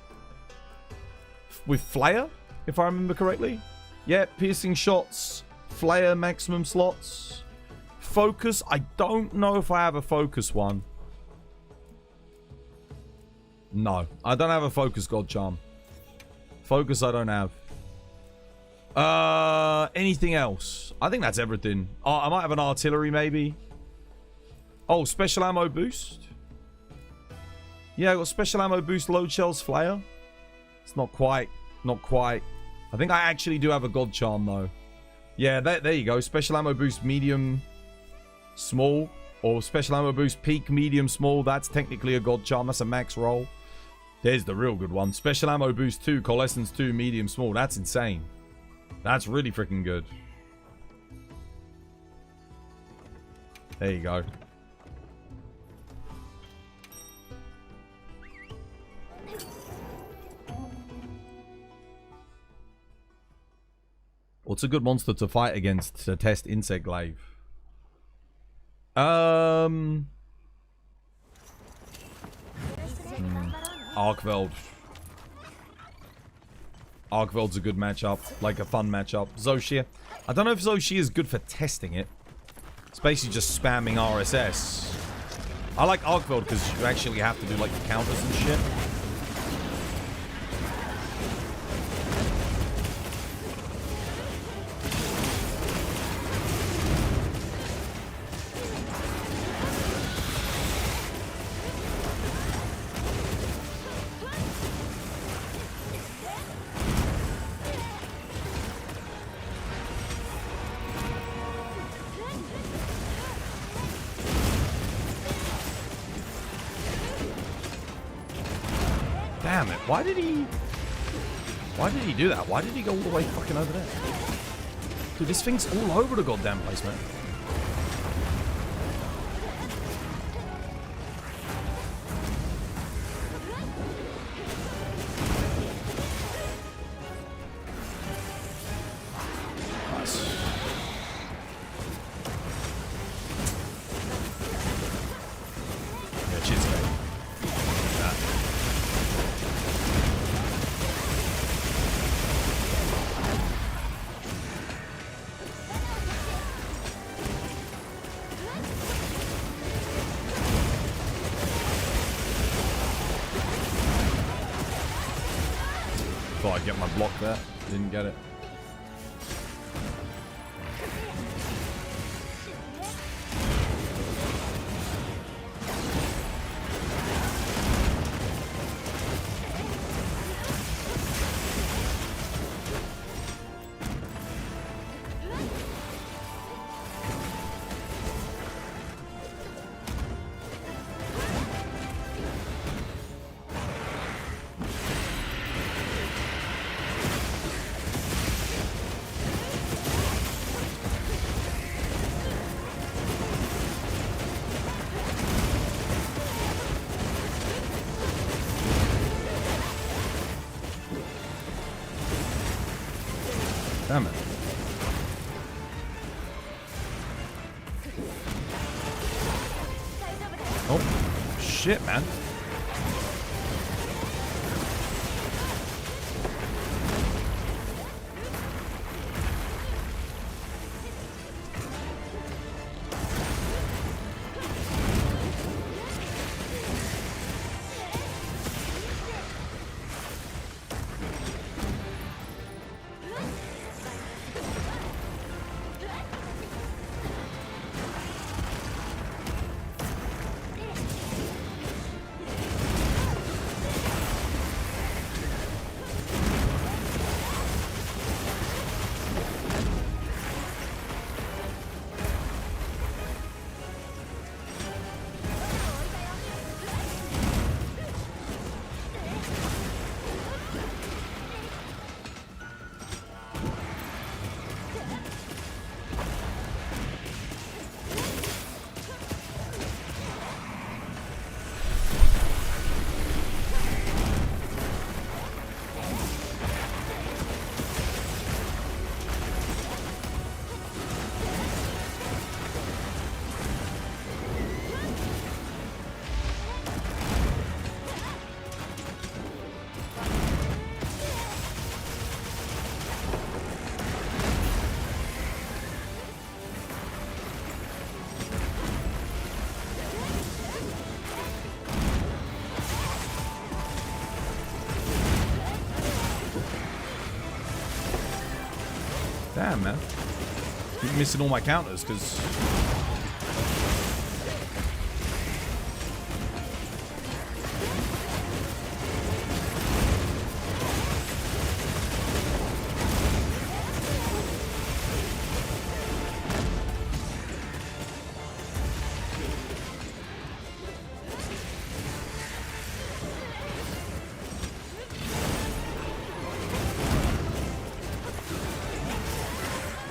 With Flare, if I remember correctly. Yeah, Piercing Shots. Flare, maximum slots. Focus. I don't know if I have a Focus one. No, I don't have a Focus God Charm. Focus I don't have. Anything else? I think that's everything. Oh, I might have an Artillery maybe. Oh, Special Ammo Boost. Yeah, I got Special Ammo Boost, Load Shells, Flare. It's not quite. Not quite. I think I actually do have a God Charm, though. Yeah, there you go. Special Ammo Boost, Medium. small, or special ammo boost peak, medium, small. That's technically a god charm. That's a max roll. There's the real good one. Special ammo boost 2, coalescence 2, medium, small. That's insane. That's really freaking good. There you go. What's a good monster to fight against to test Insect Glaive? Arkveld. Arkveld's a good matchup. Like a fun matchup. Zoshia. I don't know if Zoshia is good for testing it. It's basically just spamming RSS. I like Arkveld because you actually have to do like the counters and shit. Damn it. Why did he do that? Why did he go all the way fucking over there? Dude, this thing's all over the goddamn place, man. Nice. Yeah, cheers, mate. Thought I'd get my block there. Didn't get it. Damn it. Oh, shit, man. Damn, man. Keep missing all my counters, because...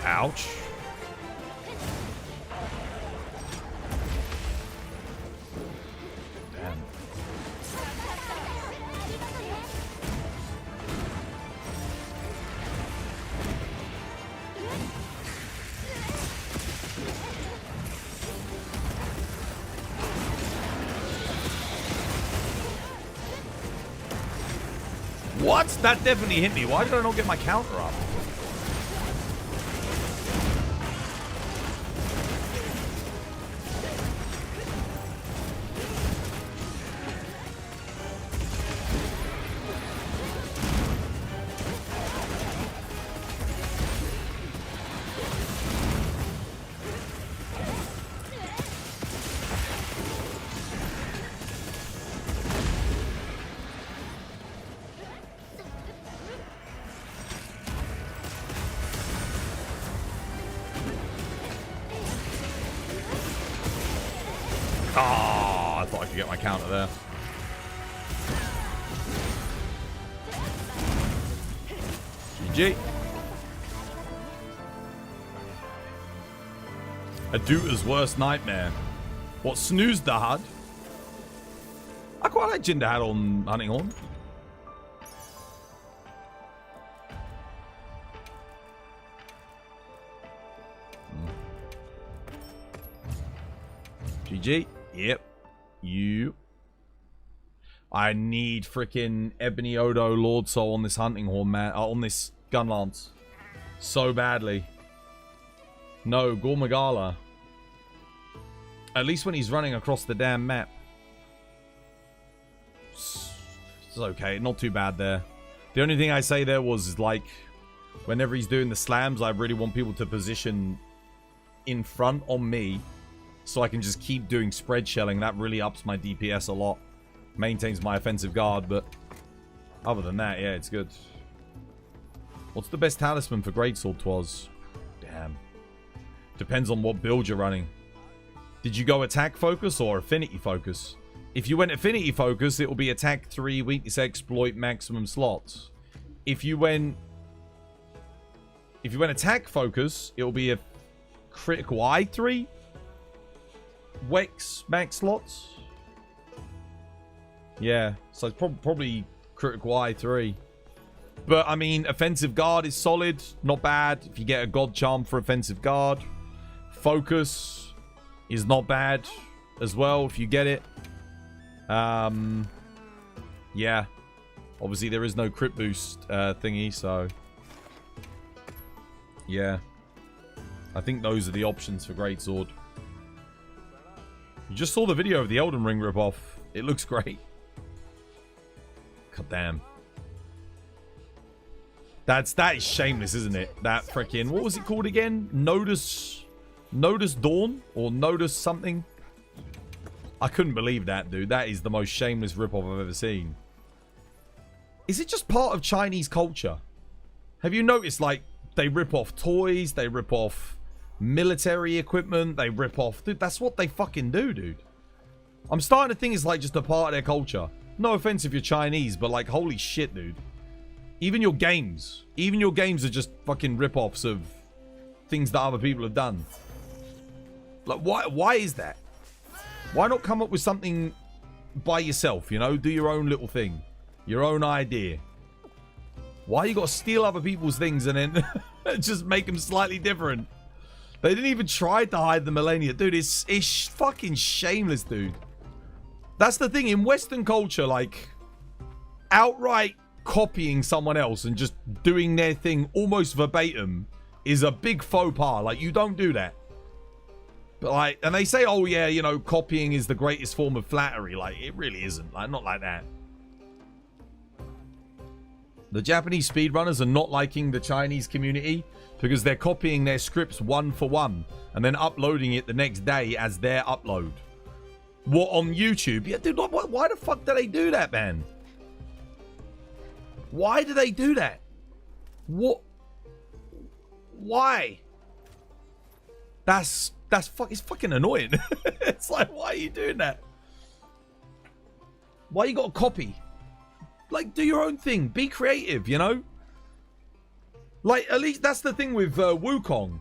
Ouch. Damn. What? That definitely hit me. Why did I not get my counter up? Oh, I thought I could get my counter there. GG. A Duta's worst nightmare. What, snooze the HUD? I quite like Jinder had on Hunting Horn. GG. Yep. You. I need freaking Ebony Odo Lord Soul on this Hunting Horn, man. On this Gun Lance. So badly. No, Gormagala. At least when he's running across the damn map. It's okay. Not too bad there. The only thing I say there was, like, whenever he's doing the slams, I really want people to position in front on me, so I can just keep doing spread shelling. That really ups my DPS a lot. Maintains my offensive guard, but other than that, yeah, it's good. What's the best talisman for Greatsword, Twas? Damn. Depends on what build you're running. Did you go attack focus or affinity focus? If you went affinity focus, it will be attack 3, weakness exploit, maximum slots. If you went attack focus, it will be a critical eye 3. Wex max slots. Yeah, so it's probably critical eye 3. But I mean, offensive guard is solid, not bad. If you get a god charm for offensive guard, focus is not bad as well if you get it. Yeah, obviously there is no crit boost thingy, so yeah, I think those are the options for Greatsword. You just saw the video of the Elden Ring ripoff. It looks great. God damn. That is shameless, isn't it? That freaking, what was it called again? Notice Dawn or Notice something. I couldn't believe that, dude. That is the most shameless ripoff I've ever seen. Is it just part of Chinese culture? Have you noticed, like, they rip off toys, they rip off military equipment, they rip off... Dude, that's what they fucking do, dude. I'm starting to think it's, like, just a part of their culture. No offense if you're Chinese, but, like, holy shit, dude. Even your games are just fucking rip-offs of things that other people have done. Like, why is that? Why not come up with something by yourself, you know? Do your own little thing. Your own idea. Why you gotta steal other people's things and then just make them slightly different? They didn't even try to hide the millennia. Dude, it's fucking shameless, dude. That's the thing. In Western culture, like, outright copying someone else and just doing their thing almost verbatim is a big faux pas. Like, you don't do that. But, like, and they say, oh, yeah, you know, copying is the greatest form of flattery. Like, it really isn't. Like, not like that. The Japanese speedrunners are not liking the Chinese community because they're copying their scripts one for one and then uploading it the next day as their upload. What, on YouTube? Yeah, dude, why the fuck do they do that, man? Why do they do that? What? Why? It's fucking annoying. It's like, why are you doing that? Why you got to copy? Like, do your own thing. Be creative, you know? Like, at least that's the thing with Wukong.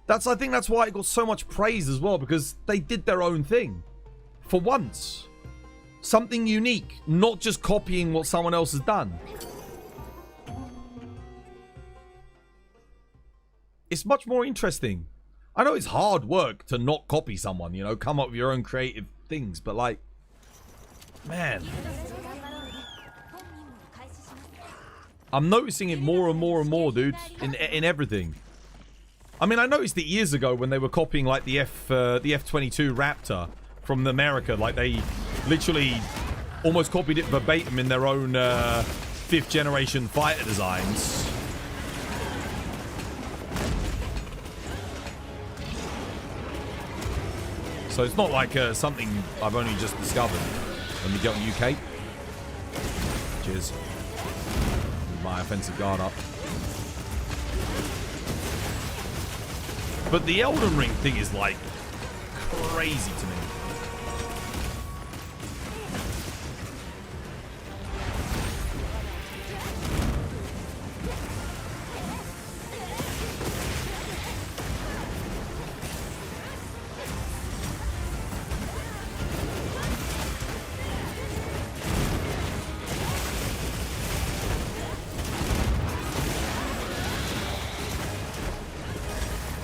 I think that's why it got so much praise as well, because they did their own thing. For once. Something unique, not just copying what someone else has done. It's much more interesting. I know it's hard work to not copy someone, you know, come up with your own creative things, but like, man. I'm noticing it more and more and more, dude, in everything. I mean, I noticed it years ago when they were copying like the F-22 Raptor from America. Like they literally almost copied it verbatim in their own 5th generation fighter designs. So it's not like something I've only just discovered. Let me get on UK. Cheers. With my offensive guard up. But the Elden Ring thing is like crazy to me.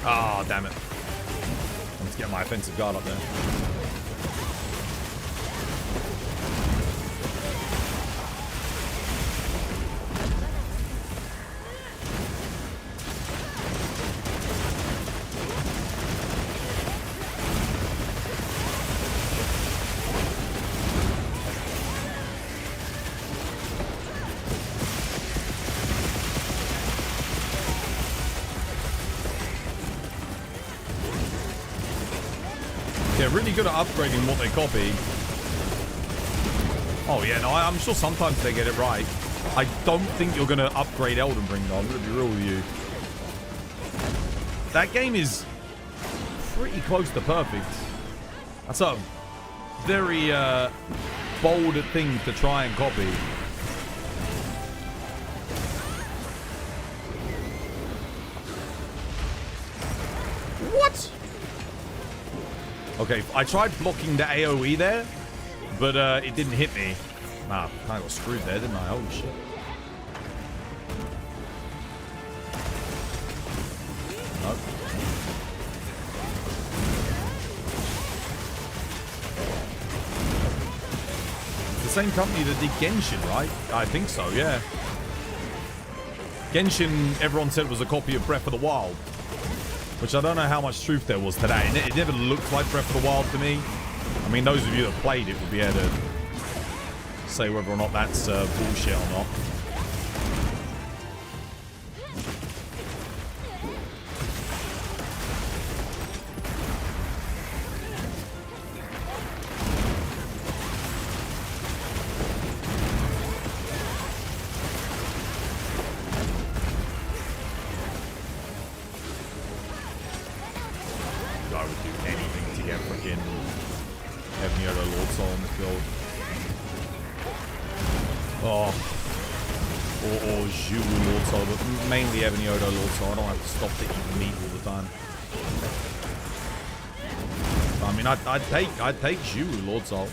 Oh, damn it. Let's get my offensive guard up there. They're really good at upgrading what they copy. Oh yeah, no, I'm sure sometimes they get it right. I don't think you're going to upgrade Elden Ring though, I'm going to be real with you. That game is pretty close to perfect. That's a very bold thing to try and copy. What? Okay, I tried blocking the AoE there, but it didn't hit me. Nah, I got screwed there, didn't I? Holy shit. Nope. It's the same company that did Genshin, right? I think so, yeah. Genshin, everyone said was a copy of Breath of the Wild. Which I don't know how much truth there was to that. It never looked like Breath of the Wild to me. I mean, those of you that played it would be able to say whether or not that's bullshit or not. I would do anything to get freaking Evnioto Lord Soul on the field. Oh. Or Zhu Lord Soul, but mainly Evnioto Lord Soul. I don't have to stop to eat meat all the time. I mean, I'd take Zhu Lord Soul.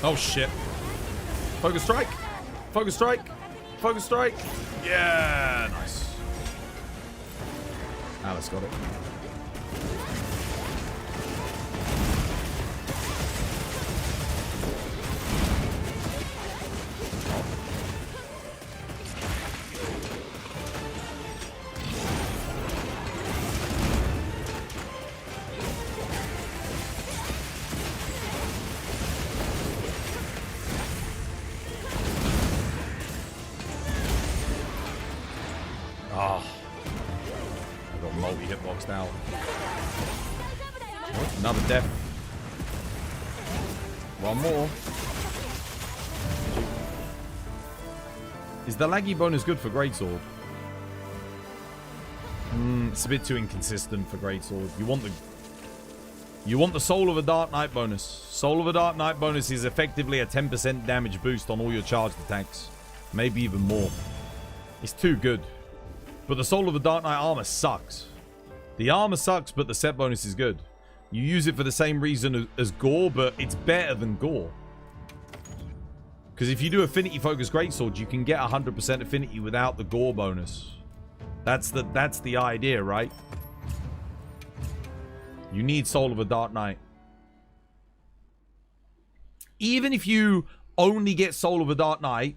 Oh shit. Focus strike. Focus strike. Focus strike. Yeah, nice. Alice got it. I got multi-hitboxed out. Oh, another death. One more. Is the laggy bonus good for Greatsword? It's a bit too inconsistent for Greatsword. You want the Soul of a Dark Knight bonus. Soul of a Dark Knight bonus is effectively a 10% damage boost on all your charged attacks. Maybe even more. It's too good. But the Soul of a Dark Knight armor sucks. The armor sucks, but the set bonus is good. You use it for the same reason as Gore, but it's better than Gore. Because if you do Affinity Focus Greatsword, you can get 100% Affinity without the Gore bonus. That's the idea, right? You need Soul of a Dark Knight. Even if you only get Soul of a Dark Knight,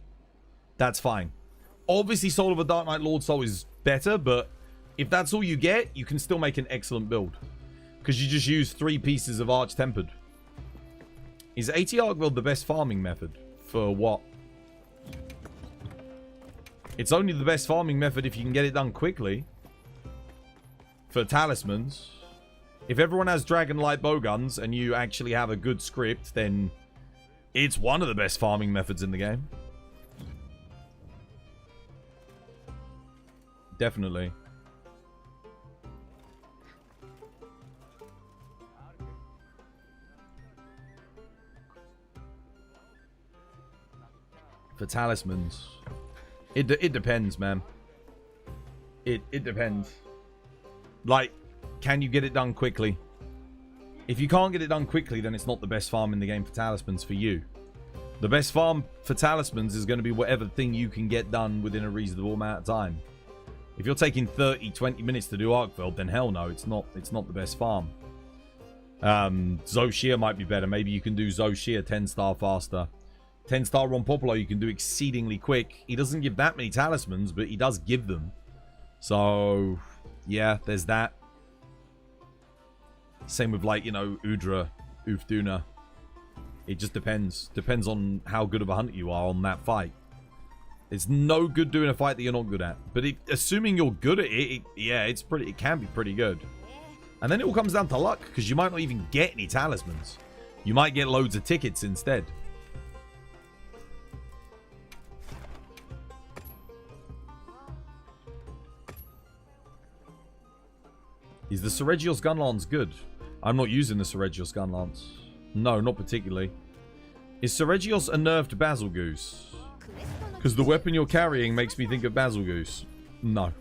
that's fine. Obviously, Soul of a Dark Knight Lord Soul is better, but if that's all you get, you can still make an excellent build. Because you just use 3 pieces of Arch Tempered. Is AT Arcveld the best farming method? For what? It's only the best farming method if you can get it done quickly. For talismans. If everyone has Dragon Light bowguns and you actually have a good script, then it's one of the best farming methods in the game. Definitely. For talismans, it depends, man. It depends. Like, can you get it done quickly? If you can't get it done quickly, then it's not the best farm in the game for talismans for you. The best farm for talismans is going to be whatever thing you can get done within a reasonable amount of time. If you're taking 30, 20 minutes to do Arcveld, then hell no, it's not the best farm. Zoshia might be better. Maybe you can do Zoshia 10-star faster. 10-star Ron Popolo you can do exceedingly quick. He doesn't give that many talismans, but he does give them. So, yeah, there's that. Same with, like, you know, Udra, Ufduna. It just depends. Depends on how good of a hunter you are on that fight. It's no good doing a fight that you're not good at. But assuming you're good at it, it can be pretty good. And then it all comes down to luck, because you might not even get any talismans. You might get loads of tickets instead. Is the Seregios Gunlance good? I'm not using the Seregios Gunlance. No, not particularly. Is Seregios a nerfed Basilgoose? Because the weapon you're carrying makes me think of Basilgoose. No.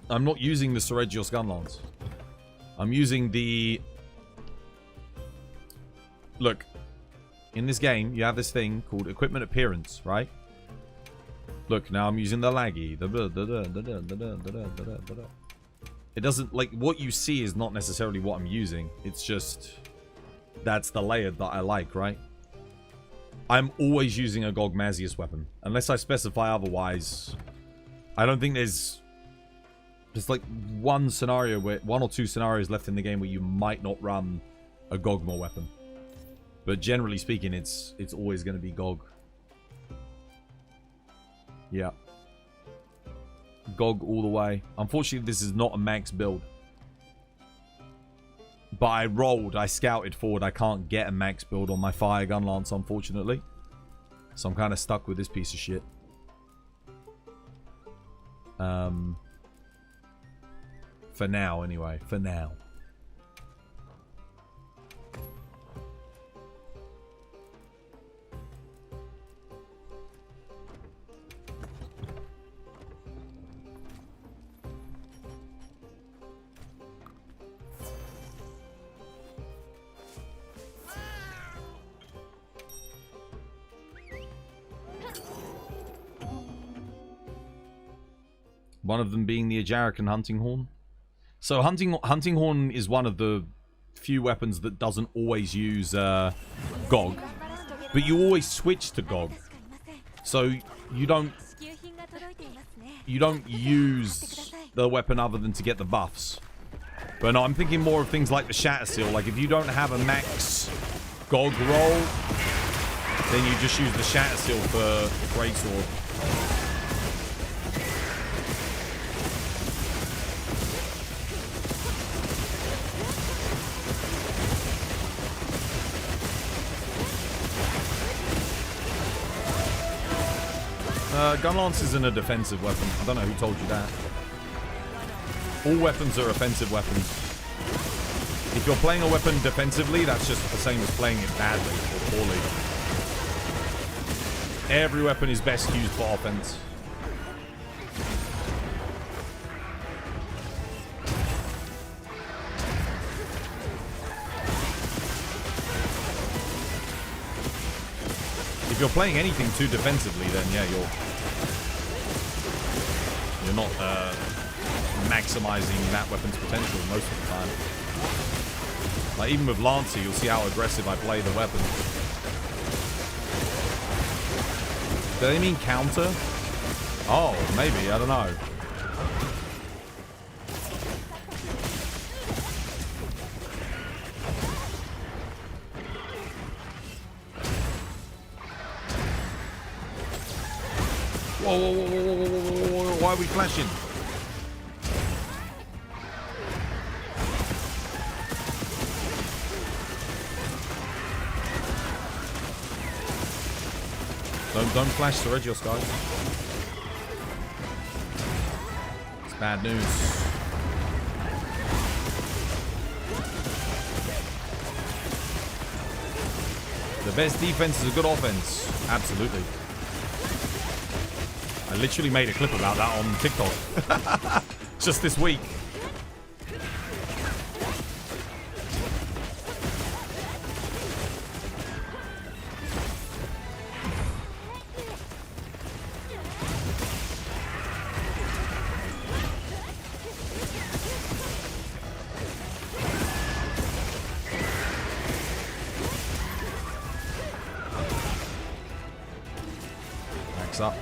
I'm not using the Seregios Gunlance. I'm using the... Look. In this game, you have this thing called Equipment Appearance, right? Look, now I'm using the laggy. It doesn't, like, what you see is not necessarily what I'm using. It's just, that's the layer that I like, right? I'm always using a Gog Mazius weapon. Unless I specify otherwise. I don't think there's like one or two scenarios left in the game where you might not run a Gogma weapon. But generally speaking, it's always going to be Gog. Yeah. Gog all the way. Unfortunately, this is not a max build. But I scouted forward. I can't get a max build on my Fire Gun Lance, unfortunately. So I'm kind of stuck with this piece of shit. For now, anyway. For now. One of them being the Ajarican Hunting Horn. So Hunting Horn is one of the few weapons that doesn't always use GOG. But you always switch to GOG. So you don't use the weapon other than to get the buffs. But no, I'm thinking more of things like the Shatter Seal. Like if you don't have a max GOG roll, then you just use the Shatter Seal for Greatsword. Gun lance isn't a defensive weapon. I don't know who told you that. All weapons are offensive weapons. If you're playing a weapon defensively, that's just the same as playing it badly or poorly. Every weapon is best used for offense. If you're playing anything too defensively, then yeah, you're not maximizing that weapon's potential most of the time. Like even with Lancer, you'll see how aggressive I play the weapon. Do they mean counter? Oh, maybe, I don't know. Whoa, whoa, whoa, whoa, whoa, whoa, whoa, why are we flashing? Don't flash Seregios, guys. It's bad news. The best defense is a good offense. Absolutely. I literally made a clip about that on TikTok. Just this week. Max up.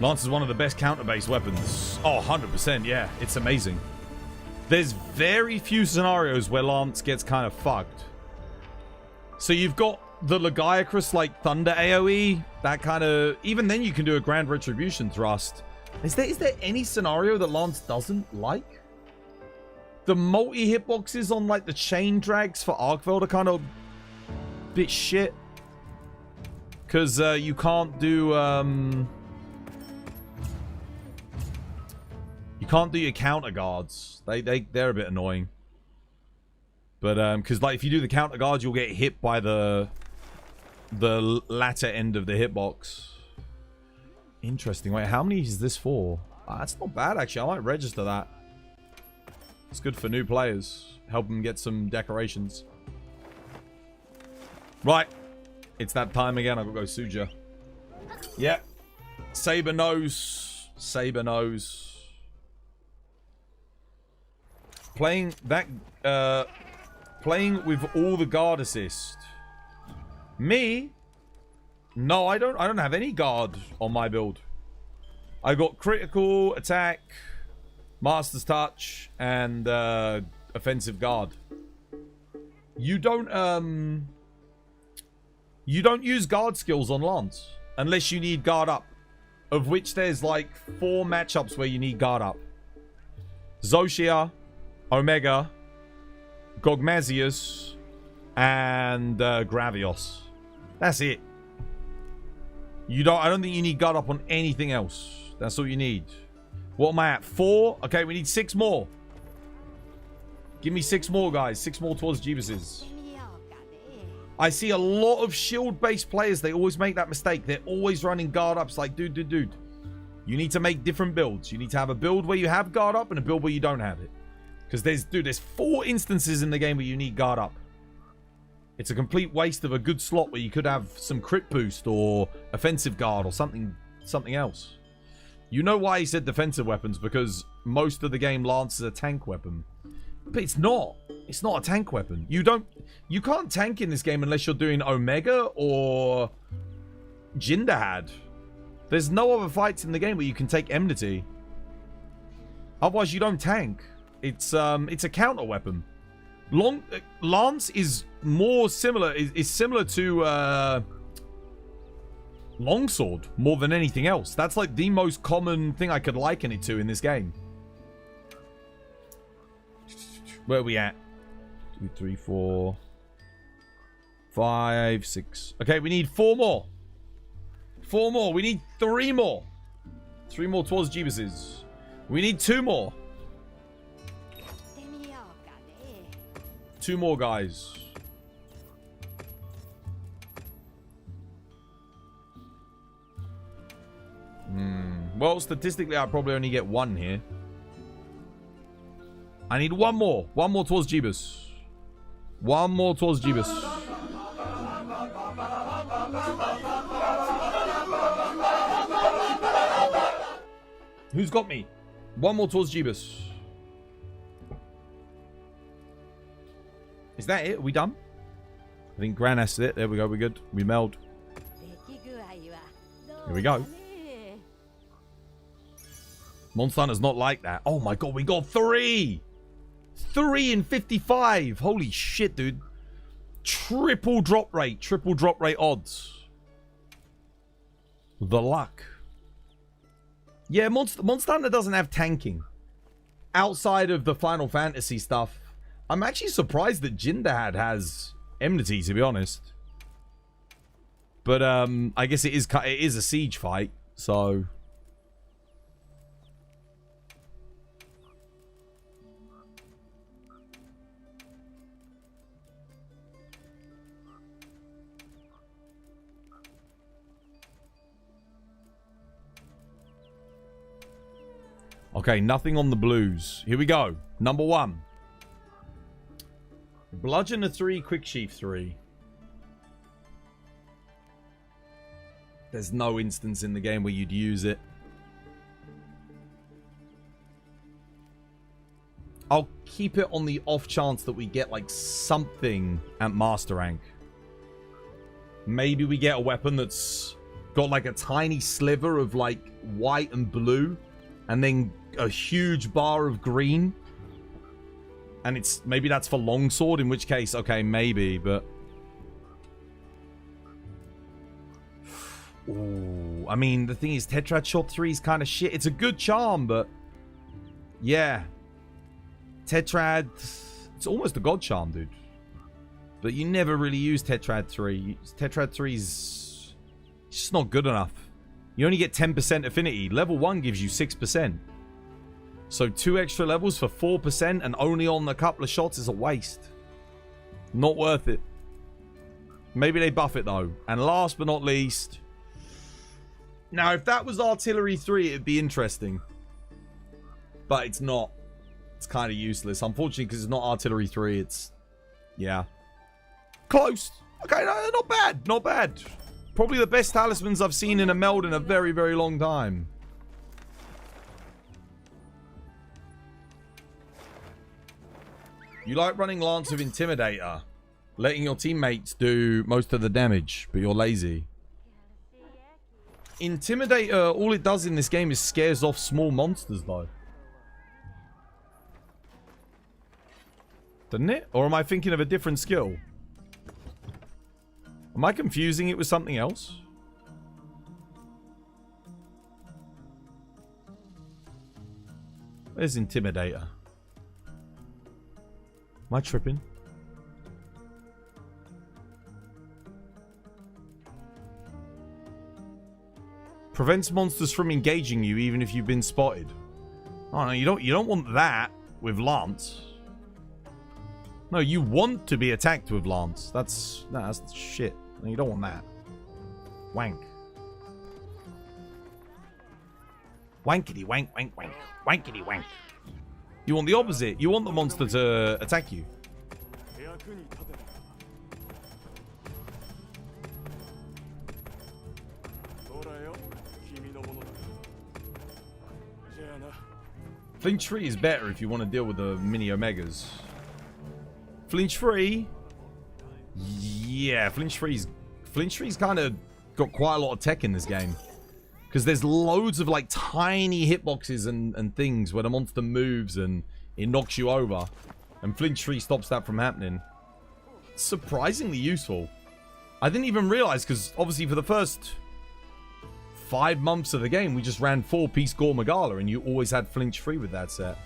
Lance is one of the best counter-based weapons. Oh, 100%, yeah. It's amazing. There's very few scenarios where Lance gets kind of fucked. So you've got the Lagiacrus, like, Thunder AoE. That kind of... Even then you can do a Grand Retribution thrust. Is there any scenario that Lance doesn't like? The multi-hitboxes on, like, the chain drags for Arkveld are kind of... bit shit. Because you can't do... You can't do your counter guards. They're a bit annoying. But because like if you do the counter guards, you'll get hit by the latter end of the hitbox. Interesting. Wait, how many is this for? That's not bad actually. I might register that. It's good for new players. Help them get some decorations. Right. It's that time again. I've got to go Suja. Yeah. Saber knows. Saber knows. Playing that, playing with all the guard assist. Me? No, I don't have any guard on my build. I got critical, attack, master's touch, and offensive guard. You don't use guard skills on Lance unless you need guard up, of which there's like 4 matchups where you need guard up. Zoshia, Omega, Gogmazius, and Gravios. That's it. I don't think you need guard up on anything else. That's all you need. What am I at? 4? Okay, we need 6 more. Give me 6 more, guys. 6 more towards Jeebus's. I see a lot of shield-based players. They always make that mistake. They're always running guard ups like, dude. You need to make different builds. You need to have a build where you have guard up and a build where you don't have it. Because there's 4 instances in the game where you need guard up. It's a complete waste of a good slot where you could have some crit boost or offensive guard or something else. You know why he said defensive weapons, because most of the game Lance is a tank weapon. But it's not. It's not a tank weapon. You can't tank in this game unless you're doing Omega or Jindahad. There's no other fights in the game where you can take Enmity. Otherwise you don't tank. It's a counter weapon. Lance is more similar, is similar to Longsword more than anything else. That's like the most common thing I could liken it to in this game. Where are we at? 2, 3, 4, 5, 6. Okay, we need 4 more. 4 more. We need 3 more. 3 more towards Jeebus's. We need 2 more. 2 more, guys. Well, statistically, I probably only get 1 here. I need 1 more. 1 more towards Jeebus. 1 more towards Jeebus. Who's got me? 1 more towards Jeebus. Is that it? Are we done? I think Gran has it. There we go. We're good. We meld. Here we go. Monster Hunter's not like that. Oh my god, we got 3! 3 in 55! Holy shit, dude. Triple drop rate odds. The luck. Yeah, Monster Hunter doesn't have tanking. Outside of the Final Fantasy stuff. I'm actually surprised that Jindahad has enmity, to be honest. But I guess it is a siege fight, so... Okay, nothing on the blues. Here we go. Number 1. Bludgeon a 3, Quick Sheath 3. There's no instance in the game where you'd use it. I'll keep it on the off chance that we get like something at Master Rank. Maybe we get a weapon that's got like a tiny sliver of like white and blue. And then a huge bar of green. And it's maybe that's for longsword, in which case, okay, maybe, but... Ooh, I mean, the thing is, Tetrad Shot 3 is kind of shit. It's a good charm, but... Yeah. Tetrad... It's almost a god charm, dude. But you never really use Tetrad 3. Tetrad 3 is... It's just not good enough. You only get 10% affinity. Level 1 gives you 6%. So 2 extra levels for 4% and only on a couple of shots is a waste. Not worth it. Maybe they buff it though. And last but not least... Now, if that was Artillery 3, it'd be interesting. But it's not. It's kind of useless. Unfortunately, because it's not Artillery 3, it's... Yeah. Close. Okay, no, not bad. Not bad. Probably the best talismans I've seen in a meld in a very, very long time. You like running Lance of Intimidator, letting your teammates do most of the damage, but you're lazy. Intimidator, all it does in this game is scares off small monsters, though. Doesn't it? Or am I thinking of a different skill? Am I confusing it with something else? Where's Intimidator? Am I tripping? Prevents monsters from engaging you even if you've been spotted. Oh no, you don't want that with Lance. No, you want to be attacked with Lance. That's shit. No, you don't want that. Wank. Wankity wank wank wank. Wankity wank. You want the opposite. You want the monster to attack you. Flinch free is better if you want to deal with the mini Omegas. Flinch free? Yeah, Flinch free's kind of got quite a lot of tech in this game. Because there's loads of like tiny hitboxes and things where the monster moves and it knocks you over. And Flinch free stops that from happening. It's surprisingly useful. I didn't even realize, because obviously for the first 5 months of the game, we just ran 4-piece Gore Magala, and you always had Flinch free with that set.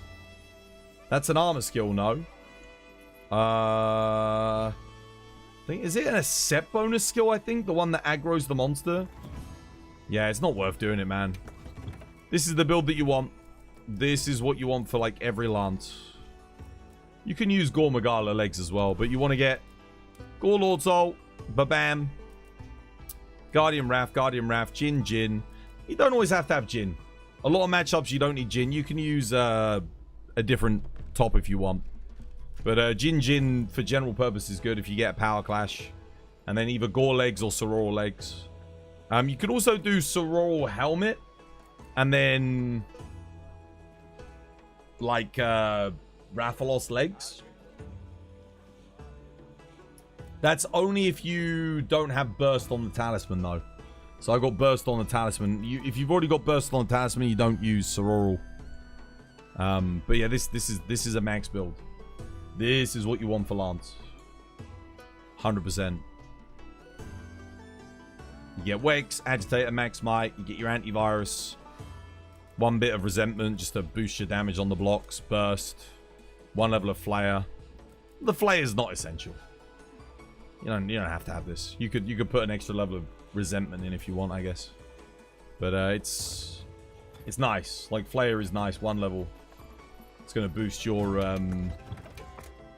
That's an armor skill, no? Is it a set bonus skill, I think? The one that aggroes the monster? Yeah, it's not worth doing it, man. This is the build that you want. This is what you want for, like, every Lance. You can use Gore Magala legs as well, but you want to get Gore Lord's Ult, Babam, Guardian Wrath, Jin. You don't always have to have Jin. A lot of matchups you don't need Jin. You can use a different top if you want. But Jin for general purpose is good if you get a power clash. And then either Gore legs or Sororo legs. You could also do Sororo helmet. And then like Rathalos legs. That's only if you don't have burst on the talisman, though. So I got burst on the talisman. If you've already got burst on the talisman, you don't use Sororo. But yeah, this is a max build. This is what you want for Lance. 100%. You get Wex, Agitator, Max Might. You get your antivirus. 1 bit of resentment just to boost your damage on the blocks. Burst. 1 level of Flayer. The Flayer is not essential. You don't have to have this. You could put an extra level of resentment in if you want, I guess. But it's nice. Like, Flayer is nice. 1 level. It's gonna boost your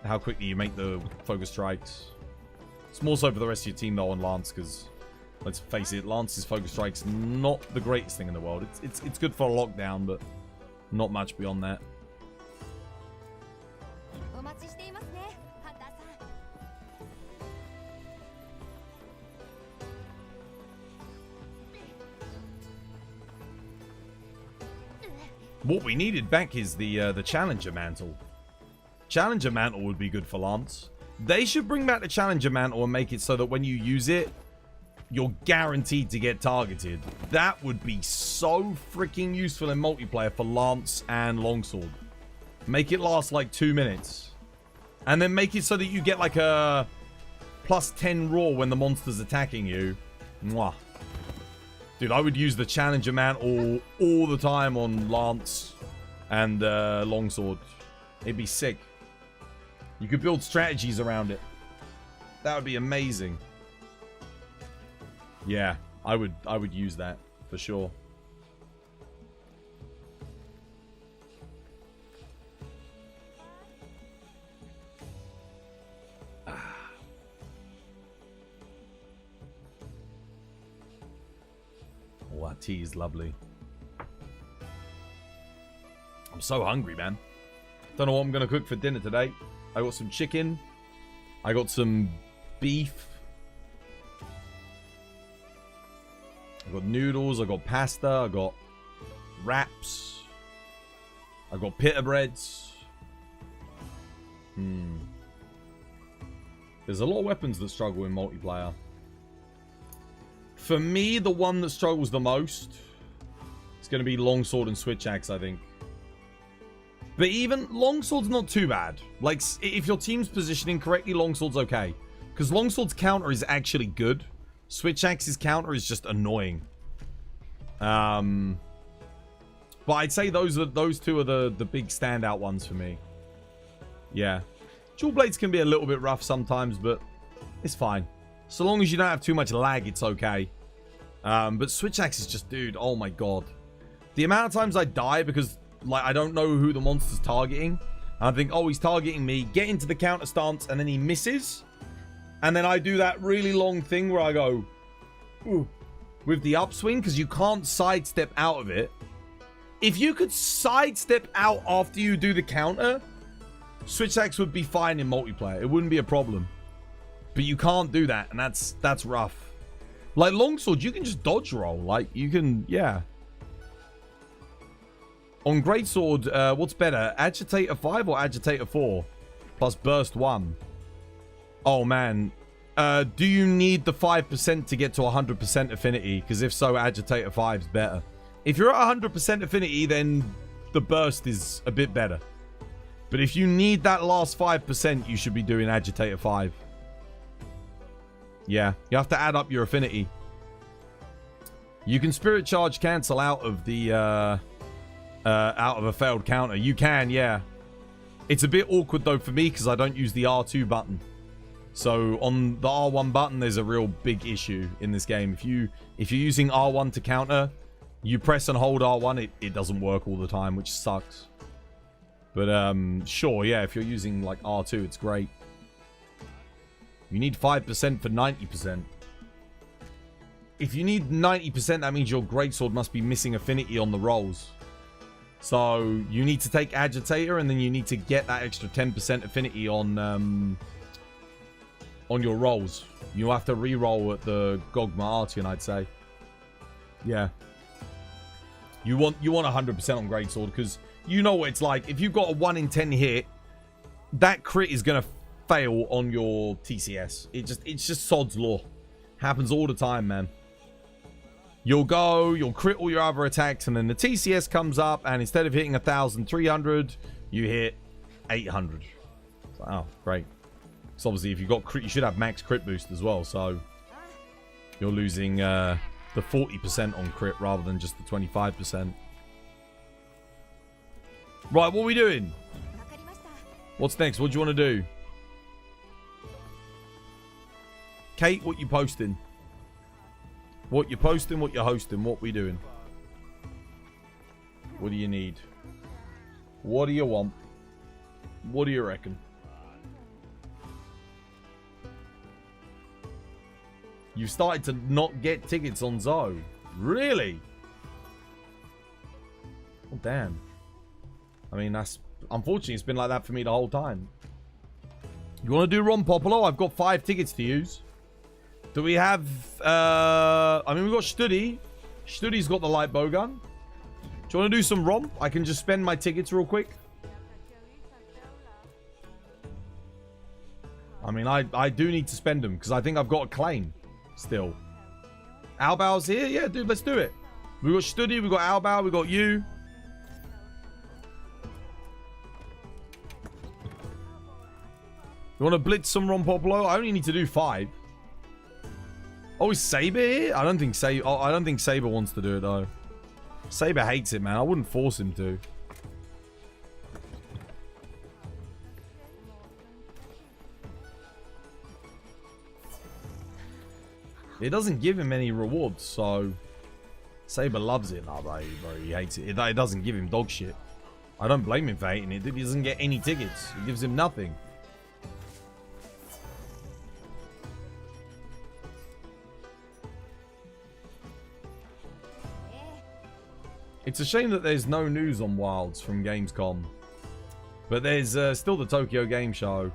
how quickly you make the focus strikes. It's more so for the rest of your team though on Lance, because let's face it, Lance's focus strike's not the greatest thing in the world. It's good for a lockdown, but not much beyond that. What we needed back is the Challenger Mantle. Challenger Mantle would be good for Lance. They should bring back the Challenger Mantle and make it so that when you use it, you're guaranteed to get targeted. That would be so freaking useful in multiplayer for Lance and Longsword. Make it last like 2 minutes. And then make it so that you get like a +10 raw when the monster's attacking you. Mwah. Dude, I would use the Challenger Mantle all the time on Lance and Longsword. It'd be sick. You could build strategies around it. That would be amazing. Yeah, I would use that for sure. Oh, that tea is lovely. I'm so hungry, man. Don't know what I'm going to cook for dinner today. I got some chicken. I got some beef. I got noodles. I got pasta. I got wraps. I got pita breads. There's a lot of weapons that struggle in multiplayer. For me, the one that struggles the most is going to be Longsword and Switch Axe, I think. But even Longsword's not too bad. Like, if your team's positioning correctly, Longsword's okay. Because Longsword's counter is actually good. Switch Axe's counter is just annoying. But I'd say those two are the big standout ones for me. Yeah. Dual Blades can be a little bit rough sometimes, but it's fine. So long as you don't have too much lag, it's okay. But Switch Axe is just, dude, oh my god. The amount of times I die because, like, I don't know who the monster's targeting. I think, oh, he's targeting me. Get into the counter stance, and then he misses. And then I do that really long thing where I go, ooh, with the upswing, because you can't sidestep out of it. If you could sidestep out after you do the counter, Switch Axe would be fine in multiplayer. It wouldn't be a problem. But you can't do that, and that's rough. Like Longsword, you can just dodge roll. Like, you can, yeah. On Greatsword, what's better? Agitator 5 or Agitator 4? Plus Burst 1. Oh, man. Do you need the 5% to get to 100% affinity? Because if so, Agitator 5 is better. If you're at 100% affinity, then the Burst is a bit better. But if you need that last 5%, you should be doing Agitator 5. Yeah, you have to add up your affinity. You can Spirit Charge cancel out of the out of a failed counter. You can, yeah. It's a bit awkward though for me because I don't use the R2 button. So on the R1 button, there's a real big issue in this game. If you're using R1 to counter, you press and hold R1, it doesn't work all the time, which sucks. But sure, yeah, if you're using like R2, it's great. You need 5% for 90%. If you need 90%, that means your Greatsword must be missing affinity on the rolls. So you need to take Agitator, and then you need to get that extra 10% affinity on your rolls. You have to re-roll at the Gogma Artian, I'd say. Yeah. You want 100% on Greatsword, because you know what it's like. If you've got a 1 in 10 hit, that crit is going to fail on your TCS. It's just sod's law. Happens all the time, man. You'll crit all your other attacks, and then the TCS comes up, and instead of hitting 1,300, you hit 800. So, oh, great. So obviously, if you've got crit, you should have max crit boost as well. So you're losing the 40% on crit rather than just the 25%. Right, what are we doing? What's next? What do you want to do? Kate, what you posting? What you posting, what you hosting, what we doing? What do you need? What do you want? What do you reckon? You started to not get tickets on Zoe. Really? Oh, damn. I mean, that's... Unfortunately, it's been like that for me the whole time. You want to do Ron Popolo? I've got 5 tickets to use. Do we have... I mean, we've got Studi. Studi's got the light bow gun. Do you want to do some Rom? I can just spend my tickets real quick. I mean, I do need to spend them because I think I've got a claim still. Albao's here? Yeah, dude, let's do it. We've got Studi, we've got Albao, we've got you. You want to blitz some Ron Popolo? I only need to do 5. Oh, is Saber here? I don't think Saber wants to do it though. Saber hates it, man. I wouldn't force him to. It doesn't give him any rewards, so Saber loves it. Nah, bro, he hates it. It doesn't give him dog shit. I don't blame him for hating it. He doesn't get any tickets. It gives him nothing. It's a shame that there's no news on Wilds from Gamescom. But there's still the Tokyo Game Show.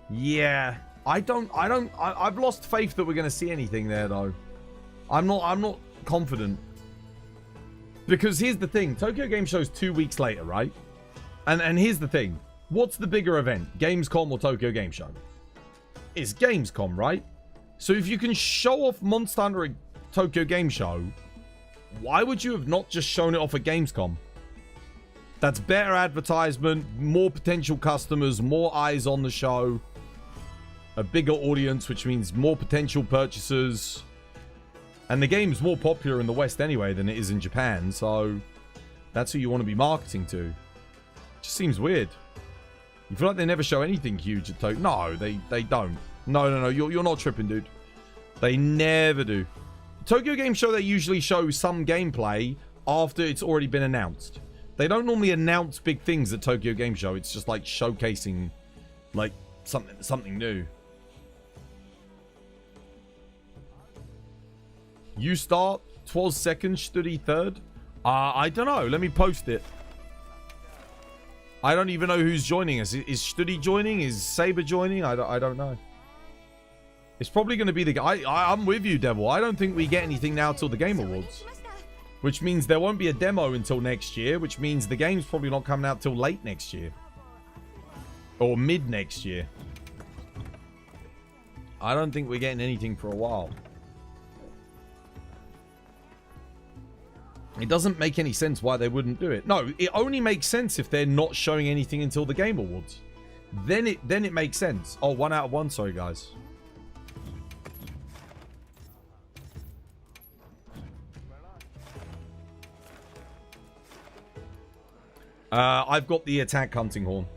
Yeah. I've lost faith that we're going to see anything there, though. I'm not confident. Because here's the thing. Tokyo Game Show's 2 weeks later, right? And here's the thing. What's the bigger event? Gamescom or Tokyo Game Show? It's Gamescom, right? So if you can show off Monster Hunter at Tokyo Game Show, why would you have not just shown it off at Gamescom? That's better advertisement, more potential customers, more eyes on the show, a bigger audience, which means more potential purchasers. And the game's more popular in the West anyway than it is in Japan, so that's who you want to be marketing to. It just seems weird. You feel like they never show anything huge at Tokyo. No, they don't. No, you're not tripping, dude. They never do. Tokyo Game Show, they usually show some gameplay after it's already been announced. They don't normally announce big things at Tokyo Game Show. It's just like showcasing like something new. You start, Twas second, Studi third. I don't know. Let me post it. I don't even know who's joining us. Is Studi joining? Is Saber joining? I don't know. It's probably going to be the guy. I'm with you, Devil. I don't think we get anything now till the Game Awards. Which means there won't be a demo until next year, which means the game's probably not coming out till late next year. Or mid next year. I don't think we're getting anything for a while. It doesn't make any sense why they wouldn't do it. No, it only makes sense if they're not showing anything until the Game Awards. Then it makes sense. Oh, 1 out of 1. Sorry, guys. I've got the attack hunting horn.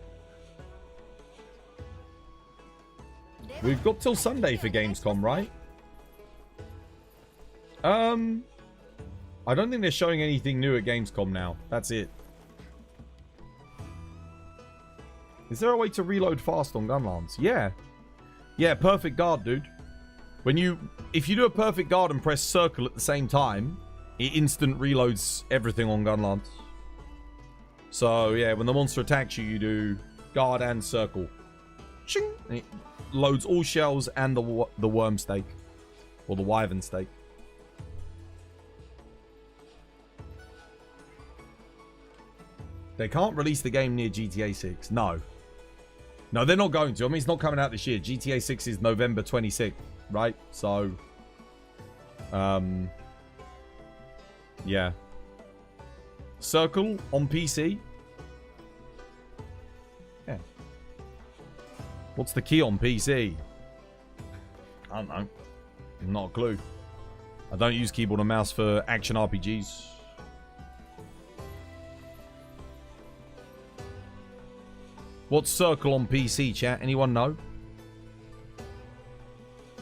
We've got till Sunday for Gamescom, right? I don't think they're showing anything new at Gamescom now. That's it. Is there a way to reload fast on Gunlance? Yeah. Yeah, perfect guard, dude. If you do a perfect guard and press circle at the same time, it instant reloads everything on Gunlance. So, yeah, when the monster attacks you, you do guard and circle. Ching! And it loads all shells and the worm stake. Or the wyvern stake. They can't release the game near GTA 6. No. No, they're not going to. I mean, it's not coming out this year. GTA 6 is November 26th, right? So, yeah. Circle on PC. Yeah. What's the key on PC? I don't know. Not a clue. I don't use keyboard and mouse for action RPGs. What's circle on PC, chat? Anyone know?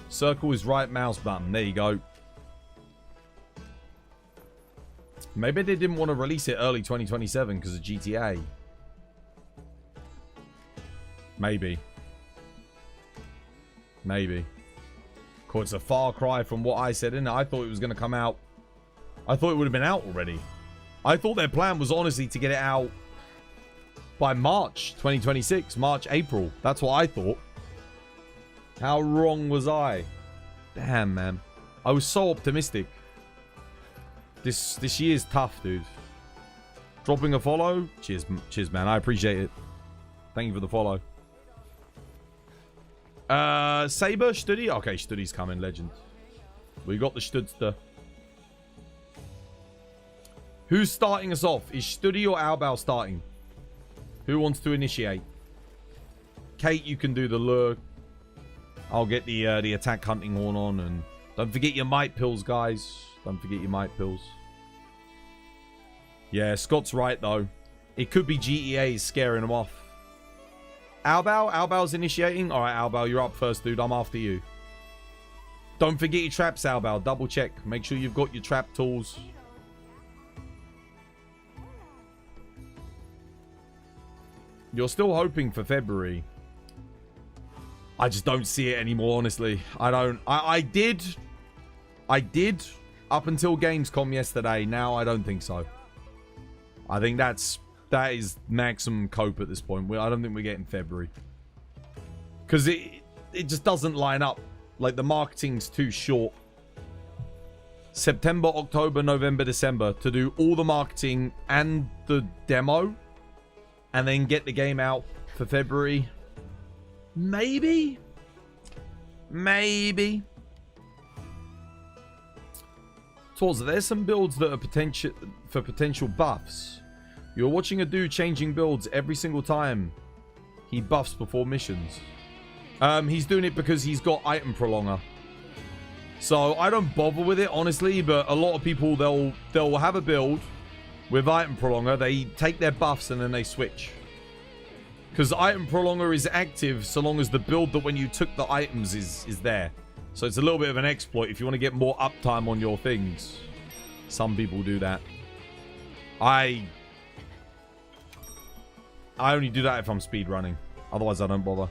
Circle is right mouse button. There you go. Maybe they didn't want to release it early 2027 because of GTA. Maybe. Maybe. Of course, it's a far cry from what I said, isn't it? I thought it was going to come out. I thought it would have been out already. I thought their plan was honestly to get it out by March 2026. March, April. That's what I thought. How wrong was I? Damn, man. I was so optimistic. This year's tough, dude. Dropping a follow. Cheers, man. I appreciate it. Thank you for the follow. Saber, Studi. Okay, Studi's coming. Legend. We got the Studster. Who's starting us off? Is Studi or Albao starting? Who wants to initiate? Kate, you can do the lure. I'll get the attack hunting horn on, and don't forget your might pills, guys. Don't forget your might pills. Yeah, Scott's right though. It could be GTA scaring him off. Albao's initiating. All right, Albao, you're up first, dude. I'm after you. Don't forget your traps, Albao. Double check. Make sure you've got your trap tools. You're still hoping for February. I just don't see it anymore, honestly. I don't. I did up until Gamescom yesterday. Now I don't think so. I think that is maximum cope at this point. I don't think we're getting February. Because it just doesn't line up. Like, the marketing's too short. September, October, November, December to do all the marketing and the demo. And then get the game out for February. Maybe. Maybe. Towards there's some builds that are potential buffs. You're watching a dude changing builds every single time he buffs before missions. He's doing it because he's got item prolonger. So I don't bother with it, honestly, but a lot of people, they'll have a build with item prolonger. They take their buffs and then they switch. Because item prolonger is active so long as the build that when you took the items is there. So it's a little bit of an exploit if you want to get more uptime on your things. Some people do that. I only do that if I'm speedrunning. Otherwise, I don't bother.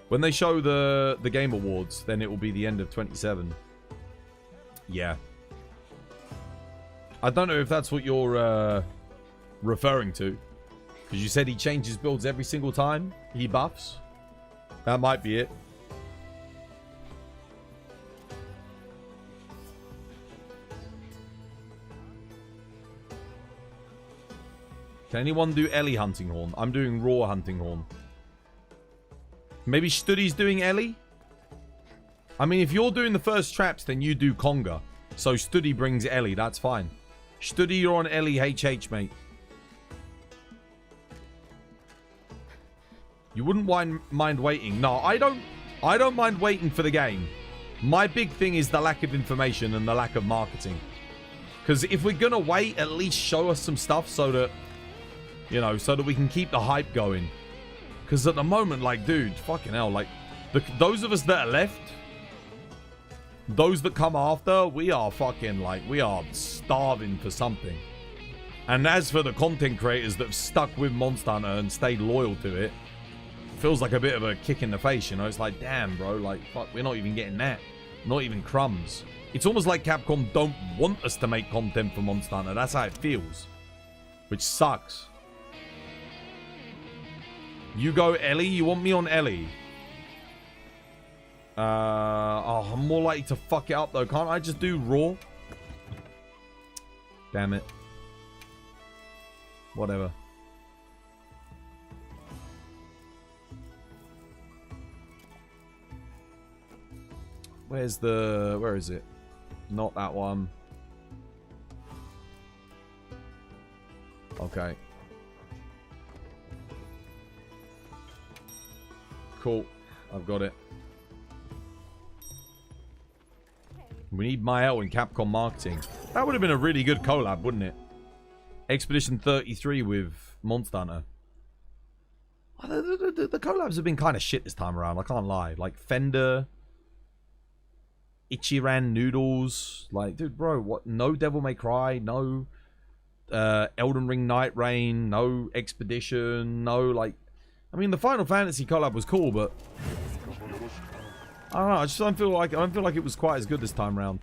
When they show the Game Awards, then it will be the end of 27. Yeah. I don't know if that's what you're referring to. Because you said he changes builds every single time he buffs. That might be it. Can anyone do Ellie hunting horn? I'm doing raw hunting horn. Maybe Studi's doing Ellie? I mean, if you're doing the first traps, then you do Conga. So Studi brings Ellie. That's fine. Studi, you're on Ellie HH, mate. You wouldn't mind waiting. No, I don't mind waiting for the game. My big thing is the lack of information and the lack of marketing. Because if we're going to wait, at least show us some stuff so that, you know, so that we can keep the hype going. Because at the moment, like, dude, fucking hell, like, those of us that are left, those that come after, we are fucking, like, we are starving for something. And as for the content creators that have stuck with Monster Hunter and stayed loyal to it, feels like a bit of a kick in the face, you know? It's like, damn, bro, like, fuck, we're not even getting that. Not even crumbs. It's almost like Capcom don't want us to make content for Monster Hunter. That's how it feels. Which sucks. You go Ellie? You want me on Ellie? Oh, I'm more likely to fuck it up, though. Can't I just do Raw? Damn it. Whatever. Where is it? Not that one. Okay. Cool. I've got it. We need Mael in Capcom marketing. That would have been a really good collab, wouldn't it? Expedition 33 with Monster Hunter. The collabs have been kind of shit this time around, I can't lie. Like Fender, Ichiran Noodles. Like, dude, bro, what? No Devil May Cry, no Elden Ring Night Rain, no Expedition, no, like... I mean, the Final Fantasy collab was cool, but... I don't know, I just don't feel like it was quite as good this time around.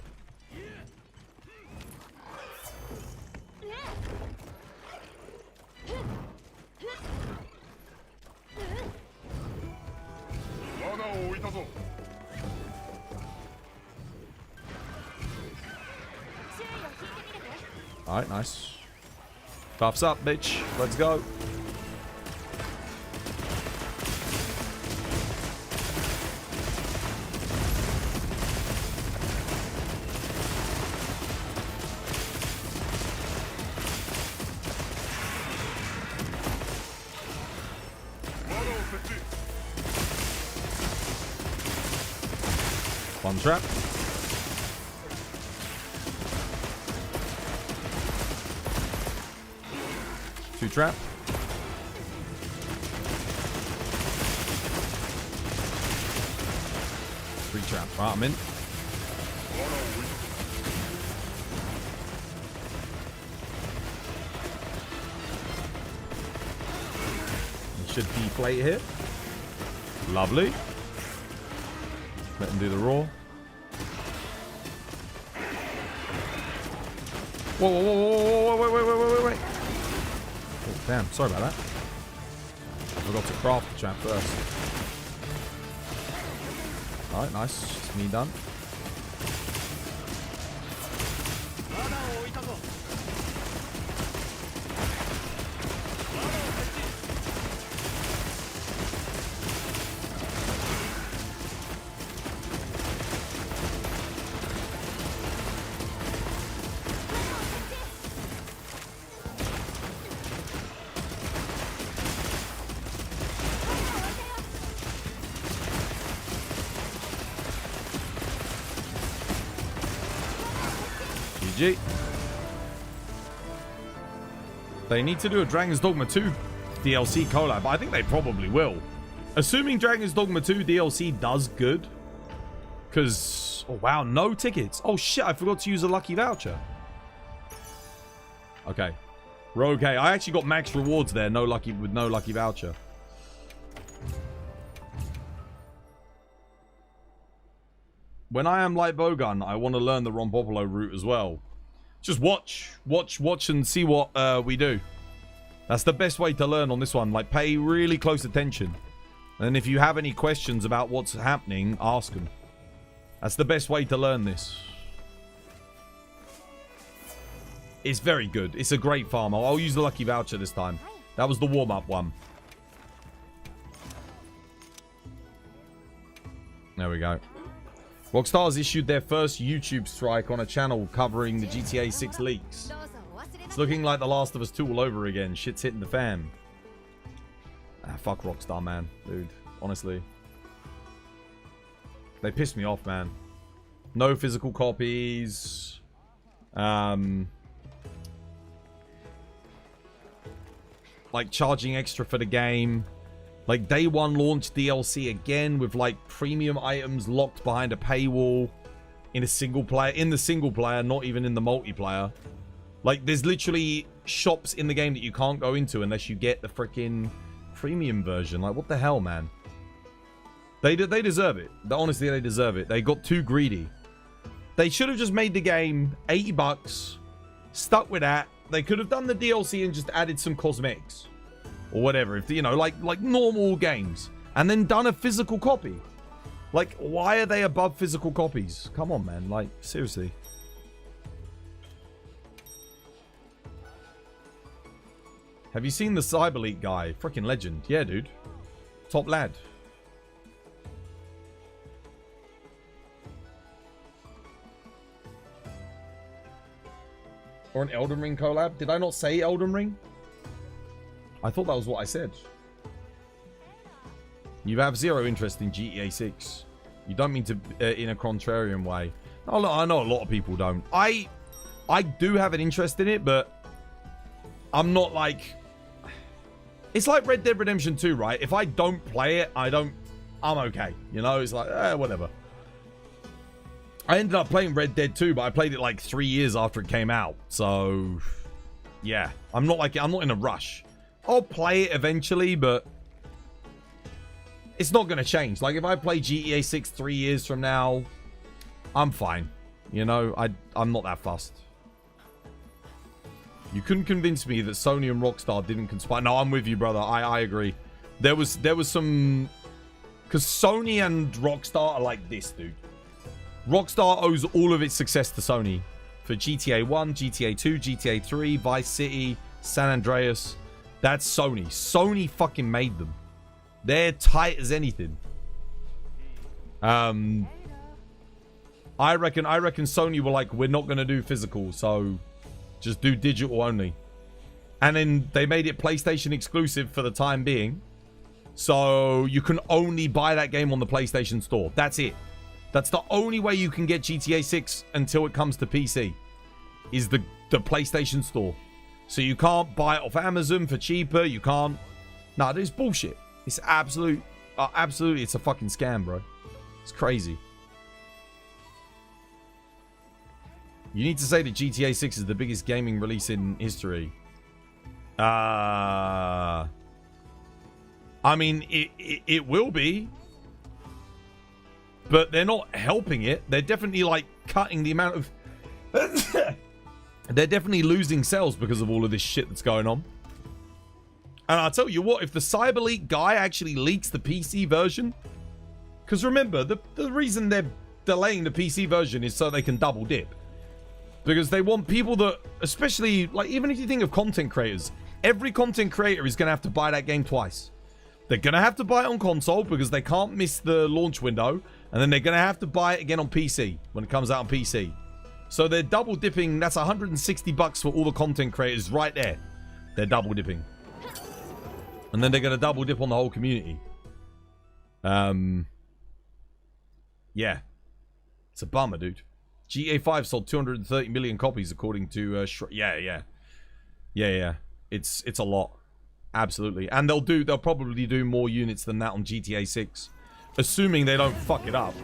Alright, nice. Buffs up, bitch. Let's go. One trap. Two trap. Three trap. Right, I'm in. Should deflate here. Lovely. Let him do the raw. Whoa, whoa, whoa, whoa, whoa, wait. Oh, damn, sorry about that. I forgot to craft the trap first. Alright, nice. Just me done. GG. They need to do a Dragon's Dogma 2 DLC collab. I think they probably will. Assuming Dragon's Dogma 2 DLC does good. Because, oh wow, no tickets. Oh shit, I forgot to use a lucky voucher. Okay. We're okay. I actually got max rewards there, with no lucky voucher. When I am like Bogun, I want to learn the Rompopolo route as well. Just watch and see what we do. That's the best way to learn on this one. Like, pay really close attention. And if you have any questions about what's happening, ask them. That's the best way to learn this. It's very good. It's a great farm. I'll use the lucky voucher this time. That was the warm-up one. There we go. Rockstar's issued their first YouTube strike on a channel covering the GTA 6 leaks. It's looking like The Last of Us 2 all over again. Shit's hitting the fan. Ah, fuck Rockstar, man. Dude, honestly. They pissed me off, man. No physical copies. Like, charging extra for the game. Like, day one launch DLC again with, like, premium items locked behind a paywall in a single player. In the single player, not even in the multiplayer. Like, there's literally shops in the game that you can't go into unless you get the freaking premium version. Like, what the hell, man? They deserve it. Honestly, they deserve it. They got too greedy. They should have just made the game $80, stuck with that. They could have done the DLC and just added some cosmetics or whatever, if you know, like normal games, and then done a physical copy. Like, why are they above physical copies? Come on, man. Like, seriously. Have you seen the Cyberleak guy? Freaking legend. Yeah, dude. Top lad. Or an Elden Ring collab? Did I not say Elden Ring? I thought that was what I said. You have zero interest in GTA 6. You don't mean to in a contrarian way. No, I know a lot of people don't. I do have an interest in it, but I'm not like... It's like Red Dead Redemption 2, right? If I don't play it, I'm okay. You know, it's like, whatever. I ended up playing Red Dead 2, but I played it like 3 years after it came out. So, yeah. I'm not in a rush. I'll play it eventually, but it's not going to change. Like, if I play GTA 6 3 years from now, I'm fine. You know, I'm not that fussed. You couldn't convince me that Sony and Rockstar didn't conspire. No, I'm with you, brother. I agree. There was some... Because Sony and Rockstar are like this, dude. Rockstar owes all of its success to Sony. For GTA 1, GTA 2, GTA 3, Vice City, San Andreas. That's Sony. Sony fucking made them. They're tight as anything. I reckon Sony were like, we're not going to do physical, so just do digital only. And then they made it PlayStation exclusive for the time being. So you can only buy that game on the PlayStation Store. That's it. That's the only way you can get GTA 6 until it comes to PC. Is the PlayStation Store. So you can't buy it off Amazon for cheaper. You can't. Nah, it's bullshit. It's absolutely, it's a fucking scam, bro. It's crazy. You need to say that GTA 6 is the biggest gaming release in history. I mean, it will be. But they're not helping it. They're definitely, like, cutting the amount of... They're definitely losing sales because of all of this shit that's going on. And I'll tell you what, if the Cyberleak guy actually leaks the PC version... Because remember, the reason they're delaying the PC version is so they can double dip. Because they want people that... Especially, like, even if you think of content creators... Every content creator is going to have to buy that game twice. They're going to have to buy it on console because they can't miss the launch window. And then they're going to have to buy it again on PC when it comes out on PC. So they're double dipping. That's $160 for all the content creators right there. They're double dipping. And then they're going to double dip on the whole community. Yeah. It's a bummer, dude. GTA 5 sold 230 million copies according to... Yeah. It's a lot. Absolutely. And they'll probably do more units than that on GTA 6. Assuming they don't fuck it up.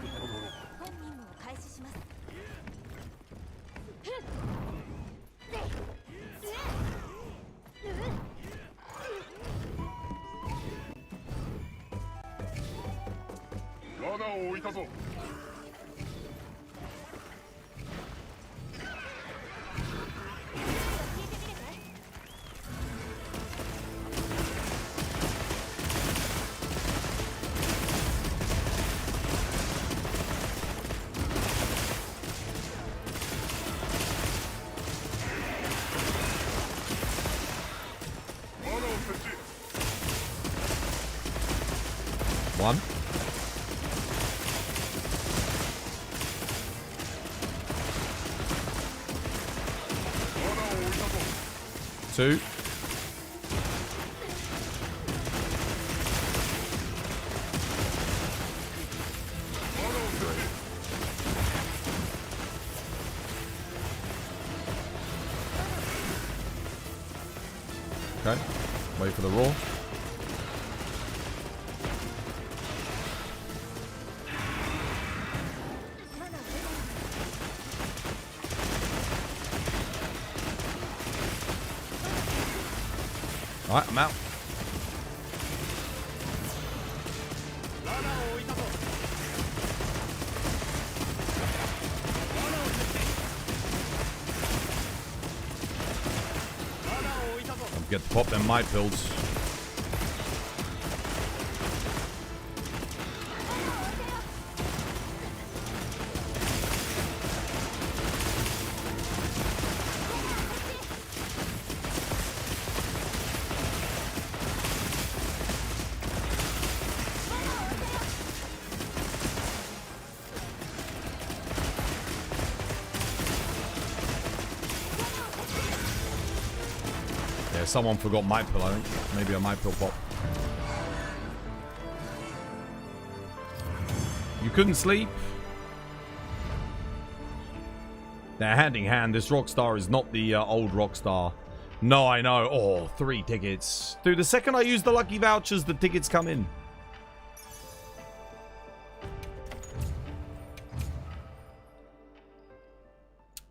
1. 2. Okay, wait for the roar. Alright, I'm out. Get to pop them might pills. Someone forgot my pill, I think. Maybe a my pill pop. You couldn't sleep? They're hand in hand. This Rockstar is not the old Rockstar. No, I know. Oh, 3 tickets. Dude, the second I use the lucky vouchers, the tickets come in.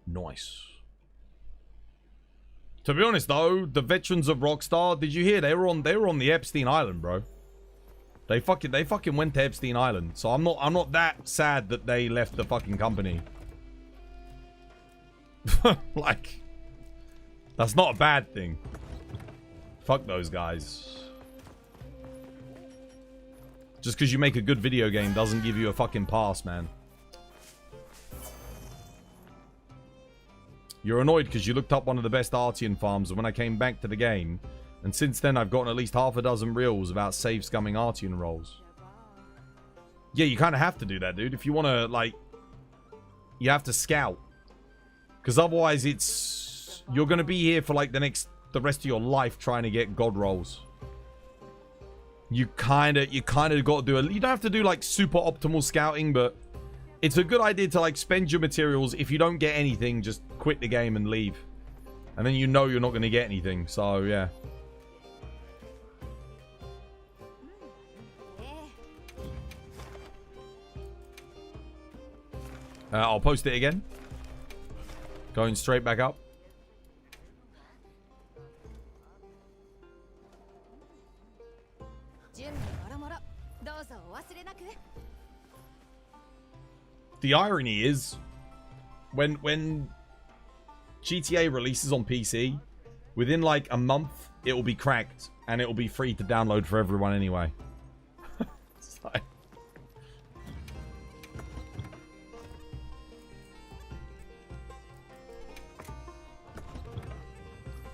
Nice. To be honest, though, the veterans of Rockstar, did you hear? They were on the Epstein Island, bro. They fucking went to Epstein Island. So I'm not that sad that they left the fucking company. Like, that's not a bad thing. Fuck those guys. Just because you make a good video game doesn't give you a fucking pass, man. You're annoyed because you looked up one of the best Artian farms when I came back to the game. And since then, I've gotten at least half a dozen reels about save scumming Artian rolls. Yeah, you kind of have to do that, dude. If you want to, like... You have to scout. Because otherwise, it's... You're going to be here for, like, the rest of your life trying to get god rolls. You kind of got to do it. You don't have to do, like, super optimal scouting, but... It's a good idea to, like, spend your materials. If you don't get anything, just quit the game and leave. And then you know you're not going to get anything. So, yeah. I'll post it again. Going straight back up. The irony is, when GTA releases on PC, within like a month, it will be cracked and it will be free to download for everyone anyway. Like...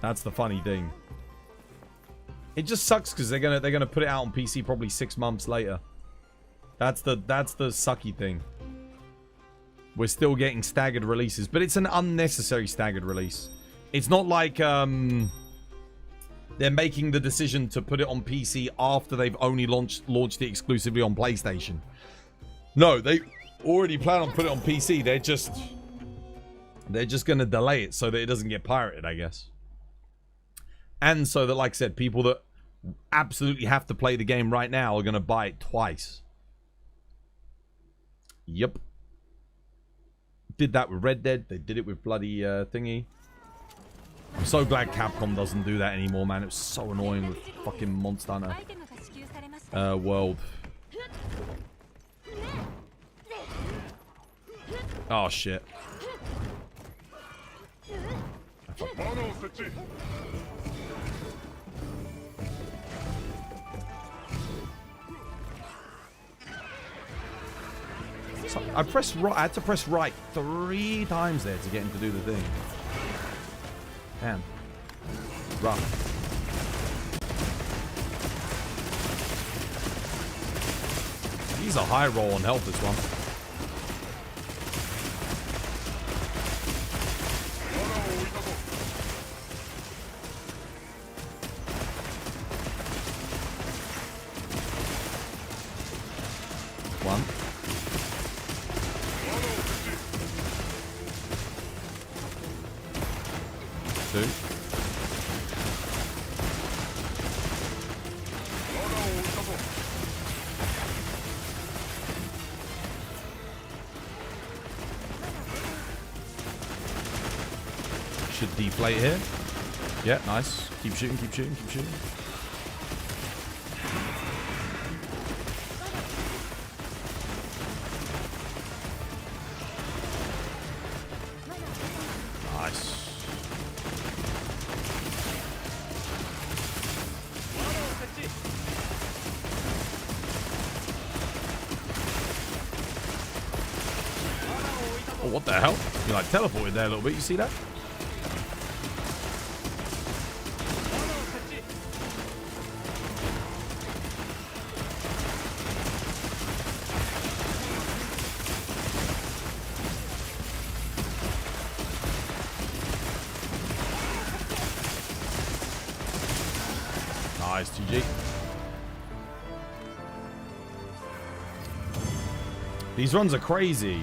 That's the funny thing. It just sucks because they're gonna put it out on PC probably 6 months later. That's the sucky thing. We're still getting staggered releases, but it's an unnecessary staggered release. It's not like they're making the decision to put it on PC after they've only launched it exclusively on PlayStation. No, they already plan on putting it on PC. They're just going to delay it so that it doesn't get pirated, I guess. And so that, like I said, people that absolutely have to play the game right now are going to buy it twice. Yep. Did that with Red Dead. They did it with bloody thingy. I'm so glad Capcom doesn't do that anymore, man. It was so annoying with fucking Monster Hunter World. Oh, shit. So I pressed right. I had to press right 3 times there to get him to do the thing. Damn. Rough. He's a high roll on health, this one. One. Two. Should deflate here. Yeah, nice. Keep shooting, keep shooting, keep shooting. Nice. Oh, what the hell? You like teleported there a little bit, you see that? Nice, GG. These runs are crazy. You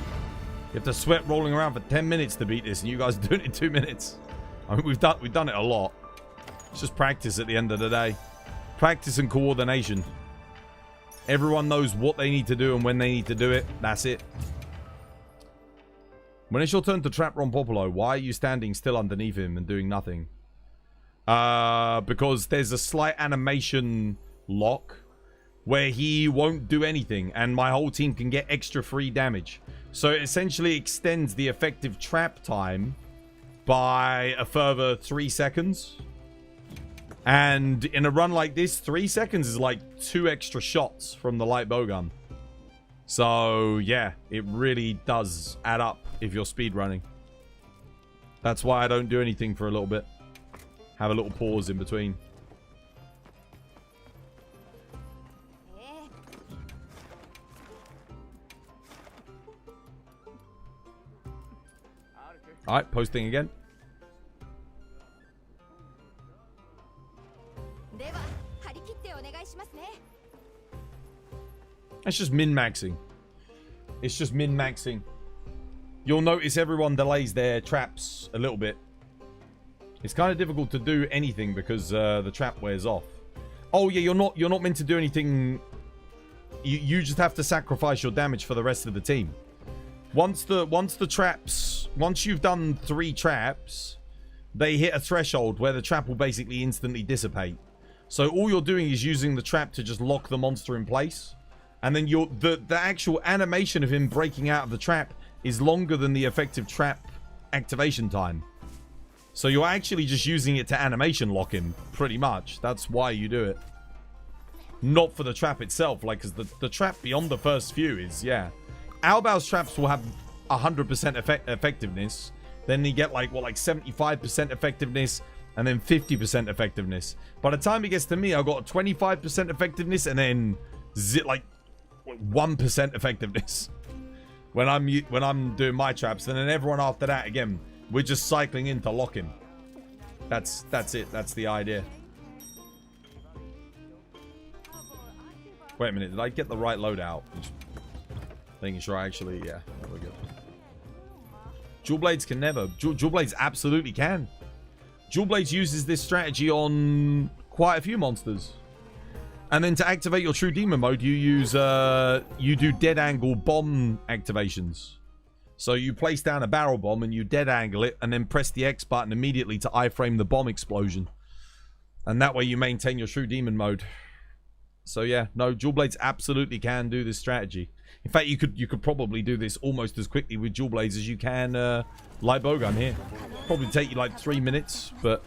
have to sweat rolling around for 10 minutes to beat this, and you guys are doing it in 2 minutes. I mean, we've done it a lot. It's just practice at the end of the day. Practice and coordination. Everyone knows what they need to do and when they need to do it. That's it. When it's your turn to trap Ron Popolo, why are you standing still underneath him and doing nothing? Because there's a slight animation lock where he won't do anything and my whole team can get extra free damage. So it essentially extends the effective trap time by a further 3 seconds. And in a run like this, 3 seconds is like 2 extra shots from the light bowgun. So yeah, it really does add up if you're speedrunning. That's why I don't do anything for a little bit. Have a little pause in between. Alright, posting again. It's just min-maxing. It's just min-maxing. You'll notice everyone delays their traps a little bit. It's kind of difficult to do anything because the trap wears off. Oh yeah, you're not meant to do anything. You just have to sacrifice your damage for the rest of the team. Once you've done 3 traps, they hit a threshold where the trap will basically instantly dissipate. So all you're doing is using the trap to just lock the monster in place. And then the actual animation of him breaking out of the trap is longer than the effective trap activation time. So you're actually just using it to animation lock him, pretty much. That's why you do it. Not for the trap itself, like, because the trap beyond the first few is, yeah. Albao's traps will have 100% effectiveness. Then you get, like, what, like 75% effectiveness, and then 50% effectiveness. By the time it gets to me, I've got 25% effectiveness, and then, like, 1% effectiveness. When I'm doing my traps, and then everyone after that, again, we're just cycling in to lock him. That's it. That's the idea. Wait a minute. Did I get the right loadout? Making sure I actually... Yeah, we're good. Dual Blades can never. Dual Blades absolutely can. Dual Blades uses this strategy on quite a few monsters. And then to activate your True Demon mode, you use... you do dead angle bomb activations. So you place down a barrel bomb and you dead angle it and then press the X button immediately to iframe the bomb explosion. And that way you maintain your True Demon mode. So yeah, no, Dual Blades absolutely can do this strategy. In fact, you could probably do this almost as quickly with Dual Blades as you can light bowgun here. Probably take you like 3 minutes, but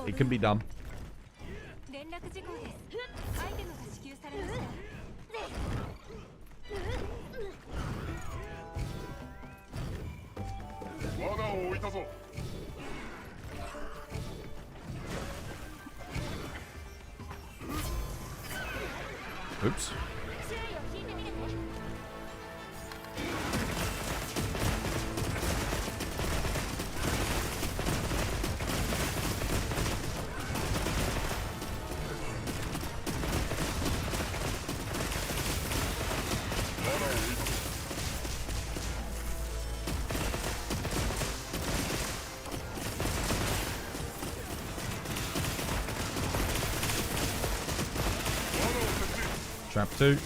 it can be done. Oops. Trap 2.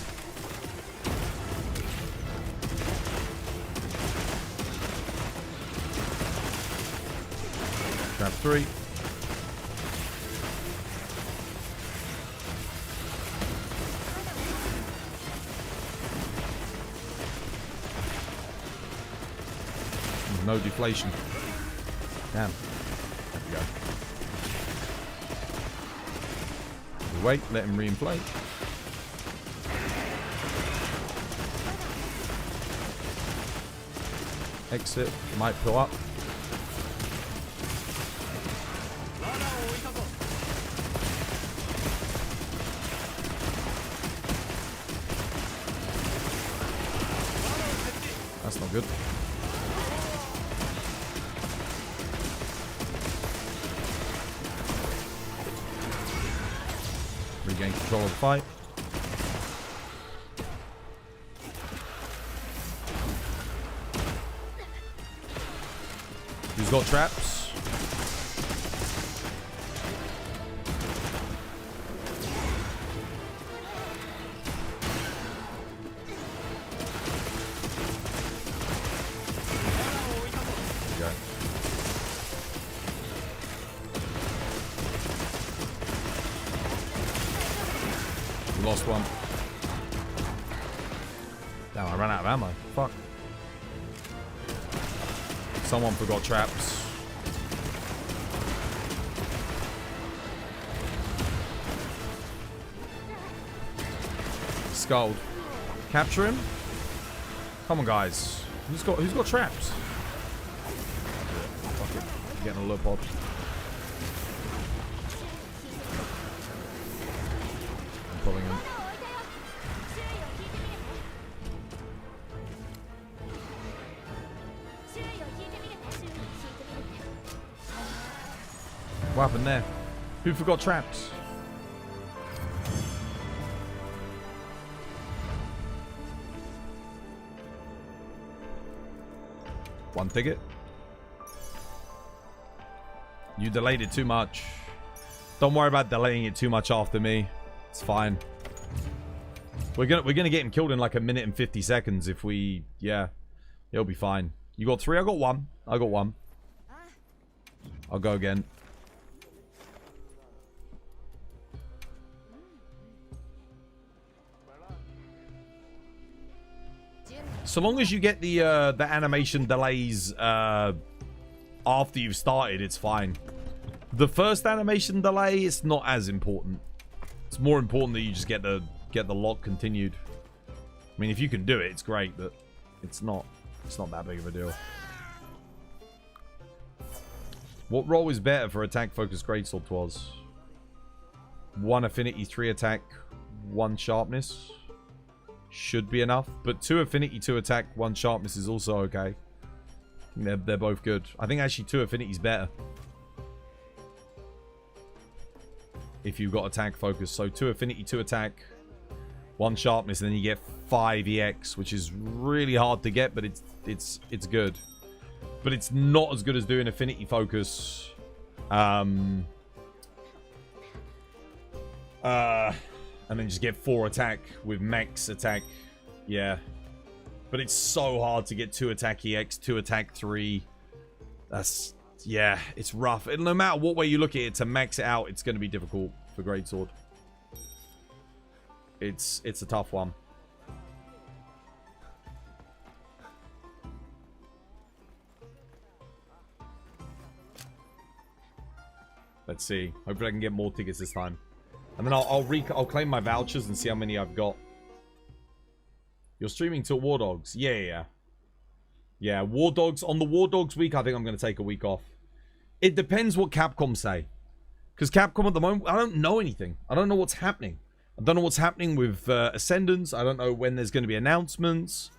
Trap 3. No deflation. Damn. There we go. We wait, let him reinflate. Exit, might pull up. That's not good. Regain control of the fight. Who's got traps? There we go. We lost one. Damn, I ran out of ammo. Fuck. Someone forgot traps. Scald. Capture him. Come on, guys. Who's got traps? Fuck it. Getting a low pod. I'm pulling him. What happened there? Who forgot traps? One ticket. You delayed it too much. Don't worry about delaying it too much after me. It's fine. We're gonna get him killed in like 1 minute and 50 seconds if we, yeah. It'll be fine. You got 3, I got 1. I got 1. I'll go again. So long as you get the animation delays after you've started, it's fine. The first animation delay is not as important. It's more important that you just get the lock continued. I mean, if you can do it, it's great, but it's not that big of a deal. What role is better for attack focused greatsword was? 1 affinity, 3 attack, 1 sharpness. Should be enough, but 2 affinity, 2 attack, 1 sharpness is also okay. They're both good. I think actually 2 affinity is better if you've got attack focus. So 2 affinity, 2 attack, 1 sharpness, and then you get 5 EX, which is really hard to get, but it's good. But it's not as good as doing affinity focus. And then just get 4 attack with max attack. Yeah. But it's so hard to get 2 attack EX, 2 attack 3. That's, yeah, it's rough. And no matter what way you look at it, to max it out, it's going to be difficult for greatsword. It's a tough one. Let's see. Hopefully I can get more tickets this time. And then I'll claim my vouchers and see how many I've got. You're streaming till War Dogs. Yeah. Yeah, War Dogs. On the War Dogs week, I think I'm going to take a week off. It depends what Capcom say. Because Capcom at the moment, I don't know anything. I don't know what's happening. I don't know what's happening with Ascendance. I don't know when there's going to be announcements.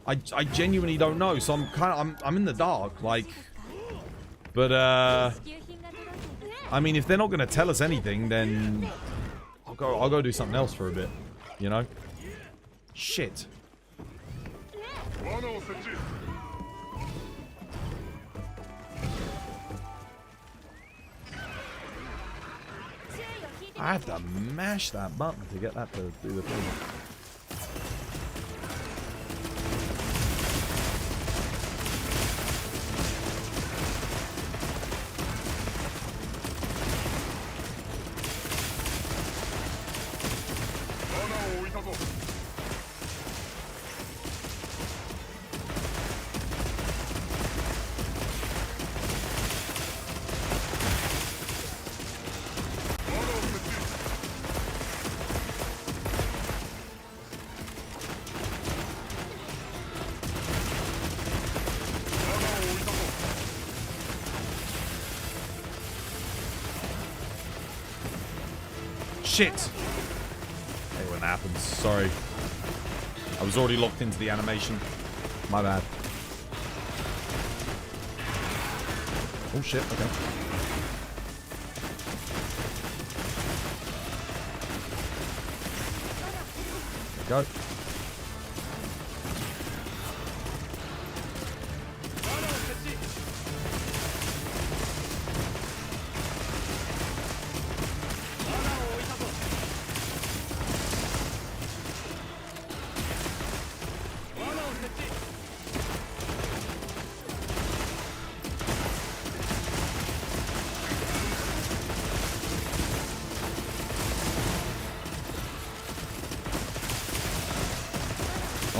I genuinely don't know. So I'm in the dark. Like, but I mean, if they're not going to tell us anything, then I'll go do something else for a bit, you know? Shit. I have to mash that button to get that to do the thing. Shit! Hey, when that happens. Sorry. I was already locked into the animation. My bad. Oh shit, okay. Go.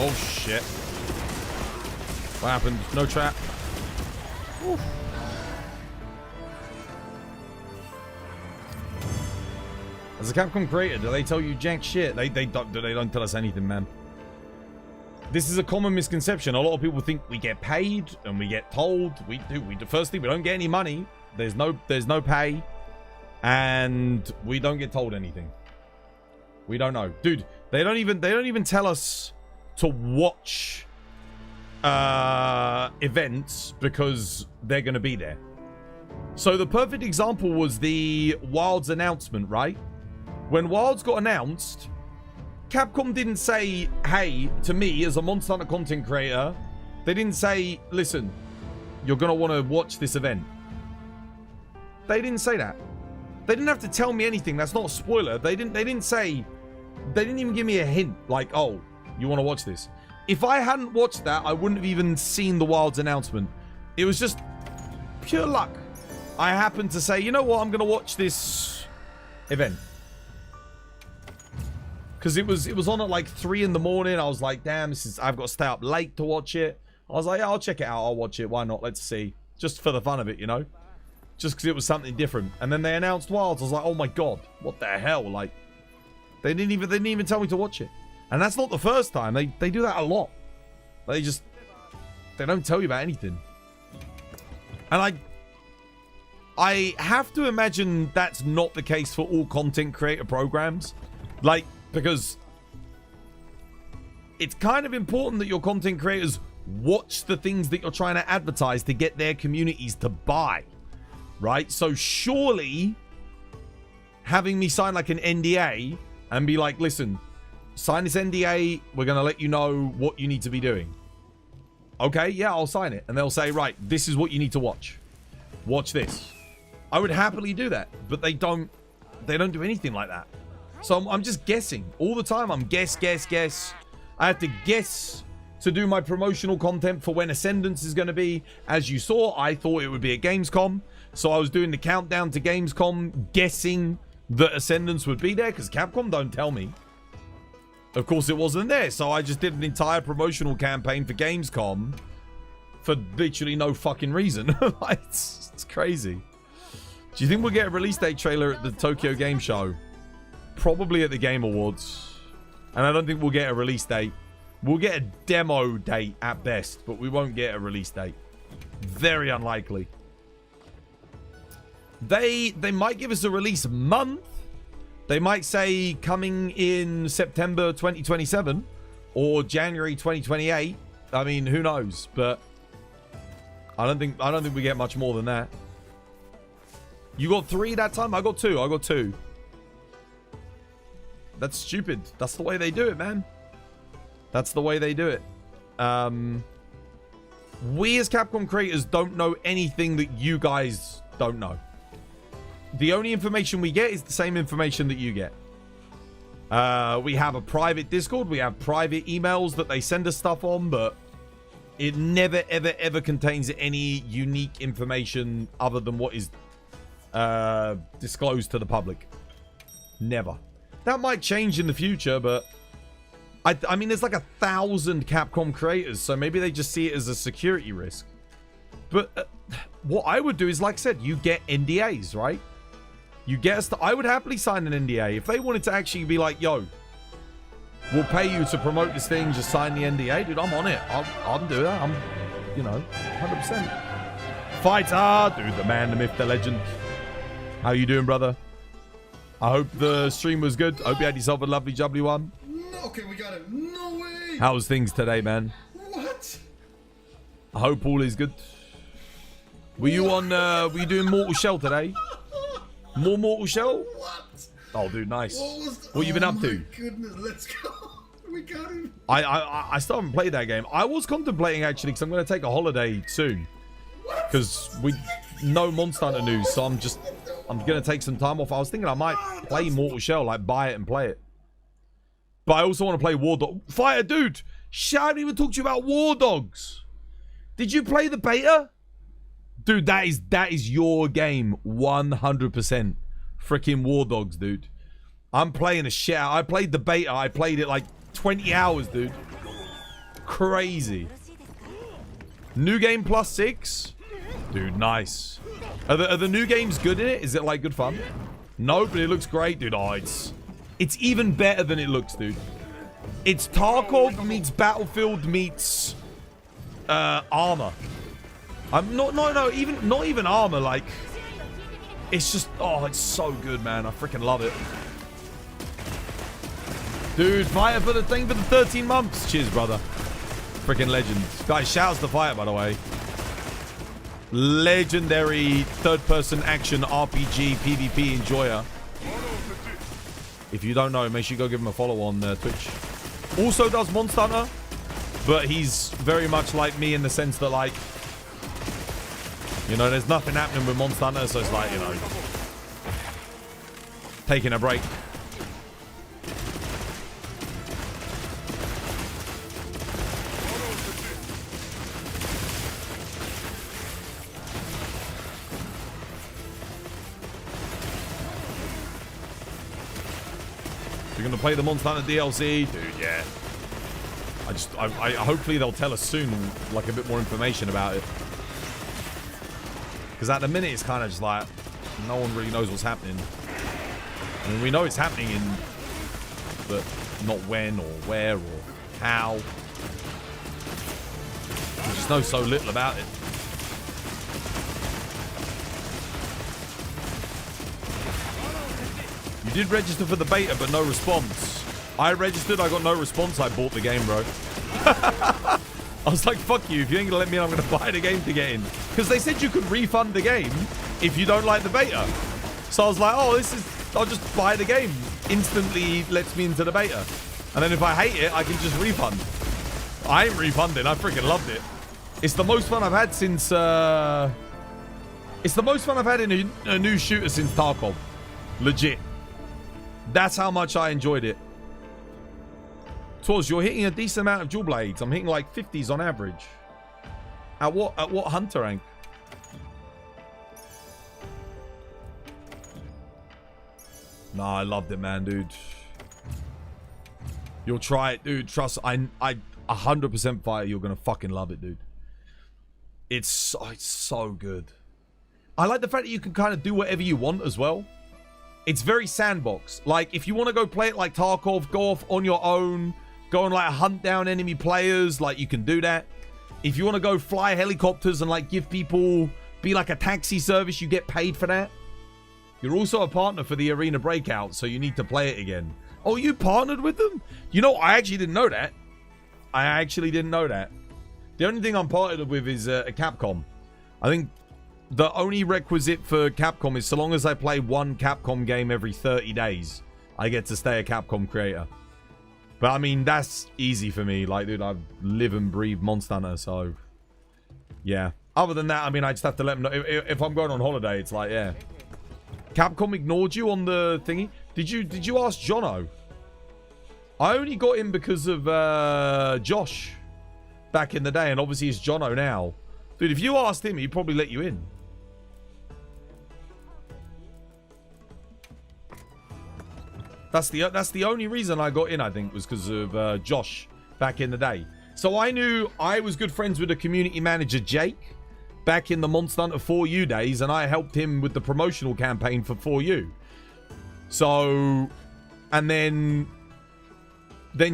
Oh shit. What happened? No trap. Oof. As a Capcom creator, do they tell you jack shit? They don't tell us anything, man. This is a common misconception. A lot of people think we get paid and we get told. We do. Firstly, we don't get any money. There's no pay, and we don't get told anything. We don't know, dude. They don't even tell us to watch events because they're going to be there. So the perfect example was the Wilds announcement, right? When Wilds got announced, Capcom didn't say, hey, to me as a Monster Hunter content creator, they didn't say, listen, you're going to want to watch this event. They didn't say that. They didn't have to tell me anything. That's not a spoiler. They didn't even give me a hint like, oh, you want to watch this? If I hadn't watched that, I wouldn't have even seen the Wilds announcement. It was just pure luck. I happened to say, you know what? I'm going to watch this event. Because it was on at like 3 in the morning. I was like, damn, I've got to stay up late to watch it. I was like, yeah, I'll check it out. I'll watch it. Why not? Let's see. Just for the fun of it, you know? Just because it was something different. And then they announced Wilds. I was like, oh my God, what the hell? Like, they didn't even tell me to watch it. And that's not the first time. They do that a lot. They don't tell you about anything. And I have to imagine that's not the case for all content creator programs. Like, because it's kind of important that your content creators watch the things that you're trying to advertise to get their communities to buy. Right? So surely having me sign like an NDA and be like, listen, sign this NDA. We're going to let you know what you need to be doing. Okay, yeah, I'll sign it. And they'll say, right, this is what you need to watch. Watch this. I would happily do that, but they don't do anything like that. So I'm just guessing. All the time, I'm guess. I have to guess to do my promotional content for when Ascendance is going to be. As you saw, I thought it would be at Gamescom. So I was doing the countdown to Gamescom, guessing that Ascendance would be there, because Capcom don't tell me. Of course, it wasn't there. So I just did an entire promotional campaign for Gamescom for literally no fucking reason. It's crazy. Do you think we'll get a release date trailer at the Tokyo Game Show? Probably at the Game Awards. And I don't think we'll get a release date. We'll get a demo date at best, but we won't get a release date. Very unlikely. They might give us a release month. They might say coming in September 2027 or January 2028. I mean, who knows? But I don't think we get much more than that. You got 3 that time? I got 2. That's stupid. That's the way they do it, man. That's the way they do it. We as Capcom creators don't know anything that you guys don't know. the only information we get is the same information that you get. We have a private Discord. We have private emails that they send us stuff on, but it never, ever, ever contains any unique information other than what is disclosed to the public. Never. That might change in the future, but I mean, there's like 1,000 Capcom creators, so maybe they just see it as a security risk. But what I would do is, like I said, you get NDAs, right? You get us. I would happily sign an NDA if they wanted to actually be like, "Yo, we'll pay you to promote this thing. Just sign the NDA, dude. I'm on it. I'll do that. I'm, you know, 100%." Fighter, dude, the man, the myth, the legend. How you doing, brother? I hope the stream was good. I hope you had yourself a lovely, jubbly one. Okay, we got it. No way. How's things today, man? What? I hope all is good. Were you on? Were you doing Mortal Shell today? More Mortal Shell? What? Oh, dude, nice. What, What you been up to? Oh my goodness, let's go. We got him. I still haven't played that game. I was contemplating actually, because I'm going to take a holiday soon. Because we no Monster Hunter news, so I'm going to take some time off. I was thinking I might play Mortal Shell, like buy it and play it. But I also want to play War Dog. Fighter, dude. Shit, I haven't even talked to you about War Dogs. Did you play the beta? Dude, that is your game. 100%. Freaking War Dogs, dude. I'm playing a shit out. I played the beta. I played it like 20 hours, dude. Crazy. New game +6. Dude, nice. Are the new games good in it? Is it like good fun? No, but it looks great, dude. Oh, it's even better than it looks, dude. It's Tarkov meets Battlefield meets Armor. I'm not even Armor. Like, it's just, oh, it's so good, man. I freaking love it, dude. Fighter for the thing for the 13 months. Cheers, brother. Freaking legend, guys. Shouts to Fighter, by the way. Legendary third-person action RPG PvP enjoyer. If you don't know, make sure you go give him a follow on Twitch. Also does Monster Hunter, but he's very much like me in the sense that, like, you know, there's nothing happening with Monster Hunter, so it's like, you know, taking a break. You're gonna play the Monster Hunter DLC, dude? Yeah. I hopefully they'll tell us soon, like, a bit more information about it. Because at the minute it's kind of just like no one really knows what's happening. I mean, we know it's happening, but not when or where or how. We just know so little about it. You did register for the beta, but no response. I registered, I got no response, I bought the game, bro. I was like, fuck you, if you ain't gonna let me in, I'm gonna buy the game to get in. Because they said you could refund the game if you don't like the beta. So I was like, oh, I'll just buy the game. Instantly lets me into the beta. And then if I hate it, I can just refund. I ain't refunding, I freaking loved it. It's the most fun I've had since, it's the most fun I've had in a new shooter since Tarkov. Legit. That's how much I enjoyed it. Twas, you're hitting a decent amount of dual blades. I'm hitting like 50s on average. At what hunter rank? Nah, I loved it, man, dude. You'll try it, dude. Trust, I 100% Fighter. You're gonna fucking love it, dude. It's so good. I like the fact that you can kind of do whatever you want as well. It's very sandbox. Like, if you want to go play it like Tarkov, go off on your own, go and, like, hunt down enemy players, like, you can do that. If you want to go fly helicopters and, like, give people, be like a taxi service, you get paid for that. You're also a partner for the Arena Breakout, so you need to play it again. Oh, you partnered with them? You know, I actually didn't know that. I actually didn't know that. The only thing I'm partnered with is a Capcom. I think the only requisite for Capcom is so long as I play one Capcom game every 30 days, I get to stay a Capcom creator. But I mean, that's easy for me. Like, dude, I live and breathe Monster Hunter, so yeah. Other than that, I mean, I just have to let them know. If I'm going on holiday, it's like, yeah. Capcom ignored you on the thingy. Did you ask Jono? I only got in because of Josh back in the day, and obviously it's Jono now. Dude, if you asked him, he'd probably let you in. That's the only reason I got in, I think, was because of Josh back in the day. So I knew I was good friends with the community manager, Jake, back in the Monster Hunter 4U days, and I helped him with the promotional campaign for 4U. So, and then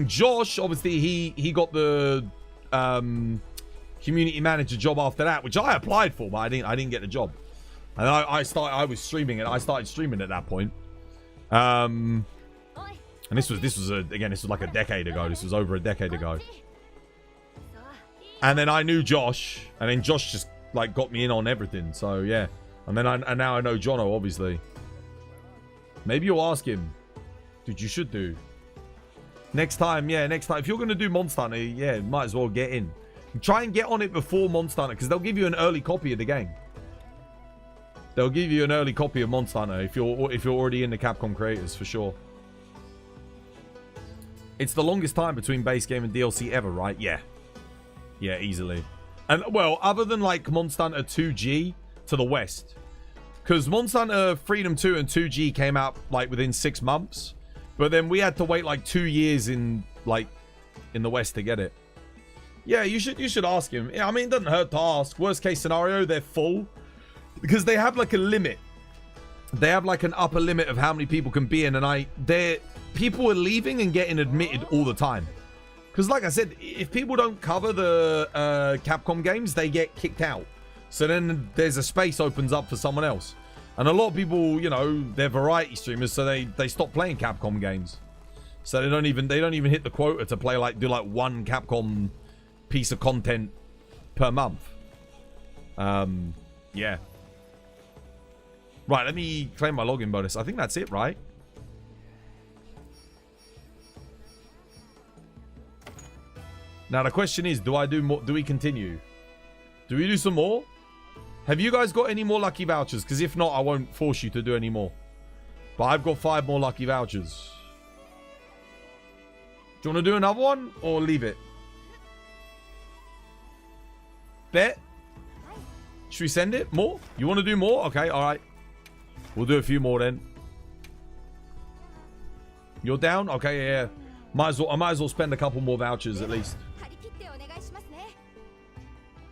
Josh, obviously, he got the community manager job after that, which I applied for, but I didn't get the job. And I was streaming it. I started streaming at that point. And this was like a decade ago. This was over a decade ago. And then I knew Josh, and then Josh just like got me in on everything. So yeah, and now I know Jono, obviously. Maybe you'll ask him. Dude, you should do. Next time, yeah, next time. If you're gonna do Monster Hunter, yeah, might as well get in. Try and get on it before Monster Hunter, because they'll give you an early copy of the game. They'll give you an early copy of Monster Hunter if you're already in the Capcom creators, for sure. It's the longest time between base game and DLC ever, right? Yeah. Yeah, easily. And, well, other than, like, Monster Hunter 2G to the West. Because Monster Hunter Freedom 2 and 2G came out, like, within 6 months. But then we had to wait, like, 2 years in the West to get it. Yeah, you should ask him. Yeah, I mean, it doesn't hurt to ask. Worst case scenario, they're full. Because they have, like, a limit. They have, like, an upper limit of how many people can be in. And people are leaving and getting admitted all the time. Because like I said, if people don't cover the Capcom games, they get kicked out. So then there's a space opens up for someone else. And a lot of people, you know, they're variety streamers, so they stop playing Capcom games. So they don't even hit the quota to play do one Capcom piece of content per month. Yeah. Right, let me claim my login bonus. I think that's it, right? Now the question is, do I do more? Do we continue? Do we do some more? Have you guys got any more lucky vouchers? Because if not, I won't force you to do any more. But I've got 5 more lucky vouchers. Do you want to do another one or leave it? Bet? Should we send it? More? You want to do more? Okay, alright. We'll do a few more then. You're down? Okay, yeah. I might as well spend a couple more vouchers at least.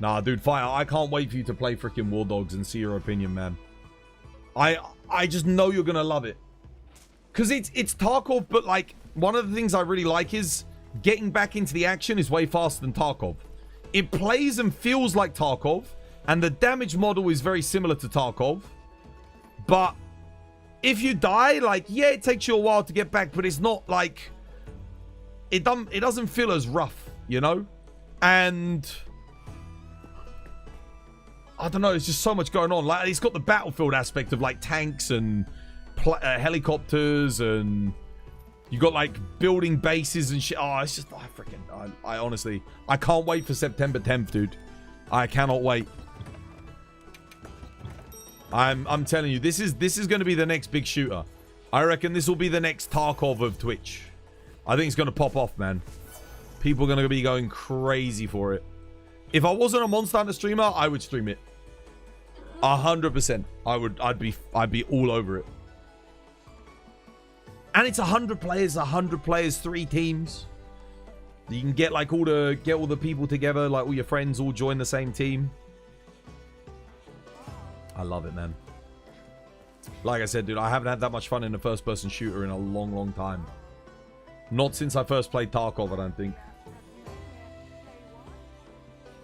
Nah, dude, Fire, I can't wait for you to play freaking War Dogs and see your opinion, man. I just know you're gonna love it. Because it's Tarkov, but like, one of the things I really like is getting back into the action is way faster than Tarkov. It plays and feels like Tarkov, and the damage model is very similar to Tarkov. But if you die, like, yeah, it takes you a while to get back, but it's not like... It doesn't feel as rough, you know? And... I don't know, there's just so much going on. Like, it's got the battlefield aspect of, like, tanks and helicopters, and you got, like, building bases and shit. Oh, it's just... I honestly... I can't wait for September 10th, dude. I cannot wait. I'm telling you, this is going to be the next big shooter. I reckon this will be the next Tarkov of Twitch. I think it's going to pop off, man. People are going to be going crazy for it. If I wasn't a Monster Hunter streamer, I would stream it. 100%. I'd be all over it. And it's 100 players, 3 teams. You can get like all the people together, like all your friends all join the same team. I love it, man. Like I said, dude, I haven't had that much fun in a first-person shooter in a long, long time. Not since I first played Tarkov, I don't think.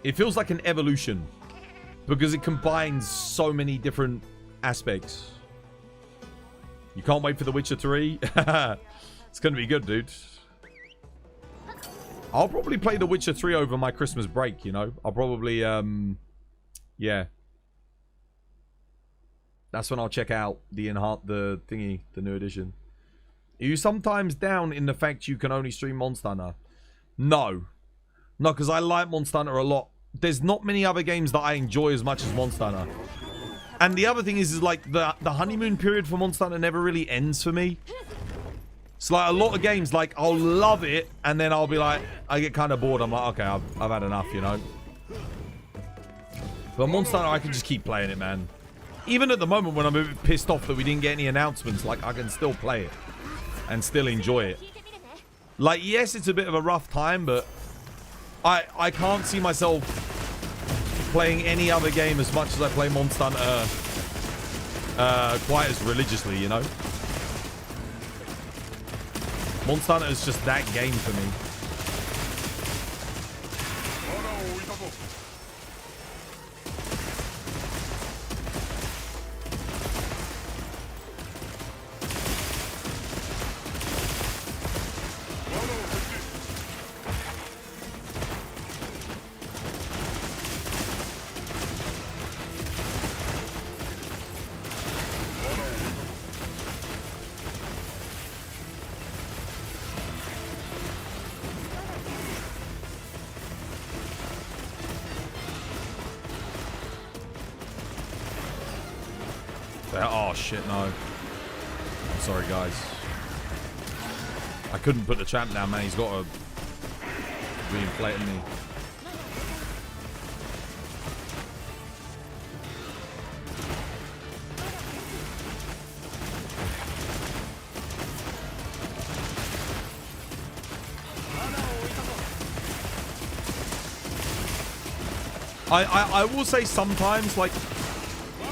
It feels like an evolution because it combines so many different aspects. You can't wait for The Witcher 3? It's going to be good, dude. I'll probably play The Witcher 3 over my Christmas break, you know? I'll probably, yeah. That's when I'll check out the new edition. Are you sometimes down in the fact you can only stream Monster Hunter? No. No, because I like Monster Hunter a lot. There's not many other games that I enjoy as much as Monster Hunter. And the other thing is like the honeymoon period for Monster Hunter never really ends for me. It's like a lot of games, like I'll love it, and then I'll be like, I get kind of bored. I'm like, okay, I've had enough, you know. But Monster Hunter, I can just keep playing it, man. Even at the moment when I'm a bit pissed off that we didn't get any announcements, like I can still play it and still enjoy it. Like, yes, it's a bit of a rough time, but I can't see myself playing any other game as much as I play Monster Hunter quite as religiously, you know? Monster Hunter is just that game for me. Oh shit, no. I'm sorry, guys. I couldn't put the champ down, man. He's got a re-inflating me. I will say sometimes, like,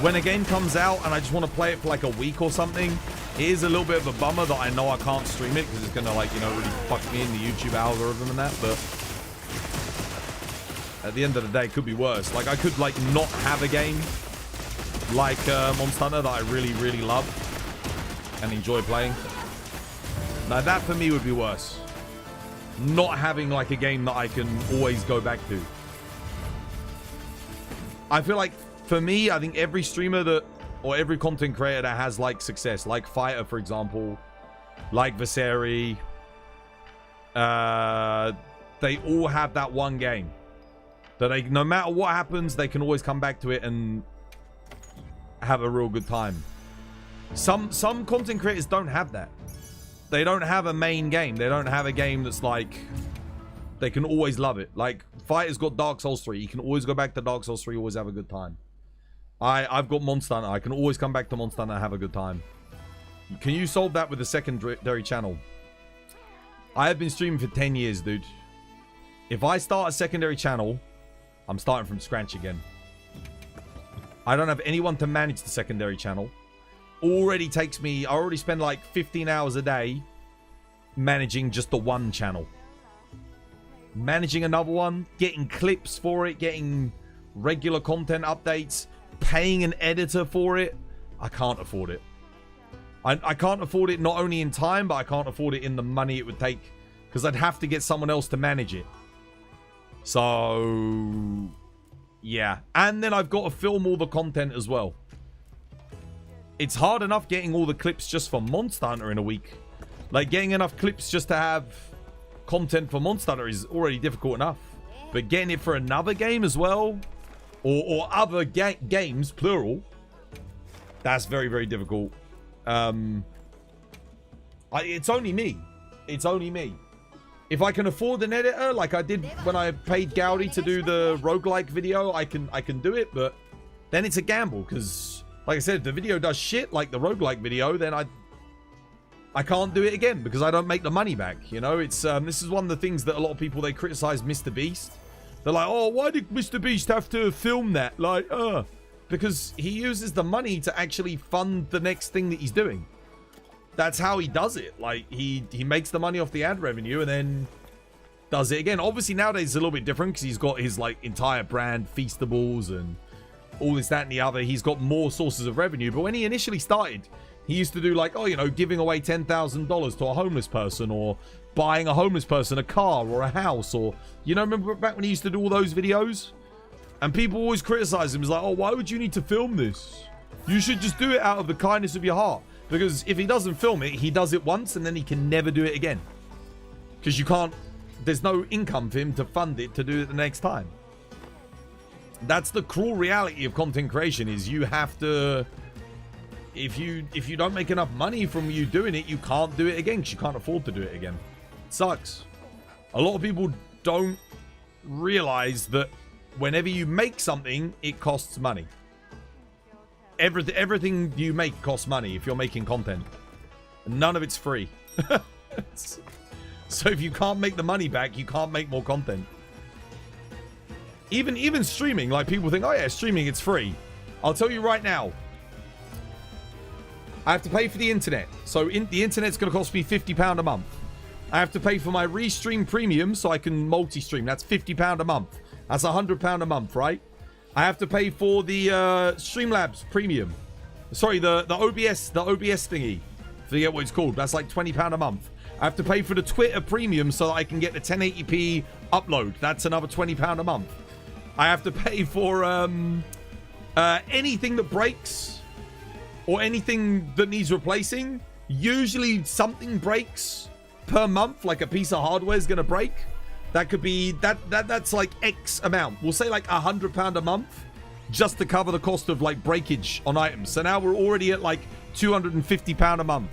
when a game comes out and I just want to play it for like a week or something, it is a little bit of a bummer that I know I can't stream it because it's going to, like, you know, really fuck me in the YouTube algorithm and that. But at the end of the day, it could be worse. Like, I could, like, not have a game like Monster Hunter that I really, really love and enjoy playing. Now, that for me would be worse. Not having, like, a game that I can always go back to. I feel like, for me, I think every streamer that, or every content creator that has, like, success, like Fighter, for example, like Viseri, they all have that one game that they, no matter what happens, they can always come back to it and have a real good time. Some content creators don't have that. They don't have a main game. They don't have a game that's like, they can always love it. Like, Fighter's got Dark Souls 3. He can always go back to Dark Souls 3, always have a good time. I've got Monster Hunter. I can always come back to Monster Hunter and have a good time. Can you solve that with a secondary channel? I have been streaming for 10 years, dude. If I start a secondary channel, I'm starting from scratch again. I don't have anyone to manage the secondary channel. Already takes me... I already spend like 15 hours a day managing just the one channel. Managing another one, getting clips for it, getting regular content updates, paying an editor for it. I can't afford it. I can't afford it not only in time, but I can't afford it in the money it would take, because I'd have to get someone else to manage it. So, yeah. And then I've got to film all the content as well. It's hard enough getting all the clips just for Monster Hunter in a week. Like, getting enough clips just to have content for Monster Hunter is already difficult enough. But getting it for another game as well, or other games, plural, that's very, very difficult. It's only me. It's only me. If I can afford an editor, like I did when I paid Gaudi to do the roguelike video, I can do it, but then it's a gamble, because, like I said, if the video does shit like the roguelike video, then I can't do it again, because I don't make the money back, you know? It's this is one of the things that a lot of people, they criticize Mr. Beast. They're like, oh, why did Mr. Beast have to film that? Like, because he uses the money to actually fund the next thing that he's doing. That's how he does it. Like, he makes the money off the ad revenue and then does it again. Obviously, nowadays it's a little bit different because he's got his, like, entire brand, Feastables, and all this, that, and the other. He's got more sources of revenue. But when he initially started, he used to do, like, oh, you know, giving away $10,000 to a homeless person, or buying a homeless person a car or a house, or, you know, remember back when he used to do all those videos? And people always criticize him. It's like, oh, why would you need to film this? You should just do it out of the kindness of your heart. Because if he doesn't film it, he does it once and then he can never do it again. Because you can't, there's no income for him to fund it to do it the next time. That's the cruel reality of content creation, is you have to, if you don't make enough money from you doing it, you can't do it again because you can't afford to do it again. It sucks. A lot of people don't realize that whenever you make something, it costs money. Everything you make costs money if you're making content. None of it's free. So if you can't make the money back, you can't make more content. Even streaming, like people think, oh yeah, streaming, it's free. I'll tell you right now, I have to pay for the internet. So the internet's going to cost me £50 a month. I have to pay for my Restream Premium so I can multi-stream. That's £50 a month. That's £100 a month, right? I have to pay for the Streamlabs Premium. Sorry, the OBS thingy. Forget what it's called. That's like £20 a month. I have to pay for the Twitter Premium so that I can get the 1080p upload. That's another £20 a month. I have to pay for anything that breaks or anything that needs replacing. Usually something breaks per month, like a piece of hardware is gonna break. That could be that's like X amount. We'll say like £100 a month just to cover the cost of like breakage on items. So now we're already at like £250 a month.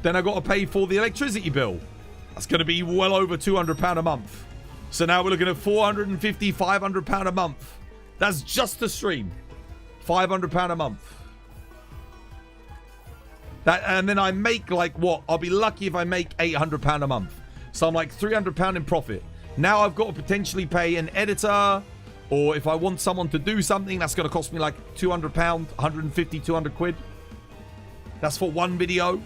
Then I got to pay for the electricity bill. That's gonna be well over £200 a month. So now we're looking at £450, £500 a month. That's just the stream. £500 a month. And then I make like what? I'll be lucky if I make £800 a month. So I'm like £300 in profit. Now I've got to potentially pay an editor, or if I want someone to do something, that's going to cost me like £200, 150, 200 quid. That's for one video.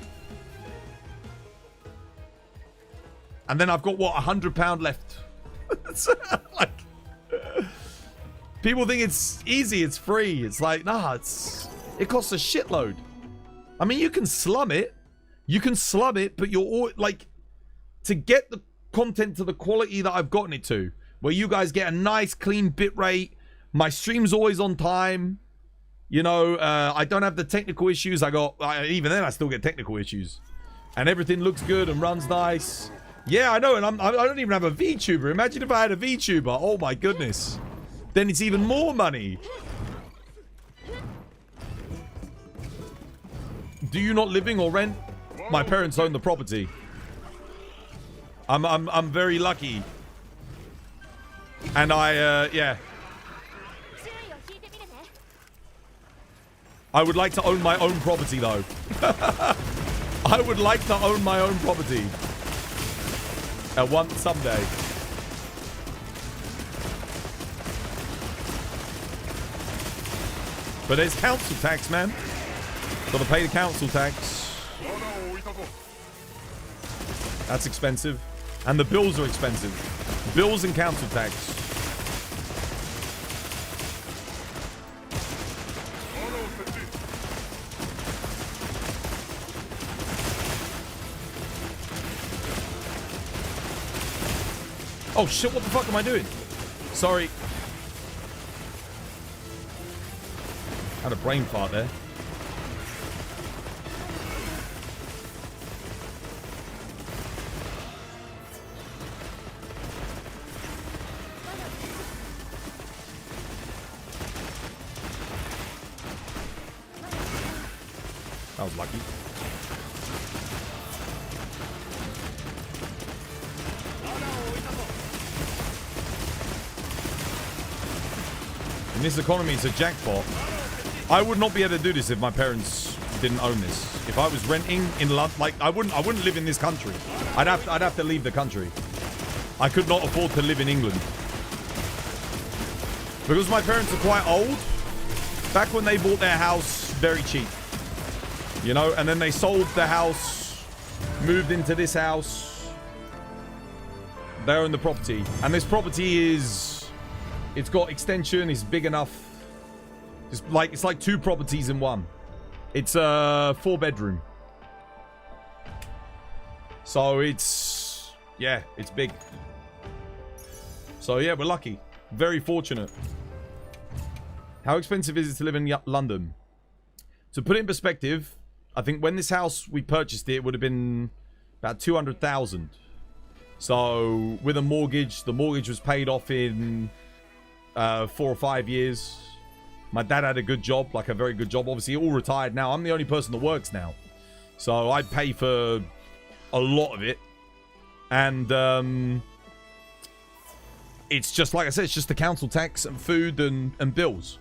And then I've got what, £100 left. Like, people think it's easy, it's free. It's like, nah, it costs a shitload. I mean, you can slum it, but you're all like, to get the content to the quality that I've gotten it to, where you guys get a nice clean bit rate, my stream's always on time, you know, I don't have the technical issues. Even then I still get technical issues, and everything looks good and runs nice. Yeah, I know, and I don't even have a VTuber. Imagine if I had a VTuber. Oh my goodness. Then it's even more money. Do you not living or rent? My parents own the property. I'm very lucky. And yeah. I would like to own my own property though. I would like to own my own property. Someday. But there's council tax, man. Gotta pay the council tax. That's expensive. And the bills are expensive. Bills and council tax. Oh shit, what the fuck am I doing? Sorry. I had a brain fart there. That was lucky. In this economy, it's a jackpot. I would not be able to do this if my parents didn't own this. If I was renting in London, like I wouldn't live in this country. I'd have to leave the country. I could not afford to live in England. Because my parents are quite old. Back when they bought their house very cheap. You know, and then they sold the house, moved into this house. They own the property. And this property it's got extension, it's big enough. It's like two properties in one. It's a 4-bedroom. So it's big. So yeah, we're lucky. Very fortunate. How expensive is it to live in London? To put it in perspective, I think when this house, we purchased it, would have been about 200,000. So with a mortgage, the mortgage was paid off in 4 or 5 years. My dad had a good job, like a very good job. Obviously, all retired now. I'm the only person that works now. So I pay for a lot of it. And it's just, like I said, it's just the council tax and food and bills.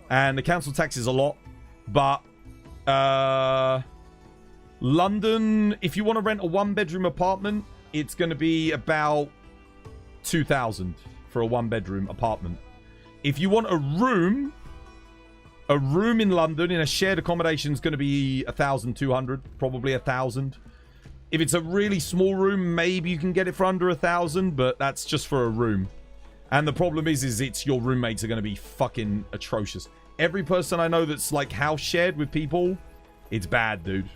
And the council tax is a lot. But London, if you want to rent a 1-bedroom apartment, it's going to be about 2,000 for a 1-bedroom apartment. If you want a room in London in a shared accommodation is going to be 1,200, probably 1,000. If it's a really small room, maybe you can get it for under 1,000, but that's just for a room. And the problem is it's your roommates are going to be fucking atrocious. Every person I know that's like house shared with people, it's bad, dude.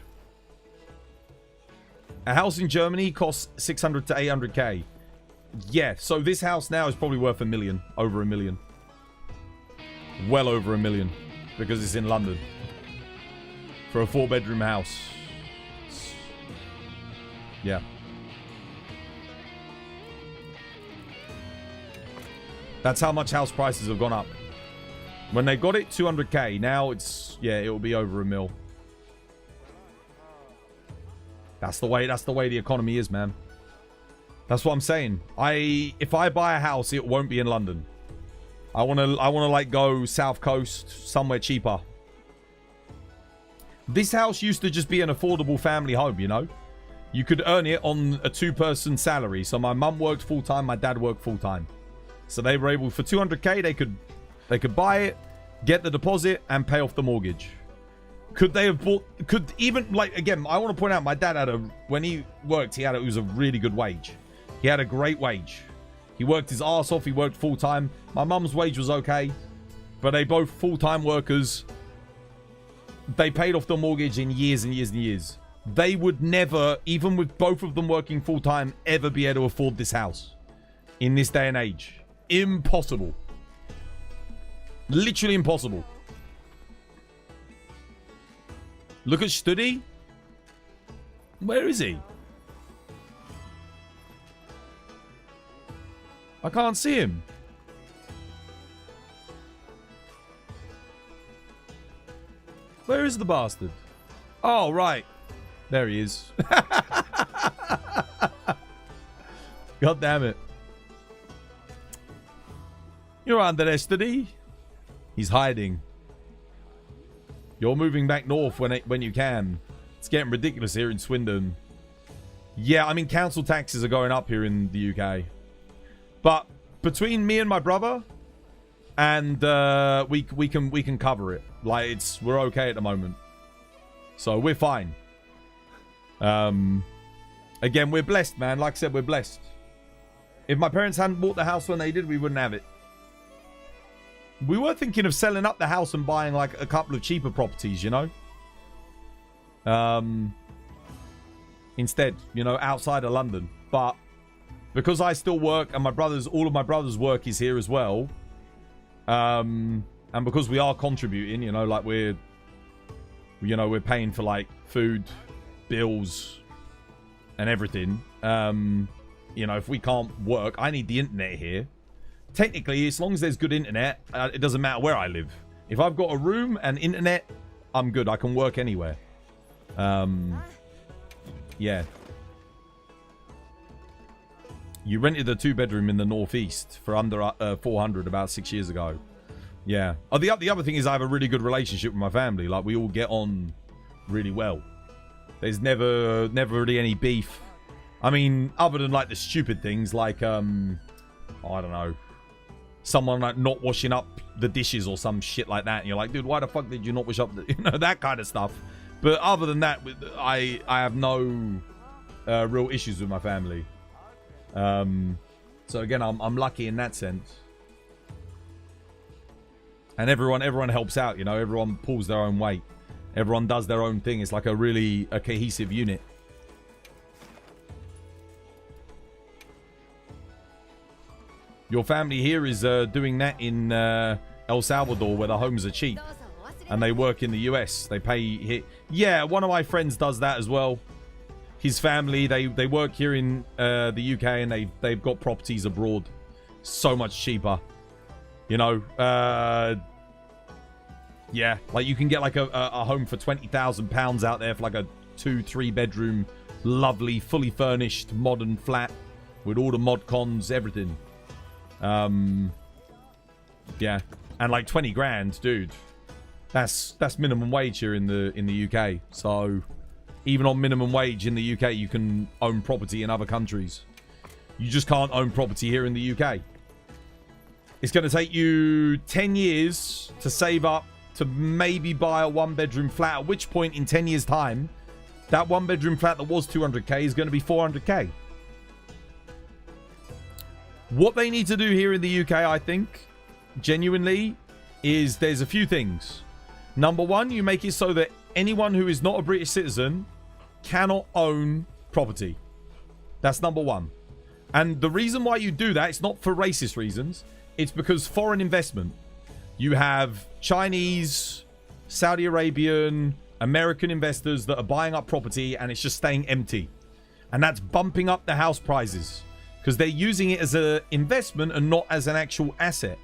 A house in Germany costs 600 to 800k. Yeah, so this house now is probably worth $1 million, over $1 million. Well over $1 million, because it's in London. For a 4-bedroom house. Yeah. That's how much house prices have gone up. When they got it, 200k. Now it's, yeah, it will be over $1 million. That's the way the economy is, man. That's what I'm saying. If I buy a house, it won't be in London. I wanna like go South Coast, somewhere cheaper. This house used to just be an affordable family home, you know? You could earn it on a 2-person salary. So my mum worked full-time, my dad worked full-time. So they were able, for 200k, they could buy it, get the deposit, and pay off the mortgage. Could they have bought, could even, like, again, I want to point out, my dad had when he worked, it was a really good wage. He had a great wage. He worked his ass off, he worked full-time. My mum's wage was okay, but they both full-time workers. They paid off the mortgage in years and years and years. They would never, even with both of them working full-time, ever be able to afford this house. In this day and age. Impossible. Literally impossible. Look at Studi. Where is he? I can't see him. Where is the bastard? Oh, right. There he is. God damn it. You're under there, Studi. He's hiding. You're moving back north when you can. It's getting ridiculous here in Swindon. Yeah, I mean, council taxes are going up here in the UK. But between me and my brother, and we can cover it. Like, we're okay at the moment. So we're fine. Again, we're blessed, man. Like I said, we're blessed. If my parents hadn't bought the house when they did, we wouldn't have it. We were thinking of selling up the house and buying like a couple of cheaper properties, you know? Instead, you know, outside of London. But because I still work and all of my brother's work is here as well. And because we are contributing, you know, like we're paying for like food, bills, and everything. You know, if we can't work, I need the internet here. Technically, as long as there's good internet, it doesn't matter where I live. If I've got a room and internet, I'm good. I can work anywhere. Yeah. You rented a 2-bedroom in the northeast for under 400 about 6 years ago. Yeah. Oh, the other thing is I have a really good relationship with my family. Like, we all get on really well. There's never really any beef. I mean, other than like the stupid things like, I don't know, someone like not washing up the dishes or some shit like that. And you're like, dude, why the fuck did you not wash up the, you know, that kind of stuff. But other than that, I have no real issues with my family. So again, I'm lucky in that sense. And everyone helps out, you know, everyone pulls their own weight. Everyone does their own thing. It's like a cohesive unit. Your family here is doing that in El Salvador, where the homes are cheap. And they work in the US. They pay... Yeah, one of my friends does that as well. His family, they work here in the UK, and they've got properties abroad. So much cheaper. You know, yeah, like you can get like a home for £20,000 out there for like a 2-3 bedroom, lovely, fully furnished, modern flat with all the mod cons, everything. Yeah, and like 20 grand, dude. That's minimum wage here in the UK. So even on minimum wage in the UK, you can own property in other countries. You just can't own property here in the UK. It's going to take you 10 years to save up to maybe buy a 1-bedroom flat, at which point in 10 years' time, that 1-bedroom flat that was 200k is going to be 400k. What they need to do here in the UK, I think, genuinely, is there's a few things. Number one, you make it so that anyone who is not a British citizen cannot own property. That's number one. And the reason why you do that, it's not for racist reasons. It's because foreign investment. You have Chinese, Saudi Arabian, American investors that are buying up property and it's just staying empty. And that's bumping up the house prices because they're using it as an investment and not as an actual asset.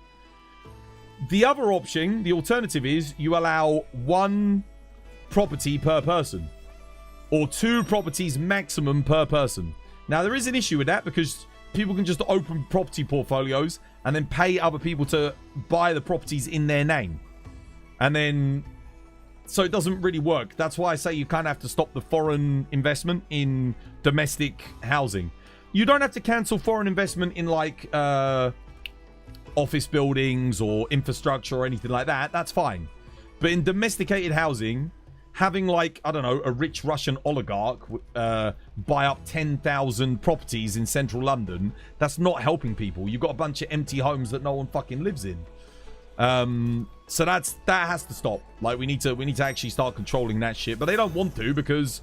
The other option, the alternative is you allow 1 property per person or 2 properties maximum per person. Now, there is an issue with that because people can just open property portfolios and then pay other people to buy the properties in their name. And then, so it doesn't really work. That's why I say you kind of have to stop the foreign investment in domestic housing. You don't have to cancel foreign investment in like office buildings or infrastructure or anything like that. That's fine. But in domesticated housing, having like, I don't know, a rich Russian oligarch buy up 10,000 properties in central London, that's not helping people. You've got a bunch of empty homes that no one fucking lives in. So that has to stop. Like we need to actually start controlling that shit. But they don't want to because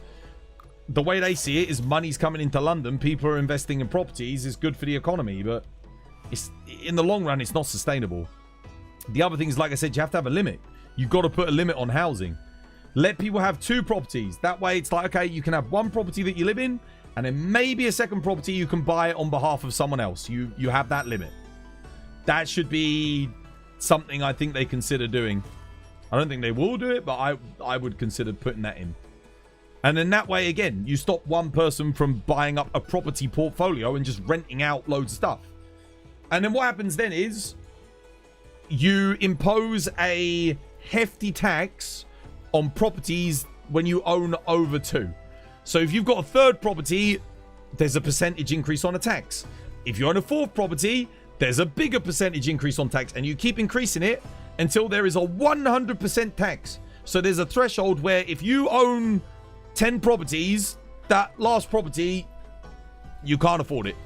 the way they see it is money's coming into London. People are investing in properties. It's good for the economy, but it's in the long run, it's not sustainable. The other thing is, like I said, you have to have a limit. You've got to put a limit on housing. Let people have 2 properties. That way it's like, okay, you can have 1 property that you live in and then maybe a second property you can buy on behalf of someone else. You have that limit. That should be something I think they consider doing. I don't think they will do it, but I would consider putting that in. And then that way, again, you stop one person from buying up a property portfolio and just renting out loads of stuff. And then what happens then is you impose a hefty tax on properties when you own over 2. So if you've got a 3rd property, there's a percentage increase on a tax. If you own a 4th property, there's a bigger percentage increase on tax, and you keep increasing it until there is a 100% tax. So there's a threshold where if you own 10 properties, that last property, you can't afford it.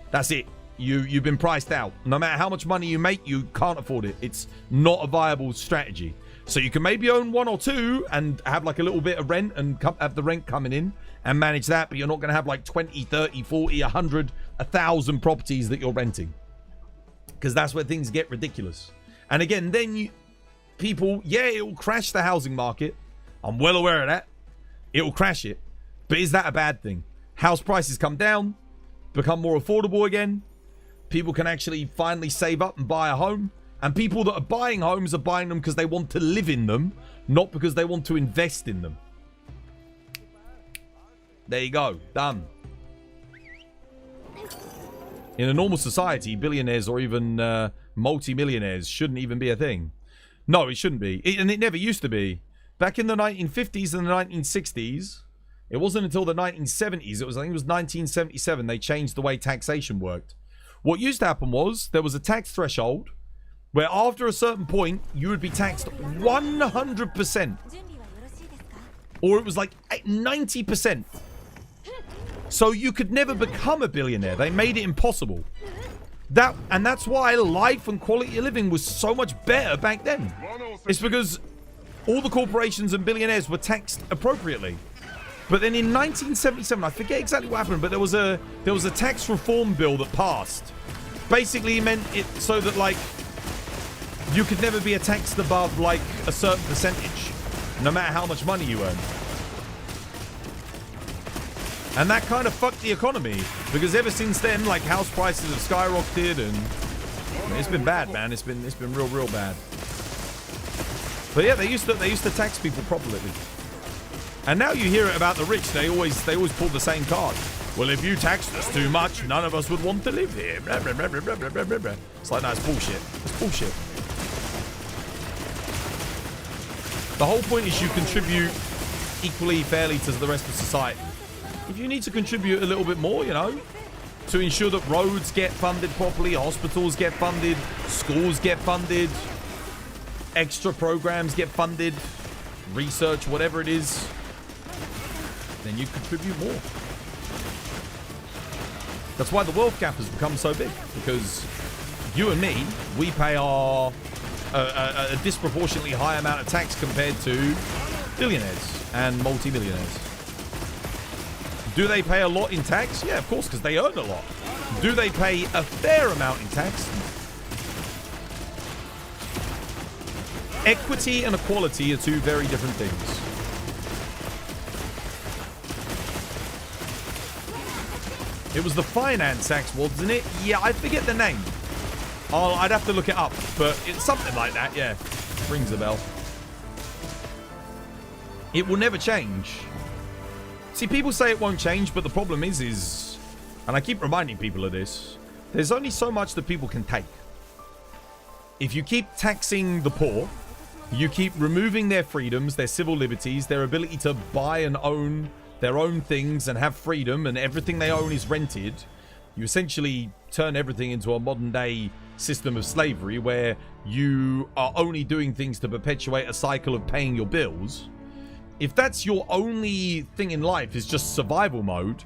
That's it. You've been priced out. No matter how much money you make, you can't afford it. It's not a viable strategy. So you can maybe own 1 or 2 and have like a little bit of rent and have the rent coming in and manage that, but you're not going to have like 20, 30, 40, 100, 1,000 properties that you're renting. Because that's where things get ridiculous. And again, then people, yeah, it will crash the housing market. I'm well aware of that. It will crash it. But is that a bad thing? House prices come down, become more affordable again. People can actually finally save up and buy a home. And people that are buying homes are buying them because they want to live in them, not because they want to invest in them. There you go. Done. In a normal society, billionaires or even multi-millionaires shouldn't even be a thing. No, it shouldn't be. And it never used to be. Back in the 1950s and the 1960s, it wasn't until the 1970s, I think it was 1977, they changed the way taxation worked. What used to happen was there was a tax threshold where after a certain point, you would be taxed 100%. Or it was like 90%. So you could never become a billionaire. They made it impossible. And that's why life and quality of living was so much better back then. It's because all the corporations and billionaires were taxed appropriately. But then in 1977, I forget exactly what happened, but there was a tax reform bill that passed. Basically, it meant it so that like you could never be taxed above like a certain percentage, no matter how much money you earn. And that kind of fucked the economy because ever since then, like house prices have skyrocketed and It's been bad, man. It's been real bad. But yeah, they used to tax people properly. And now you hear it about the rich. They always pull the same card. Well, if you taxed us too much, none of us would want to live here. Blah, blah, blah, blah, blah, blah, blah, blah. It's like, no, it's bullshit. It's bullshit. The whole point is you contribute equally, fairly to the rest of society. If you need to contribute a little bit more, you know, to ensure that roads get funded properly, hospitals get funded, schools get funded, extra programs get funded, research, whatever it is, then you contribute more. That's why the wealth gap has become so big, because you and me, we pay our a disproportionately high amount of tax compared to billionaires and multi-millionaires. Do they pay a lot in tax? Yeah, of course, because they earn a lot. Do they pay a fair amount in tax? Equity and equality are two very different things. It was the Finance Act, wasn't it? Yeah, I forget the name. I'd have to look it up, but it's something like that, yeah. Rings a bell. It will never change. See, people say it won't change, but the problem is, and I keep reminding people of this, there's only so much that people can take. If you keep taxing the poor, you keep removing their freedoms, their civil liberties, their ability to buy and own their own things and have freedom, and everything they own is rented, you essentially turn everything into a modern day system of slavery where you are only doing things to perpetuate a cycle of paying your bills. If that's your only thing in life is just survival mode,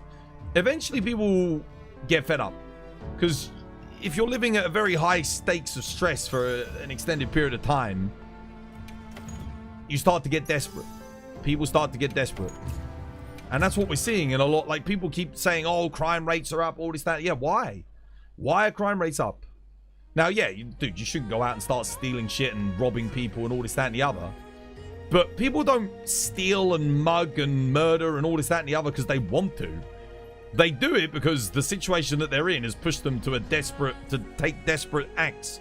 eventually people will get fed up. Because if you're living at a very high stakes of stress for an extended period of time, you start to get desperate. People start to get desperate. And that's what we're seeing in a lot. Like, people keep saying, oh, crime rates are up, all this, that. Yeah, why? Why are crime rates up? Now, yeah, dude, you shouldn't go out and start stealing shit and robbing people and all this, that, and the other. But people don't steal and mug and murder and all this, that, and the other because they want to. They do it because the situation that they're in has pushed them to to take desperate acts.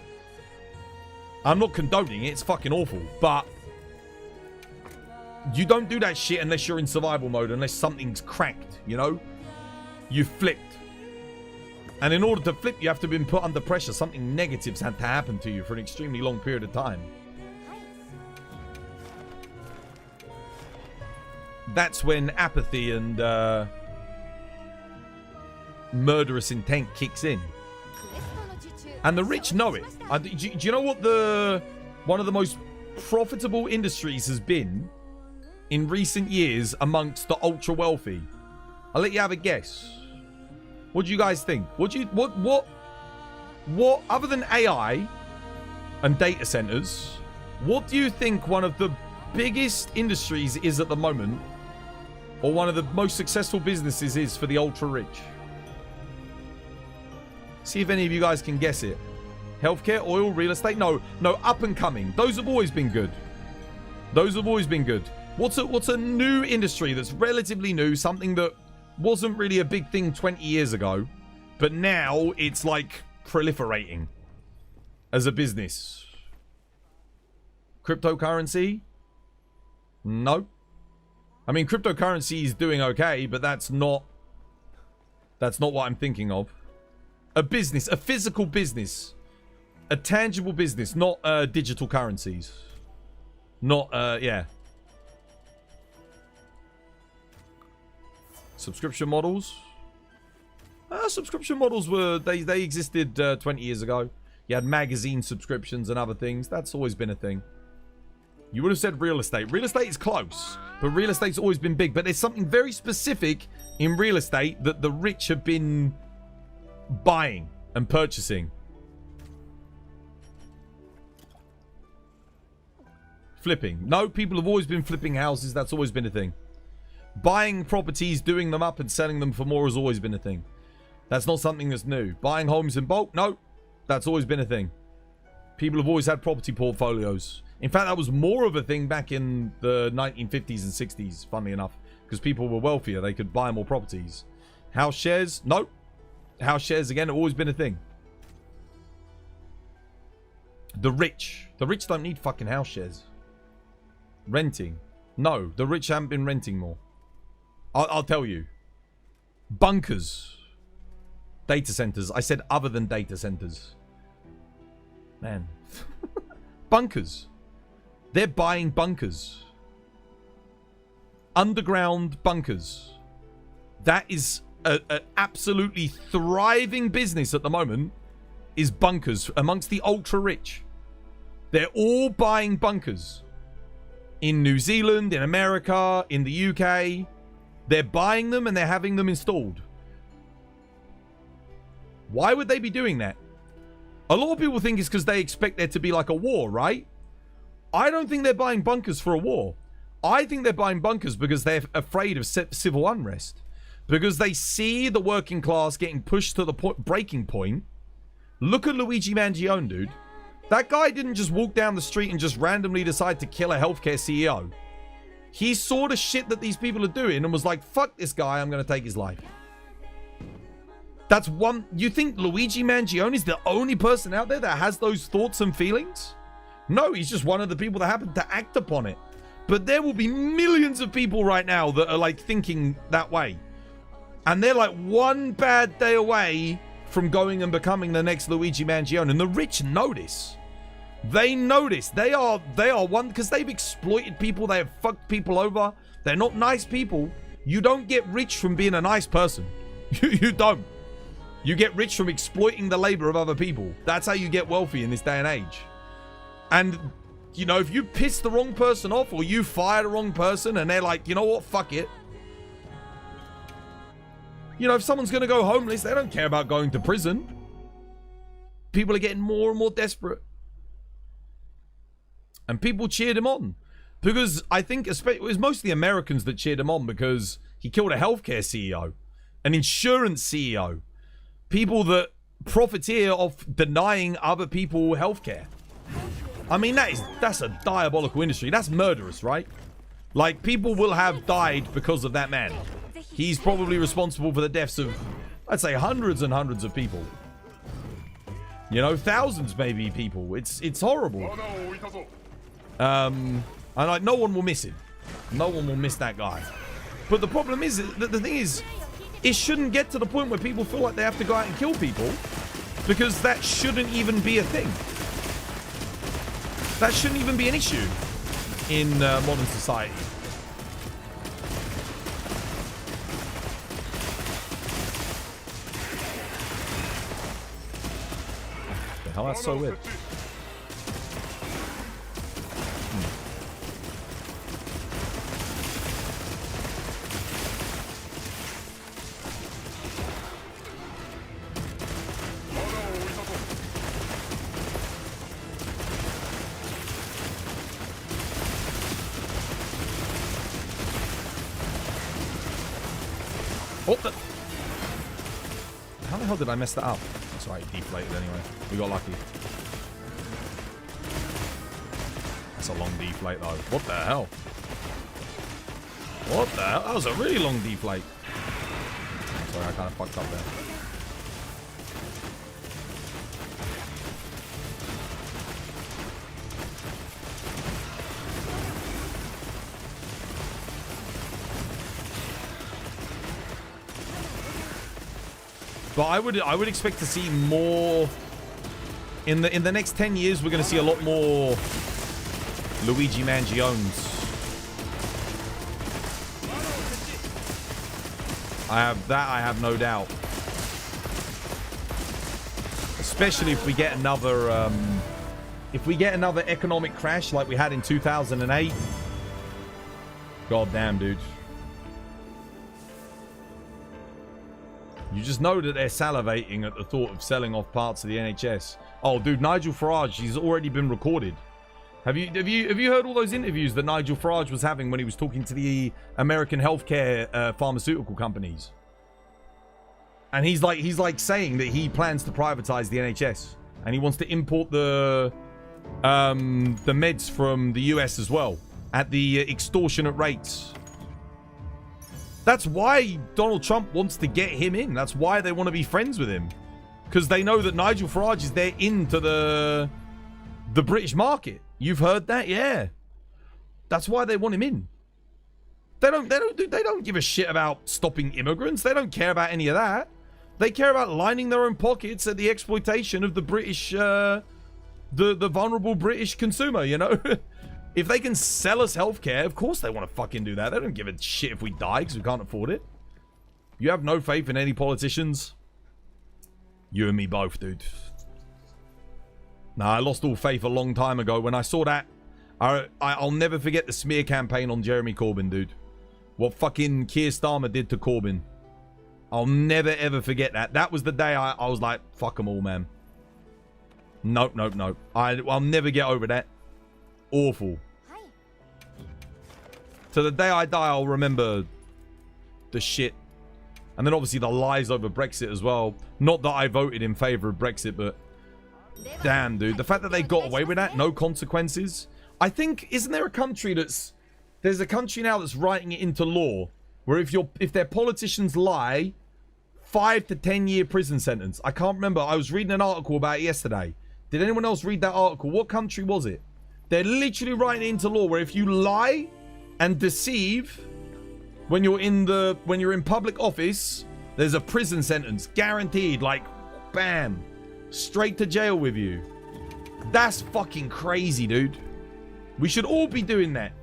I'm not condoning it. It's fucking awful. But you don't do that shit unless you're in survival mode, unless something's cracked, you know? You flipped. And in order to flip, you have to have been put under pressure. Something negative's had to happen to you for an extremely long period of time. That's when apathy and murderous intent kicks in. And the rich know it. Do you know what one of the most profitable industries has been in recent years amongst the ultra wealthy? I'll let you have a guess. What do you guys think? What other than AI and data centers, what do you think one of the biggest industries is at the moment, or one of the most successful businesses is for the ultra rich? See if any of you guys can guess it. Healthcare, oil, real estate? No, up and coming. Those have always been good. Those have always been good. What's a new industry that's relatively new, something that wasn't really a big thing 20 years ago, but now it's like proliferating as a business? Cryptocurrency? No. I mean, cryptocurrency is doing okay, but that's not what I'm thinking of. A business, a physical business, a tangible business, not digital currencies. Not, yeah. Subscription models. Subscription models were, they existed 20 years ago. You had magazine subscriptions and other things. That's always been a thing. You would have said real estate. Real estate is close, but real estate's always been big. But there's something very specific in real estate that the rich have been buying and purchasing. Flipping. No, people have always been flipping houses. That's always been a thing. Buying properties, doing them up and selling them for more has always been a thing. That's not something that's new. Buying homes in bulk? No, that's always been a thing. People have always had property portfolios. In fact, that was more of a thing back in the 1950s and 60s, funnily enough, because people were wealthier. They could buy more properties. House shares? No. House shares, again, have always been a thing. The rich. The rich don't need fucking house shares. Renting. No, the rich haven't been renting more. I'll tell you. Bunkers. Data centers. I said other than data centers. Man. Bunkers. They're buying bunkers. Underground bunkers. That is an absolutely thriving business at the moment. Is bunkers amongst the ultra rich. They're all buying bunkers. In New Zealand, in America, in the UK. They're buying them and they're having them installed. Why would they be doing that? A lot of people think it's because they expect there to be like a war, right? I don't think they're buying bunkers for a war. I think they're buying bunkers because they're afraid of civil unrest. Because they see the working class getting pushed to the breaking point. Look at Luigi Mangione, dude. That guy didn't just walk down the street and just randomly decide to kill a healthcare CEO. He saw the shit that these people are doing and was like, fuck this guy, I'm going to take his life. That's one... You think Luigi Mangione is the only person out there that has those thoughts and feelings? No, he's just one of the people that happened to act upon it. But there will be millions of people right now that are like thinking that way. And they're like one bad day away from going and becoming the next Luigi Mangione. And the rich know this. They know this. They are one, because they've exploited people. They have fucked people over. They're not nice people. You don't get rich from being a nice person. You don't. You get rich from exploiting the labor of other people. That's how you get wealthy in this day and age. And, you know, if you piss the wrong person off or you fire the wrong person and they're like, you know what, fuck it. You know, if someone's going to go homeless, they don't care about going to prison. People are getting more and more desperate. And people cheered him on. Because I think it was mostly Americans that cheered him on because he killed a healthcare CEO, an insurance CEO, people that profiteer off denying other people healthcare. I mean, that's a diabolical industry. That's murderous, right? Like, people will have died because of that man. He's probably responsible for the deaths of, I'd say, hundreds and hundreds of people. You know, thousands maybe people. It's horrible. And like, no one will miss him. No one will miss that guy. But the problem is, the thing is, it shouldn't get to the point where people feel like they have to go out and kill people, because that shouldn't even be a thing. That shouldn't even be an issue in modern society. The hell, that's so weird. Oh, how the hell did I mess that up? That's right, it deflated anyway. We got lucky. That's a long deflate though. What the hell? What the hell? That was a really long deflate. Sorry, I kind of fucked up there. But I would expect to see more in the next 10 years. We're going to see a lot more Luigi Mangiones. I have no doubt. Especially if we get another economic crash like we had in 2008. God damn, dude. You just know that they're salivating at the thought of selling off parts of the NHS. Oh, dude, Nigel Farage, he's already been recorded. Have you heard all those interviews that Nigel Farage was having when he was talking to the American healthcare pharmaceutical companies? And he's like saying that he plans to privatize the NHS and he wants to import the meds from the US as well at the extortionate rates. That's why Donald Trump wants to get him in. That's why they want to be friends with him. Because they know that Nigel Farage is there into the the British market. You've heard that, yeah. That's why they want him in. They don't give a shit about stopping immigrants. They don't care about any of that. They care about lining their own pockets at the exploitation of the British, the vulnerable British consumer, you know? If they can sell us healthcare, of course they want to fucking do that. They don't give a shit if we die because we can't afford it. You have no faith in any politicians? You and me both, dude. Nah, I lost all faith a long time ago. When I saw that, I'll never forget the smear campaign on Jeremy Corbyn, dude. What fucking Keir Starmer did to Corbyn. I'll never, ever forget that. That was the day I was like, fuck them all, man. Nope. I'll never get over that. Awful. To the day I die, I'll remember the shit. And then obviously the lies over Brexit as well. Not that I voted in favour of Brexit, but damn, dude. The fact that they got away with that, no consequences. I think, isn't there a country that's... There's a country now that's writing it into law where if their politicians lie, 5 to 10 year prison sentence. I can't remember. I was reading an article about it yesterday. Did anyone else read that article? What country was it? They're literally writing it into law where if you lie and deceive when you're in public office, there's a prison sentence guaranteed. Like, bam, straight to jail with you. That's fucking crazy, dude. We should all be doing that.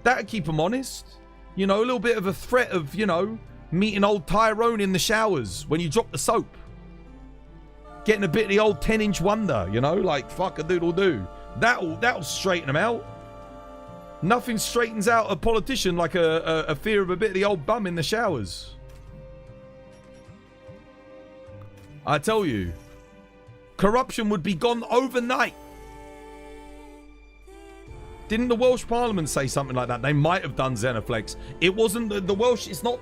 That'd keep them honest. You know, a little bit of a threat of, you know, meeting old Tyrone in the showers when you drop the soap. Getting a bit of the old 10-inch wonder, you know, like fuck a doodle do. That'll straighten them out. Nothing straightens out a politician like a fear of a bit of the old bum in the showers. I tell you, corruption would be gone overnight. Didn't the Welsh Parliament say something like that? They might have done Xenoflex. It wasn't the Welsh. It's not.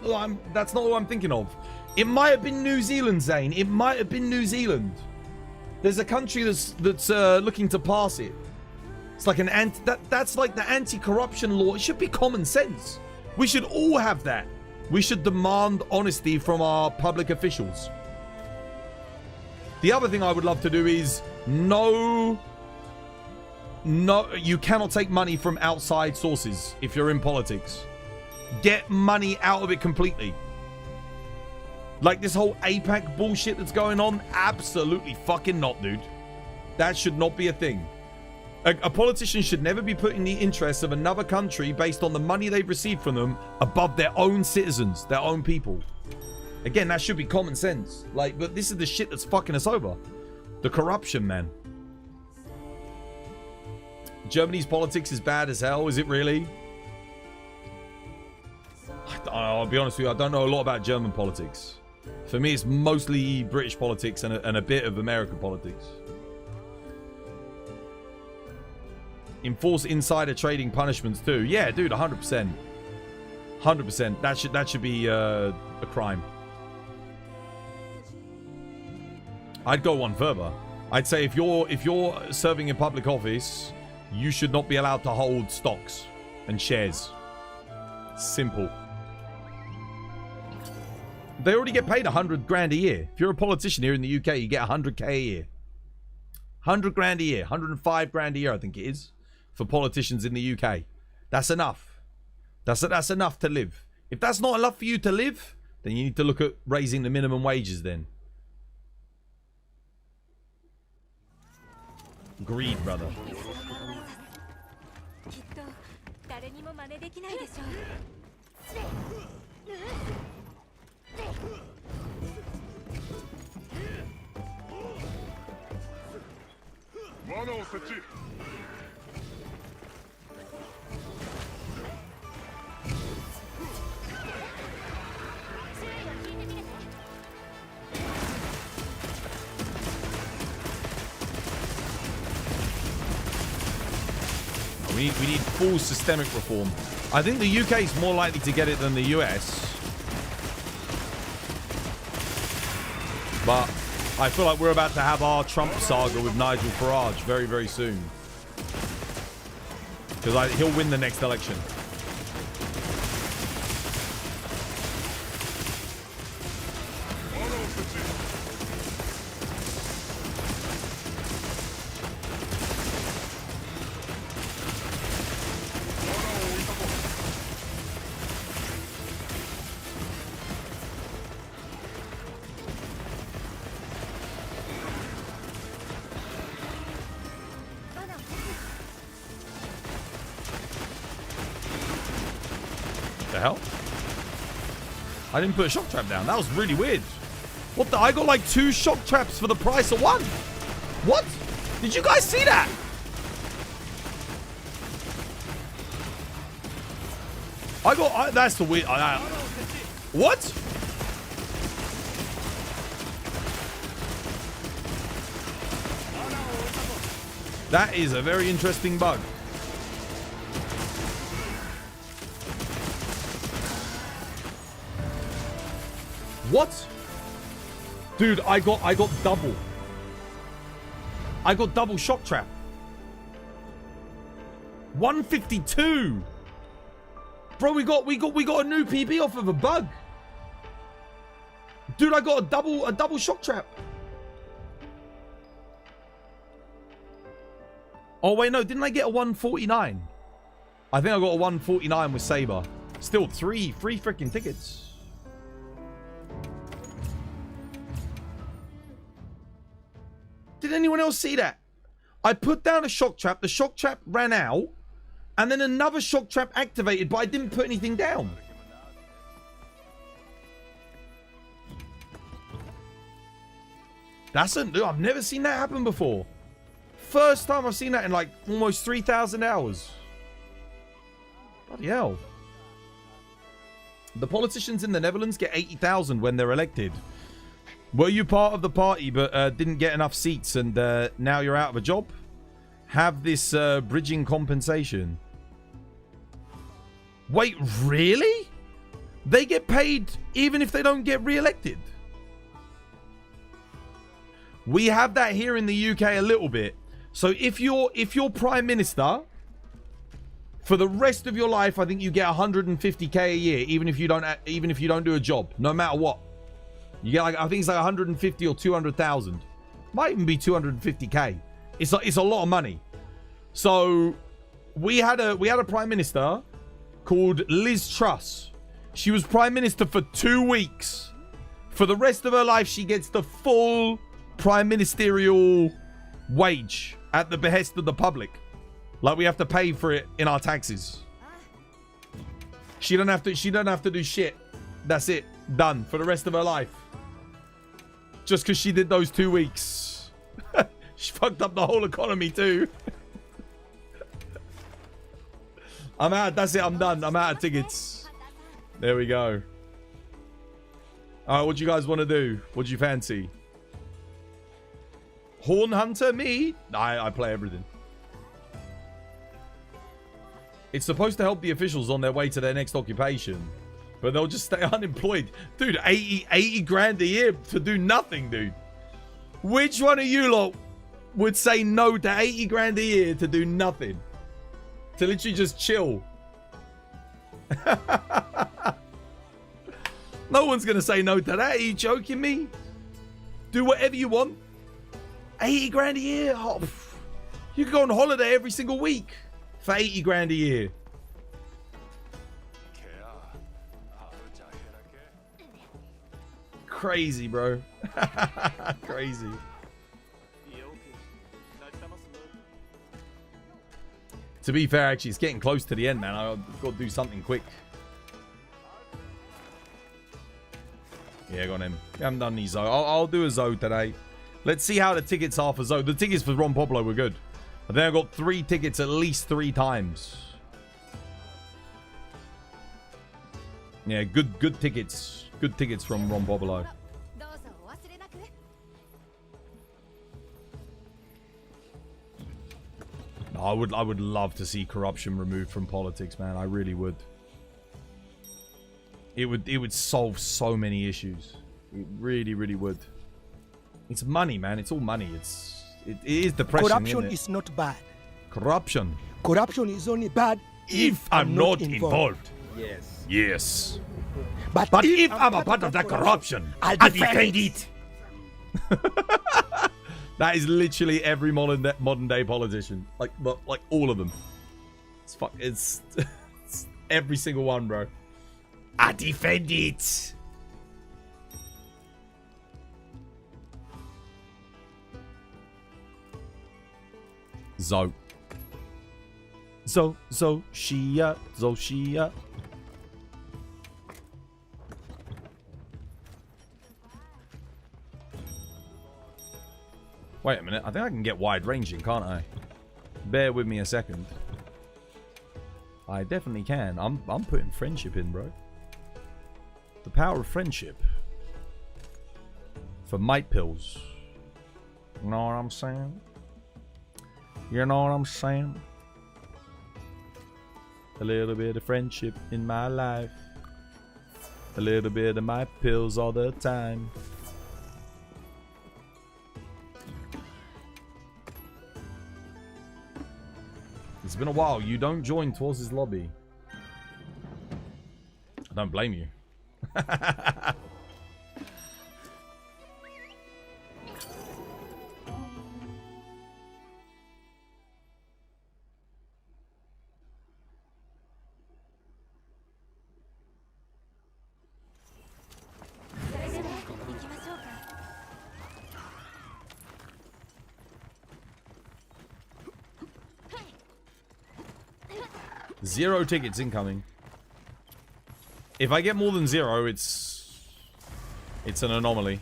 That's not what I'm thinking of. It might have been New Zealand, Zane. It might have been New Zealand. There's a country that's looking to pass it. It's like that's like the anti-corruption law. It should be common sense. We should all have that. We should demand honesty from our public officials. The other thing I would love to do is no, you cannot take money from outside sources if you're in politics. Get money out of it completely. Like this whole APAC bullshit that's going on, absolutely fucking not, dude. That should not be a thing. A politician should never be putting the interests of another country based on the money they've received from them above their own citizens, their own people. Again, that should be common sense. Like, but this is the shit that's fucking us over. The corruption, man. Germany's politics is bad as hell. Is it really? I'll be honest with you. I don't know a lot about German politics. For me, it's mostly British politics and a bit of American politics. Enforce insider trading punishments too. Yeah, dude, 100%. 100%. That should be a crime. I'd go one further. I'd say if you're serving in public office, you should not be allowed to hold stocks and shares. Simple. They already get paid 100 grand a year. If you're a politician here in the UK, you get 100k a year. 100 grand a year. 105 grand a year, I think it is, for politicians in the UK. That's enough. That's enough to live. If that's not enough for you to live, then you need to look at raising the minimum wages then. Greed, brother. We need full systemic reform. I think the UK is more likely to get it than the US. But I feel like we're about to have our Trump saga with Nigel Farage very, very soon. Because he'll win the next election. hell? I didn't put a shock trap down. That was really weird. What the? I got like 2 shock traps for the price of 1. What? Did you guys see that? That's the weird. What? That is a very interesting bug. What? Dude, I got double. I got double shock trap. 152. Bro, we got a new PB off of a bug. Dude, I got a double shock trap. Oh wait, no, didn't I get a 149? I think I got a 149 with Saber. Still three freaking tickets. Did anyone else see that? I put down a shock trap, the shock trap ran out, and then another shock trap activated, but I didn't put anything down. I've never seen that happen before. First time I've seen that in like almost 3,000 hours. Bloody hell. The politicians in the Netherlands get 80,000 when they're elected. Were you part of the party but didn't get enough seats and now you're out of a job? Have this bridging compensation. Wait, really? They get paid even if they don't get re-elected? We have that here in the UK a little bit. So if you're prime minister, for the rest of your life, I think you get 150k a year, even if you don't do a job, no matter what. You get like, I think it's like 150 or 200,000. Might even be 250k. It's a lot of money. So we had a prime minister called Liz Truss. She was prime minister for 2 weeks. For the rest of her life, she gets the full prime ministerial wage at the behest of the public. Like, we have to pay for it in our taxes. She don't have to do shit. That's it. Done for the rest of her life. Just because she did those 2 weeks. She fucked up the whole economy too. I'm out. That's it. I'm done. I'm out of tickets. There we go. All right, what do you guys want to do? What do you fancy? Horn Hunter? Me? I play everything. It's supposed to help the officials on their way to their next occupation. But they'll just stay unemployed. Dude, 80 grand a year to do nothing, dude. Which one of you lot would say no to 80 grand a year to do nothing? To literally just chill. No one's going to say no to that. Are you joking me? Do whatever you want. 80 grand a year? Oh, you can go on holiday every single week for 80 grand a year. Crazy, bro. Crazy. To be fair, actually, it's getting close to the end, man. I've got to do something quick. Yeah, got him. We haven't done any Zoe. I'll do a Zoe today. Let's see how the tickets are for Zoe. The tickets for Ron Pablo were good. I think I got 3 tickets at least 3 times. Yeah, good tickets. Good tickets from Ron Pablo. I would love to see corruption removed from politics, man. I really would. It would solve so many issues. It really, really would. It's money, man. It's all money. It is depression. Corruption is not bad. Corruption. Corruption is only bad If I'm not involved. Yes. Yes. But if I'm a part of that corruption, I'll I defend defend it. That is literally every modern day politician. Like all of them. It's every single one, bro. I defend it. Zo. Wait a minute. I think I can get wide ranging, can't I? Bear with me a second. I definitely can. I'm putting friendship in, bro. The power of friendship. For might pills. You know what I'm saying? You know what I'm saying? A little bit of friendship in my life. A little bit of my pills all the time. It's been a while. You don't join Twas' lobby. I don't blame you. Zero tickets incoming. If I get more than 0, it's an anomaly.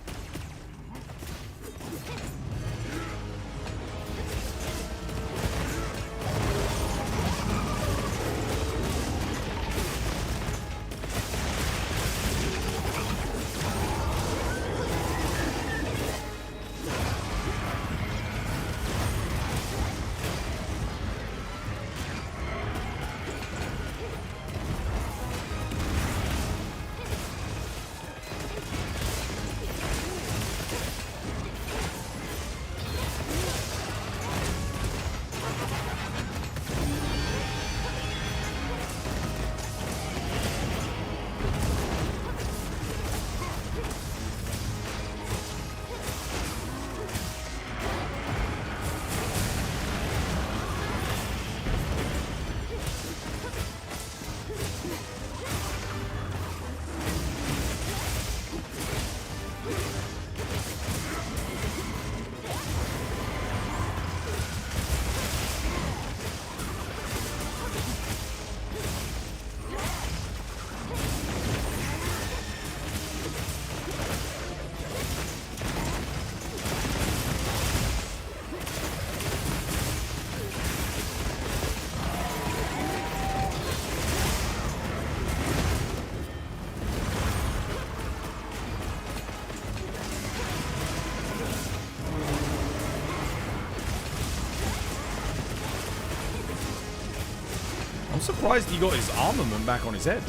I'm surprised he got his armament back on his head.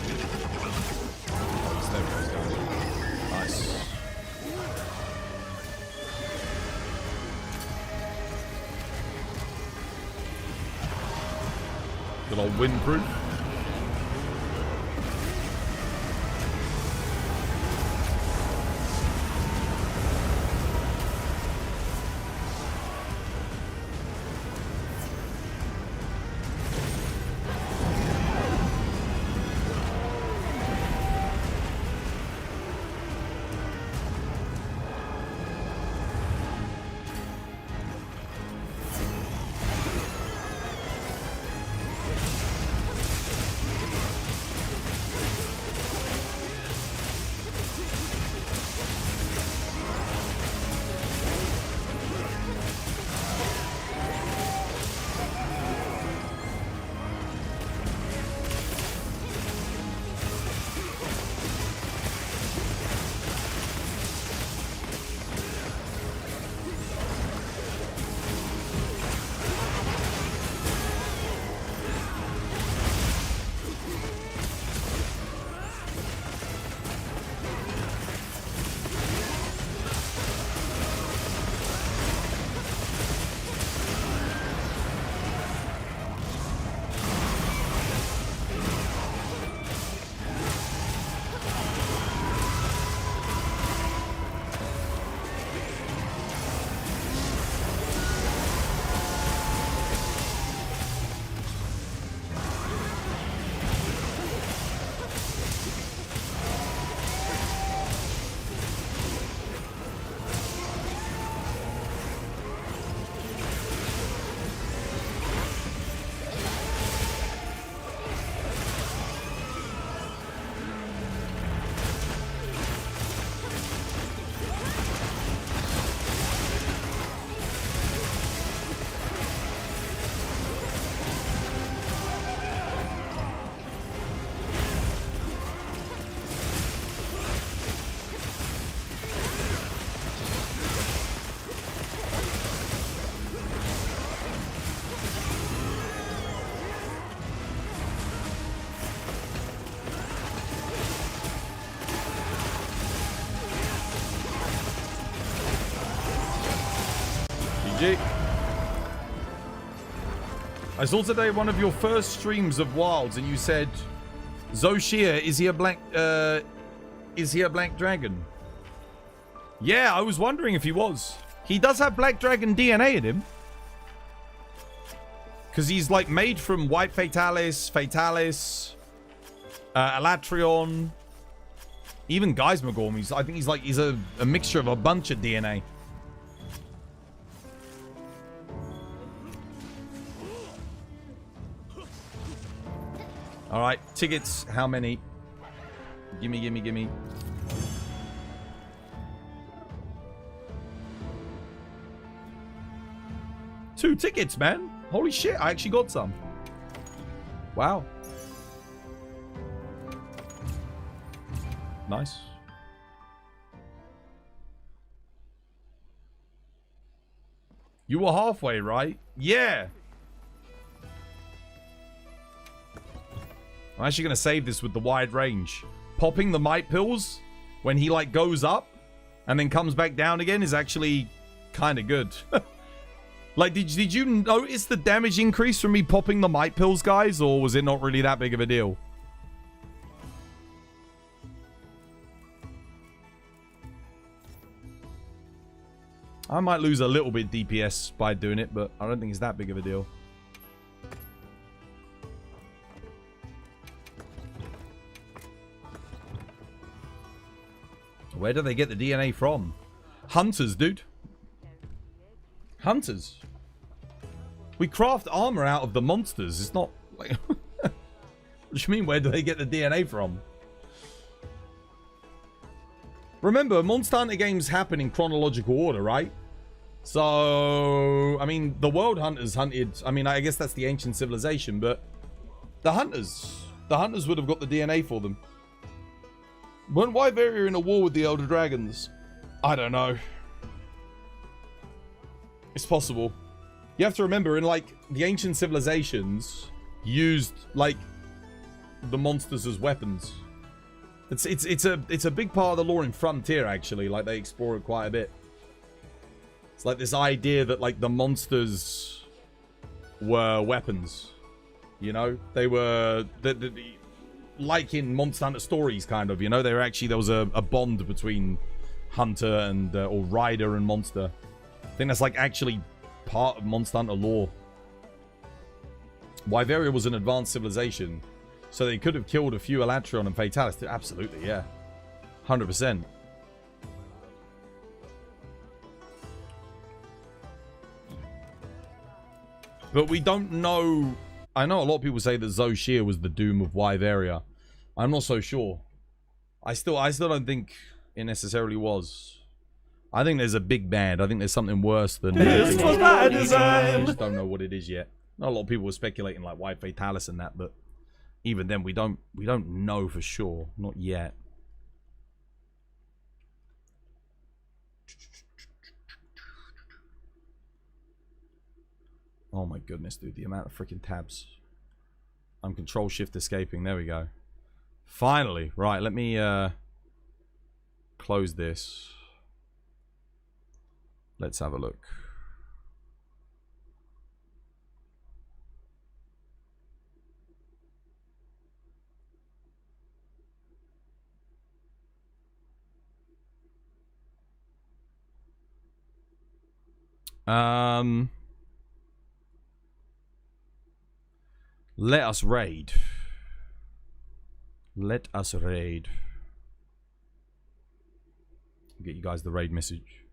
Oh, there he goes. Nice. Good old windproof. GG. I saw today one of your first streams of Wilds, and you said, Zoshia, is he a black dragon? Yeah, I was wondering if he was. He does have black dragon DNA in him. Because he's like made from White Fatalis, Alatrion, even Geismagorm. I think he's a mixture of a bunch of DNA. All right, tickets. How many? Gimme. 2 tickets, man. Holy shit, I actually got some. Wow. Nice. You were halfway, right? Yeah. I'm actually going to save this with the wide range. Popping the might pills when he, like, goes up and then comes back down again is actually kind of good. Like, did you notice the damage increase from me popping the might pills, guys? Or was it not really that big of a deal? I might lose a little bit DPS by doing it, but I don't think it's that big of a deal. Where do they get the DNA from? Hunters, dude. Hunters. We craft armor out of the monsters. It's not like... What do you mean, where do they get the DNA from? Remember, Monster Hunter games happen in chronological order, right? So, I mean, the World Hunters hunted... I mean, I guess that's the ancient civilization, but... The Hunters would have got the DNA for them. Weren't Wyveria in a war with the Elder Dragons? I don't know. It's possible. You have to remember, in, like, the ancient civilizations used, like, the monsters as weapons. It's a big part of the lore in Frontier, actually. Like, they explore it quite a bit. It's like this idea that, like, the monsters were weapons. You know? They were... like in Monster Hunter stories, kind of, you know? They were actually... There was a bond between Hunter and... or Rider and Monster. I think that's, like, actually part of Monster Hunter lore. Wyveria was an advanced civilization, so they could have killed a few Elatrion and Fatalis. Absolutely, yeah. 100%. But we don't know... I know a lot of people say that Zoshia was the doom of Wyveria. I'm not so sure. I still don't think it necessarily was. I think there's a big bad. I think there's something worse than... This was by design. I just don't know what it is yet. Not a lot of people were speculating like White Fatalis and that, but even then we don't know for sure. Not yet. Oh my goodness, dude. The amount of freaking tabs. I'm control shift escaping. There we go. Finally. Right, let me close this. Let's have a look. Let us raid. Let us raid. Get you guys the raid message.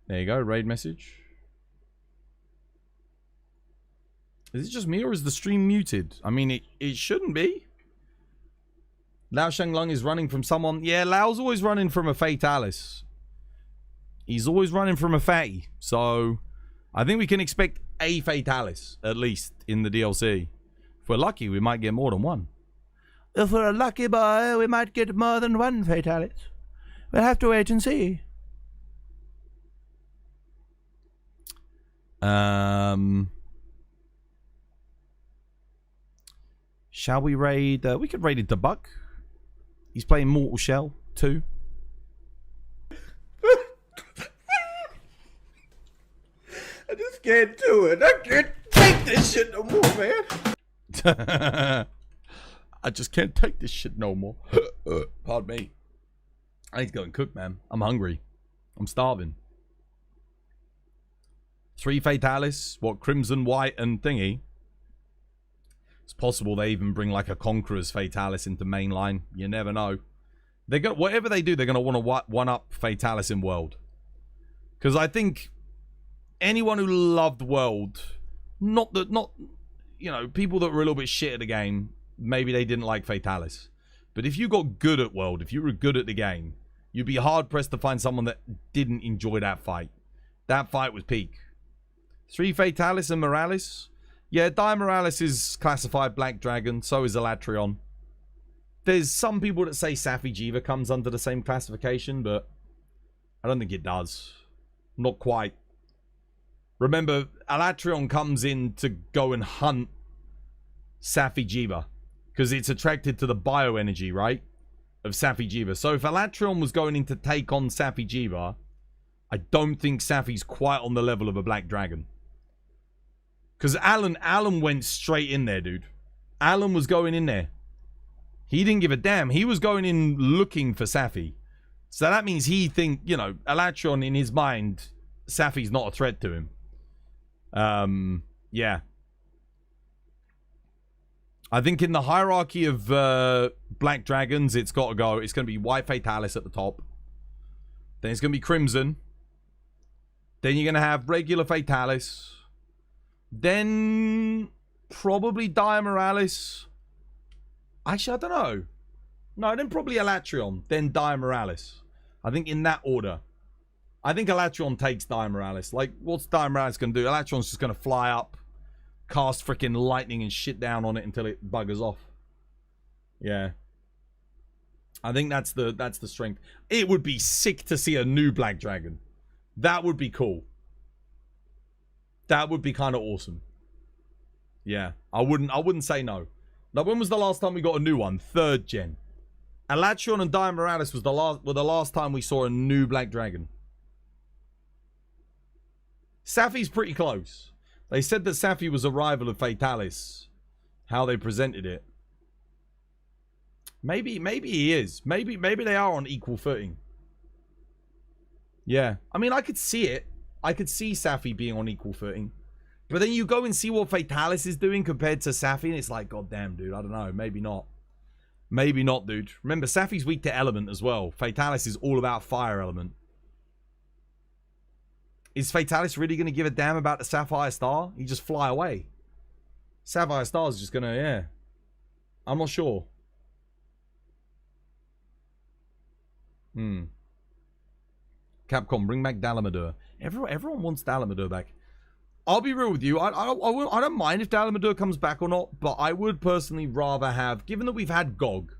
There you go, raid message. Is it just me or is the stream muted? I mean, it shouldn't be. Lao Shanglung is running from someone. Yeah, Lao's always running from a Fatalis. He's always running from a fatty. So, I think we can expect a Fatalis, at least, in the DLC. If we're lucky, we might get more than one. If we're a lucky boy, we might get more than one Fatalis. We'll have to wait and see. Shall we raid? We could raid into Buck. He's playing Mortal Shell 2. can't do it. I can't take this shit no more, man. I just can't take this shit no more. Pardon me. I need to go and cook, man. I'm hungry. I'm starving. 3 Fatalis. What, Crimson, White, and Thingy? It's possible they even bring like a Conqueror's Fatalis into mainline. You never know. They're gonna, whatever they do, they're going to want to one-up Fatalis in World. Because I think anyone who loved World, not, you know, people that were a little bit shit at the game, maybe they didn't like Fatalis. But if you got good at World, if you were good at the game, you'd be hard-pressed to find someone that didn't enjoy that fight. That fight was peak. 3 Fatalis and Morales. Yeah, Dire Morales is classified Black Dragon. So is Elatrion. There's some people that say Safi Jiva comes under the same classification, but I don't think it does. Not quite. Remember, Elatrion comes in to go and hunt Safi Jiva. Because it's attracted to the bioenergy, right? Of Safi Jiva. So if Elatrion was going in to take on Safi Jiva, I don't think Safi's quite on the level of a Black Dragon. Because Alan went straight in there, dude. Alan was going in there. He didn't give a damn. He was going in looking for Safi. So that means he think, you know, Elatrion in his mind, Safi's not a threat to him. Yeah. I think in the hierarchy of Black Dragons, it's got to go. It's going to be White Fatalis at the top. Then it's going to be Crimson. Then you're going to have regular Fatalis. Then probably Dire Morales. Actually, I don't know. No, then probably Elatrion. Then Dire Morales. I think in that order. I think Elatrion takes Dire Morales. Like, what's Dire Morales going to do? Elatron's just going to fly up, cast freaking lightning and shit down on it until it buggers off. Yeah. I think that's the strength. It would be sick to see a new Black Dragon. That would be cool. That would be kind of awesome. Yeah. I wouldn't say no. Now, when was the last time we got a new one? 3rd gen. Elatrion and Dire Morales were the last time we saw a new Black Dragon. Safi's pretty close. They said that Safi was a rival of Fatalis. How they presented it. Maybe he is. Maybe they are on equal footing. Yeah. I mean, I could see it. I could see Safi being on equal footing. But then you go and see what Fatalis is doing compared to Safi, and it's like, god damn, dude, I don't know. Maybe not. Maybe not, dude. Remember, Safi's weak to element as well. Fatalis is all about fire element. Is Fatalis really going to give a damn about the Sapphire Star? He just fly away. Sapphire Star is just going to, yeah. I'm not sure. Capcom, bring back Dalamadur. Everyone wants Dalamadur back. I'll be real with you. I don't mind if Dalamadur comes back or not, but I would personally rather have, given that we've had GOG,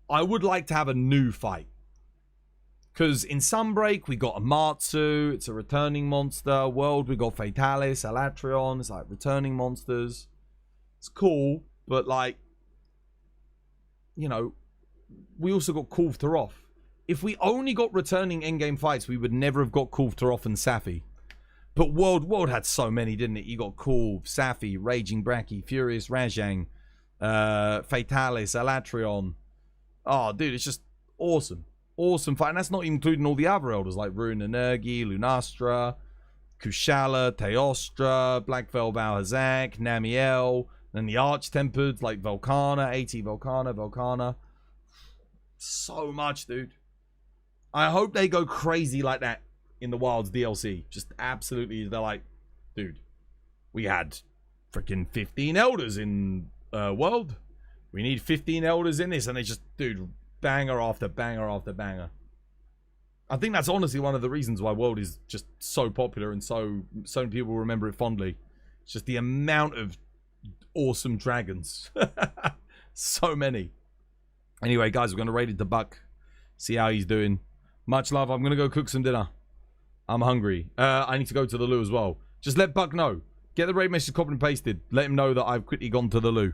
I would like to have a new fight. Because in Sunbreak, we got Amatsu, it's a returning monster. World, we got Fatalis, Elatrion, it's like returning monsters. It's cool, but like, you know, we also got Kulftaroth. If we only got returning endgame fights, we would never have got Kulftaroth and Safi. But World had so many, didn't it? You got Kulf, Safi, Raging Bracky, Furious Rajang, Fatalis, Elatrion. Oh, dude, it's just awesome. Awesome fight. And that's not including all the other elders like Rune Energi, Lunastra, Kushala, Teostra, Black Veil Valhazak, Namiel, and the Arch-Tempered like Volcana, AT Volcana. So much, dude. I hope they go crazy like that in the Wilds DLC. Just absolutely, they're like, dude, we had freaking 15 elders in World. We need 15 elders in this, and they just, dude, banger after banger after banger. I think that's honestly one of the reasons why World is just so popular and so many people remember it fondly. It's just the amount of awesome dragons. So many. Anyway, guys, we're going to raid it to Buck. See how he's doing. Much love. I'm going to go cook some dinner. I'm hungry. I need to go to the loo as well. Just let Buck know. Get the raid message copied and pasted. Let him know that I've quickly gone to the loo.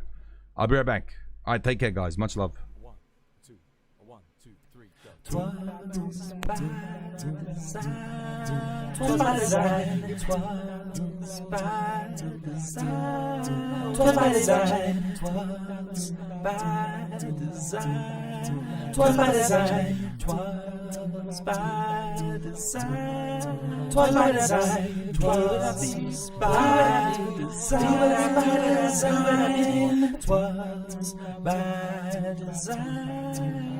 I'll be right back. All right, take care, guys. Much love. 1, 2, 1, 2, 3, go. 'Twas by design, 'twas by design. 'Twas by design, 'twas by design. 'Twas by design, 'twas by design. 'Twas by design, 'twas by design. 'Twas by design.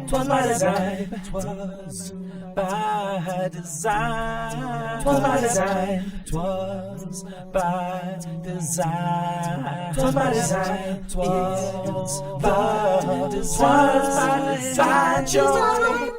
'Twas by design, 'twas by design. 'Twas by design, 'twas by design. 'Twas by design, 'twas by design. 'Twas by design.